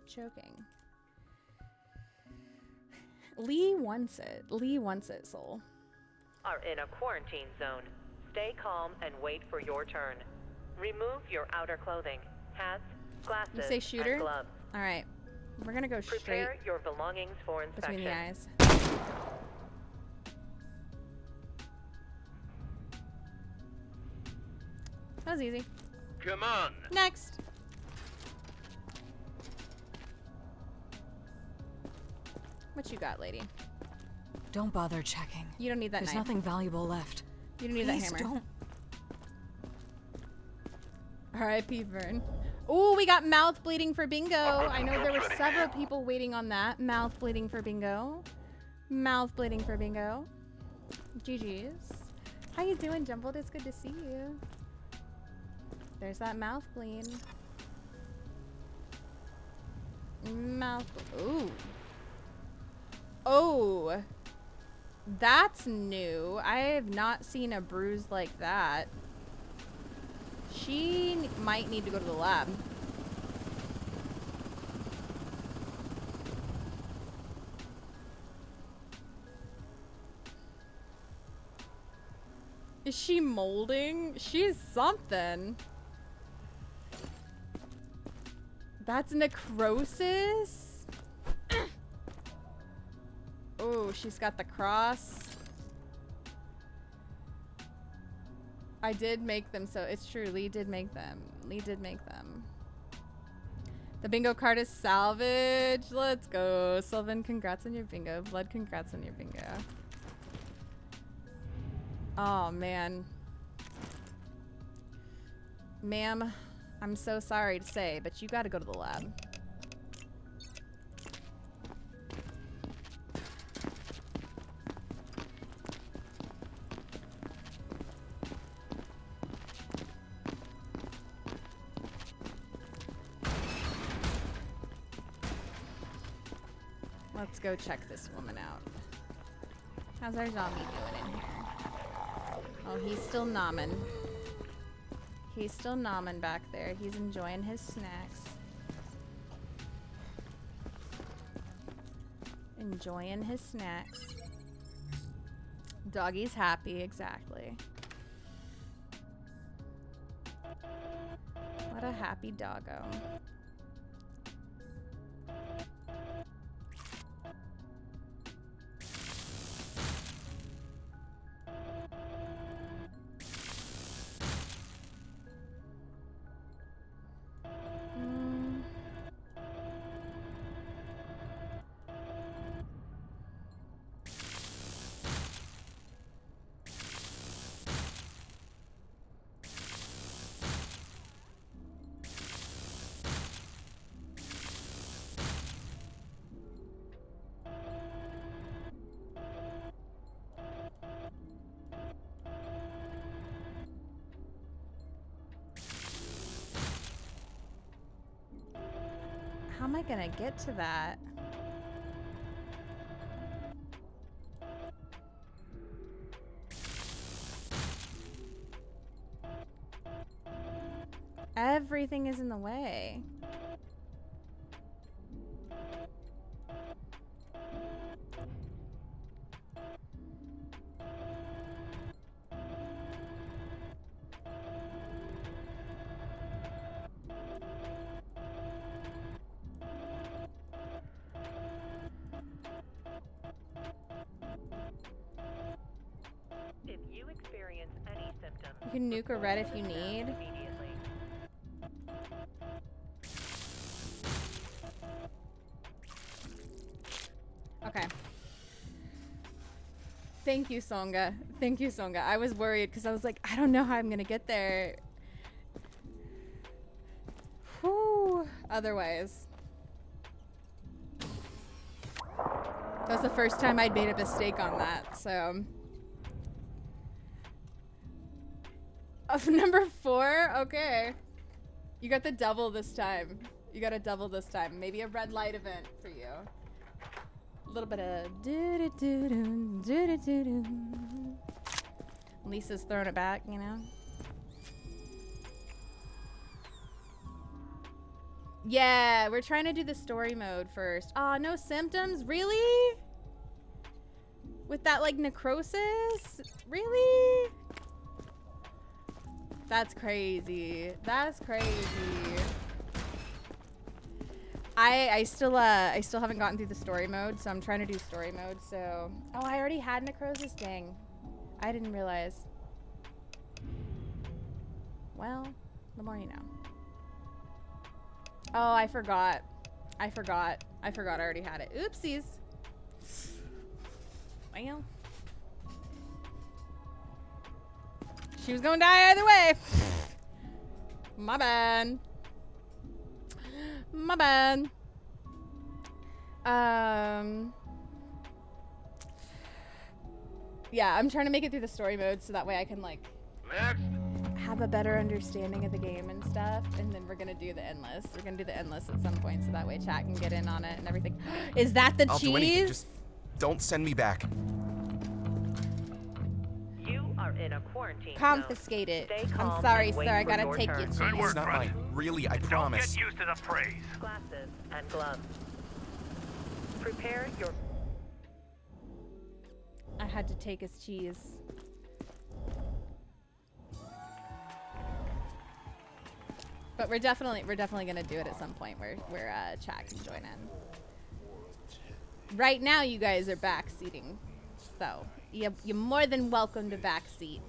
choking. Lee wants it. Lee wants it, Soul. Are in a quarantine zone. Stay calm and wait for your turn. Remove your outer clothing, hats, glasses, You say shooter? and gloves. All right. We're going to go Prepare straight your belongings for inspection. between the eyes. That was easy. Come on. Next. What you got, lady? Don't bother checking. You don't need that There's knife. nothing valuable left. You don't need Please that hammer. don't. R.I.P. Vern. Oh, we got mouth bleeding for bingo. I know there were several people waiting on that. Mouth bleeding for bingo. Mouth bleeding for bingo. GG's. How you doing, Jumbled? It's good to see you. There's that mouth bleed. Mouth. Ooh. Oh. That's new. I have not seen a bruise like that. She might need to go to the lab. Is she molding? She's something. That's necrosis? Oh, she's got the cross. I did make them, so it's true. Lee did make them. Lee did make them. The bingo card is salvaged. Let's go. Sylvan, congrats on your bingo. Blood, congrats on your bingo. Oh, man. Ma'am, I'm so sorry to say, but you gotta go to the lab. Let's go check this woman out. How's our zombie doing in here? Oh, he's still nomming. He's still nomming back there. He's enjoying his snacks. Enjoying his snacks. Doggy's happy, exactly. What a happy doggo. How am I gonna get to that? Everything is in the way. You can nuke a red if you need. Okay. Thank you, Songa. Thank you, Songa. I was worried because I was like, I don't know how I'm gonna get there. Whew. Otherwise. That was the first time I'd made a mistake on that, so. Of number 4? Okay. You got the double this time. You got a double this time. Maybe a red light event for you. A little bit of do-do-do-do, do-do-do-do. Lisa's throwing it back, you know? Yeah, we're trying to do the story mode first. Aw, no symptoms? Really? With that, like, necrosis? Really? That's crazy. That's crazy. I still haven't gotten through the story mode, so I'm trying to do story mode, so. Oh, I already had necrosis, dang. I didn't realize. Well, the more you know. Oh, I forgot. I already had it. Oopsies. Well. She was gonna die either way. My bad. My bad. Yeah, I'm trying to make it through the story mode so that way I can like have a better understanding of the game and stuff, and then we're gonna do the endless. We're gonna do the endless at some point so that way chat can get in on it and everything. Is that the I'll cheese? do anything. Just don't send me back. You are in a quarantine Confiscate zone. it. Stay I'm calm sorry, and sir. wait I for gotta your take turn. your cheese. Good work, It's not buddy. mine. Really, I Don't promise. get used to the praise. Glasses and gloves. Prepare your... I had to take his cheese. But we're definitely gonna do it at some point where chat can join in. Right now, you guys are backseating, so you're more than welcome to backseat.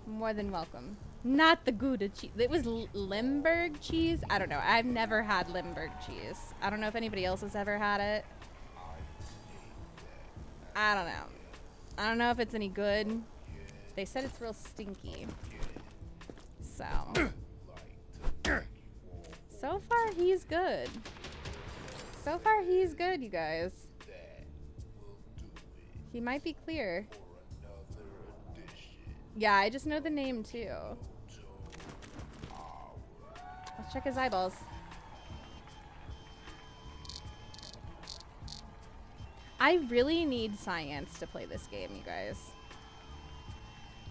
More than welcome. Not the Gouda cheese. It was Limburg cheese. I don't know. I've never had Limburg cheese. I don't know if anybody else has ever had it. I don't know. I don't know if it's any good. They said it's real stinky. So. So far, he's good. So far, he's good, you guys. He might be clear. Yeah, I just know the name, too. Let's check his eyeballs. I really need science to play this game, you guys.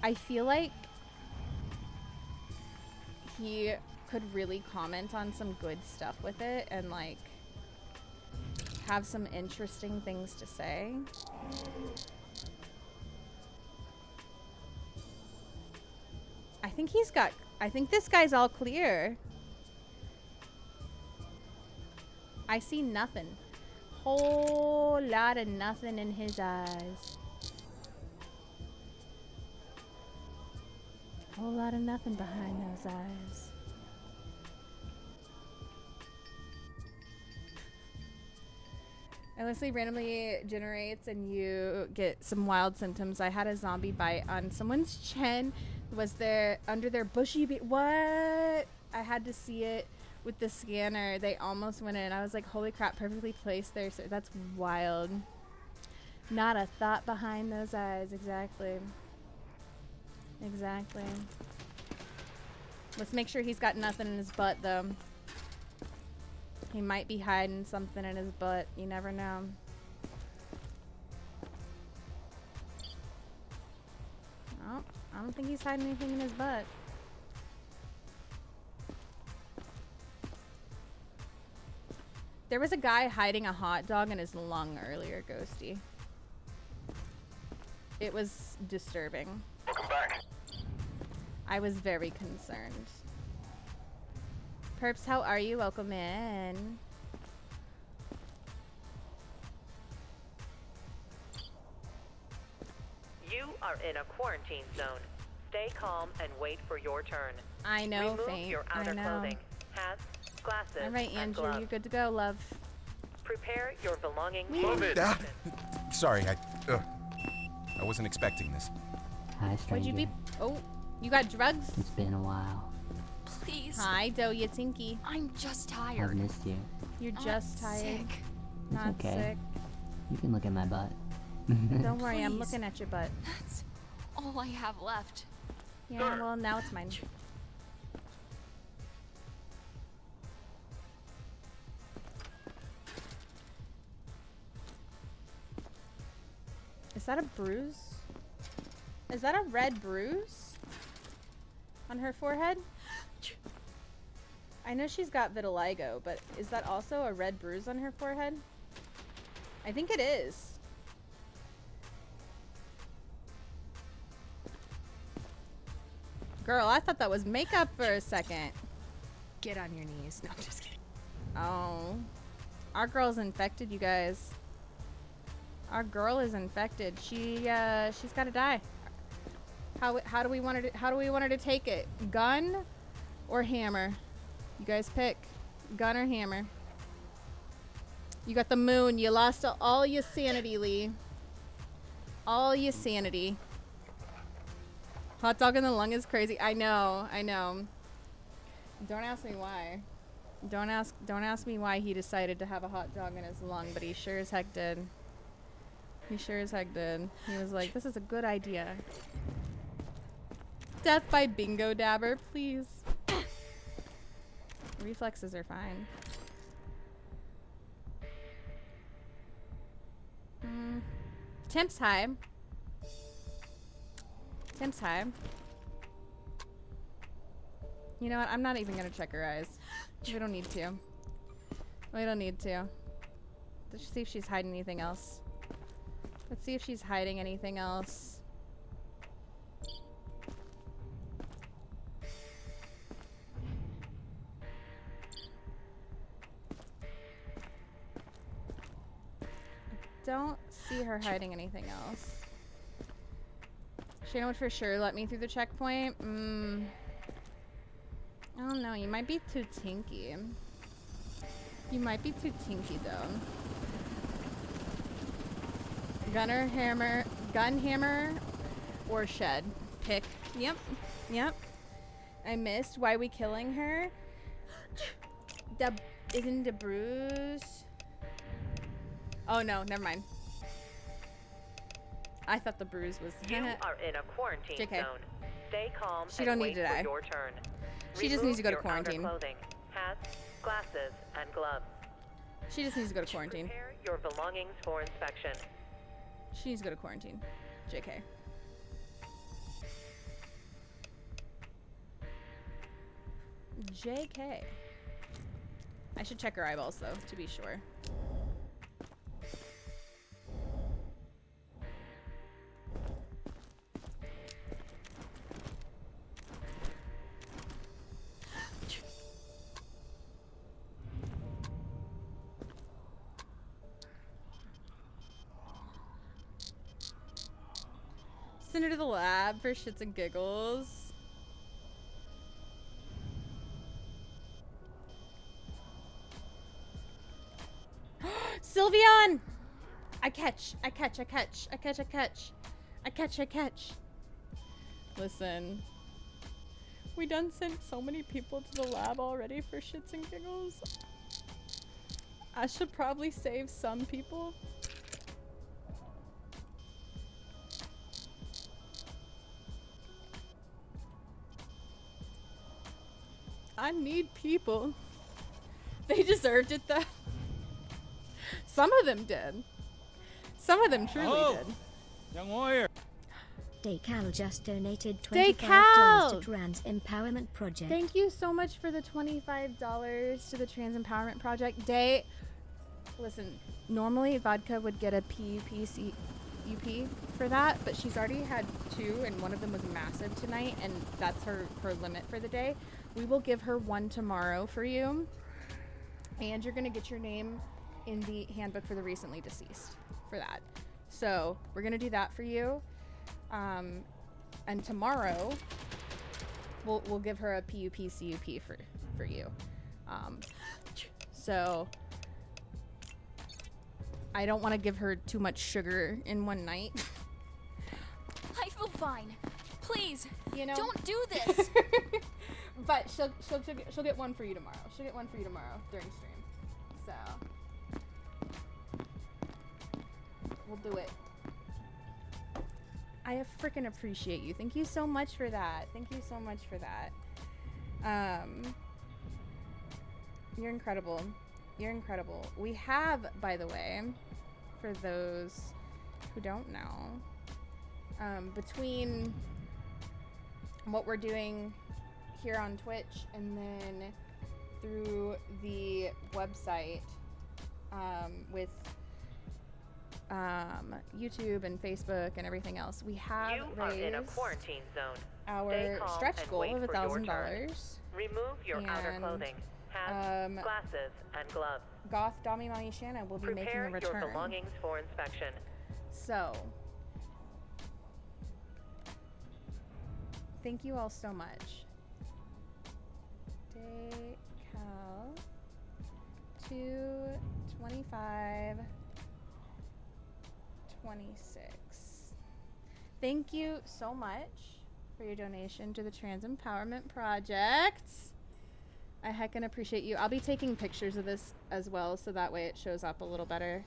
I feel like he could really comment on some good stuff with it and like have some interesting things to say. I think this guy's all clear. I see nothing. Whole lot of nothing in his eyes. Whole lot of nothing behind those eyes. Unless he randomly generates and you get some wild symptoms. I had a zombie bite on someone's chin. Was there under their bushy what? I had to see it with the scanner. They almost went in. I was like, holy crap, perfectly placed there. So that's wild. Not a thought behind those eyes. Exactly. Exactly. Let's make sure he's got nothing in his butt, though. He might be hiding something in his butt. You never know. Oh, I don't think he's hiding anything in his butt. There was a guy hiding a hot dog in his lung earlier, Ghosty. It was disturbing. Welcome back. I was very concerned. Perps, how are you? Welcome in. You are in a quarantine zone. Stay calm and wait for your turn. I know, Remove Faint. your I outer know. clothing, hats, glasses, All right, and Andrew, gloves. you're good to go, love. Prepare your belongings. Move it. Sorry, I wasn't expecting this. Hi, Would stranger. you be? Oh, you got drugs? It's been a while. Please. Hi, Doya Tinky. I'm just I've tired. missed you. You're Not just tired. sick. It's Not okay. sick. You can look at my butt. Don't worry, I'm Please. looking at your butt. That's all I have left. Yeah, well, now it's mine. Is that a bruise? Is that a red bruise on her forehead? I know she's got vitiligo, but is that also a red bruise on her forehead? I think it is. Girl, I thought that was makeup for a second. Get on your knees. No, I'm just kidding. Oh. Our girl's infected, you guys. Our girl is infected. She's got to die. How do we want her to take it? Gun or hammer? You guys pick. Gun or hammer? You got the moon. You lost all your sanity, Lee. All your sanity. Hot dog in the lung is crazy. I know. I know. Don't ask me why. Don't ask me why he decided to have a hot dog in his lung, but he sure as heck did. He sure as heck did. He was like, this is a good idea. Death by Bingo Dabber, please. Reflexes are fine. Temp's high. Temp's high. You know what? I'm not even gonna check her eyes. We don't need to. We don't need to. Let's see if she's hiding anything else. Let's see if she's hiding anything else. Don't see her hiding anything else. Shana would for sure let me through the checkpoint. I don't know. You might be too tinky. You might be too tinky though. Gun, hammer, or shed. Pick. Yep. Yep. I missed. Why are we killing her? Isn't the bruise? Oh no, never mind. I thought the bruise was. You are in a quarantine JK. zone. Stay calm She and don't wait need to die. for your turn. She just Remove needs to go to your outer quarantine. Clothing, hats, glasses, and gloves. She just needs to go to quarantine. Prepare your belongings for inspection. She needs to go to quarantine. JK. JK. I should check her eyeballs though, to be sure. Send her to the lab for shits and giggles. Sylveon! I catch. Listen. We done sent so many people to the lab already for shits and giggles. I should probably save some people. I need people. They deserved it though. Some of them did. Some of them truly did. Young warrior. Decal just donated $25 Decal! to Trans Empowerment Project. Thank you so much for the $25 to the Trans Empowerment Project. Day. Listen, normally Vodka would get a PUP for that, but she's already had 2 and one of them was massive tonight, and that's her limit for the day. We will give her 1 tomorrow for you, and you're gonna get your name in the handbook for the recently deceased for that. So we're gonna do that for you. And tomorrow, we'll give her a PUP CUP for you. So I don't want to give her too much sugar in one night. I feel fine. Please, you know, don't do this. But she'll get one for you tomorrow. She'll get one for you tomorrow during stream. So we'll do it. I freaking appreciate you. Thank you so much for that. Thank you so much for that. You're incredible. You're incredible. We have, by the way, for those who don't know, between what we're doing here on Twitch and then through the website with YouTube and Facebook and everything else, we have raised in a quarantine zone. Our stretch goal of $1,000. Remove your outer clothing, hats, glasses, and gloves. Goth Dami Mani Shanna will be making a return. Prepare your belongings for inspection. So, thank you all so much. Decal 225 26. Thank you so much for your donation to the Trans Empowerment Project. I heckin' appreciate you. I'll be taking pictures of this as well, so that way it shows up a little better,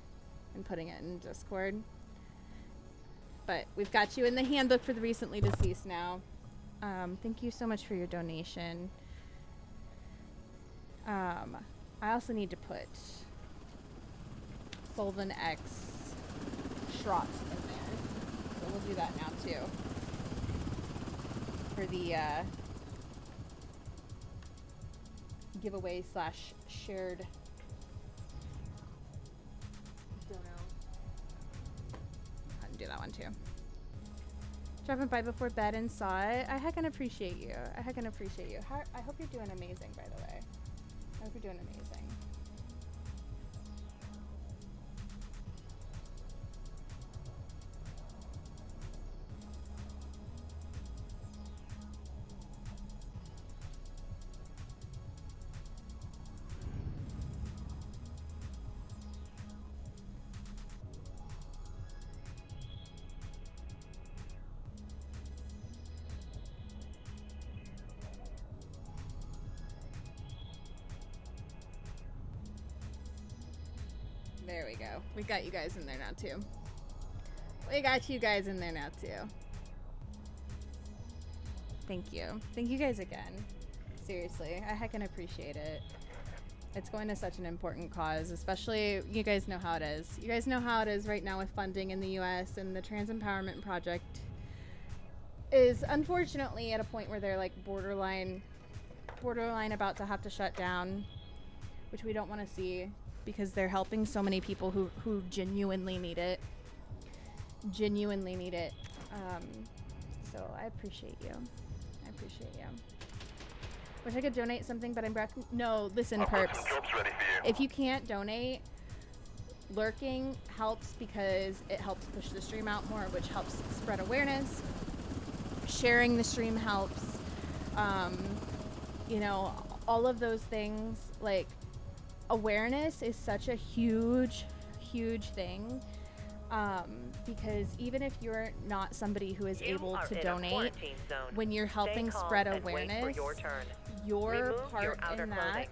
and putting it in Discord. But we've got you in the handbook for the recently deceased now. Thank you so much for your donation. I also need to put Solven X Schrott in there. So we'll do that now too. For the giveaway / shared dono. I can do that one too. Dropping by before bed and saw it. I heckin' appreciate you. I heckin' appreciate you. I hope you're doing amazing, by the way. I hope you're doing amazing. There we go. We got you guys in there now too. We got you guys in there now too. Thank you. Thank you guys again. Seriously, I heckin' appreciate it. It's going to such an important cause, especially, you guys know how it is. You guys know how it is right now with funding in the US, and the Trans Empowerment Project is unfortunately at a point where they're like borderline about to have to shut down, which we don't want to see, because they're helping so many people who genuinely need it. Genuinely need it. So I appreciate you. I appreciate you. Wish I could donate something, but I'm back. No, listen, perps. If you can't donate, lurking helps because it helps push the stream out more, which helps spread awareness. Sharing the stream helps. You know, all of those things, like, awareness is such a huge thing, because even if you're not somebody who is able to donate, when you're helping spread awareness, your part in that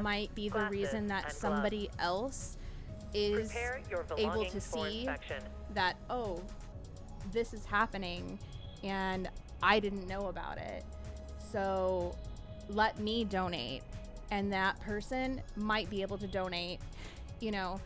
might be the reason that somebody else is able to see that, oh, this is happening and I didn't know about it, so let me donate. And that person might be able to donate, you know,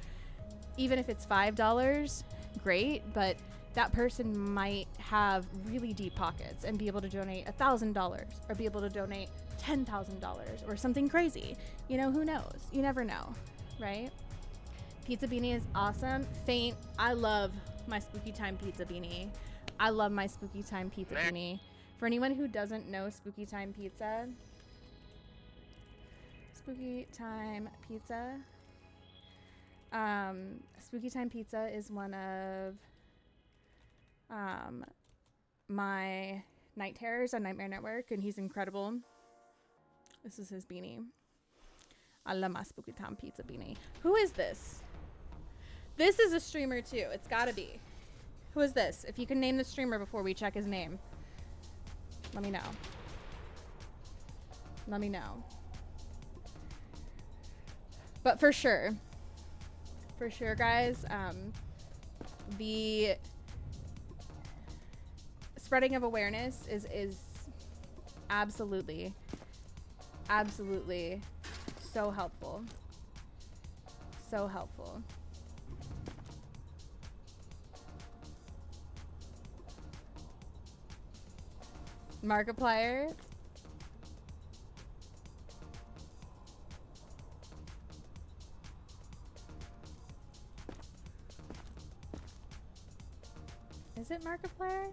even if it's $5, great, but that person might have really deep pockets and be able to donate $1,000 or be able to donate $10,000 or something crazy. You know, who knows? You never know, right? Pizza Beanie is awesome. Faint, I love my Spooky Time Pizza Beanie. I love my Spooky Time Pizza Beanie. For anyone who doesn't know Spooky Time Pizza, Spooky Time Pizza. Spooky Time Pizza is one of my Night Terrors on Nightmare Network, and he's incredible. This is his beanie. I love my Spooky Town Pizza beanie. Who is this? This is a streamer too. It's gotta be. Who is this? If you can name the streamer before we check his name, let me know. Let me know. But for sure, guys, the spreading of awareness is absolutely so helpful. So helpful. Markiplier. Is it Markiplier?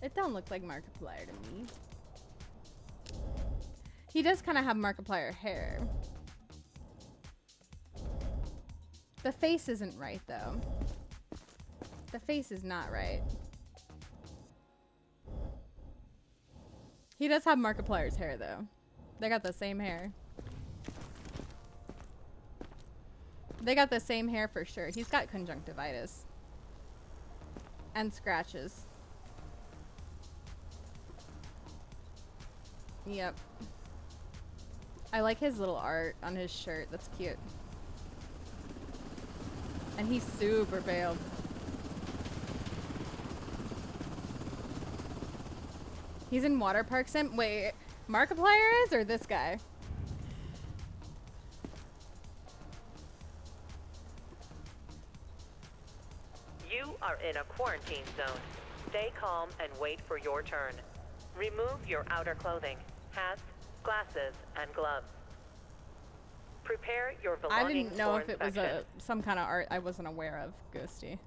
It don't look like Markiplier to me. He does kind of have Markiplier hair. The face isn't right though. The face is not right. He does have Markiplier's hair though. They got the same hair. They got the same hair for sure. He's got conjunctivitis. And scratches. Yep. I like his little art on his shirt. That's cute. And he's super veiled. He's in Water Park Sim. Wait, Markiplier is or this guy? You are in a quarantine zone. Stay calm and wait for your turn. Remove your outer clothing, hats, glasses, and gloves. Prepare your belongings I didn't know if it was inspection. some kind of art I wasn't aware of, Ghosty.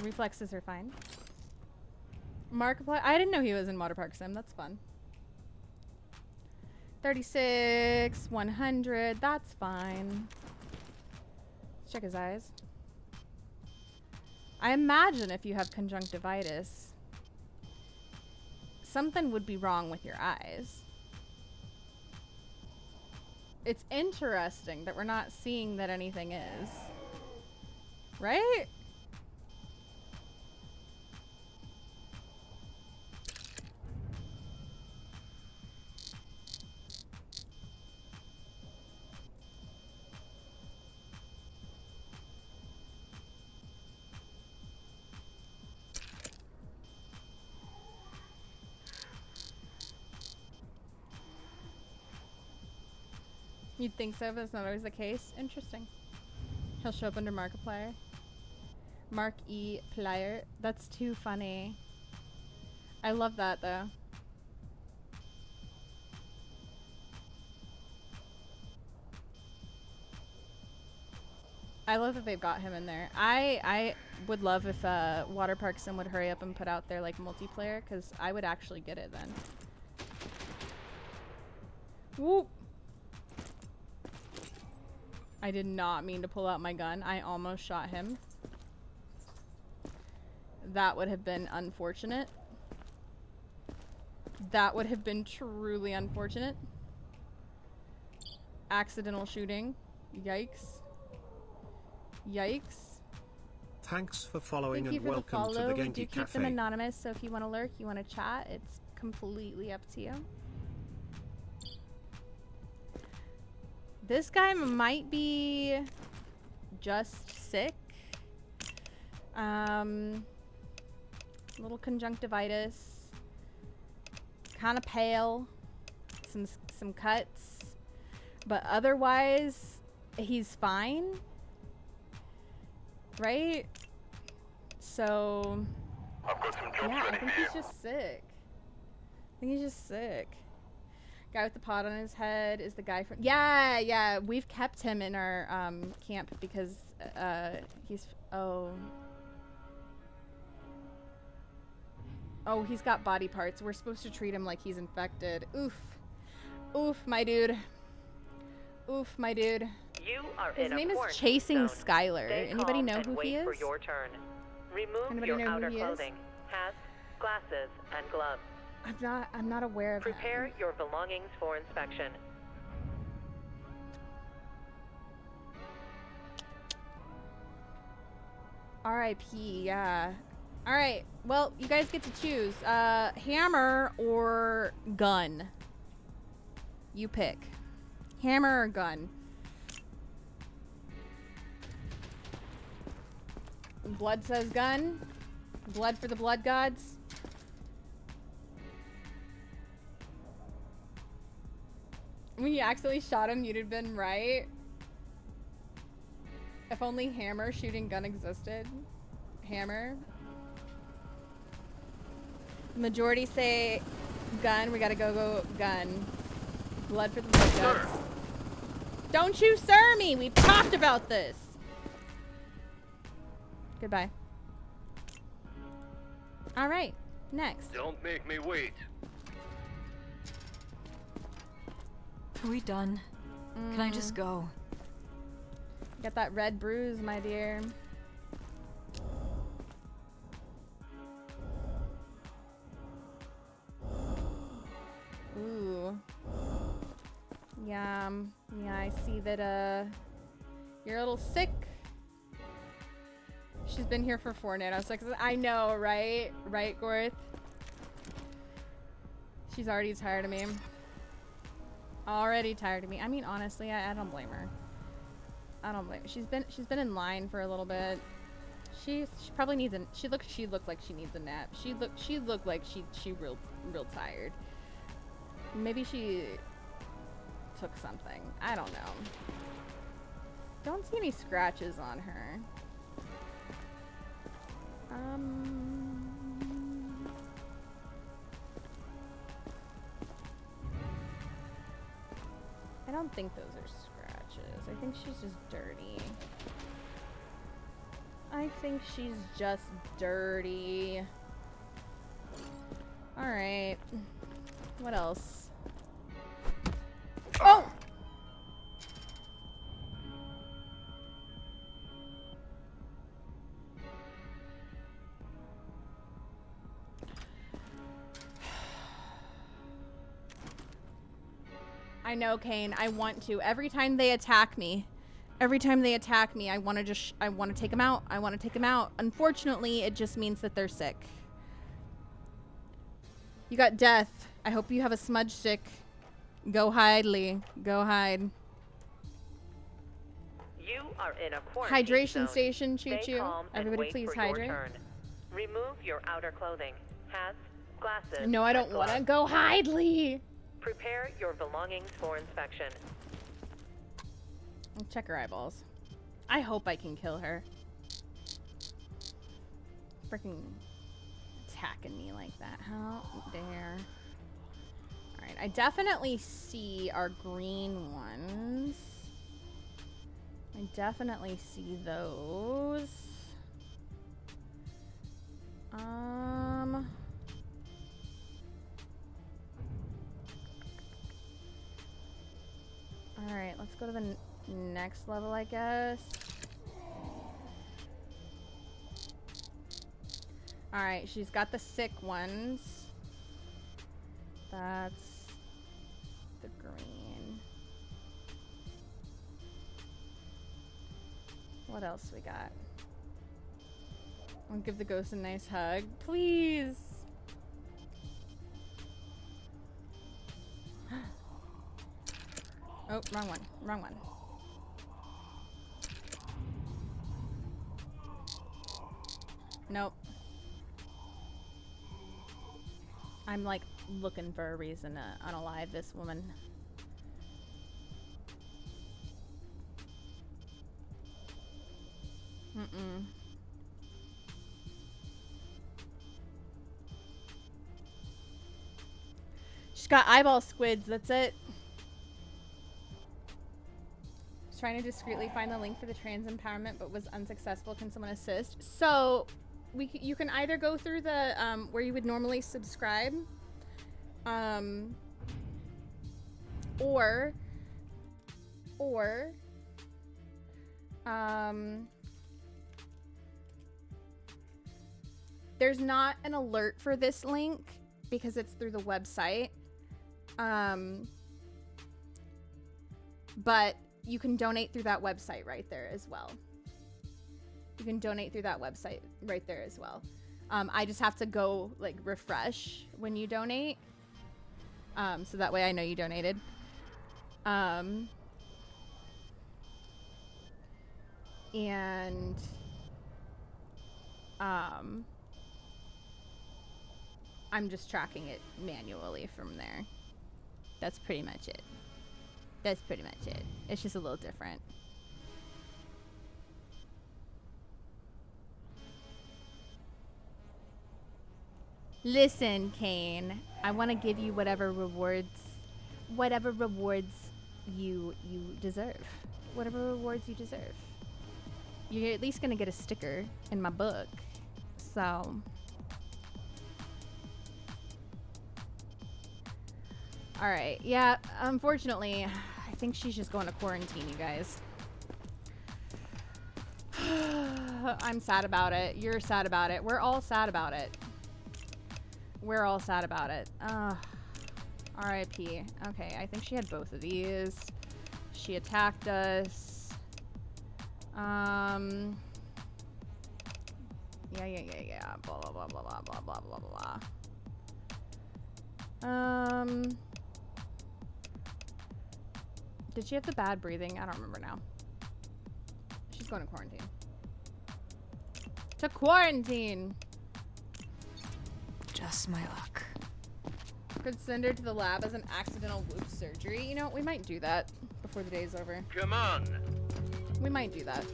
Reflexes are fine. Markiplier. I didn't know he was in Water Park Sim. That's fun. 36, 100. That's fine. Let's check his eyes. I imagine if you have conjunctivitis, something would be wrong with your eyes. It's interesting that we're not seeing that anything is. Right? You'd think so, but it's not always the case. Interesting. He'll show up under Markiplier. Mark E. Plier. That's too funny. I love that, though. I love that they've got him in there. I would love if Water Park Sim would hurry up and put out their like multiplayer, because I would actually get it then. Whoop! I did not mean to pull out my gun. I almost shot him. That would have been unfortunate. That would have been truly unfortunate. Accidental shooting. Yikes. Yikes. Thanks for following Thank you and for welcome the follow. to the We Genki do keep Cafe. them anonymous, so if you want to lurk, you want to chat, it's completely up to you. This guy might be just sick. Little conjunctivitis. Kind of pale. Some cuts. But otherwise, he's fine. Right? So, yeah, I think he's just sick. Guy with the pot on his head is the guy from... Yeah, we've kept him in our camp because he's... Oh, he's got body parts. We're supposed to treat him like he's infected. Oof, my dude. You are His in a name is quarantine Chasing zone. Skylar. Stay Anybody calm know and who wait he is? for your turn. Remove Anybody your know who outer he is? clothing, hats, glasses, and gloves. I'm not aware of Prepare him. your belongings for inspection. R.I.P. Yeah. All right. Well, you guys get to choose. Hammer or gun. You pick. Hammer or gun. Blood says gun. Blood for the blood gods. When you accidentally shot him, you'd have been right. If only hammer shooting gun existed. Hammer. Majority say gun. We gotta go gun. Blood for the blood gods. Don't you sir me! We've talked about this! Goodbye. Alright, next. Don't make me wait. Are we done? Can I just go? Got that red bruise, my dear. Ooh. Yeah, yeah, I see that, you're a little sick. She's been here for 4 nanoseconds. I know, right? Right, Gorth? She's already tired of me. Already tired of me. I mean, honestly, I don't blame her. I don't blame her. She's been in line for a little bit. She probably needs a she looked like she needs a nap. She looked like she real tired. Maybe she took something. I don't know. Don't see any scratches on her. I don't think those are scratches. I think she's just dirty. I think she's just dirty. Alright. What else? Oh! I know, Kane. I want to. Every time they attack me, I want to take them out. I want to take them out. Unfortunately, it just means that they're sick. You got death. I hope you have a smudge stick. Go hide, Lee. Go hide. You are in a quarantine Hydration zone. station, Choo Stay Choo. calm and Everybody wait please for your hydrate. turn. Remove your outer clothing, hats, glasses. No, I don't and want to gloves. go hide, Lee. Prepare your belongings for inspection. I'll check her eyeballs. I hope I can kill her. Freaking attacking me like that. How dare. Alright, I definitely see our green ones. I definitely see those. Alright, let's go to the next level, I guess. Alright, she's got the sick ones. That's the green. What else we got? I'll give the ghost a nice hug. Please! Oh, wrong one. Wrong one. Nope. I'm like looking for a reason to unalive this woman. Mm-mm. She's got eyeball squids, that's it. Trying to discreetly find the link for the trans empowerment but was unsuccessful. Can someone assist? So you can either go through the where you would normally subscribe, or There's not an alert for this link because it's through the website. But you can donate through that website right there as well. You can donate through that website right there as well. I just have to go like refresh when you donate. So that way I know you donated. I'm just tracking it manually from there. That's pretty much it. That's pretty much it. It's just a little different. Listen, Kane. I want to give you whatever rewards you deserve. Whatever rewards you deserve. You're at least gonna get a sticker in my book. So. Alright, yeah, unfortunately, I think she's just going to quarantine, you guys. I'm sad about it. You're sad about it. We're all sad about it. We're all sad about it. R.I.P. Okay, I think she had both of these. She attacked us. Yeah. Blah, blah, blah, blah, blah, blah, blah, blah, blah. Did she have the bad breathing? I don't remember now. She's going to quarantine. To quarantine! Just my luck. Could send her to the lab as an accidental whoop surgery. You know, we might do that before the day's over. Come on. We might do that.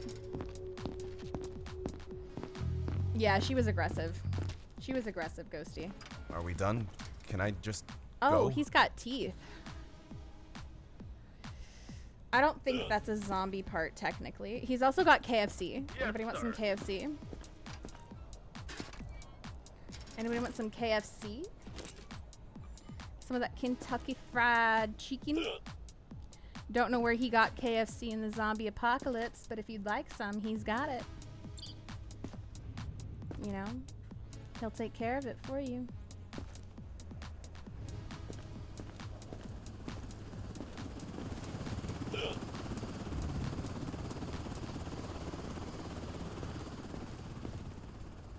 Yeah, she was aggressive. She was aggressive, Ghosty. Are we done? Can I just Oh, go? He's got teeth. I don't think that's a zombie part, technically. He's also got KFC. Yes, Anybody want some KFC? Anybody want some KFC? Some of that Kentucky Fried Chicken? Don't know where he got KFC in the zombie apocalypse, but if you'd like some, he's got it. You know? He'll take care of it for you.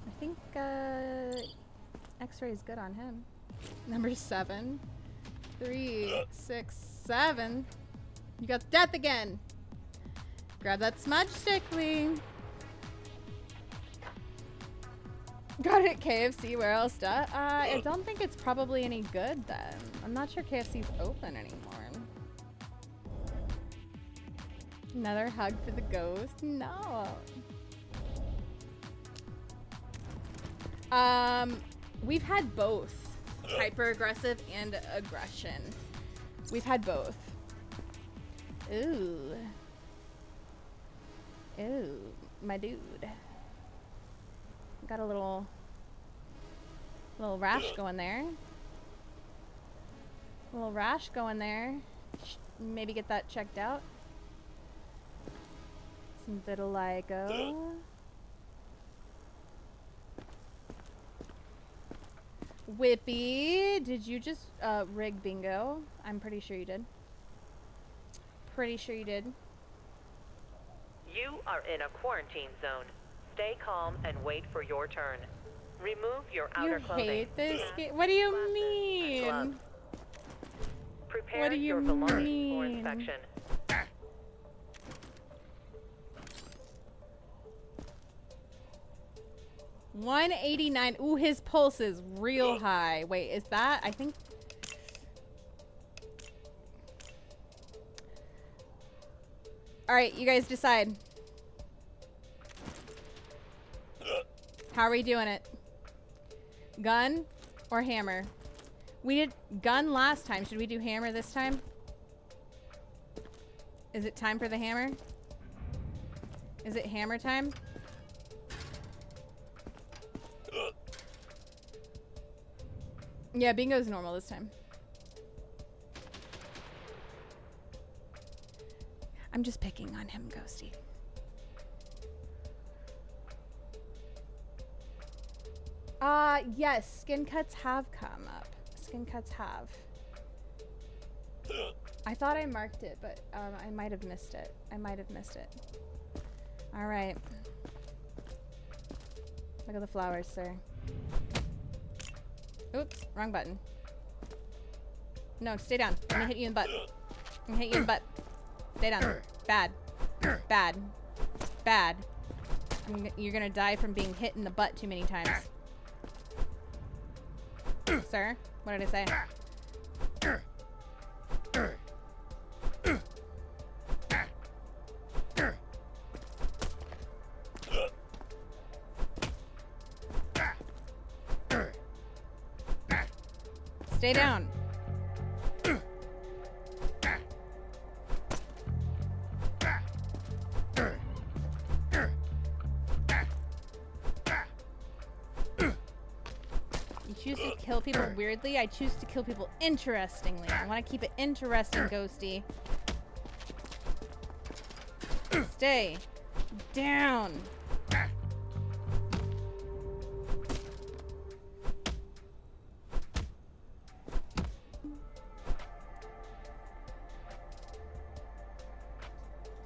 I think X-ray is good on him. Number 7. 3, 6, 7. You got death again. Grab that smudge stickly. Got it at KFC. Where else? I don't think it's probably any good then. I'm not sure KFC's open anymore. Another hug for the ghost? No. We've had both hyper aggressive and aggression. We've had both. Ooh. Ooh, my dude. Got a little rash going there. A little rash going there. Maybe get that checked out. Some vitiligo. Whippy, did you just rig bingo? I'm pretty sure you did. Pretty sure you did. You are in a quarantine zone. Stay calm and wait for your turn. Remove your outer clothing. You hate this game? What do you mean? Prepare What do you your belongings mean? for inspection. $189. Ooh, his pulse is real high. Wait, is that? I think. All right, you guys decide. How are we doing it? Gun or hammer? We did gun last time. Should we do hammer this time? Is it time for the hammer? Is it hammer time? Yeah, bingo's normal this time. I'm just picking on him, Ghosty. Yes, skin cuts have come up. Skin cuts have. I thought I marked it, but I might have missed it. All right. Look at the flowers, sir. Oops, wrong button. No, stay down. I'm gonna hit you in the butt. Stay down. Bad. You're gonna die from being hit in the butt too many times. Sir, what did I say? Stay down. You choose to kill people weirdly. I choose to kill people interestingly. I want to keep it interesting, Ghosty. Stay down.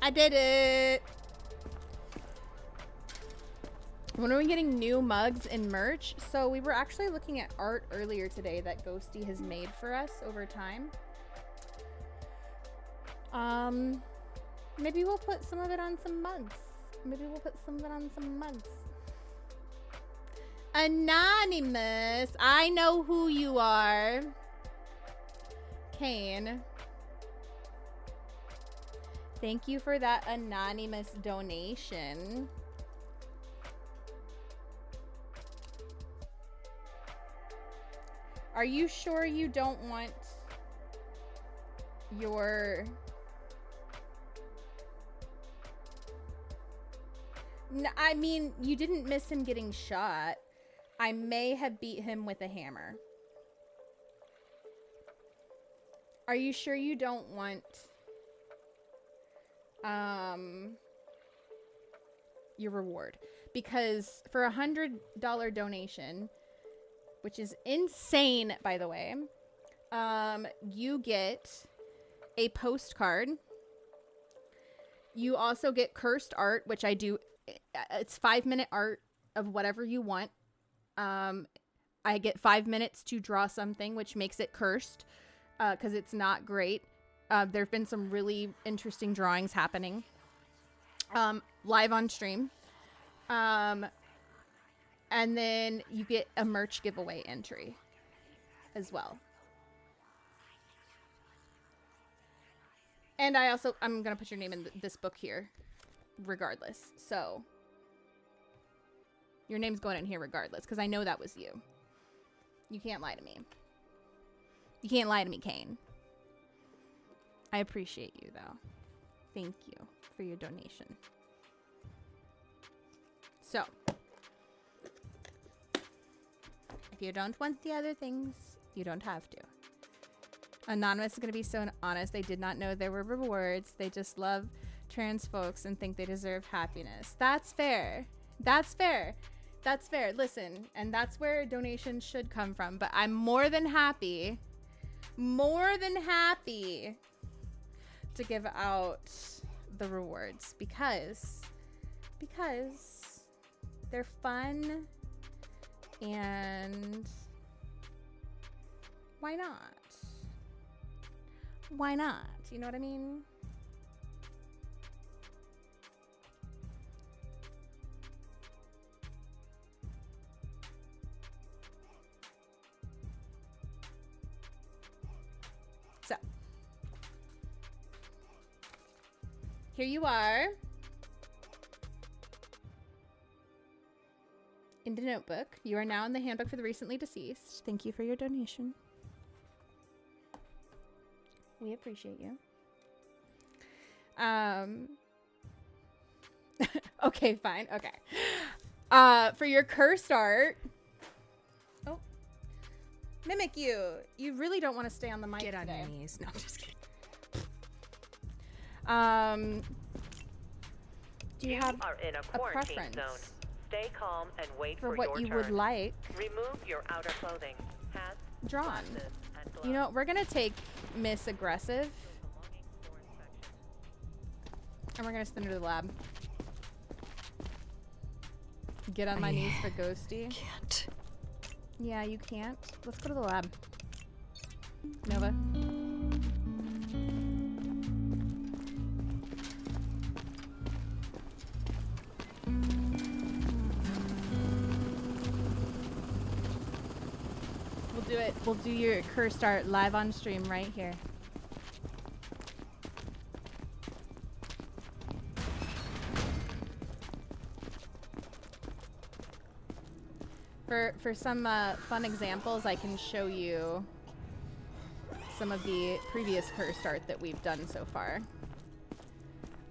I did it! When are we getting new mugs and merch? So we were actually looking at art earlier today that Ghosty has made for us over time. Maybe we'll put some of it on some mugs. Anonymous! I know who you are. Kane. Thank you for that anonymous donation. Are you sure you don't want your... No, I mean, you didn't miss him getting shot. I may have beat him with a hammer. Are you sure you don't want... your reward? Because for $100 donation, which is insane, by the way, you get a postcard. You also get cursed art, which I do. It's 5-minute art of whatever you want. I get 5 minutes to draw something, which makes it cursed, because it's not great. There have been some really interesting drawings happening live on stream. And then you get a merch giveaway entry as well. And I'm going to put your name in this book here regardless. So your name's going in here regardless, because I know that was you. You can't lie to me. You can't lie to me, Kane. I appreciate you, though. Thank you for your donation. So, if you don't want the other things, you don't have to. Anonymous is going to be so honest. They did not know there were rewards. They just love trans folks and think they deserve happiness. That's fair. That's fair. That's fair. Listen, and that's where donations should come from. But I'm more than happy to give out the rewards because they're fun, and why not? Why not? You know what I mean? So, here you are in the notebook. You are now in the handbook for the recently deceased. Thank you for your donation. We appreciate you. Okay, fine. Okay. For your cursed art. Oh. Mimic you. You really don't want to stay on the mic today. Get on your knees. No, I'm just kidding. Do you have are in a quarantine zone. Stay calm and wait for for what your you turn. would like. Remove your outer clothing. Hats, Drawn. glasses, and gloves. You know, we're gonna take Miss Aggressive. And we're gonna send her to the lab. Get on my knees for Ghosty. Can't. Yeah, you can't. Let's go to the lab. Nova. We'll do it. We'll do your cursed art live on stream right here. For some fun examples, I can show you some of the previous cursed art that we've done so far.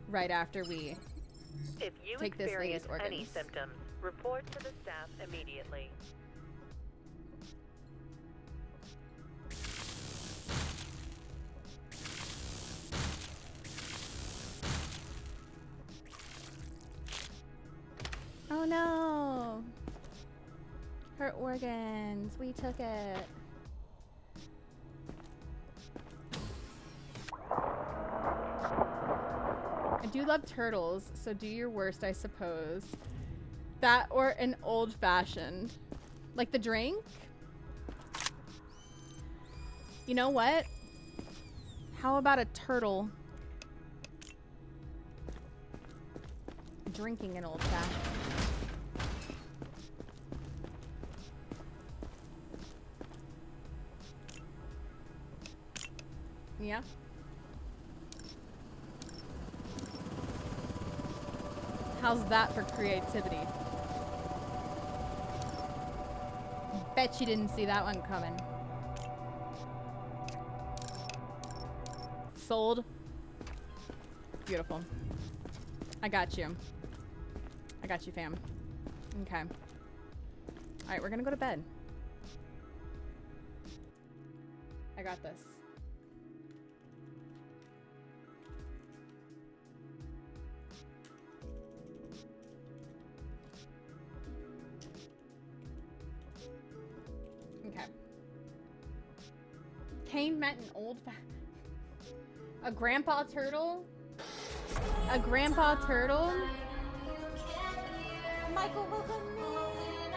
Right after we If you take this lady's experience organs. any symptoms, report to the staff immediately. Oh no! Her organs. We took it. I do love turtles, so do your worst, I suppose. That or an old-fashioned. Like the drink? You know what? How about a turtle drinking an old-fashioned? Yeah. How's that for creativity? Bet you didn't see that one coming. Sold. Beautiful. I got you. I got you, fam. Okay. Alright, we're gonna go to bed. I got this. Okay. Kane met an a grandpa turtle? A grandpa turtle? Michael, welcome in.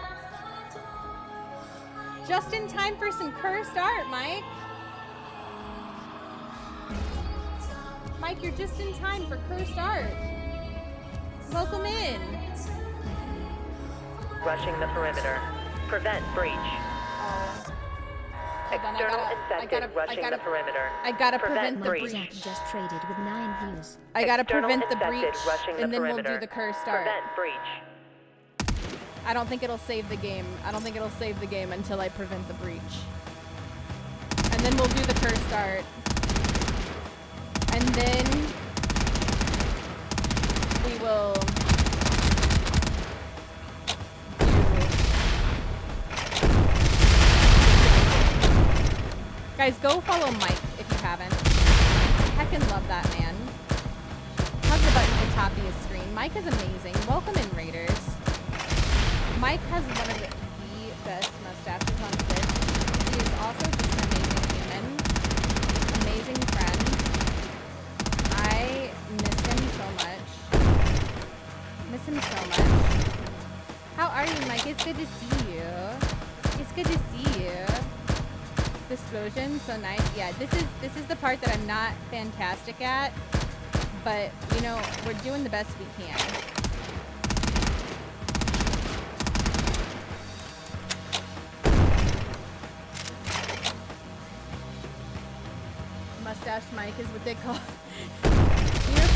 Just in time for some cursed art, Mike. Mike, you're just in time for cursed art. Welcome in. Rushing the perimeter. Prevent breach. External infected rushing the perimeter. I gotta prevent the breach. breach. Just traded with 9 views. I gotta External prevent the infected breach, rushing the and then we'll perimeter. do the cursed art. Prevent breach. I don't think it'll save the game. I don't think it'll save the game until I prevent the breach. And then we'll do the cursed art. And then we will Guys, go follow Mike if you haven't. Heckin' love that man. Hug the button at the top of his screen. Mike is amazing. Welcome in, Raiders. Mike has one of the best mustaches on Twitch. He is also just an amazing human. Amazing friend. I miss him so much. Miss him so much. How are you, Mike? It's good to see you. It's good to see you. The explosion, so nice. Yeah, this is the part that I'm not fantastic at, but you know, we're doing the best we can. Mustache Mike is what they call. You know,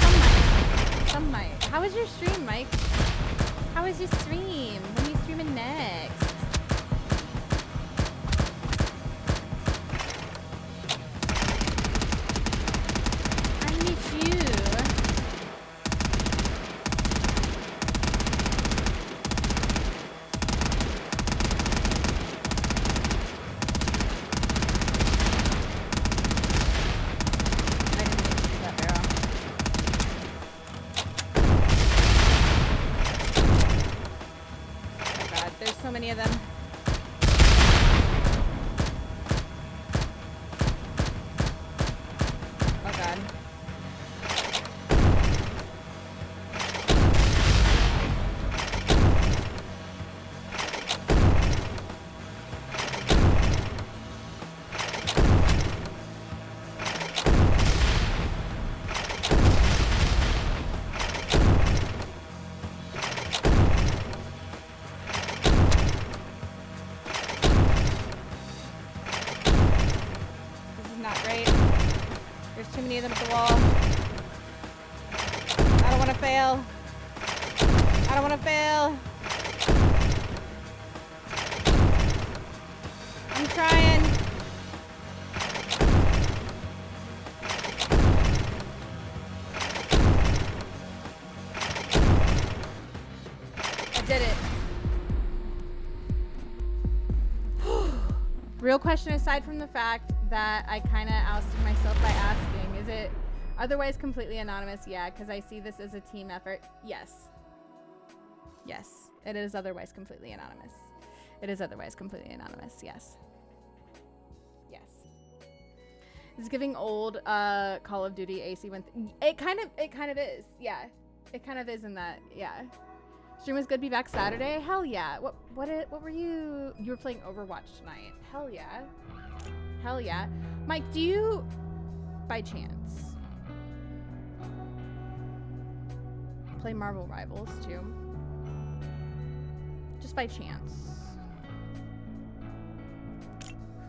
some Mike. How was your stream, Mike? How was your stream? When are you streaming next? so many of them. Oh god. Of them at the wall. I don't want to fail. I don't want to fail. I'm trying. I did it. Real question, aside from the fact that I kind of ousted myself by asking, is it otherwise completely anonymous? Yeah, because I see this as a team effort. Yes. Yes, it is otherwise completely anonymous. It is otherwise completely anonymous, yes. Yes. It's giving old Call of Duty AC1. It kind of is, yeah. It kind of is in that, yeah. Stream was good, be back Saturday? Hell yeah. What were you were playing Overwatch tonight? Hell yeah. Hell yeah. Mike, do you, by chance, play Marvel Rivals too? Just by chance.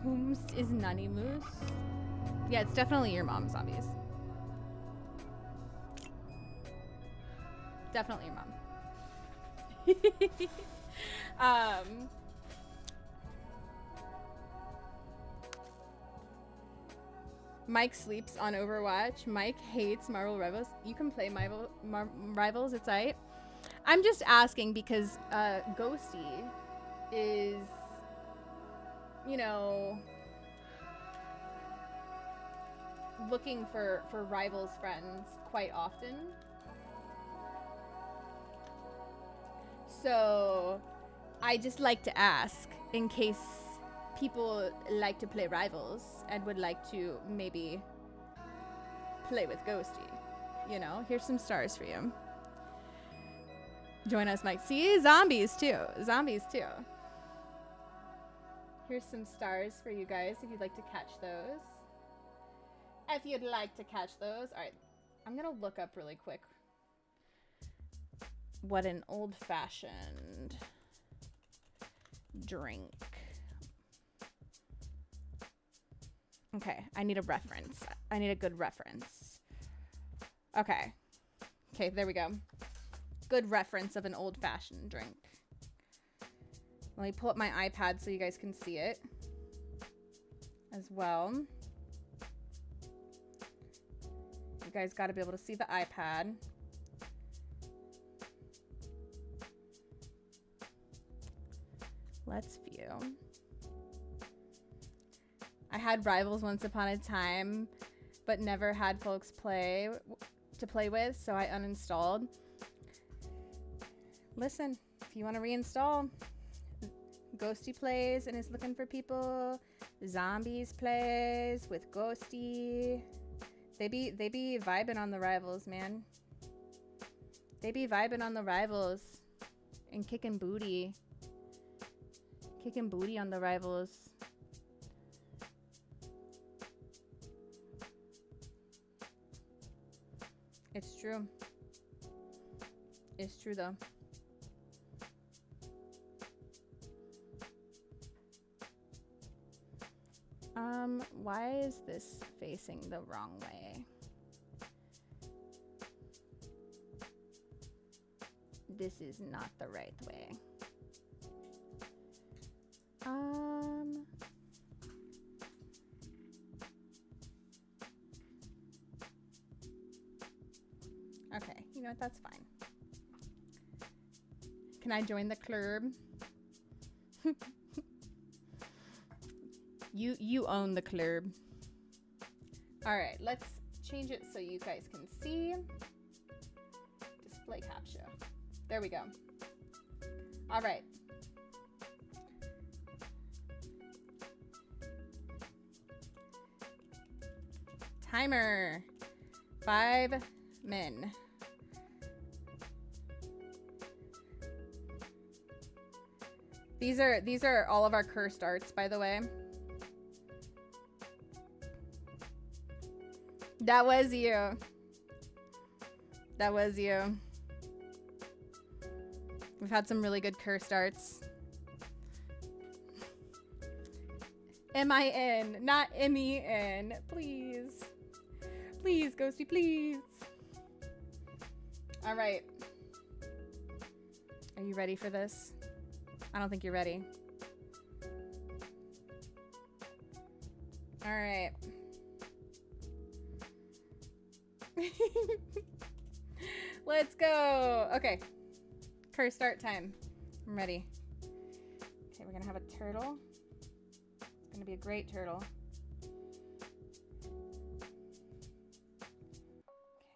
Whom is Nunny Moose? Yeah, it's definitely your mom, Zombies. Definitely your mom. Mike sleeps on Overwatch. Mike hates Marvel Rivals. You can play Rivals, it's aight. I'm just asking because Ghosty is, you know, looking for Rivals friends quite often. So I just like to ask in case people like to play Rivals and would like to maybe play with Ghosty. You know, here's some stars for you. Join us, Mike. See, zombies too. Zombies too. Here's some stars for you guys if you'd like to catch those. If you'd like to catch those. All right, I'm gonna look up really quick what an old-fashioned drink. Okay, I need a reference. I need a good reference. Okay. Okay, there we go. Good reference of an old-fashioned drink. Let me pull up my iPad so you guys can see it as well. You guys got to be able to see the iPad. Let's view. I had Rivals once upon a time, but never had folks to play with, so I uninstalled. Listen, if you want to reinstall, Ghosty plays and is looking for people. Zombies plays with Ghosty. They be vibing on the Rivals, man. They be vibing on the Rivals and kicking booty. Kicking booty on the Rivals. It's true. It's true though. Why is this facing the wrong way? This is not the right way. Okay, you know what, that's fine. Can I join the club? You own the club. All right, let's change it so you guys can see. Display capture. There we go. All right. Timer. 5 men. These are all of our cursed arts, by the way. That was you. That was you. We've had some really good cursed arts. M-I-N, not M-E-N. Please. Please, Ghosty, please. All right. Are you ready for this? I don't think you're ready. All right. Let's go. Okay. Curse start time. I'm ready. Okay, we're gonna have a turtle. It's gonna be a great turtle.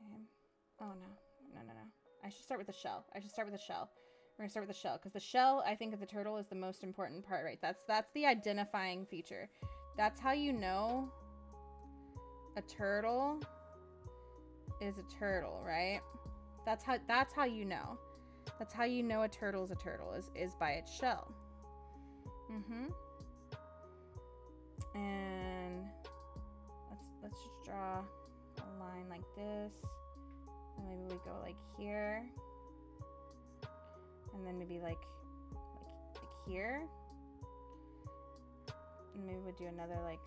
Okay. Oh no. No. I should start with the shell. We're gonna start with the shell because the shell, I think, of the turtle is the most important part, right? That's the identifying feature. That's how you know a turtle is a turtle, right? That's how you know. That's how you know a turtle is a turtle is by its shell. And let's just draw a line like this. And maybe we go like here. And then maybe like here. And maybe we'll do another like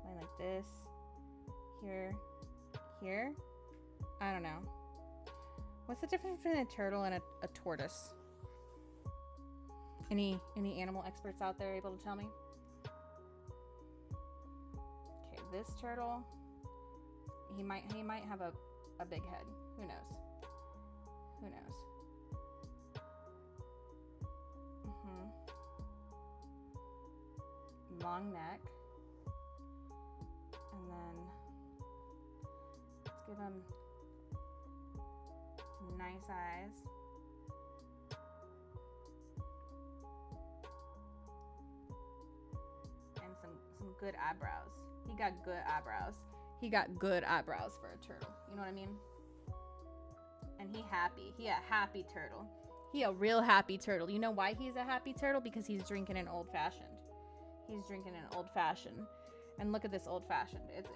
line like this. Here. I don't know. What's the difference between a turtle and a tortoise? Any animal experts out there able to tell me? Okay, this turtle, he might have a big head. Who knows? Long neck. And then let's give him some nice eyes. And some good eyebrows. He got good eyebrows for a turtle. You know what I mean? And he happy. He a happy turtle. He a real happy turtle. You know why he's a happy turtle? Because he's drinking an old fashioned. And look at this old fashioned. It's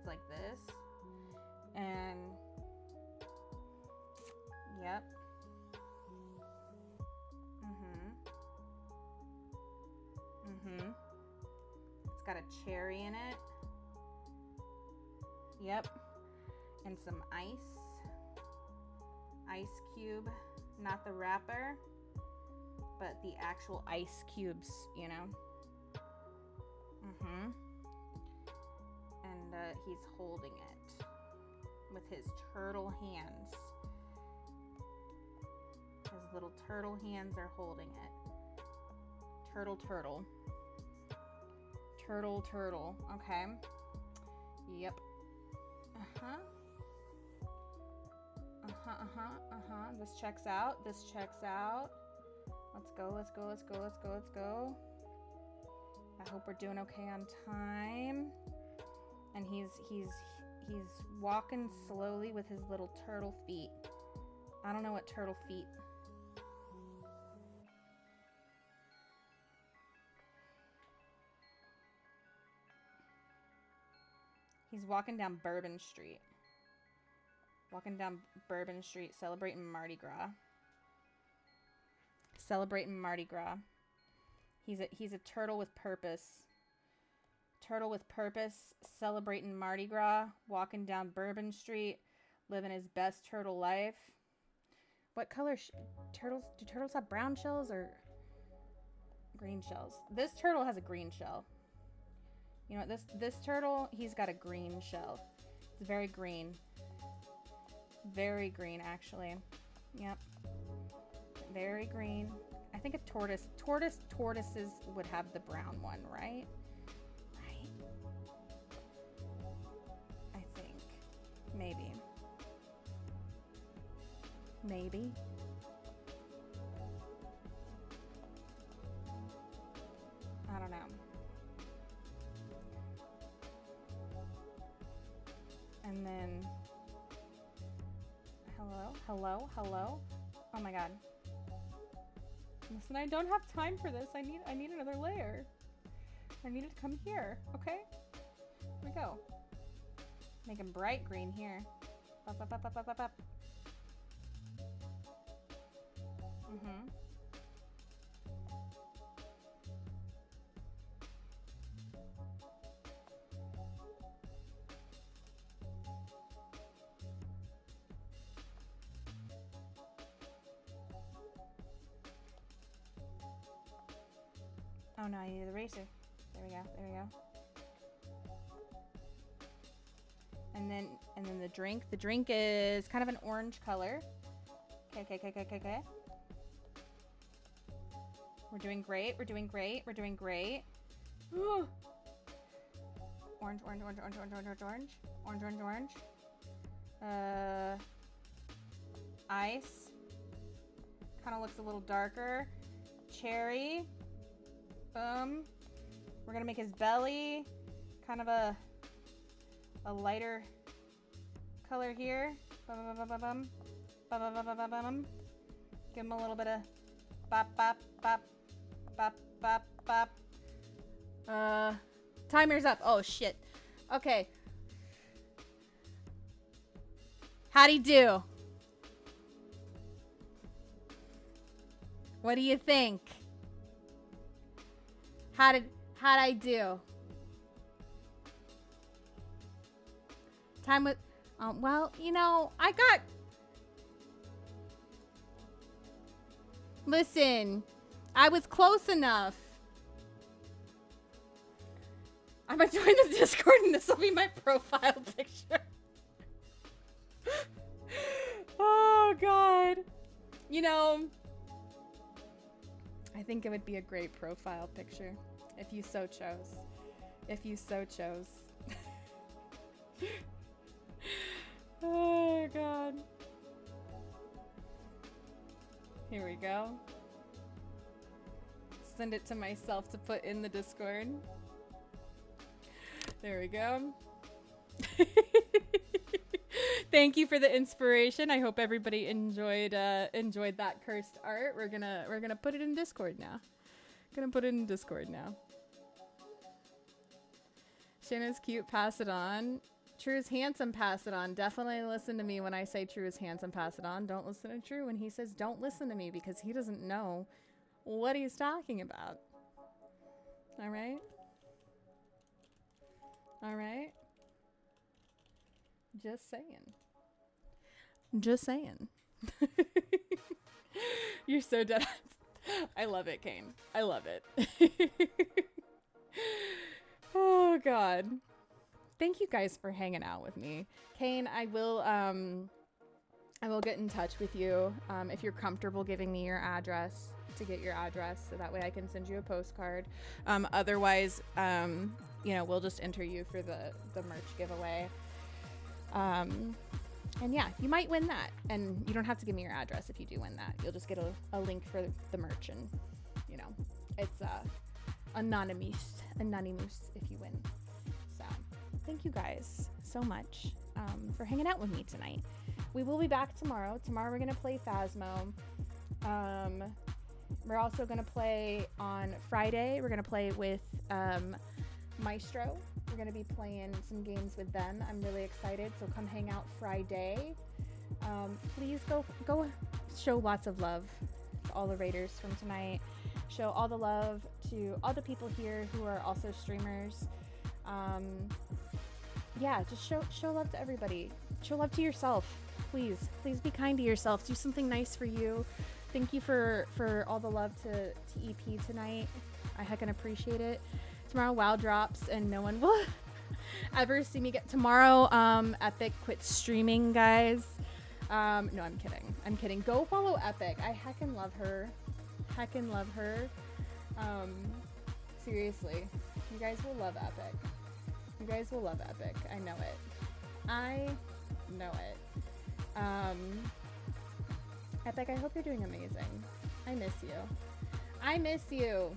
like this. And yep. It's got a cherry in it. Yep. And some ice cube, not the wrapper, but the actual ice cubes, you know. And he's holding it with his turtle hands. His little turtle hands are holding it. Turtle. Okay. Yep. This checks out. Let's go. I hope we're doing okay on time. And he's walking slowly with his little turtle feet. I don't know what turtle feet. He's walking down Bourbon Street. Celebrating Mardi Gras. He's a turtle with purpose. Celebrating Mardi Gras, walking down Bourbon Street, living his best turtle life. What color turtles? Do turtles have brown shells or green shells? This turtle has a green shell. You know what? This turtle, he's got a green shell. It's very green. Very green, actually. Yep. Very green. I think a tortoises would have the brown one, right? I think. Maybe. I don't know. And then, hello. Oh my god. Listen, I don't have time for this. I need another layer. I need it to come here. Okay. Here we go. Make them bright green here. Up. Oh no, I need the eraser. There we go. And then the drink. The drink is kind of an orange color. Okay. We're doing great. Orange. Ice. Kind of looks a little darker. Cherry. Boom. We're gonna make his belly kind of a lighter color here. Bum. Give him a little bit of bop. Timer's up. Oh shit. Okay. How'd he do? What do you think? How'd I do? Time with, well, you know, listen, I was close enough. I'm gonna join the Discord and this will be my profile picture. Oh, God. You know, I think it would be a great profile picture if you so chose. Oh, God. Here we go. Send it to myself to put in the Discord. There we go. Thank you for the inspiration. I hope everybody enjoyed that cursed art. We're gonna put it in Discord now. Shanna's cute, pass it on. True is handsome, pass it on. Definitely listen to me when I say True is handsome, pass it on. Don't listen to True when he says don't listen to me because he doesn't know what he's talking about. All right? Just saying. You're so dead. I love it, Kane. I love it. Oh, God. Thank you guys for hanging out with me. Kane, I will get in touch with you if you're comfortable giving me your address to get your address so that way I can send you a postcard. Otherwise, you know, we'll just enter you for the merch giveaway. And yeah, you might win that. And you don't have to give me your address if you do win that. You'll just get a link for the merch and, you know, it's anonymous if you win. So thank you guys so much for hanging out with me tonight. We will be back tomorrow. Tomorrow we're going to play Phasmo. We're also going to play on Friday. We're going to play with Maestro. We're going to be playing some games with them. I'm really excited. So come hang out Friday. Please go show lots of love to all the raiders from tonight. Show all the love to all the people here who are also streamers. Yeah, just show love to everybody. Show love to yourself. Please be kind to yourself. Do something nice for you. Thank you for all the love to EP tonight. I heckin' appreciate it. Tomorrow WoW drops and no one will ever see me get tomorrow. Epic quits streaming, guys. No, I'm kidding. Go follow Epic. I heckin' love her. Seriously, you guys will love Epic. I know it. Epic, I hope you're doing amazing. I miss you.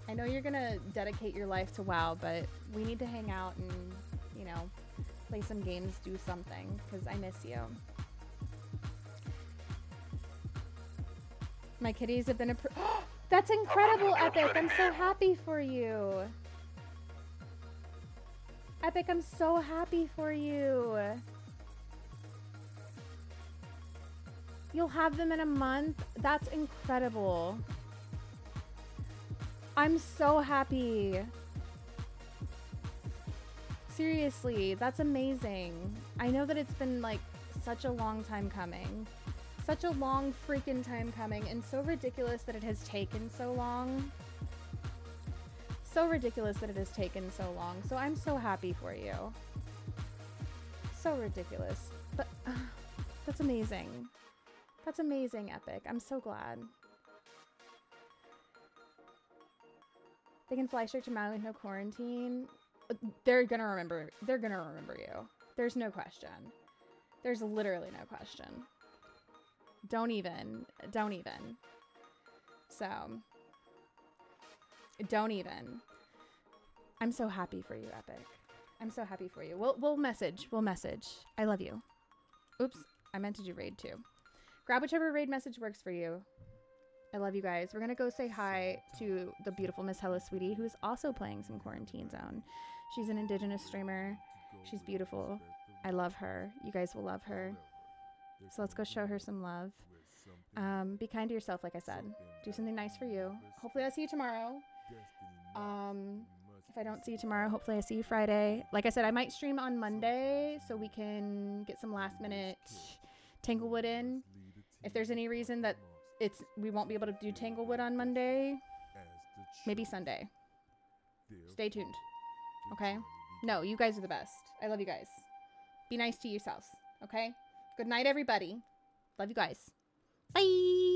I know you're gonna dedicate your life to WoW, but we need to hang out and, you know, Play some games, do something, because I miss you. My kitties have been approved. That's incredible, Epic! I'm so happy for you. Epic, I'm so happy for you. You'll have them in a month? That's incredible. I'm so happy. Seriously, that's amazing. I know that it's been like such a long time coming. Such a long freaking time coming, and so ridiculous that it has taken so long. So ridiculous that it has taken so long. So I'm so happy for you. So ridiculous. But that's amazing. That's amazing, Epic. I'm so glad. They can fly straight to Maui with no quarantine. They're gonna remember. They're gonna remember you. There's no question. There's literally no question. Don't even. So, don't even. I'm so happy for you, Epic. I'm so happy for you. We'll message. I love you. Oops, I meant to do raid too. Grab whichever raid message works for you. I love you guys. We're gonna go say hi to the beautiful Miss Hello Sweetie, who is also playing some Quarantine Zone. She's an Indigenous streamer. She's beautiful. I love her. You guys will love her. So let's go show her some love. Be kind to yourself, like I said. Do something nice for you. Hopefully I'll see you tomorrow. If I don't see you tomorrow, hopefully I see you Friday. Like I said, I might stream on Monday so we can get some last minute Tanglewood in. If there's any reason that we won't be able to do Tanglewood on Monday, maybe Sunday. Stay tuned. Okay? No, you guys are the best. I love you guys. Be nice to yourselves. Okay? Good night, everybody. Love you guys. Bye.